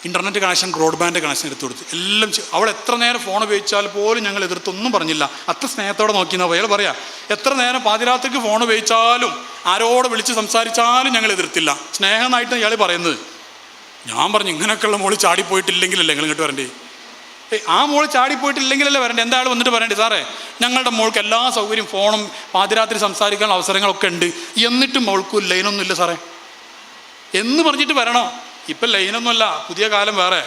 ഇൻ്റർനെറ്റ് കണക്ഷൻ ബ്രോഡ്ബാൻഡ് കണക്ഷൻ എടുത്തു കൊടുത്തു, എല്ലാം. അവൾ എത്ര നേരം ഫോൺ ഉപയോഗിച്ചാൽ പോലും ഞങ്ങൾ എതിർത്തൊന്നും പറഞ്ഞില്ല, അത്ര സ്നേഹത്തോടെ നോക്കിയെന്നാൽ അയാൾ പറയാം. എത്ര നേരം പാതിരാത്രിക്ക് ഫോൺ ഉപയോഗിച്ചാലും ആരോട് വിളിച്ച് സംസാരിച്ചാലും ഞങ്ങൾ എതിർത്തില്ല, സ്നേഹമായിട്ട് ഇയാൾ പറയുന്നത്. ഞാൻ പറഞ്ഞു ഇങ്ങനെയൊക്കെയുള്ള മോള് ചാടിപ്പോയിട്ടില്ലെങ്കിലല്ലേ നിങ്ങൾ ഇങ്ങോട്ട് വരണ്ടേ, ആ മോൾ ചാടിപ്പോയിട്ടില്ലെങ്കിലല്ലേ വരണ്ടേ? എന്താ ആൾ വന്നിട്ട് പറയണ്ടേ, സാറേ ഞങ്ങളുടെ മോൾക്ക് എല്ലാ സൗകര്യം, ഫോണും പാതിരാത്രി സംസാരിക്കാനുള്ള അവസരങ്ങളൊക്കെ ഉണ്ട്, എന്നിട്ടും മോൾക്ക് ലൈനൊന്നും ഇല്ല സാറേ എന്ന് പറഞ്ഞിട്ട് വരണം. ഇപ്പം ലൈനൊന്നുമല്ല, പുതിയ കാലം വേറെ.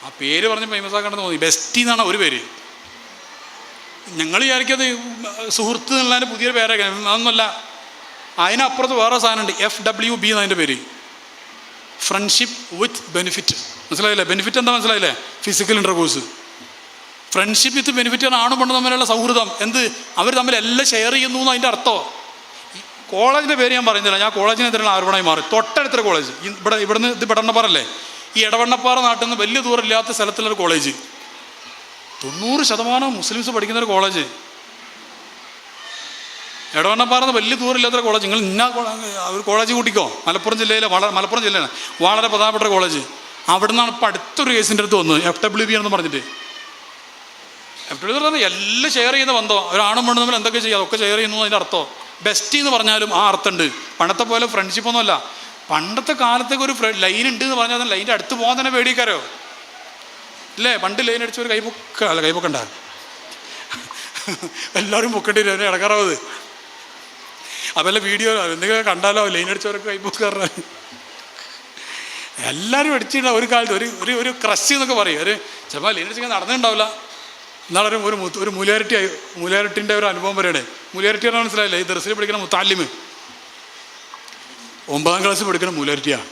ആ പേര് പറഞ്ഞ് ഫേമസ് ആക്കണമെന്ന് തോന്നി. ബെസ്റ്റി എന്നാണ് ഒരു പേര്. ഞങ്ങൾ വിചാരിക്കത് സുഹൃത്ത് എന്നുള്ളതിൻ്റെ പുതിയൊരു പേരൊക്കെ, അതൊന്നുമല്ല. അതിനപ്പുറത്ത് വേറെ സാധനമുണ്ട്, FWB എന്നതിൻ്റെ പേര്, ഫ്രണ്ട്ഷിപ്പ് വിത്ത് ബെനിഫിറ്റ്. മനസ്സിലായില്ലേ? ബെനിഫിറ്റ് എന്താ മനസ്സിലായില്ലേ? Physical intercourse. ഫ്രണ്ട്ഷിപ്പ് വിത്ത് ബെനിഫിറ്റ് ആണ് ആണും പെണ്ണും തമ്മിലുള്ള സൗഹൃദം. എന്ത്? അവർ തമ്മിൽ എല്ലാം ഷെയർ ചെയ്യുന്നു എന്ന് അതിൻ്റെ അർത്ഥം. കോളേജിൻ്റെ പേര് ഞാൻ പറയുന്നില്ല, ഞാൻ കോളേജിനെതിരെയുള്ള ആരോപണമായി മാറി. തൊട്ടടുത്തൊരു കോളേജ്, ഇവിടുന്ന് ഇത് പെടണ്ണപ്പാറല്ലേ, ഈ എടവണ്ണപ്പാറ നാട്ടിൽ നിന്ന് വലിയ ദൂരം ഇല്ലാത്ത സ്ഥലത്തുള്ളൊരു കോളേജ്, 90% മുസ്ലിംസ് പഠിക്കുന്നൊരു കോളേജ്. എടവണ്ണപ്പാറന്ന് വലിയ ദൂരമില്ലാത്തൊരു കോളേജ്. നിങ്ങൾ ഒരു കോളേജ് കൂട്ടിക്കോ, മലപ്പുറം ജില്ലയിലാണ് വളരെ പ്രധാനപ്പെട്ട ഒരു കോളേജ്. അവിടെ നിന്നാണ് ഇപ്പം അടുത്തൊരു കേസിൻ്റെ അടുത്ത് വന്നത്, FWB ആണെന്ന് പറഞ്ഞിട്ട്. FWB എന്ന് പറഞ്ഞാൽ എല്ലാം ഷെയർ ചെയ്യുന്ന ബന്ധം. ഒരാണും പെണ്ണും തമ്മിൽ എന്തൊക്കെ ചെയ്യുക അതൊക്കെ ഷെയർ ചെയ്യുന്നു അതിൻ്റെ അർത്ഥം. ബെസ്റ്റി എന്ന് പറഞ്ഞാലും ആ അർത്ഥമുണ്ട്. പണ്ടത്തെ പോലെ ഫ്രണ്ട്ഷിപ്പൊന്നുമല്ല. പണ്ടത്തെ കാലത്തേക്ക് ഒരു ലൈൻ ഉണ്ട് എന്ന് പറഞ്ഞാൽ ലൈൻ്റെ അടുത്ത് പോകാൻ തന്നെ പേടിക്കാരോ അല്ലേ? പണ്ട് ലൈൻ അടിച്ച ഒരു കൈപ്പൊക്കണ്ട, എല്ലാവരും പൊക്കേണ്ടി വരും, ഇടക്കാറാവത്. അതല്ല വീഡിയോ എന്തെങ്കിലും കണ്ടാലോ ലൈൻ അടിച്ചവരൊക്കെ കൈപ്പൊക്കാറ. എല്ലാവരും അടിച്ചിട്ടുള്ള ഒരു കാലത്ത് ഒരു ക്രഷ് എന്നൊക്കെ പറയും. ചിലപ്പോൾ ലൈൻ അടിച്ചിങ്ങനെ നടന്നിട്ടുണ്ടാവില്ല. എന്നാളൊരു ഒരു മൂലാരിട്ടിൻ്റെ ഒരു അനുഭവം പറയണേ. മൂലാരിറ്റി പറഞ്ഞാൽ മനസ്സിലായില്ലേ? ഈ ദർസിൽ പഠിക്കുന്ന മുത്താലിമ്, 9ാം ക്ലാസ്സിൽ പഠിക്കുന്ന മൂലാരിറ്റിയാണ്.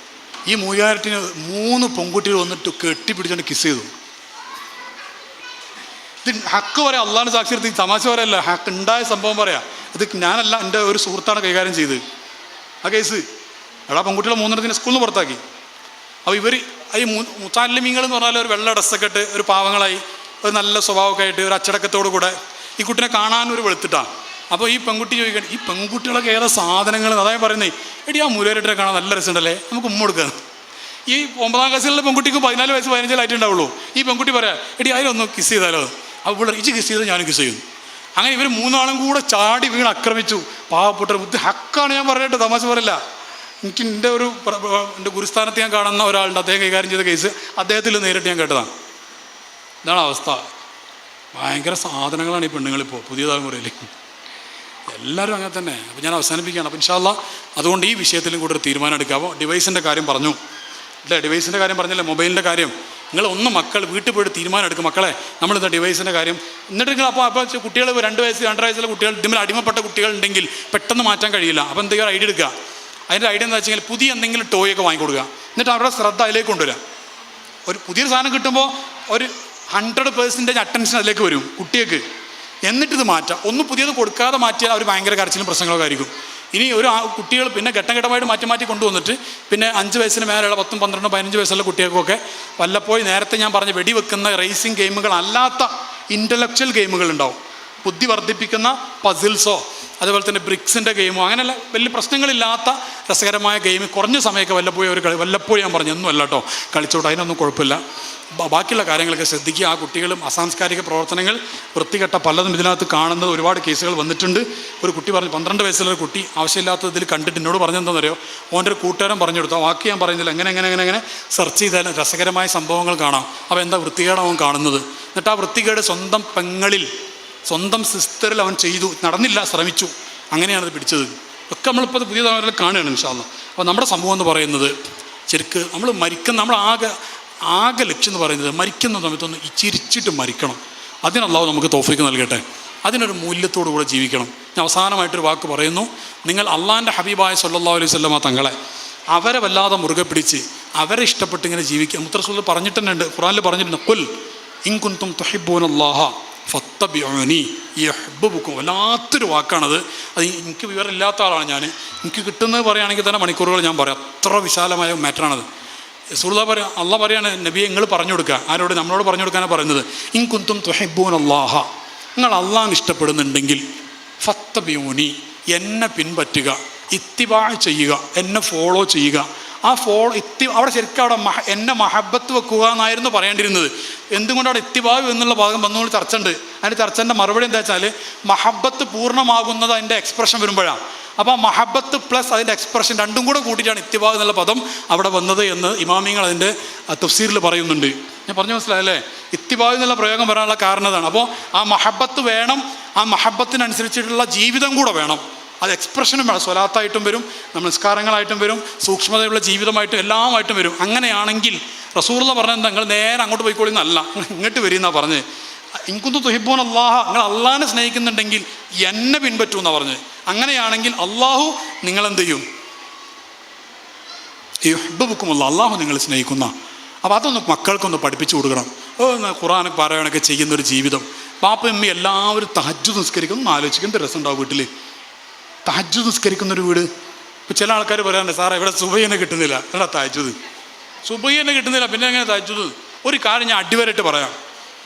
ഈ മൂലാരിറ്റിന് 3 പെൺകുട്ടികൾ വന്നിട്ട് കെട്ടിപ്പിടിച്ചുകൊണ്ട് കിസ് ചെയ്തു. ഇത് ഹക്ക് പറയാം, അള്ളാഹുവിൻ്റെ സാക്ഷി എടുത്ത് തമാശ പറയല്ല, ഹക്ക് ഉണ്ടായ സംഭവം പറയാം. ഇത് ഞാനല്ല, എൻ്റെ ഒരു സുഹൃത്താണ് കൈകാര്യം ചെയ്ത് ആ കേസ്. എടാ പെൺകുട്ടികളെ 3 സ്കൂളിൽ നിന്ന് പുറത്താക്കി. അപ്പോൾ ഇവർ ഈ മുത്താലിമീങ്ങൾ എന്ന് പറഞ്ഞാൽ ഒരു വെള്ള ഡ്രസ്സൊക്കെ ഇട്ട് ഒരു പാവങ്ങളായി ഒരു നല്ല സ്വഭാവമൊക്കെ ആയിട്ട് ഒരു അച്ചടക്കത്തോടു കൂടെ ഈ കുട്ടീനെ കാണാനൊരു വെളുത്തിട്ടാണ്. അപ്പോൾ ഈ പെൺകുട്ടി ചോദിക്കണം, ഈ പെൺകുട്ടികളൊക്കെ ഏറെ സാധനങ്ങൾ, അതായത് പറയുന്നത്, എടി ആ മൂലരിട്ടിനെ കാണാൻ നല്ല രസമുണ്ടല്ലേ, നമുക്ക് ഉമ്മ കൊടുക്കുക. ഈ 9ാം ക്ലാസ്സിലുള്ള പെൺകുട്ടിക്ക് 14 വയസ്സ് 15 ആയിട്ടുണ്ടാവുള്ളൂ. ഈ പെൺകുട്ടി പറയാം, എടി അതിലൊന്ന് കിസ് ചെയ്താലോ. അപ്പോൾ ഇവിടെ ഇച്ച് കിസ് ചെയ്ത് ഞാനും കിസ് ചെയ്യുന്നു. അങ്ങനെ ഇവർ 3 ആളും കൂടെ ചാടി വീണ് ആക്രമിച്ചു. പാവപ്പെട്ട ബുദ്ധി ഹക്കാണ് ഞാൻ പറഞ്ഞിട്ട് തമാശ പറയില്ല. എനിക്ക് എൻ്റെ ഗുരുസ്ഥാനത്ത് ഞാൻ കാണുന്ന ഒരാളുണ്ട്, അദ്ദേഹം കൈകാര്യം ചെയ്ത കേസ് അദ്ദേഹത്തിൽ നേരിട്ട് ഞാൻ കേട്ടതാണ്. ഇതാണ് അവസ്ഥ. ഭയങ്കര സാധനങ്ങളാണ് ഈ പെണ്ണുങ്ങളിപ്പോൾ പുതിയ തലമുറയിൽ. എല്ലാവരും അങ്ങനെ തന്നെ. അപ്പോൾ ഞാൻ അവസാനിപ്പിക്കുകയാണ്. അപ്പോൾ ഇൻഷാ അല്ലാഹ് അതുകൊണ്ട് ഈ വിഷയത്തിലും കൂടെ ഒരു തീരുമാനം എടുക്കുക. അപ്പോൾ ഡിവൈസിൻ്റെ കാര്യം പറഞ്ഞു അല്ലേ? ഡിവൈസിൻ്റെ കാര്യം പറഞ്ഞില്ലേ? മൊബൈലിൻ്റെ കാര്യം നിങ്ങൾ മക്കൾ വീട്ടിൽ പോയിട്ട് തീരുമാനം എടുക്കും. മക്കളെ നമ്മളിത് ഡിവൈസിൻ്റെ കാര്യം എന്നിട്ട് നിങ്ങൾ അപ്പോൾ കുട്ടികൾ 2 വയസ്സ് 2.5 വയസ്സുള്ള കുട്ടികൾ ഇതിൽ അടിമപ്പെട്ട കുട്ടികളുണ്ടെങ്കിൽ പെട്ടെന്ന് മാറ്റാൻ കഴിയില്ല. അപ്പോൾ എന്തെങ്കിലും ഐഡിയ എടുക്കുക. അതിൻ്റെ ഐഡിയ എന്താ വെച്ചാൽ പുതിയ എന്തെങ്കിലും ടോയൊക്കെ വാങ്ങിക്കൊടുക്കുക. എന്നിട്ട് അവരുടെ ശ്രദ്ധ അതിലേക്ക് കൊണ്ടുവരിക. ഒരു പുതിയൊരു സാധനം കിട്ടുമ്പോൾ ഒരു 100% അറ്റൻഷൻ അതിലേക്ക് വരും കുട്ടികൾക്ക്. എന്നിട്ടിത് മാറ്റാം. ഒന്ന് പുതിയത് കൊടുക്കാതെ മാറ്റിയാൽ അവർ ഭയങ്കര കരച്ചിലും പ്രശ്നങ്ങളൊക്കെ ആയിരിക്കും. ഇനി ഒരു കുട്ടികൾ പിന്നെ ഘട്ടമായിട്ട് മാറ്റി കൊണ്ടുവന്നിട്ട് പിന്നെ 5 വയസ്സിന് മേലെയുള്ള 10, 12, 15 വയസ്സുള്ള കുട്ടികൾക്കൊക്കെ വല്ലപ്പോഴും നേരത്തെ ഞാൻ പറഞ്ഞ വെടിവെക്കുന്ന റേസിംഗ് ഗെയിമുകൾ അല്ലാത്ത ഇൻ്റലക്ച്വൽ ഗെയിമുകൾ ഉണ്ടാവും. ബുദ്ധി വർദ്ധിപ്പിക്കുന്ന പസിൽസോ അതുപോലെ തന്നെ ബ്രിക്സിൻ്റെ ഗെയിമോ അങ്ങനെയുള്ള വലിയ പ്രശ്നങ്ങളില്ലാത്ത രസകരമായ ഗെയിം കുറഞ്ഞ സമയമൊക്കെ വല്ലപ്പോഴും ഞാൻ പറഞ്ഞു ഒന്നും അല്ല കേട്ടോ, കളിച്ചോട്ടെ, അതിനൊന്നും കുഴപ്പമില്ല. ബാക്കിയുള്ള കാര്യങ്ങളൊക്കെ ശ്രദ്ധിക്കുക. ആ കുട്ടികളും അസാംസ്കാരിക പ്രവർത്തനങ്ങൾ വൃത്തികെട്ട പലതും ഇതിനകത്ത് കാണുന്നത് ഒരുപാട് കേസുകൾ വന്നിട്ടുണ്ട്. ഒരു കുട്ടി പറഞ്ഞു, 12 വയസ്സുള്ള കുട്ടി ആവശ്യമില്ലാത്തതിൽ കണ്ടിട്ട് എന്നോട് പറഞ്ഞെന്താണെന്നറിയോ, ഓൻ്റെ ഒരു കൂട്ടുകാരൻ പറഞ്ഞു കൊടുത്തു. വാക്ക് ഞാൻ പറയുന്നില്ല, എങ്ങനെ സെർച്ച് ചെയ്താലും രസകരമായ സംഭവങ്ങൾ കാണാം. അപ്പോൾ എന്താ വൃത്തികേട് അവൻ കാണുന്നത്. എന്നിട്ട് ആ വൃത്തികേട് സ്വന്തം പെങ്ങളിൽ സ്വന്തം സിസ്റ്ററിൽ അവൻ ചെയ്തു, നടന്നില്ല, ശ്രമിച്ചു, അങ്ങനെയാണത് പിടിച്ചത്. ഒക്കെ നമ്മളിപ്പോൾ പുതിയ തലമുറയിൽ കാണുകയാണ് ഇൻഷാ അല്ലാഹ്. അപ്പോൾ നമ്മുടെ സമൂഹം എന്ന് പറയുന്നത് ശരിക്ക് നമ്മൾ നമ്മൾ ആകെ ലക്ഷ്യം എന്ന് പറയുന്നത് മരിക്കുന്ന സമയത്തൊന്ന് ചിരിച്ചിട്ട് മരിക്കണം. അതിന് അല്ലാഹു നമുക്ക് തൗഫീക്ക് നൽകട്ടെ. അതിനൊരു മൂല്യത്തോടു കൂടെ ജീവിക്കണം. ഞാൻ അവസാനമായിട്ടൊരു വാക്ക് പറയുന്നു. നിങ്ങൾ അള്ളാഹിൻ്റെ ഹബീബായ സല്ലല്ലാഹു അലൈഹി വസല്ലമ തങ്ങളെ അവരെ വല്ലാതെ മുറുകെ പിടിച്ച് അവരെ ഇഷ്ടപ്പെട്ട് ഇങ്ങനെ ജീവിക്കുക. മുത്തറസൂൽ പറഞ്ഞിട്ടുണ്ട്, ഖുർആനിൽ പറഞ്ഞിട്ടുണ്ട്, ഖുൽ ഇൻ കുൻതും തുഹിബ്ബൂനല്ലാഹ ഫത്തബിഊനി യഹ്ബബുക്കും. വല്ലാത്തൊരു വാക്കാണത്. അത് എനിക്ക് വിവരമില്ലാത്ത ആളാണ് ഞാൻ. എനിക്ക് കിട്ടുന്നത് പറയുകയാണെങ്കിൽ തന്നെ മണിക്കൂറുകൾ ഞാൻ പറയാം. അത്ര വിശാലമായ മാറ്ററാണത്. റസൂലുള്ളാഹി പറയാം, അള്ളാഹ് പറയാണ്, നബിയെ നിങ്ങൾ പറഞ്ഞു കൊടുക്കുക. ആരോട്? നമ്മളോട് പറഞ്ഞു കൊടുക്കാനാണ് പറയുന്നത്. ഇൻ കുൻതും തുഹിബ്ബൂനല്ലാഹ, നിങ്ങൾ അള്ളാഹ് ഇഷ്ടപ്പെടുന്നുണ്ടെങ്കിൽ ഫത്തബിഊനി, എന്നെ പിൻപറ്റുക, ഇത്തിബാ ചെയ്യുക, എന്നെ ഫോളോ ചെയ്യുക. ആ അവിടെ ശരിക്കും അവിടെ എന്നെ മഹബത്ത് വെക്കുക എന്നായിരുന്നു പറയേണ്ടിരുന്നത്. എന്തുകൊണ്ട് അവിടെ ഇത്തിബാവ് എന്നുള്ള ഭാഗം വന്നുകൊണ്ട് ചർച്ച ഉണ്ട്. അതിൻ്റെ ചർച്ചൻ്റെ മറുപടി എന്താ വെച്ചാൽ മഹബത്ത് പൂർണ്ണമാകുന്നത് അതിൻ്റെ എക്സ്പ്രഷൻ വരുമ്പോഴാണ്. അപ്പോൾ ആ മഹബത്ത് പ്ലസ് അതിൻ്റെ എക്സ്പ്രഷൻ രണ്ടും കൂടെ കൂട്ടിയിട്ടാണ് ഇത്തിബാവ് എന്നുള്ള പദം അവിടെ വന്നത് എന്ന് ഇമാമിങ്ങൾ അതിൻ്റെ തഫ്സീറിൽ പറയുന്നുണ്ട്. ഞാൻ പറഞ്ഞു മനസ്സിലായല്ലേ? ഇത്തിബാ എന്നുള്ള പ്രയോഗം വരാനുള്ള കാരണം അതാണ്. അപ്പോൾ ആ മഹബത്ത് വേണം, ആ മഹബത്തിനനുസരിച്ചിട്ടുള്ള ജീവിതം കൂടെ വേണം. അത് എക്സ്പ്രഷനും വേണം. സ്വലാത്തായിട്ടും വരും, നമസ്കാരങ്ങളായിട്ടും വരും, സൂക്ഷ്മതയുള്ള ജീവിതമായിട്ടും എല്ലാമായിട്ടും വരും. അങ്ങനെയാണെങ്കിൽ റസൂലുള്ള പറഞ്ഞത് നിങ്ങൾ നേരെ അങ്ങോട്ട് പോയിക്കോളിന്നല്ല, ഇങ്ങോട്ട് വരിയെന്നാണ് പറഞ്ഞത്. ഇൻകുന്തു തുഹിബ്ബൂന അല്ലാഹ, നിങ്ങൾ അള്ളാഹിനെ സ്നേഹിക്കുന്നുണ്ടെങ്കിൽ എന്നെ പിൻപറ്റൂ എന്നാണ് പറഞ്ഞത്. അങ്ങനെയാണെങ്കിൽ അള്ളാഹു നിങ്ങളെന്ത് ചെയ്യും? യുഹിബ്ബുക്കുമുള്ള, അള്ളാഹു നിങ്ങൾ സ്നേഹിക്കുന്ന. അപ്പോൾ അതൊന്ന് മക്കൾക്കൊന്ന് പഠിപ്പിച്ചു കൊടുക്കണം. ഖുർആൻ പാരായണമൊക്കെ ചെയ്യുന്നൊരു ജീവിതം. പാപ്പ അമ്മി എല്ലാവരും തഹജ്ജുദ് നിസ്കരിക്കും. ഒന്ന് ആലോചിക്കും, എന്ത് രസമുണ്ടാവും വീട്ടിൽ തഹജ്ജുദ് നിസ്കരിക്കുന്നൊരു വീട്. ഇപ്പോൾ ചില ആൾക്കാർ പറയാറുണ്ട്, സാറേ ഇവിടെ സുബഹിനെ കിട്ടുന്നില്ല. എടാ തഹജ്ജുദ് സുബഹിനെ കിട്ടുന്നില്ല, പിന്നെ എങ്ങനെ തഹജ്ജുദ്? ഒരു കാര്യം ഞാൻ അടിവരായിട്ട് പറയാം.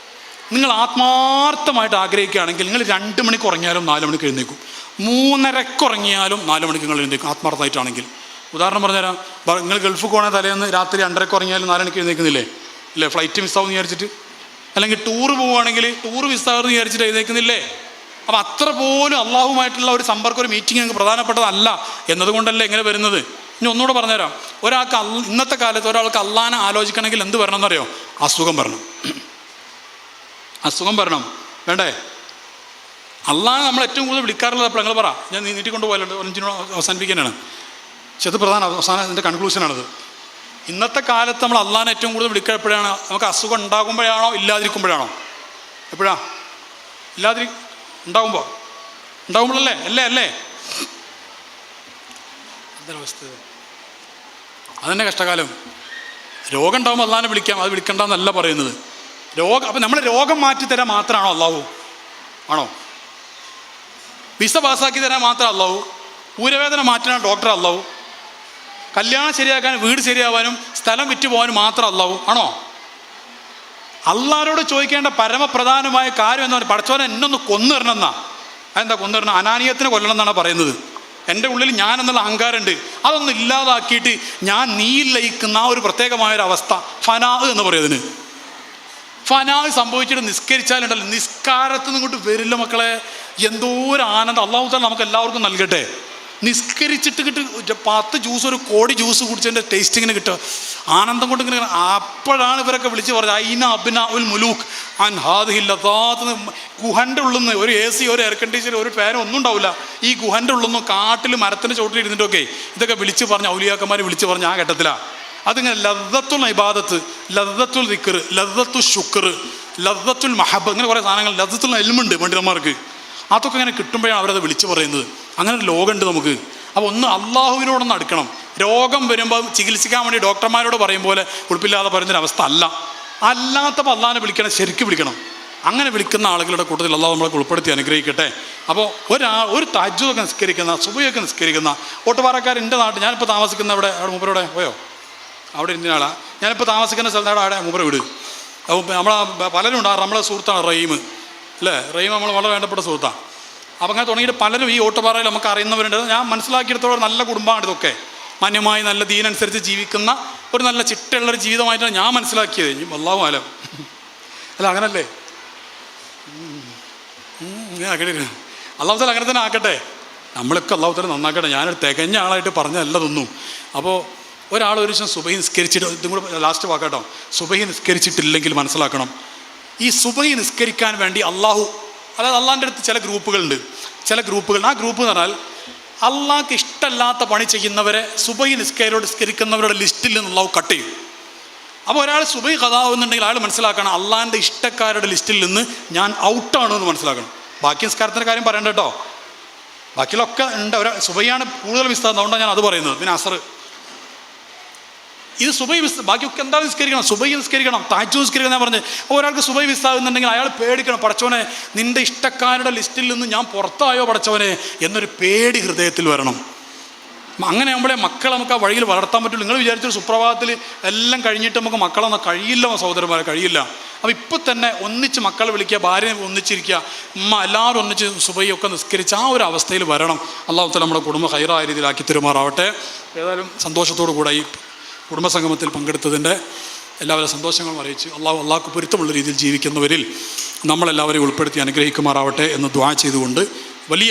നിങ്ങൾ ആത്മാർത്ഥമായിട്ട് ആഗ്രഹിക്കുകയാണെങ്കിൽ നിങ്ങൾ 2 മണിക്ക് ഉറങ്ങിയാലും 4 മണിക്ക് എഴുന്നേക്കും, 3:30 ഉറങ്ങിയാലും 4 മണിക്ക് നിങ്ങൾ എഴുന്നേക്കും, ആത്മാർത്ഥമായിട്ടാണെങ്കിൽ. ഉദാഹരണം പറഞ്ഞുതരാം. നിങ്ങൾ ഗൾഫ് പോകണ തലേന്ന് രാത്രി 2:30 ഉറങ്ങിയാലും 4 മണിക്ക് എഴുന്നേക്കുന്നില്ലേ? ഇല്ലേ? ഫ്ലൈറ്റ് മിസ്സാവുമെന്ന് വിചാരിച്ചിട്ട്. അല്ലെങ്കിൽ ടൂറ് പോവുകയാണെങ്കിൽ ടൂറ് മിസ്സാകുമെന്ന് വിചാരിച്ചിട്ട് എഴുന്നേക്കുന്നില്ലേ? അപ്പം അത്ര പോലും അള്ളാഹുമായിട്ടുള്ള ഒരു സമ്പർക്കം, ഒരു മീറ്റിംഗ് നിങ്ങൾക്ക് പ്രധാനപ്പെട്ടതല്ല എന്നതുകൊണ്ടല്ലേ ഇങ്ങനെ വരുന്നത്. ഇനി ഒന്നുകൂടെ പറഞ്ഞുതരാം. ഒരാൾക്ക് ഇന്നത്തെ കാലത്ത് ഒരാൾക്ക് അള്ളാഹിനെ ആലോചിക്കണമെങ്കിൽ എന്ത് വരണം എന്നറിയോ? അസുഖം വരണം. അസുഖം വരണം, വേണ്ടേ? അള്ളാഹിനെ നമ്മൾ ഏറ്റവും കൂടുതൽ വിളിക്കാറുള്ളത് അപ്പോൾ നിങ്ങൾ പറ, ഞാൻ നീട്ടിക്കൊണ്ട് പോയാലുണ്ട്, 5 മിനിറ്റ് അവസാനിപ്പിക്കാനാണ്. പക്ഷെ അത് പ്രധാന അവസാനം ഇതിൻ്റെ കൺക്ലൂഷനാണത്. ഇന്നത്തെ കാലത്ത് നമ്മൾ അള്ളാഹിനെ ഏറ്റവും കൂടുതൽ വിളിക്കുക എപ്പോഴാണ്? നമുക്ക് അസുഖം ഉണ്ടാകുമ്പോഴാണോ ഇല്ലാതിരിക്കുമ്പോഴാണോ? എപ്പോഴാ? ഉണ്ടാകുമ്പോഴല്ലേ? അല്ലേ? എന്തൊരവസ്ഥ! അതന്നെ കഷ്ടകാലം. രോഗം ഉണ്ടാകുമ്പോൾ അള്ളാഹിനെ വിളിക്കാം, അത് വിളിക്കണ്ടെന്നല്ല പറയുന്നത്. അപ്പം നമ്മൾ രോഗം മാറ്റി തരാൻ മാത്രമാണോ അള്ളാഹു? ആണോ? വിസ പാസ്സാക്കി തരാൻ മാത്രം അള്ളാഹു? ഊരവേദന മാറ്റാൻ ഡോക്ടർ അള്ളാഹു? കല്യാണം ശരിയാക്കാനും വീട് ശരിയാവാനും സ്ഥലം വിറ്റ് പോകാനും മാത്രം അള്ളാഹു? ആണോ? അള്ളാഹിനോട് ചോദിക്കേണ്ട പരമപ്രധാനമായ കാര്യം എന്ന് പറഞ്ഞാൽ, പടച്ചോനെ എന്നൊന്ന് കൊന്നു തരണം എന്നാ. അതെന്താ കൊന്നു തരണം? അനാനിയത്തിനെ കൊല്ലണം എന്നാണ് പറയുന്നത്. എൻ്റെ ഉള്ളിൽ ഞാൻ എന്നുള്ള അഹങ്കാരമുണ്ട്, അതൊന്നും ഇല്ലാതാക്കിയിട്ട് ഞാൻ നീയിൽ ലയിക്കുന്ന ആ ഒരു പ്രത്യേകമായൊരവസ്ഥ, ഫനാ എന്ന് പറയുന്നതിന്. ഫനാ സംഭവിച്ചിട്ട് നിസ്കരിച്ചാലുണ്ടല്ലോ, നിസ്കാരത്തിൽ നിന്ന് ഇങ്ങോട്ട് വരില്ല മക്കളെ. എന്തോ ഒരു ആനന്ദം അള്ളാഹു തആല നമുക്ക് എല്ലാവർക്കും നൽകട്ടെ. നിസ്കരിച്ചിട്ട് 10 ജ്യൂസ്, 1 കോടി ജ്യൂസ് കുടിച്ചതിൻ്റെ ടേസ്റ്റ് ഇങ്ങനെ കിട്ടുക, ആനന്ദം കൊണ്ട് ഇങ്ങനെ. അപ്പോഴാണ് ഇവരൊക്കെ വിളിച്ച് പറഞ്ഞത്, ഐന അബ്നാ ഉൽ മുലൂക്ക് അൻ ഹാദിഹിൽ ലദാത്ത്. ഗുഹൻ്റെ ഉള്ളിൽ നിന്ന് ഒരു AC, ഒരു എയർ കണ്ടീഷണർ, ഒരു ഫാനും ഒന്നും ഉണ്ടാവില്ല. ഈ ഗുഹൻ്റെ ഉള്ളിൽ നിന്ന് കാട്ടിൽ മരത്തിൻ്റെ ചോട്ടിൽ ഇരുന്നിട്ടൊക്കെ ഇതൊക്കെ വിളിച്ച് പറഞ്ഞ് ഔലിയാക്കന്മാർ വിളിച്ച് പറഞ്ഞ് ആ ഘട്ടത്തിലാണ്. അതിങ്ങനെ ലദ്ദത്തുൽ ഇബാദത്ത്, ലദ്ദത്തുൽ ദിക്ർ, ലദ്ദത്തുൽ ശുക്ർ, ലദ്ദത്തുൽ മഹബ, ഇങ്ങനെ കുറേ സാധനങ്ങൾ. ലദ്ദത്തുൽ ഇൽമുണ്ട് പണ്ഡിതന്മാർക്ക്. അതൊക്കെ ഇങ്ങനെ കിട്ടുമ്പോഴാണ് അവരത് വിളിച്ച് പറയുന്നത്. അങ്ങനെ ഒരു ലോകമുണ്ട് നമുക്ക്. അപ്പോൾ ഒന്ന് അള്ളാഹുവിനോടൊന്ന് അടുക്കണം. രോഗം വരുമ്പോൾ ചികിത്സിക്കാൻ വേണ്ടി ഡോക്ടർമാരോട് പറയും പോലെ ഉൾപ്പില്ലാതെ പറയുന്നൊരവസ്ഥ അല്ല. അല്ലാത്തപ്പോൾ അള്ളാഹിനെ വിളിക്കണം, ശരിക്കും വിളിക്കണം. അങ്ങനെ വിളിക്കുന്ന ആളുകളുടെ കൂട്ടത്തിൽ അള്ളാഹു നമ്മളെ ഉൾപ്പെടുത്തി അനുഗ്രഹിക്കട്ടെ. അപ്പോൾ ഒരു തഹജ്ജുദൊക്കെ നിസ്കരിക്കുന്ന, സുബഹിയൊക്കെ നിസ്കരിക്കുന്ന ഓട്ടുപാറക്കാർ എൻ്റെ നാട്ടിൽ, ഞാനിപ്പോൾ താമസിക്കുന്ന അവിടെ മൂപ്പരോടെ പോയോ? അവിടെ ഇരുന്ന ആളാണ്. ഞാനിപ്പോൾ താമസിക്കുന്ന സ്ഥലത്താണ് അവിടെ മൂപ്പര വീട്. അപ്പോൾ നമ്മളെ പലരും ഉണ്ടാകും. നമ്മളെ സുഹൃത്താണ് റഹീം, അല്ലേ? റഹീം നമ്മൾ വളരെ വേണ്ടപ്പെട്ട സുഹൃത്താണ്. അപ്പം അങ്ങനെ തുടങ്ങിയിട്ട് പലരും ഈ ഓട്ടുപാറയിൽ നമുക്ക് അറിയുന്നവരുണ്ട്. ഞാൻ മനസ്സിലാക്കിയെടുത്തോളം നല്ല കുടുംബമാണ് ഇതൊക്കെ. മാന്യമായി നല്ല ദീനനുസരിച്ച് ജീവിക്കുന്ന ഒരു നല്ല ചിട്ടയുള്ളൊരു ജീവിതമായിട്ടാണ് ഞാൻ മനസ്സിലാക്കിയത്. ഇനി അല്ലാഹു ആലം. അല്ല അങ്ങനല്ലേ? അല്ലാഹു തആല അങ്ങനെ തന്നെ ആക്കട്ടെ. നമ്മളൊക്കെ അല്ലാഹു തആല നന്നാക്കട്ടെ. ഞാനൊരു തികഞ്ഞ ആളായിട്ട് പറഞ്ഞതല്ല ഇതൊന്നും. അപ്പോൾ ഒരാൾ ഒരു ദിവസം സുബഹി നിസ്കരിച്ചിട്ട്, ഇതും കൂടെ ലാസ്റ്റ് വാക്കാട്ടോ, സുബഹി നിസ്കരിച്ചിട്ടില്ലെങ്കിൽ മനസ്സിലാക്കണം, ഈ സുബഹി നിസ്കരിക്കാൻ വേണ്ടി അള്ളാഹു, അതായത് അള്ളാഹിൻ്റെ അടുത്ത് ചില ഗ്രൂപ്പുകളുണ്ട്. ആ ഗ്രൂപ്പ് എന്ന് പറഞ്ഞാൽ അള്ളാഹ്ക്ക് ഇഷ്ടമല്ലാത്ത പണി ചെയ്യുന്നവരെ സുബഹി നിസ്കരിക്കുന്നവരുടെ ലിസ്റ്റിൽ നിന്ന് അള്ളാഹു കട്ട് ചെയ്യും. അപ്പോൾ ഒരാൾ സുബഹി ഖദാവുന്നുണ്ടെങ്കിൽ അയാൾ മനസ്സിലാക്കണം, അള്ളാഹിൻ്റെ ഇഷ്ടക്കാരുടെ ലിസ്റ്റിൽ നിന്ന് ഞാൻ ഔട്ടാണ് എന്ന് മനസ്സിലാക്കണം. ബാക്കി നിസ്കാരത്തിൻ്റെ കാര്യം പറയണ്ട കേട്ടോ, ബാക്കിയിലൊക്കെ ഉണ്ട്. സുബഹിയാണ് കൂടുതൽ വിസ്താരം, അതുകൊണ്ടാണ് ഞാൻ അത് പറയുന്നത്. പിന്നെ അസർ, ഇത് സുബഹി ബാക്കിയൊക്കെ എന്താണ് നിസ്കരിക്കണം? സുബഹി നിസ്കരിക്കണം, തഹജ്ജുദ് നിസ്കരിക്കണം. ഞാൻ പറഞ്ഞത് ഒരാൾക്ക് സുബഹി വിസ്താകുന്നുണ്ടെങ്കിൽ അയാൾ പേടിക്കണം, പടച്ചോനെ നിൻ്റെ ഇഷ്ടക്കാരുടെ ലിസ്റ്റിൽ നിന്ന് ഞാൻ പുറത്തായോ പടച്ചോനെ എന്നൊരു പേടി ഹൃദയത്തിൽ വരണം. അങ്ങനെ ആകുമ്പോഴേ മക്കളെ നമുക്ക് ആ വഴിയിൽ വളർത്താൻ പറ്റുള്ളൂ. നിങ്ങൾ വിചാരിച്ചൊരു സുപ്രഭാതത്തിൽ എല്ലാം കഴിഞ്ഞിട്ട് നമുക്ക് മക്കളൊന്നും കഴിയില്ല, സഹോദരന്മാരെ കഴിയില്ല. അപ്പോൾ ഇപ്പോൾ തന്നെ ഒന്നിച്ച് മക്കളെ വിളിക്കുക, ഭാര്യ ഒന്നിച്ചിരിക്കുക, എല്ലാവരും ഒന്നിച്ച് സുബഹിയൊക്കെ നിസ്കരിച്ച് ആ ഒരു അവസ്ഥയിൽ വരണം. അല്ലാഹു തആല നമ്മുടെ കുടുംബം ഹൈറായ രീതിയിലാക്കി തരുമാറാവട്ടെ. ഏതായാലും സന്തോഷത്തോടു കൂടെ ഈ കുടുംബസംഗമത്തിൽ പങ്കെടുത്തതിൻ്റെ എല്ലാവരും സന്തോഷങ്ങളും അറിയിച്ച് അള്ളാഹ്ക്ക് പൊരുത്തമുള്ള രീതിയിൽ ജീവിക്കുന്നവരിൽ നമ്മളെല്ലാവരെയും ഉൾപ്പെടുത്തി അനുഗ്രഹിക്കുമാറാവട്ടെ എന്ന് ദുആ ചെയ്തുകൊണ്ട്, വലിയ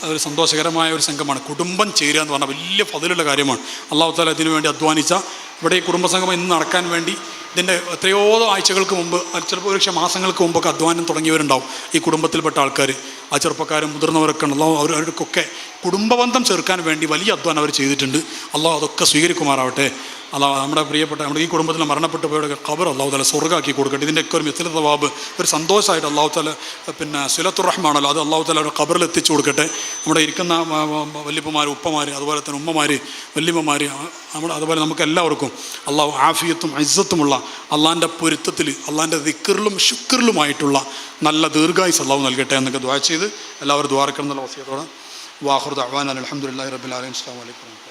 ഒരു സന്തോഷകരമായ ഒരു സംഘമാണ് കുടുംബം ചേരുക എന്ന് പറഞ്ഞാൽ വലിയ ഫضിലുള്ള കാര്യമാണ്. അല്ലാഹു തആല ഇതിനു വേണ്ടി അധ്വാനിച്ച, ഇവിടെ ഈ കുടുംബസംഗമം ഇന്ന് നടക്കാൻ വേണ്ടി ഇതിൻ്റെ എത്രയോ ആഴ്ചകൾക്ക് മുമ്പ്, ചിലപ്പോൾ ഒരു പക്ഷേ മാസങ്ങൾക്ക് മുമ്പൊക്കെ അധ്വാനം തുടങ്ങിയവരുണ്ടാവും ഈ കുടുംബത്തിൽപ്പെട്ട ആൾക്കാർ. ആ ചെറുപ്പക്കാരും മുതിർന്നവരൊക്കെ ഉണ്ടല്ലോ, അവർക്കൊക്കെ കുടുംബബന്ധം ചേർക്കാൻ വേണ്ടി വലിയ അധ്വാനം അവർ ചെയ്തിട്ടുണ്ട്. അള്ളാഹു അതൊക്കെ സ്വീകരിക്കുമാറാവട്ടെ. അള്ളാഹു നമ്മുടെ പ്രിയപ്പെട്ട നമ്മുടെ ഈ കുടുംബത്തിൽ മരണപ്പെട്ടു പോയവരുടെ ഖബർ അള്ളാഹു തആല സ്വർഗ്ഗമാക്കി കൊടുക്കട്ടെ. ഇതിൻ്റെയൊക്കെ ഒരു മിസ്ല തവാബ്, ഒരു സന്തോഷമായിട്ട് അള്ളാഹു തആല പിന്നെ സിലത്തുർ റഹ്മാണല്ലോ, അത് അള്ളാഹു തആല അവരുടെ ഖബറിൽ എത്തിച്ചു കൊടുക്കട്ടെ. നമ്മുടെ ഇരിക്കുന്ന വല്യപ്പന്മാർ, ഉപ്പമാർ, അതുപോലെ തന്നെ ഉമ്മമാർ, വല്യമ്മമാർ, അതുപോലെ നമുക്ക് എല്ലാവർക്കും അള്ളാഹു ആഫിയത്തും ഇസ്സത്തുമുള്ള അള്ളാഹിൻ്റെ പൊരുത്തത്തിൽ, അള്ളാഹിൻ്റെ ദിക്റിലും ശുക്റിലുമായിട്ടുള്ള നല്ല ദീർഘായുസ് അള്ളാഹു നൽകട്ടെ എന്നൊക്കെ ദുആ ചെയ്ത് എല്ലാവരും ദുആ റക്കണം എന്നുള്ള വസിയത്തോടെ വാഖിറു ദഅ്വാനാ അൽഹംദുലില്ലാഹി റബ്ബിൽ ആലമീൻ. അസ്സലാമു അലൈക്കും.